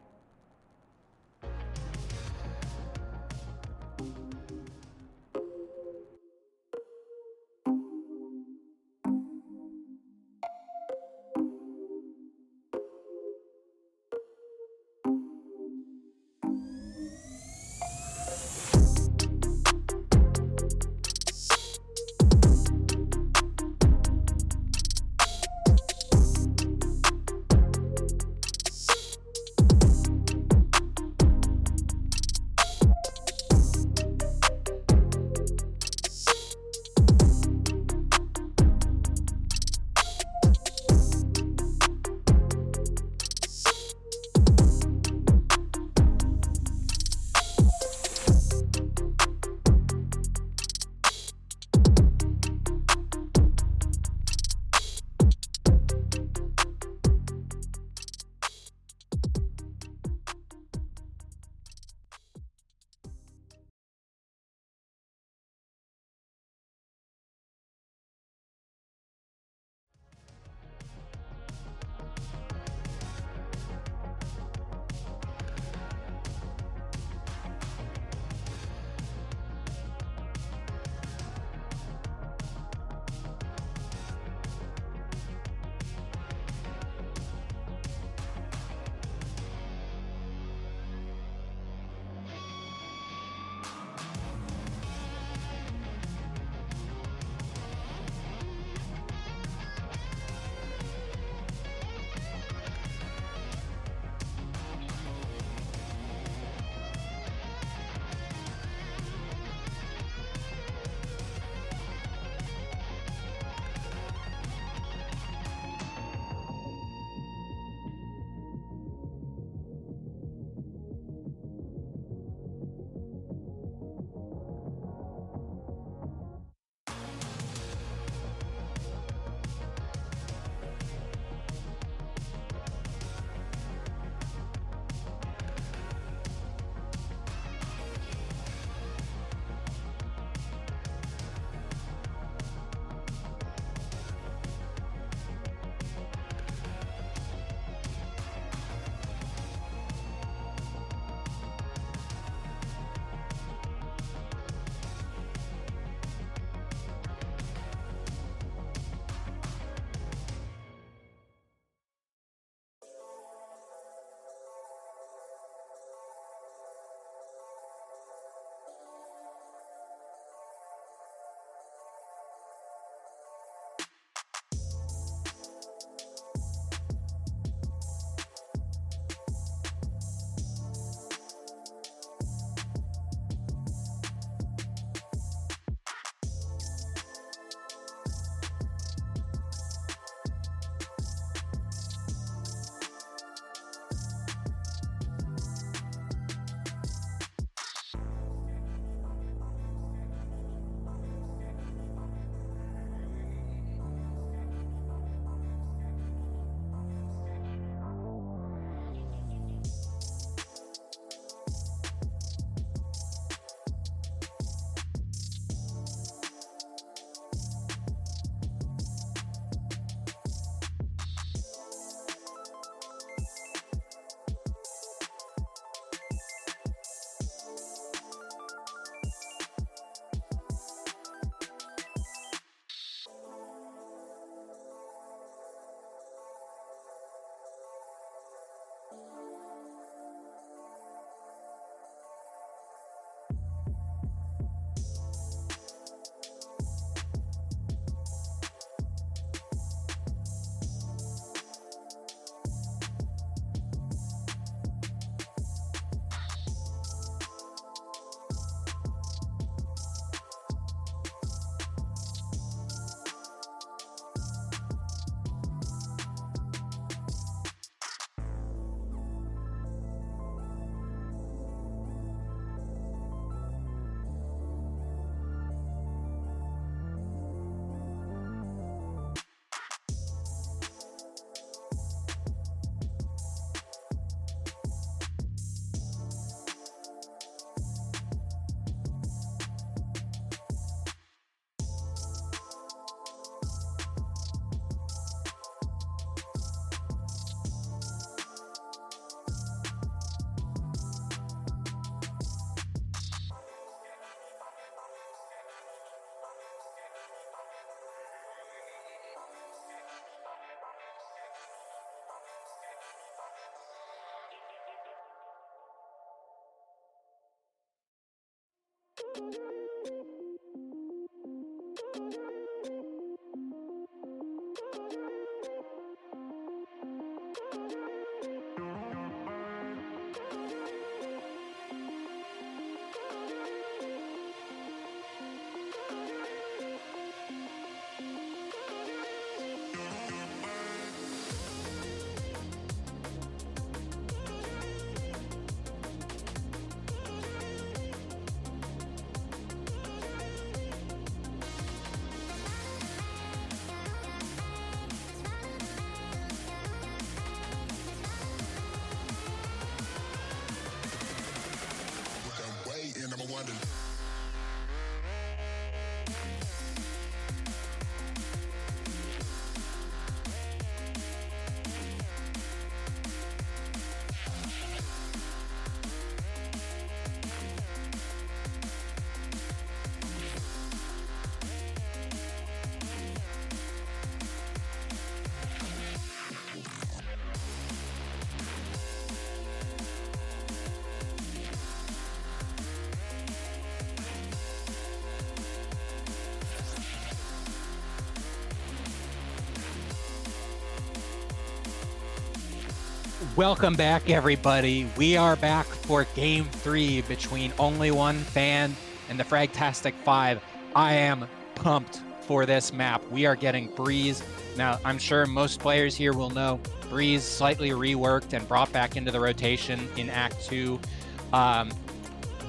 Welcome back, everybody. We are back for Game 3 between Only One Fan and the Fragtastic 5. I am pumped for this map. We are getting Breeze. Now, I'm sure most players here will know Breeze slightly reworked and brought back into the rotation in Act 2.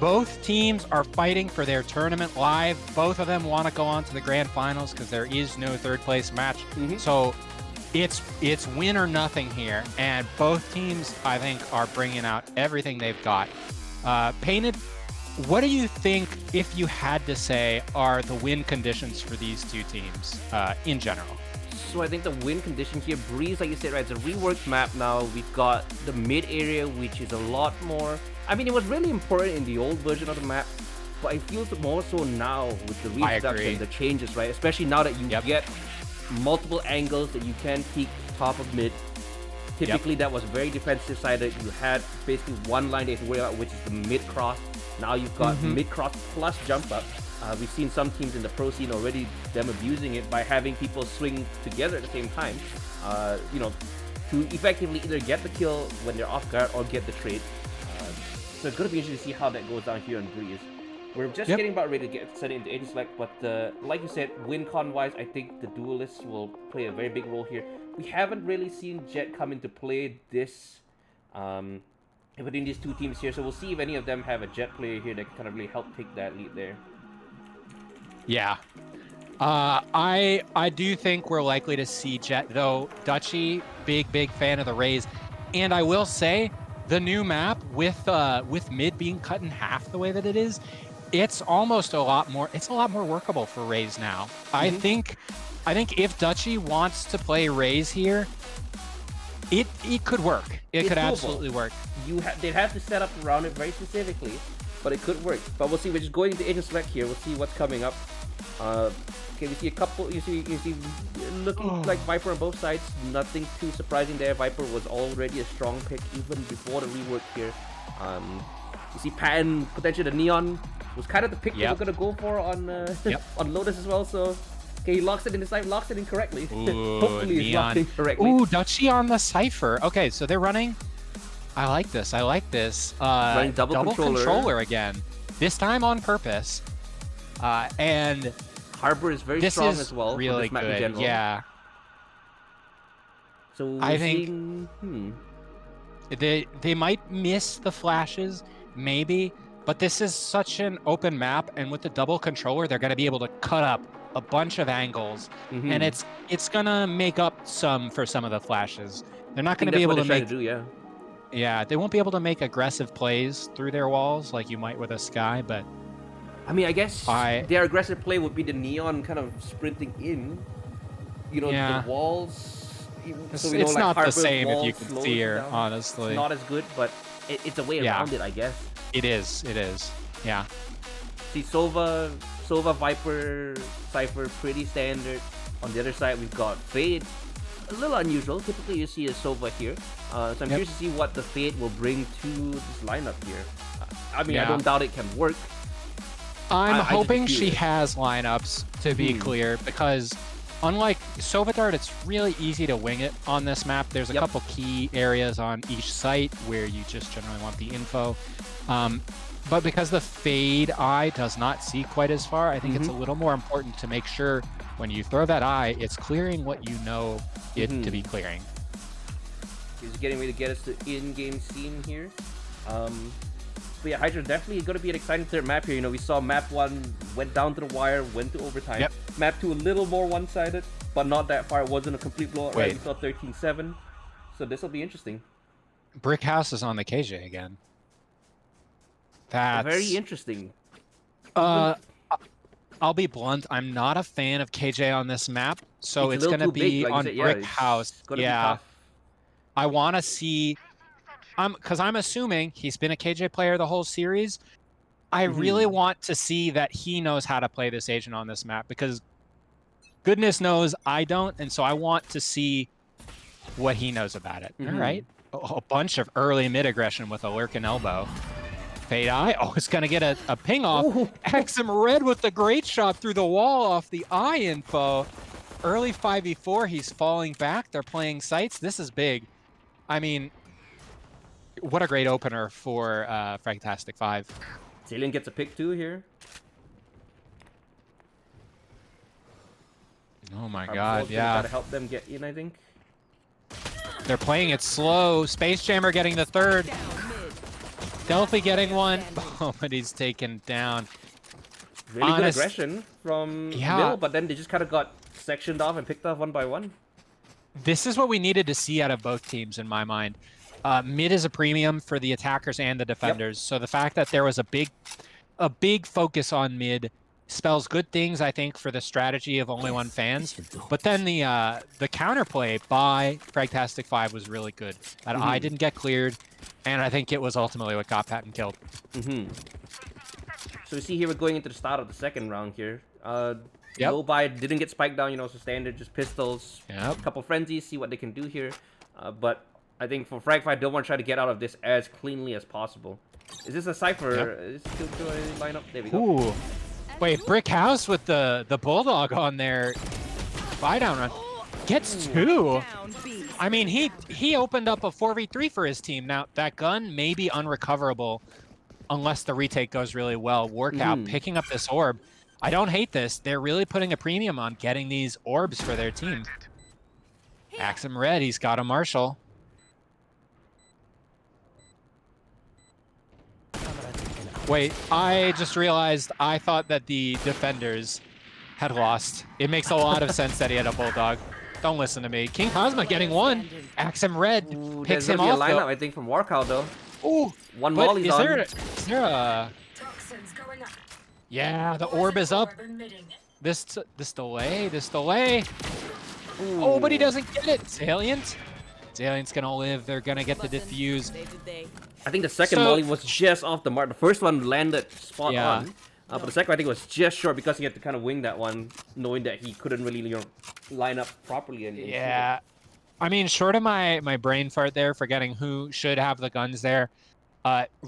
Both teams are fighting for their tournament live. Both of them want to go on to the grand finals because there is no third place match. So it's win or nothing here, and both teams, I think, are bringing out everything they've got. Painted, what do you think, if you had to say, are the win conditions for these two teams in general? So I think the win condition here, Breeze, like you said, right, it's a reworked map now. We've got the mid area, which is a lot more... I mean, it was really important in the old version of the map, but it feels more so now with the reintroduction, the changes, right? Especially now that you get multiple angles that you can peek top of mid. Typically, that was very defensive sided. You had basically one line that you worry about, which is the mid cross. Now you've got mid cross plus jump up. We've seen some teams in the pro scene already, them abusing it by having people swing together at the same time, you know, to effectively either get the kill when they're off guard or get the trade. So it's going to be interesting to see how that goes down here on Breeze. We're just getting about ready to get set into Agent Select, but like you said, win-con-wise, I think the Duelists will play a very big role here. We haven't really seen Jet come into play this within these two teams here, so we'll see if any of them have a Jet player here that can kind of really help take that lead there. Yeah. I do think we're likely to see Jet, though. Dutchy, big fan of the Rays. And I will say, the new map with mid being cut in half the way that it is, it's almost a lot more workable for Rays now. I think if Dutchy wants to play Rays here, it could work. It could absolutely work. They'd have to set up around it very specifically, but it could work. But we'll see. We're just going into Agent Select here. We'll see what's coming up. Okay, we see a couple. You see looking like Viper on both sides. Nothing too surprising there. Viper was already a strong pick even before the rework here. You see Patton, potentially the Neon was kind of the pick they were gonna go for on on Lotus as well. So okay, he locks it in this time, locks it in correctly. Hopefully he's locked in correctly. Ooh, Dutchy on the Cypher. Okay, so they're running. I like this. Running double controller again. This time on purpose. And Harbor is very strong as well. Really for this map good. in general. Yeah. So I think they might miss the flashes, maybe, but this is such an open map, and with the double controller, they're going to be able to cut up a bunch of angles, and it's going to make up for some of the flashes. They're not going to be able to make. Yeah, they won't be able to make aggressive plays through their walls like you might with a Sky, but. I mean, I guess their aggressive play would be the Neon kind of sprinting in. You know, the walls. So, it's not the same if you can fear, honestly. It's not as good, but it's a way around it, I guess. It is. Yeah. See, Sova, Viper, Cypher, pretty standard. On the other side, we've got Fade. A little unusual. Typically, you see a Sova here. So I'm curious to see what the Fade will bring to this lineup here. I mean, I don't doubt it can work. I'm I just hoping feel she it. has lineups, to be clear, because unlike Sovadart, it's really easy to wing it on this map. There's a couple key areas on each site where you just generally want the info. But because the fade eye does not see quite as far, I think it's a little more important to make sure when you throw that eye, it's clearing what you know it to be clearing. He's getting ready to get us to in-game scene here. But yeah, Hydra definitely going to be an exciting third map here. You know, we saw map 1 went down to the wire, went to overtime. Map 2 a little more one-sided, but not that far. It wasn't a complete blowout. Right? We saw 13-7. So this will be interesting. Brick House is on the KJ again. That's very interesting. I'll be blunt. I'm not a fan of KJ on this map, so it's going to be on Brick House. Yeah, I want to see. Because I'm assuming he's been a KJ player the whole series. I really want to see that he knows how to play this agent on this map, because goodness knows I don't, and so I want to see what he knows about it. All right, a bunch of early mid aggression with a lurking elbow. Fade eye. Oh, it's going to get a ping off. Axum Red with the great shot through the wall off the eye info. Early 5v4, he's falling back. They're playing sites. This is big. I mean, what a great opener for Fragtastic 5. Zalian gets a pick too here. Oh my god, yeah. Gotta help them get in, I think. They're playing it slow. Space Jammer getting the third. Delphi getting one. Oh, but he's taken down. Really good aggression from Mill, but then they just kind of got sectioned off and picked off one by one. This is what we needed to see out of both teams, in my mind. Mid is a premium for the attackers and the defenders. So the fact that there was a big focus on mid spells good things, I think, for the strategy of only one fans. But then the counterplay by Fragtastic 5 was really good. That eye didn't get cleared, and I think it was ultimately what got Patton killed. So we see here we're going into the start of the second round here. Low buy didn't get spiked down, you know, so standard, just pistols. A couple frenzies, see what they can do here. But I think for Frag 5, don't want to try to get out of this as cleanly as possible. Is this a Cypher? Is this still a lineup? There we go. Ooh. Wait, Brick House with the Bulldog on there. Buy down run. Gets two. I mean, he opened up a 4v3 for his team. Now, that gun may be unrecoverable unless the retake goes really well. Workout, picking up this orb. I don't hate this. They're really putting a premium on getting these orbs for their team. Axum Red, he's got a Marshall. Wait, I just realized I thought that the defenders had lost. It makes a lot of sense that he had a Bulldog. Don't listen to me. King Cosma getting one. Axum Red picks him off. There's a lineup, I think, from Warkout, though. Ooh, one Molly's on. Is there a... Yeah, the orb is up. This delay. Ooh. Oh, but he doesn't get it. Zalient's gonna live. They're gonna get the defuse. I think the second Molly was just off the mark. The first one landed spot on. But the second, I think, was just short because he had to kind of wing that one, knowing that he couldn't really, you know, line up properly. And I mean, short of my brain fart there, forgetting who should have the guns there.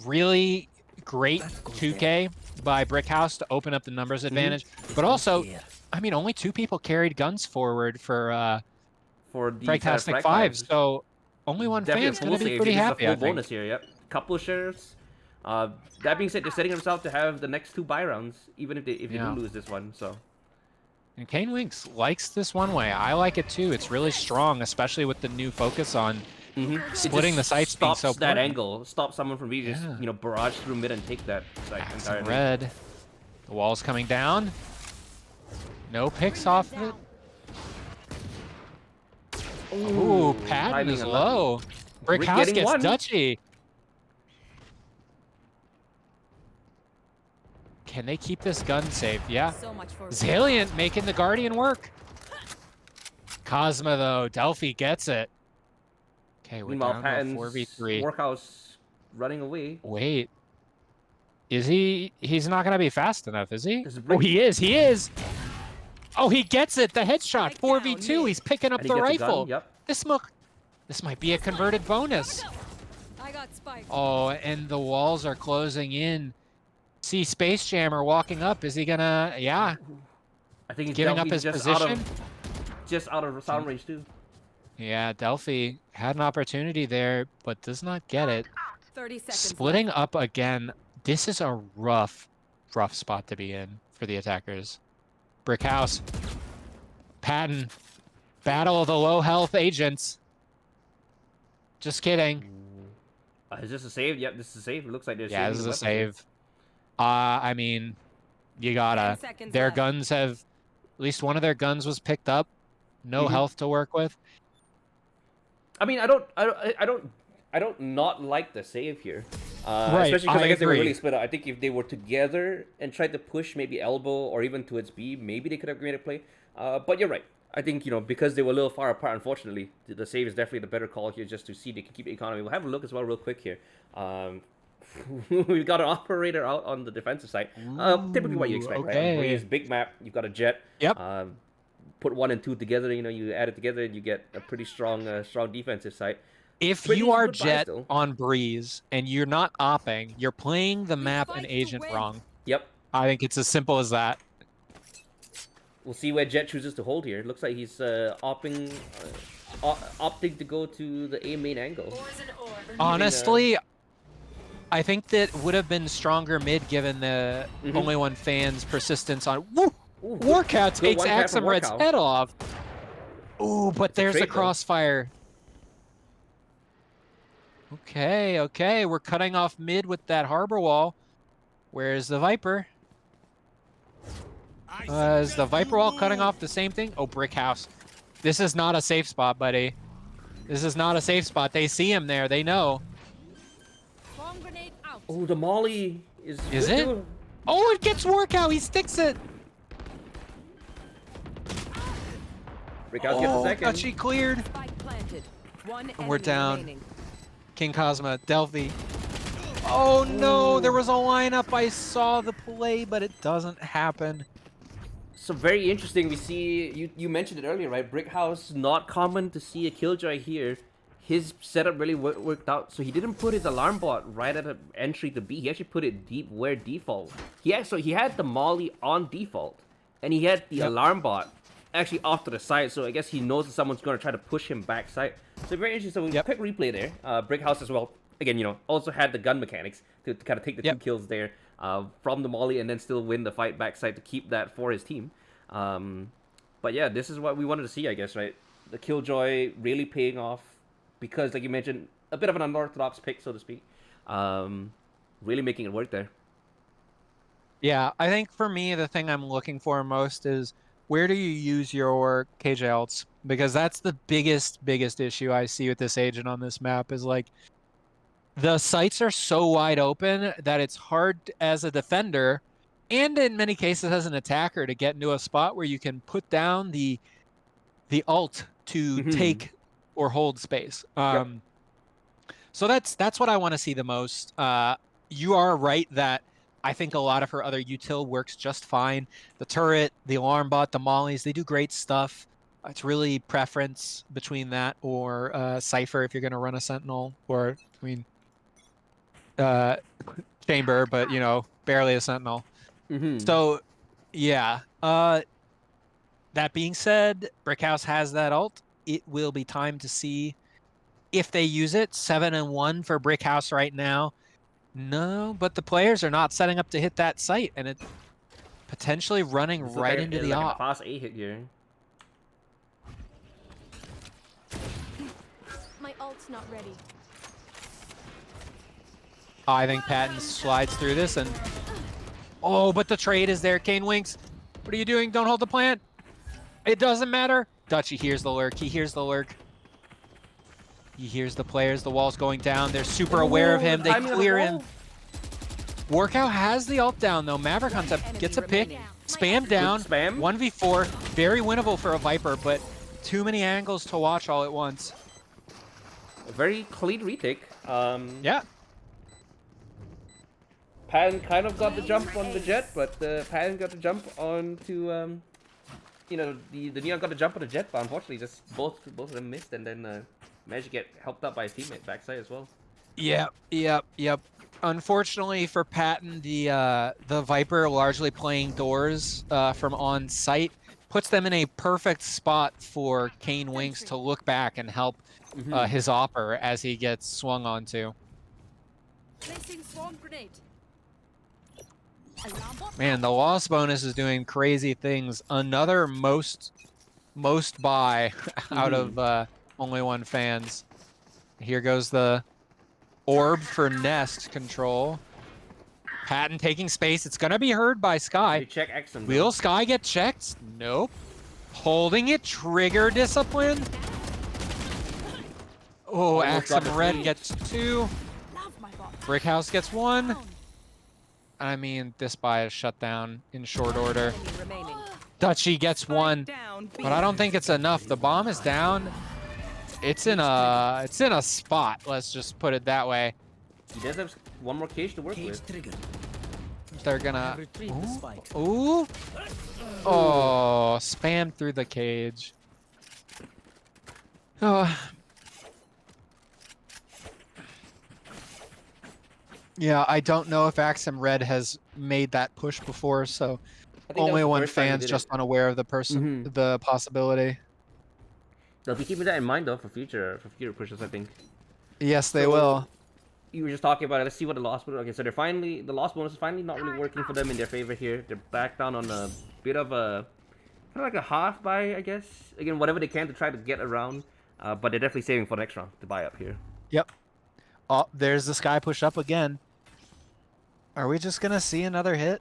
Really great 2K by Brickhouse to open up the numbers advantage. But also, I mean, only 2 people carried guns forward for Fragtastic 5, so only one fan's going to be pretty happy, I think. Bonus here, yep. Couple of shares. That being said, they're setting themselves to have the next 2 buy rounds, even if they do lose this one. So. And Kane Winks likes this one way. I like it too. It's really strong, especially with the new focus on splitting the sights. Stops being so that angle. Stops someone from being just barrage through mid and take that site entirely. Red. The wall's coming down. No picks off of it. Ooh, Patton is low. Brickhouse gets Dutchy. Can they keep this gun safe? Yeah. Zaliant making the Guardian work. Cosma, though. Delphi gets it. Okay, we're down to 4v3. Workhouse running away. Wait. Is he? He's not going to be fast enough, is he? Oh, he is. He is. Oh, he gets it. The headshot. 4v2. He's picking up the rifle. This might be a converted bonus. Oh, and the walls are closing in. See Space Jammer walking up. Is he gonna? Yeah. I think he's Giving up Delphi's his just position. Just out of sound range too. Yeah, Delphi had an opportunity there, but does not get it. 30 seconds Splitting left. up again. This is a rough spot to be in for the attackers. Brick house. Patton. Battle of the low health agents. Just kidding. Is this a save? Yep, this is a save. It looks like there's Yeah, this is a save. I mean, you gotta. 10 seconds Their left. guns have. At least one of their guns was picked up. No health to work with. I mean, I don't not like the save here. Right, Especially because I guess they were agree. really split up. I think if they were together and tried to push maybe elbow or even towards B, maybe they could have made a play. But you're right. I think, because they were a little far apart, unfortunately, the save is definitely the better call here just to see they can keep the economy. We'll have a look as well real quick here. We've got an operator out on the defensive side. Typically what you expect, right? On Breeze, big map, you've got a jet. Yep. Put 1 and 2 together, you add it together and you get a pretty strong defensive side. If Pretty you are good buy Jet still. on Breeze and you're not opping, you're playing the map and agent wrong. Yep. I think it's as simple as that. We'll see where Jet chooses to hold here. It looks like he's opting to go to the A main angle. Honestly, I think that would have been stronger mid given the only one fan's persistence on. Woo! Warcow takes Axumred's head off. Ooh, but there's a crossfire. Okay, we're cutting off mid with that harbor wall. Where's the Viper? Is the Viper wall cutting off the same thing? Oh, brick house. This is not a safe spot, buddy. This is not a safe spot. They see him there. They know. Oh, the molly is it? too. Oh, it gets Warcow. He sticks it. Brickhouse gets a second. Touchy cleared. Spike planted. One And we're enemy down. remaining. King Cosma, Delphi. Oh no, there was a lineup. I saw the play, but it doesn't happen. So very interesting. We see you mentioned it earlier, right? Brickhouse, not common to see a killjoy here. His setup really worked out. So he didn't put his alarm bot right at the entry to B. He actually put it deep where default. He had the molly on default, and he had the alarm bot actually off to the side. So I guess he knows that someone's going to try to push him backside. So very interesting. So quick replay there. Brickhouse as well. Again, also had the gun mechanics to kind of take the 2 kills there from the molly and then still win the fight backside to keep that for his team. But yeah, this is what we wanted to see, I guess, right? The killjoy really paying off because, like you mentioned, a bit of an unorthodox pick, so to speak. Really making it work there. Yeah, I think for me, the thing I'm looking for most is where do you use your KJ ults? Because that's the biggest issue I see with this agent on this map is like the sites are so wide open that it's hard as a defender and in many cases as an attacker to get into a spot where you can put down the ult to take or hold space. So that's what I want to see the most. You are right that I think a lot of her other util works just fine. The turret, the alarm bot, the mollies, they do great stuff. It's really preference between that or Cypher if you're going to run a Sentinel, or I mean Chamber, but barely a Sentinel. So yeah. That being said, Brickhouse has that ult. It will be time to see if they use it. 7-1 for Brickhouse right now. No, but the players are not setting up to hit that site, and it potentially running right into the op. A fast A hit here. My ult's not ready. I think Patton slides through this, and oh, but the trade is there. Kane winks. What are you doing? Don't hold the plant. It doesn't matter. Dutchy hears the lurk. He hears the lurk. He hears the players. The wall's going down. They're super aware of him. They clear him. Warcow has the ult down, though. Maverick Hunter gets a pick. Spam down. 1v4. Very winnable for a Viper, but too many angles to watch all at once. A very clean retake. Yeah. Pan kind of got the jump on the jet, but Pan got the jump onto the Neon got the jump on the jet, but unfortunately just both of them missed, and then managed to get helped up by his teammate backside as well. Yep. Unfortunately for Patton, the Viper largely playing doors from on site puts them in a perfect spot for Kane Winks to look back and help his opper as he gets swung onto. Placing swarm grenade. Man, the loss bonus is doing crazy things. Another most buy out of only one fans. Here goes the orb for nest control. Patton taking space. It's gonna be heard by Sky. They check Exum. Will Sky get checked? Nope. Holding it. Trigger discipline. Oh, Axum Red gets 2. Brickhouse gets 1. I mean, this buy is shut down in short order. Dutchy gets 1, but I don't think it's enough. The bomb is down. It's in a spot. Let's just put it that way. He does have one more cage to work with. They're gonna. Ooh. Oh, spam through the cage. Oh. Yeah, I don't know if Axum Red has made that push before, so only one fan's just unaware of the the possibility. They'll be keeping that in mind though for future pushes, I think. Yes, they will. You were just talking about it. Let's see what the loss bonus. Okay, so the loss bonus is finally not really working for them in their favor here. They're back down on a bit of a kind of like a half buy, I guess. Again, whatever they can to try to get around, but they're definitely saving for the next round to buy up here. Yep. Oh, there's the Sky push up again. Are we just gonna see another hit?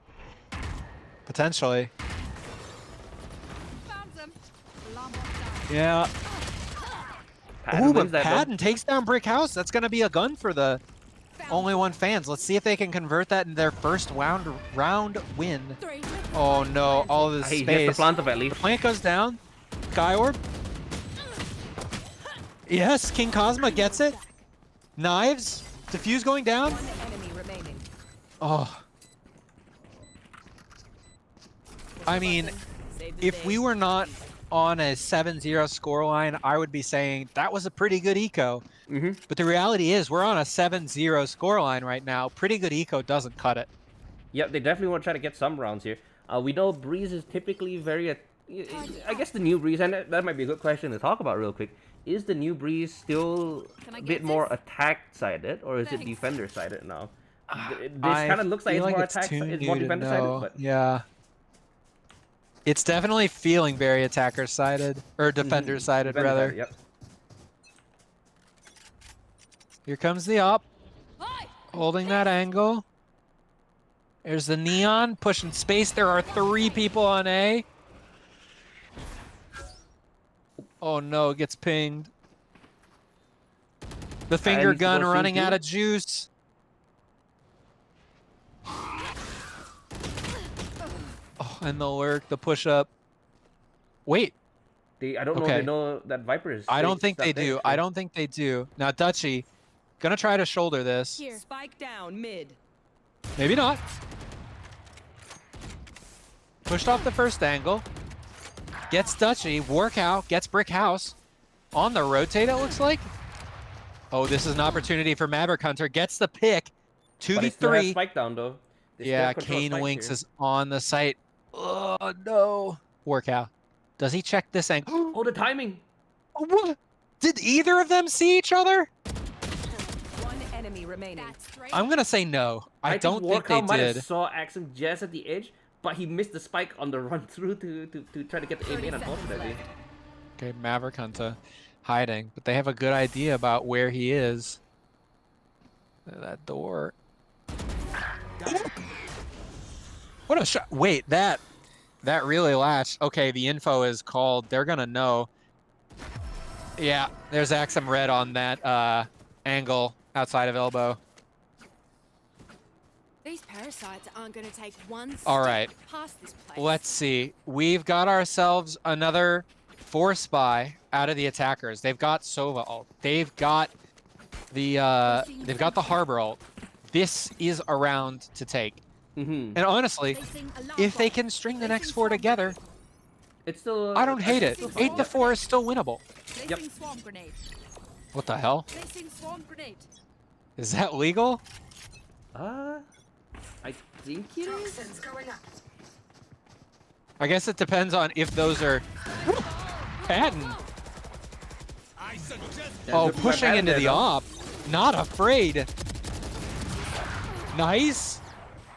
Potentially. Yeah. Ooh, but Patton takes down Brick House. That's gonna be a gun for the only one fans. Let's see if they can convert that in their first round win. Oh no, all this space. He hits the plant at least. The plant goes down. Sky Orb. Yes, King Cosma gets it. Knives. Diffuse going down. Oh. I mean, if we were not on a 7-0 scoreline, I would be saying that was a pretty good eco. But the reality is we're on a 7-0 scoreline right now. Pretty good eco doesn't cut it. Yep, they definitely want to try to get some rounds here. We know Breeze is typically very... I guess the new Breeze, and that might be a good question to talk about real quick. Is the new Breeze still a bit more attack-sided, or is it defender-sided now? This kind of looks like it's more attack-sided, it's more defender-sided, but... Yeah. It's definitely feeling very attacker-sided, or defender-sided, rather. Yep. Here comes the op. Holding that angle. There's the Neon, pushing space. There are 3 people on A. Oh no, it gets pinged. The finger gun running out of juice. Oh, and the lurk, the push up. Wait. I don't know if they know that Viper is. I don't think they do. I don't think they do. Now, Dutchy, gonna try to shoulder this. Here. Spike down mid. Maybe not. Pushed off the first angle. Gets Dutchy, work out, gets Brick House. On the rotate, it looks like. Oh, this is an opportunity for Maverick Hunter. Gets the pick. 2v3. Spike down, though. Yeah, Kane Winks is on the site. Oh, no. Work out. Does he check this angle? Oh, the timing. What? Did either of them see each other? One enemy remaining. I'm going to say no. I don't think they might did. Have saw Axum just at the edge, but he missed the spike on the run through to try to get the aim in, unfortunately. Okay, Maverick Hunter hiding, but they have a good idea about where he is. That door. What a shot. Wait, that really latched. Okay, the info is called. They're going to know. Yeah, there's Axum Red on that angle outside of elbow. These parasites aren't going to take one step past this place. Let's see. We've got ourselves another 4 spy out of the attackers. They've got Sova ult. They've got the Harbor ult. This is a round to take. And honestly, if they can string the next 4 together, it's still. I don't hate it. 8-4 is still winnable. Yep. What the hell? Is that legal? I think it is. I guess it depends on if those are Patton. Oh, pushing into the op. Not afraid. Nice.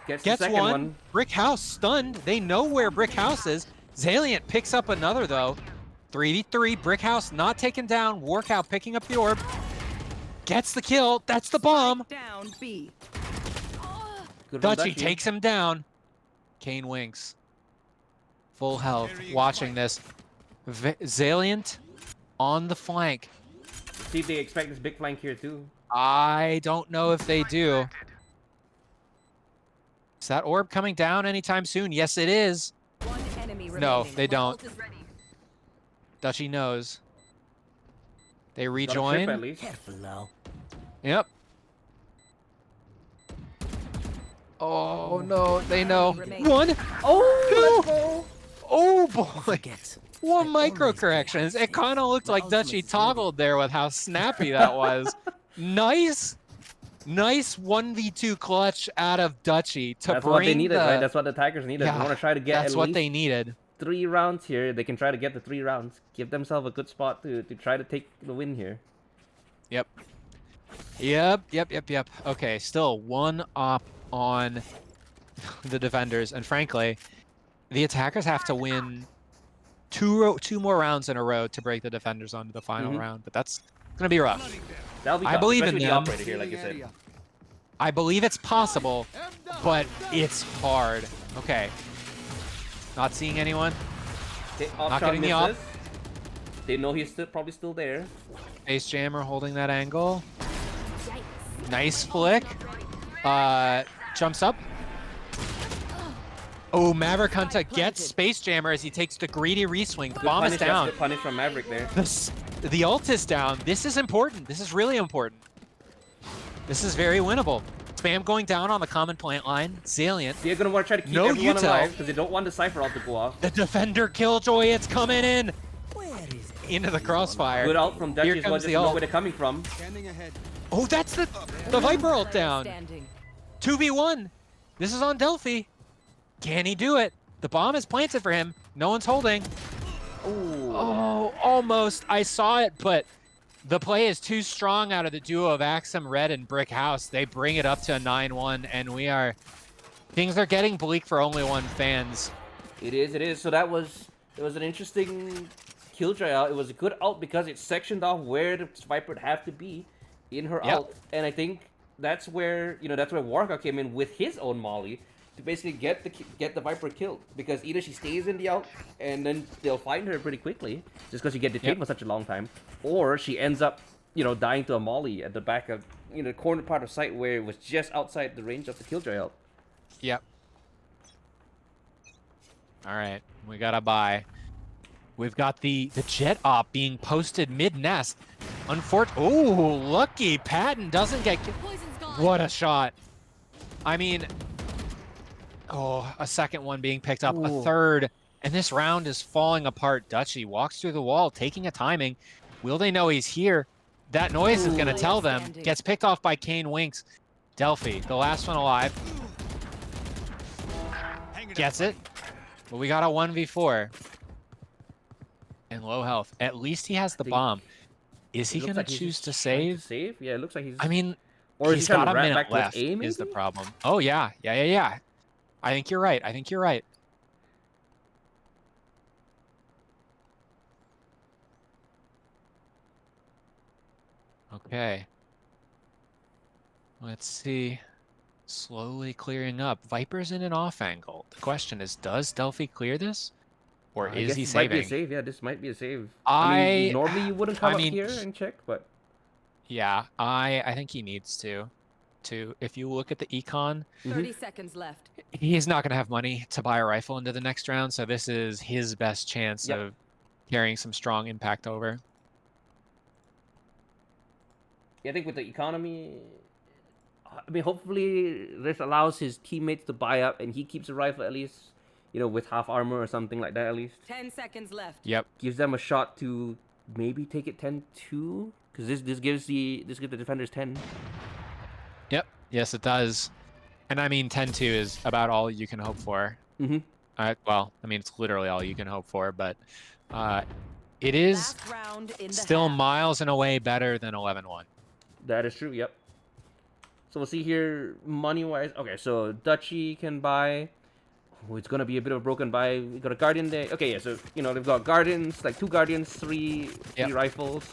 Gets one. Brick House stunned. They know where Brick House is. Zaliant picks up another though. 3v3. Brick House not taken down. Warcow picking up the orb. Gets the kill. That's the bomb. Down B. Dutchy takes him down. Kane winks. Full health. Watching this. Zaliant on the flank. See if they expect this big flank here too. I don't know if they do. Is that orb coming down anytime soon? Yes, it is. One enemy No, remaining. they don't. Dutchy knows. They rejoin. At least. Careful now. Yep. Oh no, they know. One. Oh, Oh boy. Forget. One micro corrections. It kind of looked like Dutchy toggled there with how snappy that was. Nice. Nice 1v2 clutch out of Dutchy to that's bring what they needed, the... right? That's what the Tigers needed. Yeah, They want to try to get that's at what least they needed. 3 rounds here. They can try to get the 3 rounds. Give themselves a good spot to try to take the win here. Yep. Okay, still one up on the defenders, and frankly, the attackers have to win two more rounds in a row to break the defenders onto the final round, but that's gonna be rough. That'll be I tough, believe in especially them. the operator here, like you said. I believe it's possible, but it's hard. Okay. Not seeing anyone. Okay, Not getting the op. They know he's probably still there. Ace Jammer holding that angle. Nice flick. Jumps up. Oh, Maverick Hunter gets Space Jammer as he takes the greedy reswing. The bomb is down. Good punish from Maverick there. The ult is down. This is important. This is really important. This is very winnable. Spam going down on the common plant line. Salient. They're going to want to try to keep No everyone util. alive because they don't want the Cypher ult to go off. The defender Killjoy, it's coming in. Into the crossfire. Good ult from Dutchy Here as well, comes just the to know ult. where they're coming from. Oh, that's the Viper ult down. Standing. 2v1. This is on Delphi. Can he do it? The bomb is planted for him. No one's holding. Ooh. Oh, almost. I saw it, but the play is too strong out of the duo of Axum Red and Brick House. They bring it up to a 9-1, and things are getting bleak for Only One fans. It is. So it was an interesting Killjoy out. It was a good ult because it sectioned off where the Viper would have to be in her ult. And I think that's where Warcock came in with his own Molly to basically get the Viper killed, because either she stays in the ult and then they'll find her pretty quickly just because you get detained for such a long time, or she ends up dying to a Molly at the back of the corner part of sight where it was just outside the range of the Killjoy ult. Yep. All right, we got a buy. We've got the jet op being posted mid-nest. Oh, lucky Patton doesn't get... Poison's gone. What a shot. I mean... Oh, a second one being picked up, a third, and this round is falling apart. Dutchy walks through the wall, taking a timing. Will they know he's here? That noise is going to tell them. Gets picked off by Kane Winks. Delphi, the last one alive. Gets it. But we got a 1v4. And low health. At least he has the bomb. Is he going to choose to save? Save? Yeah, it looks like he's... I mean, or he's got a minute left aim, is the problem. Oh, yeah. Yeah. I think you're right. Okay. Let's see. Slowly clearing up. Viper's in an off angle. The question is, does Delphi clear this? Or I is guess he this saving? might be a save. Yeah, this might be a save. I mean, normally you wouldn't come up here and check, but... Yeah, I think he needs to. If you look at the econ, 30 seconds left. he's not going to have money to buy a rifle into the next round, so this is his best chance of carrying some strong impact over. Yeah, I think with the economy, I mean, hopefully this allows his teammates to buy up and he keeps a rifle at least, with half armor or something like that at least. 10 seconds left. Yep. Gives them a shot to maybe take it 10-2, because this gives the defenders 10. Yep. Yes, it does. And I mean, 10-2 is about all you can hope for. Mm-hmm. Well, I mean, it's literally all you can hope for, but it is still miles and away better than 11-1. That is true, yep. So we'll see here, money-wise. Okay, so Duchy can buy. Oh, it's gonna be a bit of a broken buy. We got a Guardian there. Okay, yeah, so, you know, they've got Guardians, like 2 Guardians, 3 rifles.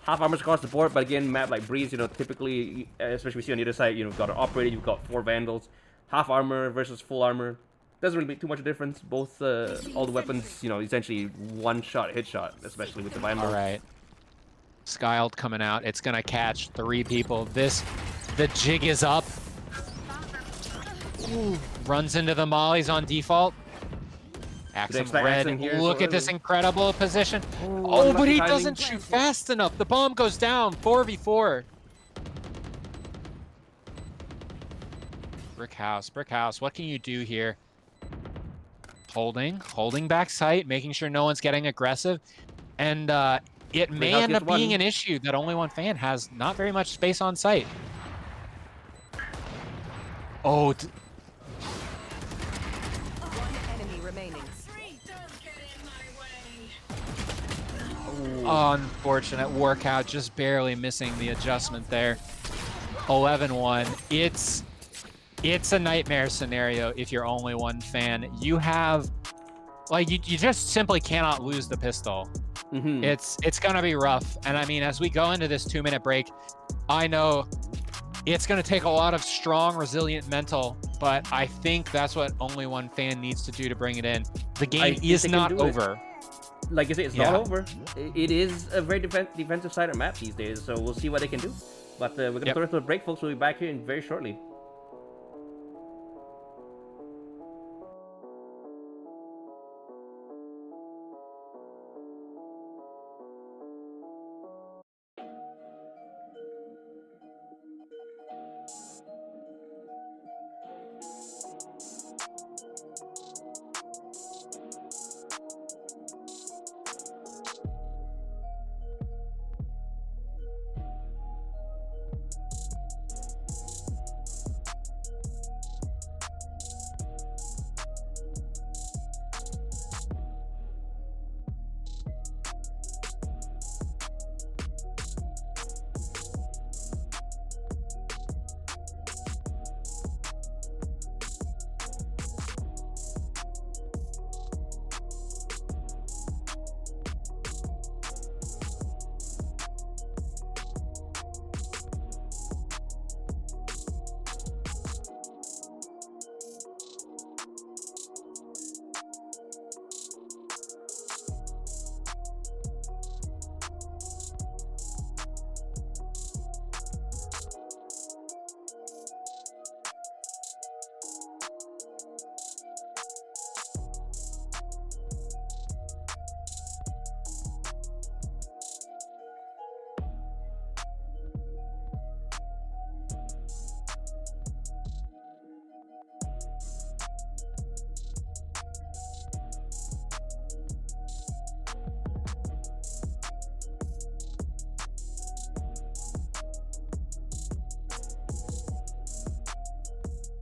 Half armors across the board, but again, map like Breeze, you know, typically, especially we see on the other side, you know, you've got an Operator, you've got 4 Vandals. Half armor versus full armor. Doesn't really make too much of a difference. Both, all the weapons, you know, essentially one-shot headshot, especially with the Vine Mode. All right. Skyld coming out. It's going to catch 3 people. The jig is up. Ooh, runs into the mollies on default. Axum Red, look at this incredible position. Oh, but he doesn't shoot fast enough. The bomb goes down. 4v4. Brick house. What can you do here? Holding back sight, making sure no one's getting aggressive. And it may end up being an issue that only one fan has not very much space on site. Oh. Unfortunate workout, just barely missing the adjustment there. 11-1. It's a nightmare scenario if you're only one fan. You have, like, you just simply cannot lose the pistol. Mm-hmm. It's gonna be rough. And I mean, as we go into this 2-minute break, I know it's gonna take a lot of strong, resilient mental, but I think that's what only one fan needs to do to bring it in. The game is not over. Like I say, it's not over. It is a very defensive sided map these days, so we'll see what they can do. But we're going to throw it to a break, folks. We'll be back here in very shortly.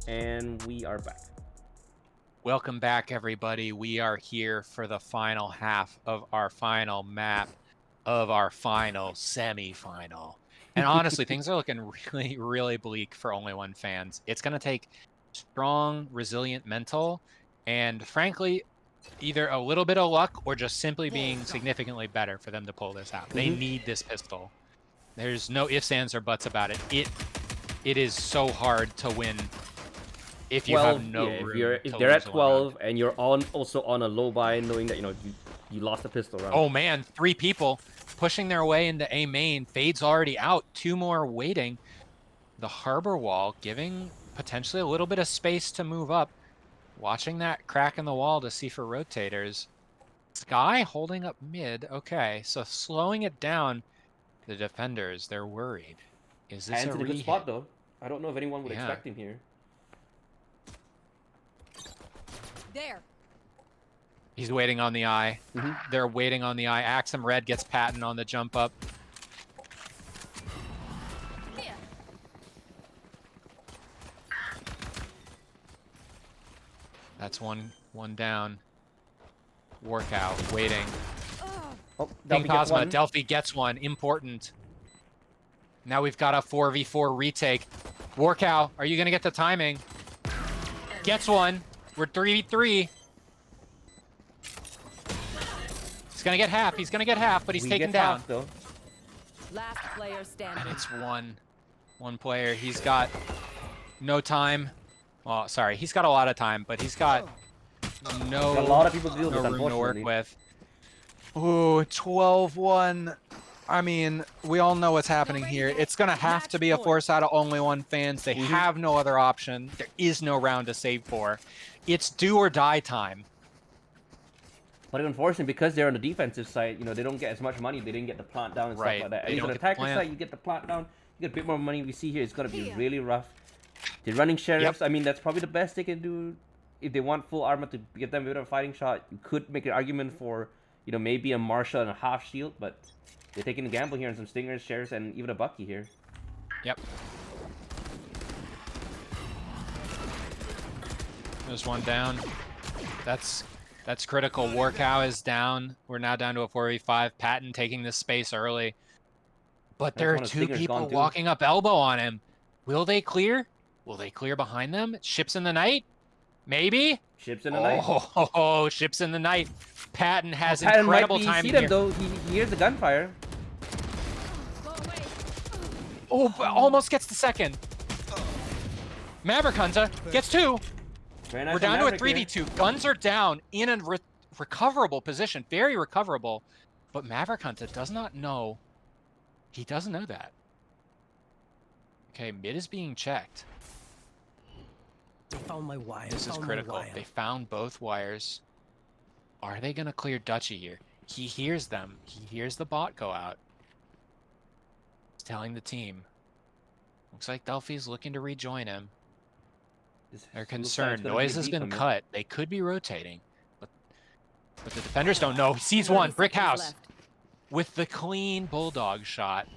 And we are back. Welcome back, everybody. We are here for the final half of our final map of our final semi-final. And honestly, things are looking really, really bleak for only one fans. It's going to take strong, resilient mental, and frankly, either a little bit of luck or just simply being significantly better for them to pull this out. They need this pistol. There's no ifs, ands, or buts about it. It is so hard to win if you have no room. If they're at 12 and you're also on a low buy, knowing that you lost a pistol round. Oh man, 3 people pushing their way into A main. Fade's already out. 2 more waiting. The harbor wall giving potentially a little bit of space to move up. Watching that crack in the wall to see for rotators. Sky holding up mid. Okay, so slowing it down. The defenders, they're worried. Is this a good spot though? I don't know if anyone would expect him here. There. He's waiting on the eye. They're waiting on the eye. Axum Red gets Patton on the jump up. That's one down. Workout, waiting. Oh, Ping Delphi gets Cosma, one. Delphi gets one. Important. Now we've got a 4v4 retake. Workout, are you gonna get the timing? Gets one. We're 3v3. He's gonna get half. He's gonna get half, but he's taken down. Half, though. Last player standing. And it's one player. He's got no time. Well, sorry, he's got a lot of time, but he's got no, a lot of people to deal with, room to work unfortunately. with. Ooh, 12-1. I mean, we all know what's happening here. It's going to have to be a force out of only one fans. They have no other option. There is no round to save for. It's do or die time. But unfortunately, because they're on the defensive side, you know, they don't get as much money. They didn't get the plant down and stuff like that. At least on the attacker side, you get the plant down. You get a bit more money. We see here it's going to be really rough. They're running sheriffs. I mean, that's probably the best they can do. If they want full armor to get them a bit of a fighting shot, you could make an argument for, you know, maybe a Marshall and a half shield, but they're taking a gamble here on some Stingers, Sheriffs, and even a Bucky here. Yep. There's one down. That's critical. Warcow is down. We're now down to a 4v5. Patton taking this space early. But there are two people walking up elbow on him. Will they clear? Will they clear behind them? Ships in the night? Maybe? Ships in the night. Oh, ships in the night. Patton has incredible timing here. Though. He hears the gunfire. Oh, almost gets the second. Maverick Hunter gets two. Nice. We're down to a 3v2. Here. Guns are down in a recoverable position. Very recoverable. But Maverick Hunter does not know. He doesn't know that. Okay, mid is being checked. They found my wire. This is critical. They found both wires. Are they going to clear Dutchy here? He hears them. He hears the bot go out. He's telling the team. Looks like Delphi's looking to rejoin him. They're concerned. Noise has been cut. They could be rotating. But the defenders don't know. He sees one. Brick house. With the clean bulldog shot.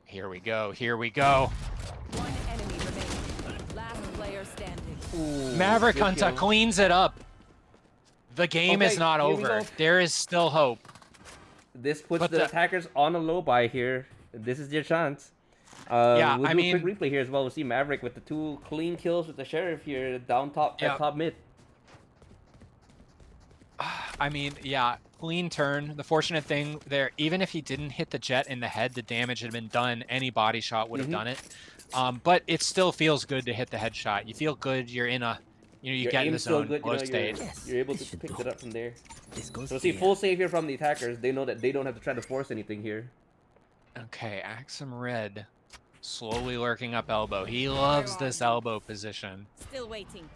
Here we go. Here we go. One enemy remaining. Last player standing. Ooh, Maverick Hunter cleans it up. The game is not over. There is still hope. This puts the attackers on a low buy here. This is their chance. Yeah, we'll I do mean, a quick replay here as well. We'll see Maverick with the two clean kills with the Sheriff here down top, top mid. I mean, yeah, clean turn. The fortunate thing there, even if he didn't hit the jet in the head, the damage had been done. Any body shot would have done it. But it still feels good to hit the headshot. You feel good. You're in a, you get in the zone, flow state. You're able to pick it up from there. So we'll see full save here from the attackers. They know that they don't have to try to force anything here. Okay, Axum Red slowly lurking up elbow. He loves this elbow position. Still waiting.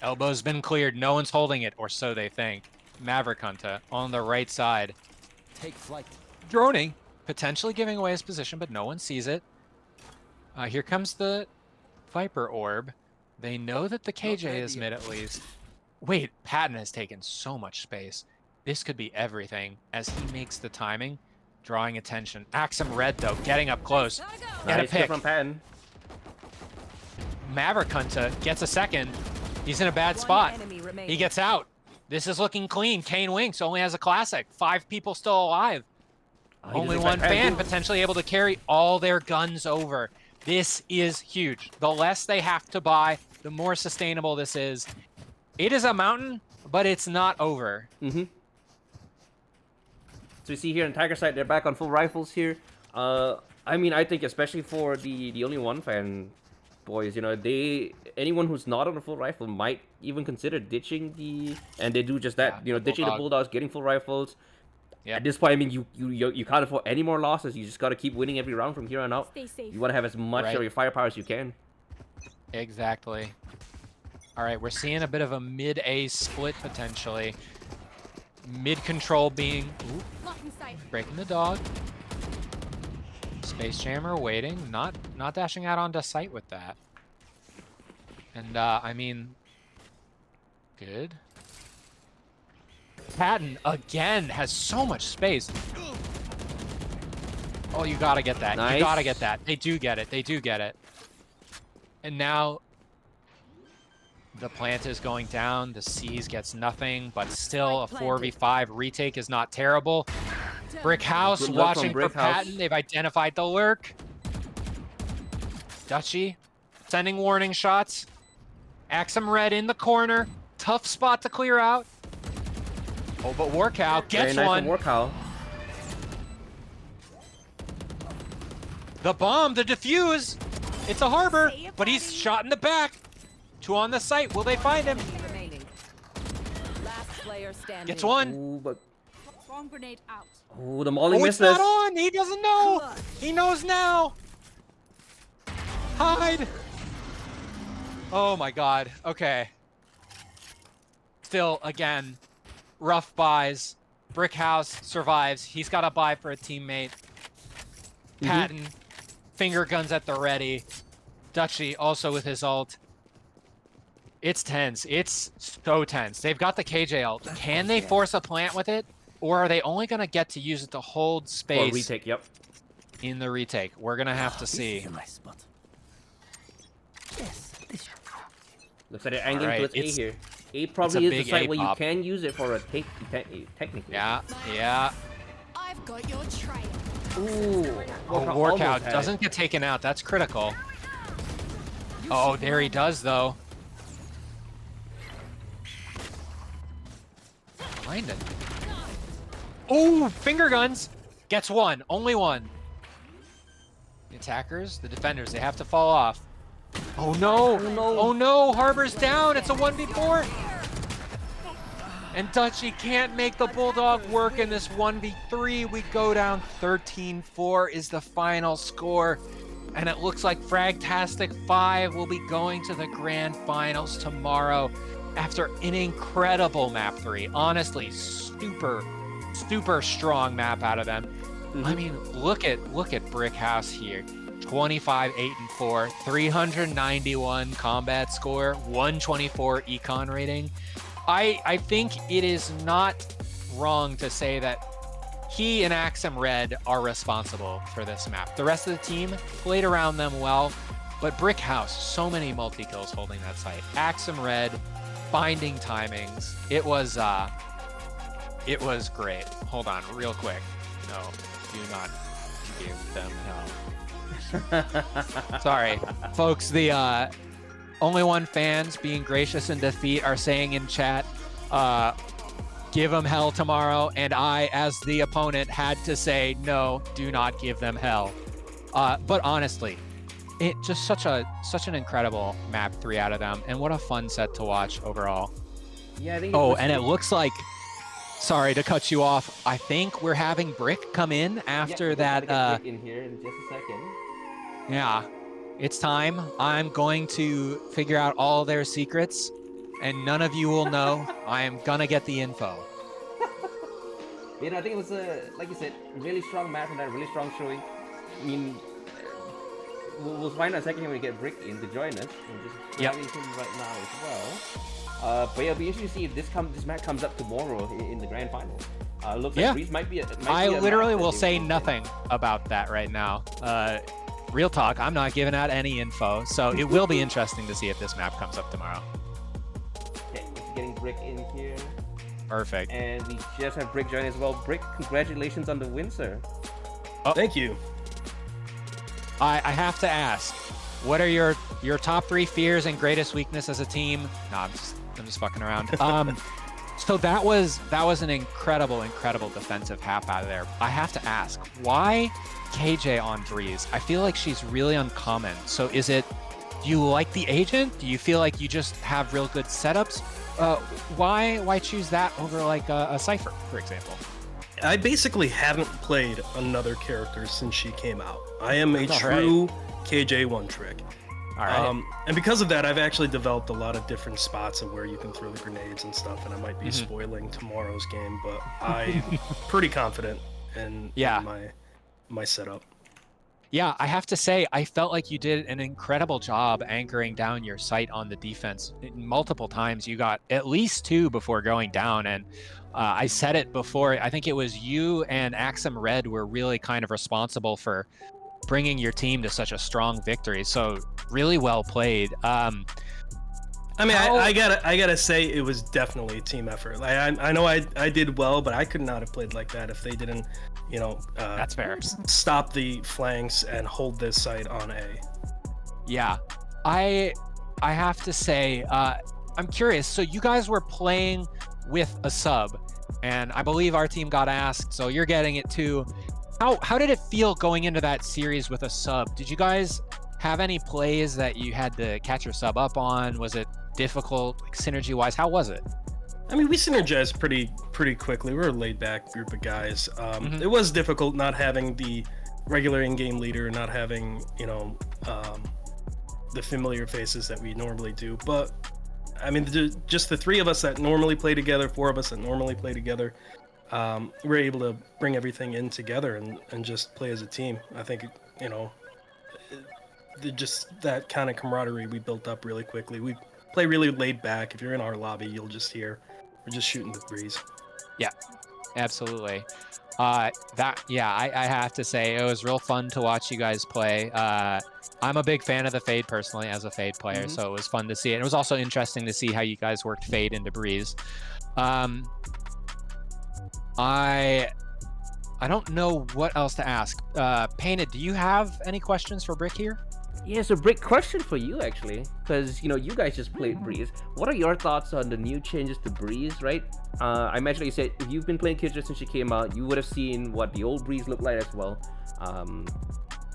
Elbow's been cleared. No one's holding it, or so they think. Maverick Hunter on the right side. Take flight. Droning, potentially giving away his position, but no one sees it. Here comes the Viper Orb. They know that the KJ is mid at least. Wait, Patton has taken so much space. This could be everything as he makes the timing, drawing attention. Axum Red, though, getting up close. Get a pick. From Patton. Maverick Hunter gets a second. He's in a bad spot. He gets out. This is looking clean. Kane Winks only has a classic. 5 people still alive. Only one fan potentially able to carry all their guns over. This is huge. The less they have to buy, the more sustainable this is. It is a mountain, but it's not over. So we see here on Tiger side, they're back on full rifles here. I mean, I think especially for the only one fan boys, you know, anyone who's not on a full rifle might even consider ditching and they do just that, you know, ditching the bulldogs, getting full rifles. At this point, I mean, you can't afford any more losses. You just got to keep winning every round from here on out. You want to have as much of your firepower as you can. Exactly. All right, we're seeing a bit of a mid-A split potentially. Mid-control being breaking the dog. Space Jammer waiting, not dashing out onto sight with that. And I mean, good. Patton again has so much space. Oh, you gotta get that. Nice. You gotta get that. They do get it. They do get it. And now The plant is going down. The C's gets nothing, but still a 4v5 retake is not terrible. Brick House watching for Patton. They've identified the lurk. Dutchy sending warning shots. Axum Red in the corner. Tough spot to clear out. Oh, but Warcow gets one. Warcow. The bomb, the defuse. It's a harbor, but he's shot in the back. 2 on the site. Will they find him? Gets one. Ooh, but... Bomb grenade out. Ooh, the Molly Oh, missed it's us. not on. He doesn't know. He knows now. Hide. Oh my God. Okay. Still, again, rough buys. Brick House survives. He's got a buy for a teammate. Patton, finger guns at the ready. Dutchy also with his ult. It's tense. It's so tense. They've got the KJ ult. Can they force a plant with it? Or are they only going to get to use it to hold space retake, yep. in the retake? We're going to have to see. Looks like they're angling Right, towards A it's- here. A probably is the big site A where you pop. can use it for a take, technically. Yeah, yeah. I've got your trail. Ooh. Oh, Warcow doesn't get taken out. That's critical. Oh, there he does, though. Behind it. Oh, finger guns. Gets one. Only one. The attackers, the defenders, they have to fall off. Oh no! Oh no! Oh no! Harbor's down! It's a 1v4! And Dutchy can't make the Bulldog work in this 1v3. We go down 13-4 is the final score. And it looks like Fragtastic 5 will be going to the grand finals tomorrow after an incredible map 3. Honestly, super strong map out of them. I mean, look at Brick House here. 25-8-4, 391 combat score, 124 econ rating. I think it is not wrong to say that he and Axum Red are responsible for this map. The rest of the team played around them well, but Brick House, so many multi-kills holding that site. Axum Red, finding timings. It was great. Hold on, real quick. No, do not give them hell. Sorry, folks. The Only One fans, being gracious in defeat, are saying in chat, give them hell tomorrow. And I, as the opponent, had to say, no, do not give them hell. But honestly, it just such an incredible map 3 out of them. And what a fun set to watch overall. Yeah, I think and it looks like, sorry to cut you off, I think we're having Brick come in after that. Brick in here in just a second. Yeah, it's time. I'm going to figure out all their secrets, and none of you will know. I am gonna get the info. You know, I think it was like you said, really strong match from that, really strong showing. I mean, we'll find out in a second when we get Brick in to join us. I'm just grabbing him right now as well. But yeah, it'll be interesting to see if this match comes up tomorrow in the grand final. Looks like Breeze might be I literally will say nothing about that right now. Real talk, I'm not giving out any info, so it will be interesting to see if this map comes up tomorrow. Okay, just getting Brick in here. Perfect. And we just have Brick join as well. Brick, congratulations on the win, sir. Oh. Thank you. I have to ask, what are your top 3 fears and greatest weakness as a team? No, I'm just fucking around. So that was an incredible defensive half out of there. I have to ask, why KJ on Breeze? I feel like she's really uncommon. So is it, do you like the agent? Do you feel like you just have real good setups? Why choose that over like a Cypher, for example? I basically haven't played another character since she came out. I am a true KJ one trick. All right. And because of that, I've actually developed a lot of different spots of where you can throw the grenades and stuff, and I might be spoiling tomorrow's game, but I'm pretty confident in my setup. Yeah, I have to say, I felt like you did an incredible job anchoring down your sight on the defense. Multiple times you got at least 2 before going down, and I said it before, I think it was you and Axum Red were really kind of responsible for bringing your team to such a strong victory. So really well played. I mean, I gotta say it was definitely a team effort. Like, I know I did well, but I could not have played like that if they didn't, that's fair. Stop the flanks and hold this site on A. Yeah, I have to say, I'm curious. So you guys were playing with a sub, and I believe our team got asked, so you're getting it too. How did it feel going into that series with a sub? Did you guys have any plays that you had to catch your sub up on? Was it difficult, like, synergy-wise? How was it? I mean, we synergized pretty quickly. We were a laid-back group of guys. It was difficult not having the regular in-game leader, not having, the familiar faces that we normally do. But, I mean, just the three of us that normally play together, four of us that normally play together, we're able to bring everything in together and just play as a team. I think, just that kind of camaraderie we built up really quickly. We play really laid back. If you're in our lobby, you'll just hear we're just shooting the breeze. Yeah, absolutely. I have to say it was real fun to watch you guys play. I'm a big fan of the Fade personally as a Fade player, so it was fun to see it. It was also interesting to see how you guys worked Fade into Breeze. I don't know what else to ask. Painted, do you have any questions for Brick here? Yeah, so Brick, question for you actually, because you guys just played Breeze. What are your thoughts on the new changes to Breeze, right? I imagine you said if you've been playing Killjoy since she came out, you would have seen what the old Breeze looked like as well.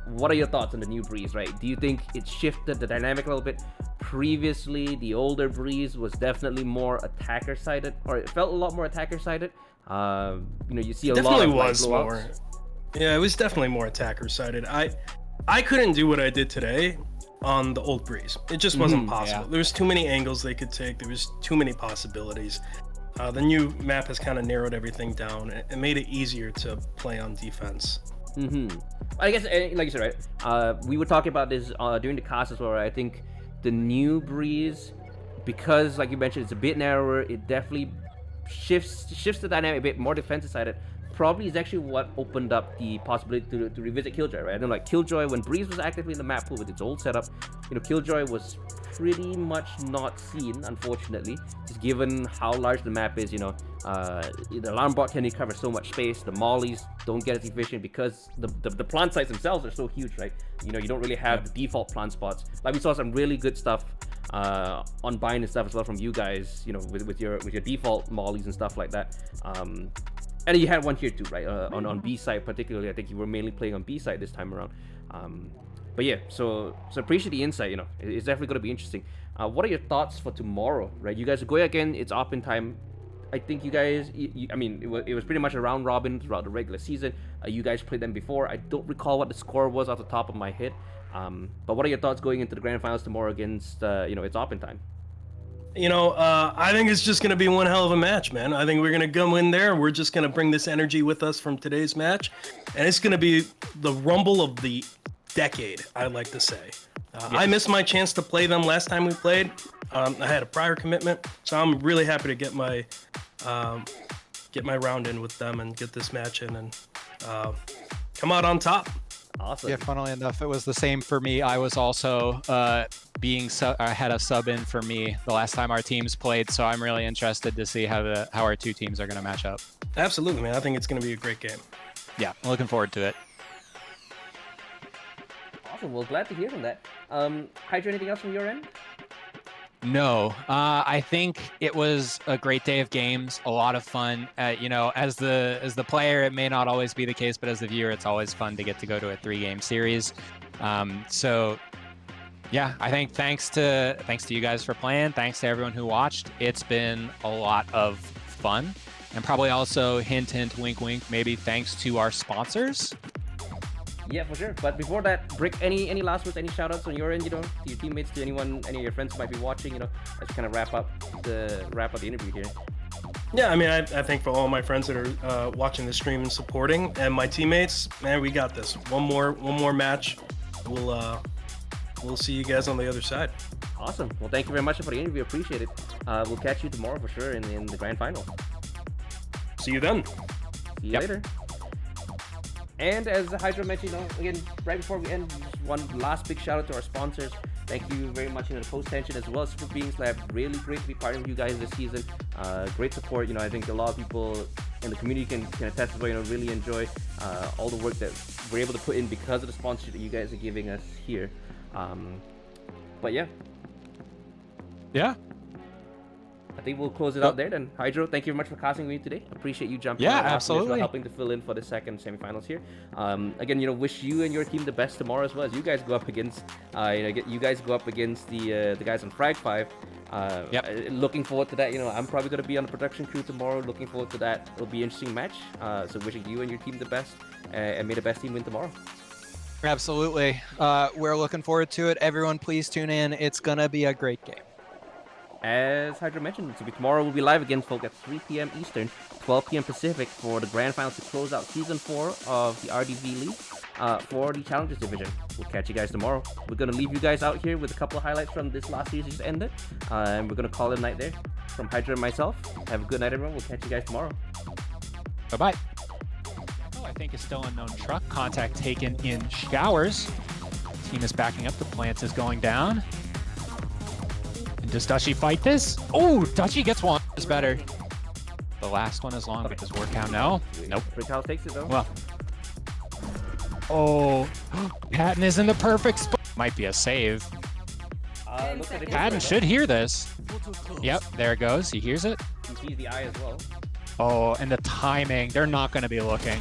What are your thoughts on the new Breeze, right? Do you think it shifted the dynamic a little bit? Previously, the older Breeze was definitely more attacker-sided, or it felt a lot more attacker-sided. You see a lot of blowouts. Yeah, it was definitely more attacker-sided. I couldn't do what I did today on the old Breeze. It just wasn't possible. Yeah. There was too many angles they could take. There was too many possibilities. The new map has kind of narrowed everything down. It made it easier to play on defense. I guess, like you said, right? We were talking about this during the cast as well, right? I think the new Breeze, because like you mentioned, it's a bit narrower. It definitely shifts the dynamic a bit more defensive sided. Probably is actually what opened up the possibility to revisit Killjoy, right? I know, like Killjoy, when Breeze was actively in the map pool with its old setup, Killjoy was pretty much not seen, unfortunately, just given how large the map is. The alarm bot can only cover so much space. The mollies don't get as efficient because the plant sites themselves are so huge, right? You don't really have the default plant spots. Like we saw some really good stuff on Bind and stuff as well from you guys, with your default mollies and stuff like that. And you had one here too, right? On B side particularly, I think you were mainly playing on B side this time around. But yeah, so appreciate the insight. It's definitely going to be interesting. What are your thoughts for tomorrow, right? You guys are going again. It's open time. I think you guys, it was pretty much a round robin throughout the regular season. You guys played them before. I don't recall what the score was off the top of my head. But what are your thoughts going into the grand finals tomorrow against, it's open time? I think it's just going to be one hell of a match, man. I think we're going to go in there. We're just going to bring this energy with us from today's match. And it's going to be the rumble of the decade, I'd like to say. I missed my chance to play them last time we played. I had a prior commitment, so I'm really happy to get my round in with them and get this match in and come out on top. Awesome. Yeah, funnily enough, it was the same for me. I was also I had a sub in for me the last time our teams played, so I'm really interested to see how our two teams are going to match up. Absolutely, man. I think it's going to be a great game. Yeah, I'm looking forward to it. Awesome. Well, glad to hear from that. Hydra, anything else from your end? No, I think it was a great day of games, a lot of fun. As the player, it may not always be the case, but as the viewer, it's always fun to get to go to a 3-game series. So yeah, I think thanks to you guys for playing. Thanks to everyone who watched. It's been a lot of fun, and probably also hint, hint, wink, wink. Maybe thanks to our sponsors. Yeah, for sure. But before that, Brick, any last words, any shout outs on your end, to your teammates, to anyone, any of your friends who might be watching, as we kind of wrap up the interview here? Yeah, I mean, I think for all my friends that are watching the stream and supporting, and my teammates, man, we got this. One more match. We'll see you guys on the other side. Awesome. Well, thank you very much for the interview. Appreciate it. We'll catch you tomorrow for sure in the grand final. See you then. See you later. And as Hydra mentioned, again, right before we end, just one last big shout out to our sponsors. Thank you very much, the post tension as well as Super Beings Lab. Really great to be part of you guys this season. Great support. I think a lot of people in the community can attest as well. Really enjoy all the work that we're able to put in because of the sponsorship that you guys are giving us here. But yeah. I think we'll close it out there then. Hydro, thank you very much for casting with me today. Appreciate you jumping on absolutely. helping to fill in for the second semifinals here. Again, wish you and your team the best tomorrow as well as you guys go up against the guys on Frag 5. Looking forward to that. I'm probably going to be on the production crew tomorrow. Looking forward to that. It'll be an interesting match. So wishing you and your team the best, and may the best team win tomorrow. Absolutely. We're looking forward to it. Everyone, please tune in. It's going to be a great game. As Hydra mentioned, tomorrow we'll be live again, folks, at 3 p.m. Eastern, 12 p.m. Pacific for the Grand Finals to close out Season 4 of the RDV League for the Challengers Division. We'll catch you guys tomorrow. We're going to leave you guys out here with a couple of highlights from this last season just ended, and we're going to call it a night there. From Hydra and myself, have a good night, everyone. We'll catch you guys tomorrow. Bye-bye. I think is still unknown truck. Contact taken in showers. Team is backing up. The plant is going down. Does Dutchy fight this? Oh, Dutchy gets one. Is better. The last one is long, but does work out now? Nope. Brickhouse takes it though. Well. Oh, Patton is in the perfect spot. Might be a save. Patton should hear this. Yep, there it goes. He hears it. He sees the eye as well. Oh, and the timing. They're not going to be looking.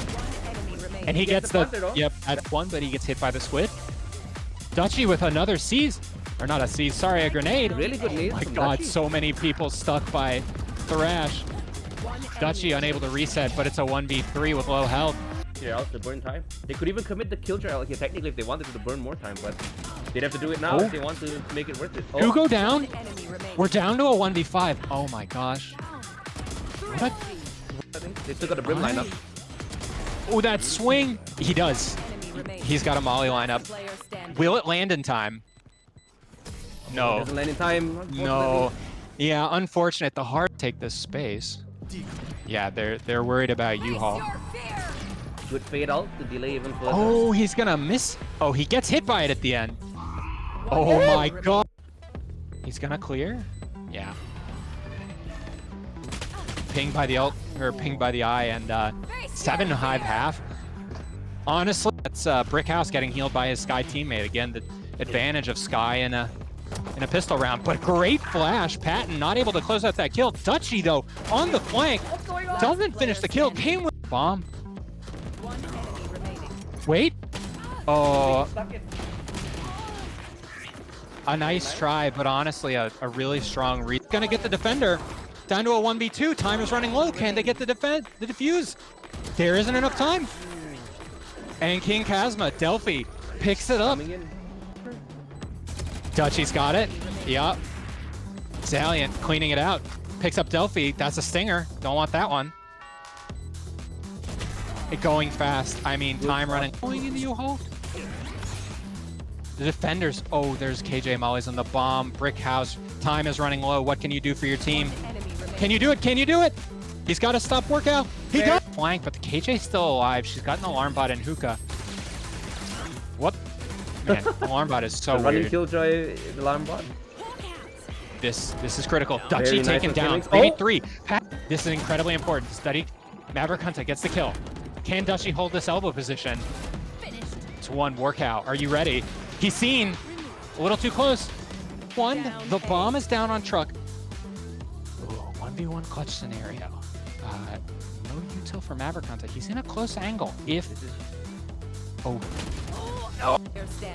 And he gets the... Yep, that's one, but he gets hit by the squid. Dutchy with another seize. Or not a seize, sorry, a grenade. Really good nade. Oh my god, so many people stuck by Thrash. Dutchy unable to reset, but it's a 1v3 with low health. Yeah, the burn time. They could even commit the kill trial here technically if they wanted to burn more time, but they'd have to do it now if they want to make it worth it. Who go down? We're down to a 1v5. Oh my gosh. What? They still got a brim lineup. Oh, that swing. He does. He's got a molly lineup. Will it land in time? No. It doesn't land in time. No. Yeah, unfortunate. The hard take this space. Yeah, they're worried about U-Haul. Good fade out to delay even further. Oh, he's gonna miss. Oh, he gets hit by it at the end. Oh my god. He's gonna clear? Yeah. Pinged by the ult, or pinged by the eye, and 7 hive half. Honestly, that's Brickhouse getting healed by his Sky teammate. Again, the advantage of Sky in a pistol round, but great flash. Patton not able to close out that kill. Dutchy though on the flank doesn't finish the kill. Came with the bomb. Wait. Oh. A nice try, but honestly a really strong read. Gonna get the defender down to a 1v2. Time is running low. Can they get the defuse? There isn't enough time. And King Kazma, Delphi picks it up. Dutchy's got it. Yup. Zaliant cleaning it out. Picks up Delphi. That's a stinger. Don't want that one. It going fast. I mean, time running. Going into U-Haul. The defenders. Oh, there's KJ Molly's on the bomb. Brick house. Time is running low. What can you do for your team? Can you do it? Can you do it? He's got to stop workout. He got flank, but the KJ's still alive. She's got an alarm bot in hookah. What? Man, alarm bot is so weird. Running Killjoy alarm bot. This is critical. Dutchy taken down. They need 3. This is incredibly important. Study. Maverick Hunter gets the kill. Can Dutchy hold this elbow position? It's 1 workout. Are you ready? He's seen. A little too close. 1. The bomb is down on truck. Ooh, 1v1 clutch scenario. No util for Maverick Hunter. He's in a close angle. If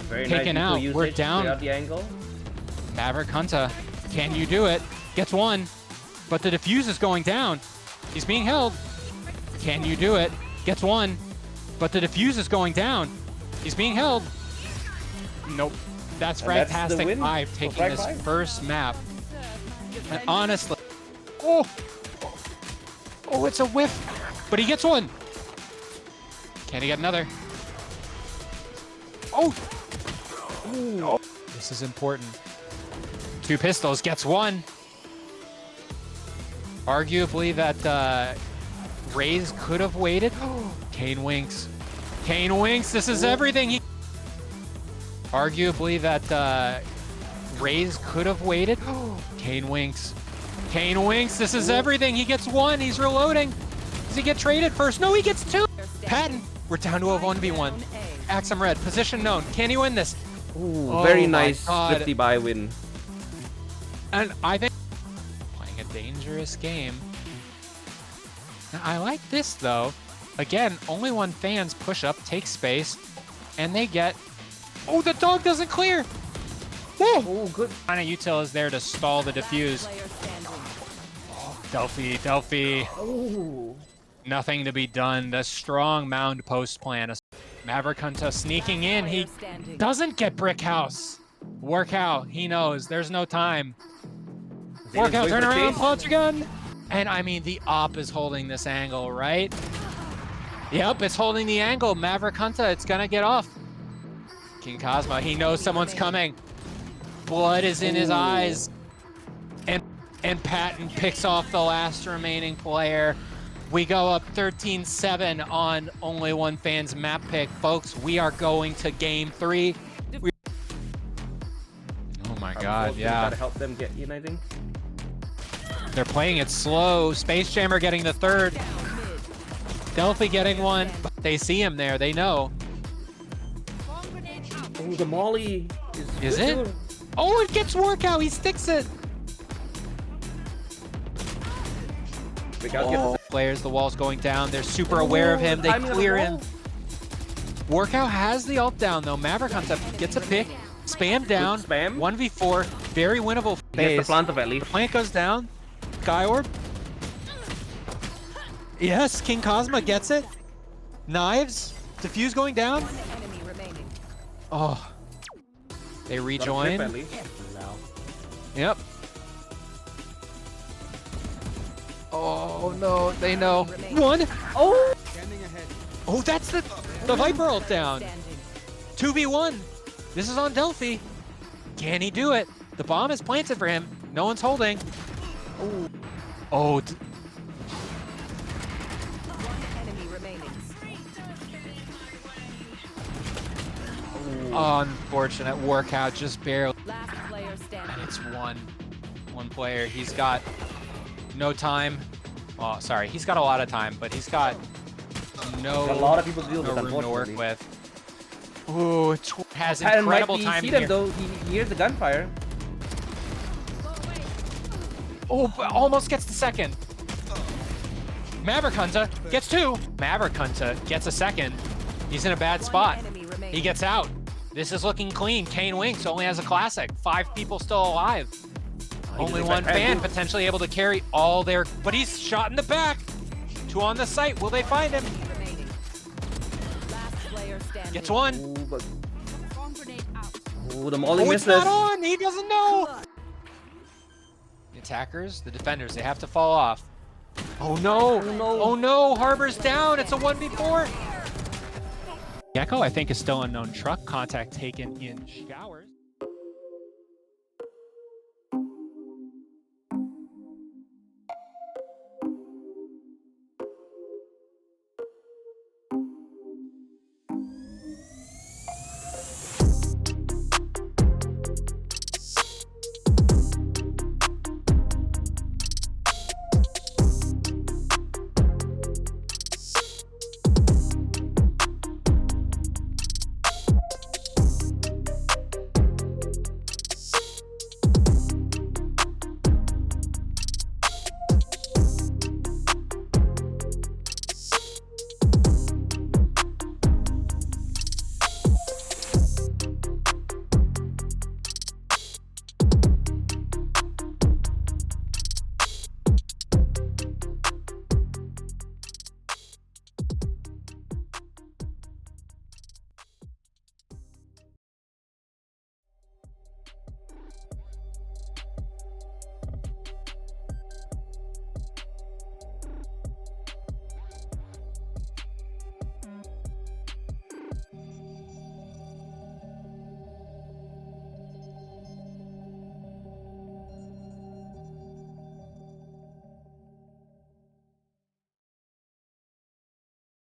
Very taken nice out. We're down. The angle. Maverick Hunter, can you do it? Gets 1, but the defuse is going down. He's being held. Can you do it? Gets 1, but the defuse is going down. He's being held. Nope. That's Fragtastic 5 taking this first map. And honestly, oh, it's a whiff, but he gets 1. Can he get another? Oh, this is important. 2 pistols, gets 1. Arguably that Raze could have waited. Kane winks. Kane winks, this is everything. Arguably that Raze could have waited. Kane winks. Kane winks. This is everything. He gets one. He's reloading. Does he get traded first? No, he gets two. Patton, we're down to a 1v1. Axum Red, position known. Can he win this? Ooh, very nice 50 buy win. And I think playing a dangerous game. Now, I like this though. Again, only one fans push up, take space, and they get. Oh, the dog doesn't clear. Whoa! Oh, good. Kind of util is there to stall the defuse. Oh, Delphi. Oh. Nothing to be done. The strong mound post plan. Maverick Hunter sneaking in. He doesn't get Brick House. Work out. He knows. There's no time. Work out. Turn around. Launch gun. And I mean, the op is holding this angle, right? Yep, it's holding the angle. Maverick Hunter, it's gonna get off. King Cosmo, he knows someone's coming. Blood is in his eyes. And Patton picks off the last remaining player. We go up 13-7 on Only One Fan's map pick. Folks, we are going to game 3. Oh my god, yeah. Gotta help them get in, I think. They're playing it slow. Space Jammer getting the third. Delphi getting one. They see him there, they know. Oh, the molly is it? Oh, it gets workout. He sticks it. Oh. Players, the wall's going down. They're super aware of him. They clear him. Workout has the ult down though. Maverick Hunter gets a pick. Spam down. Spam. 1v4. Very winnable. Gets the plant at least. The plant goes down. Sky Orb. Yes, King Cosmo gets it. Knives. Diffuse going down. Oh. They rejoin. Yep. Oh no, they know. One. Oh. Oh, that's the Viper ult down. 2v1. This is on Delphi. Can he do it? The bomb is planted for him. No one's holding. Oh. Oh. Unfortunate workout, just barely. And it's one player. He's got no time. Oh, sorry, he's got a lot of time, but he's got no, a lot of people deal with room to work with. Ooh, has incredible time here. Though he hears the gunfire. Oh, almost gets the second. Maverick Hunter gets two. Maverick Hunter gets a second. He's in a bad spot. He gets out. This is looking clean. Kane Winks only has a classic. 5 people still alive. Only one fan potentially able to carry all their... But he's shot in the back. 2 on the site. Will they find him? Gets one. Oh, the molly misses. It's not on. He doesn't know. The attackers, the defenders, they have to fall off. Oh no. Oh no. Harbor's down. It's a 1v4. Gecko, I think, is still unknown. Truck contact taken in showers.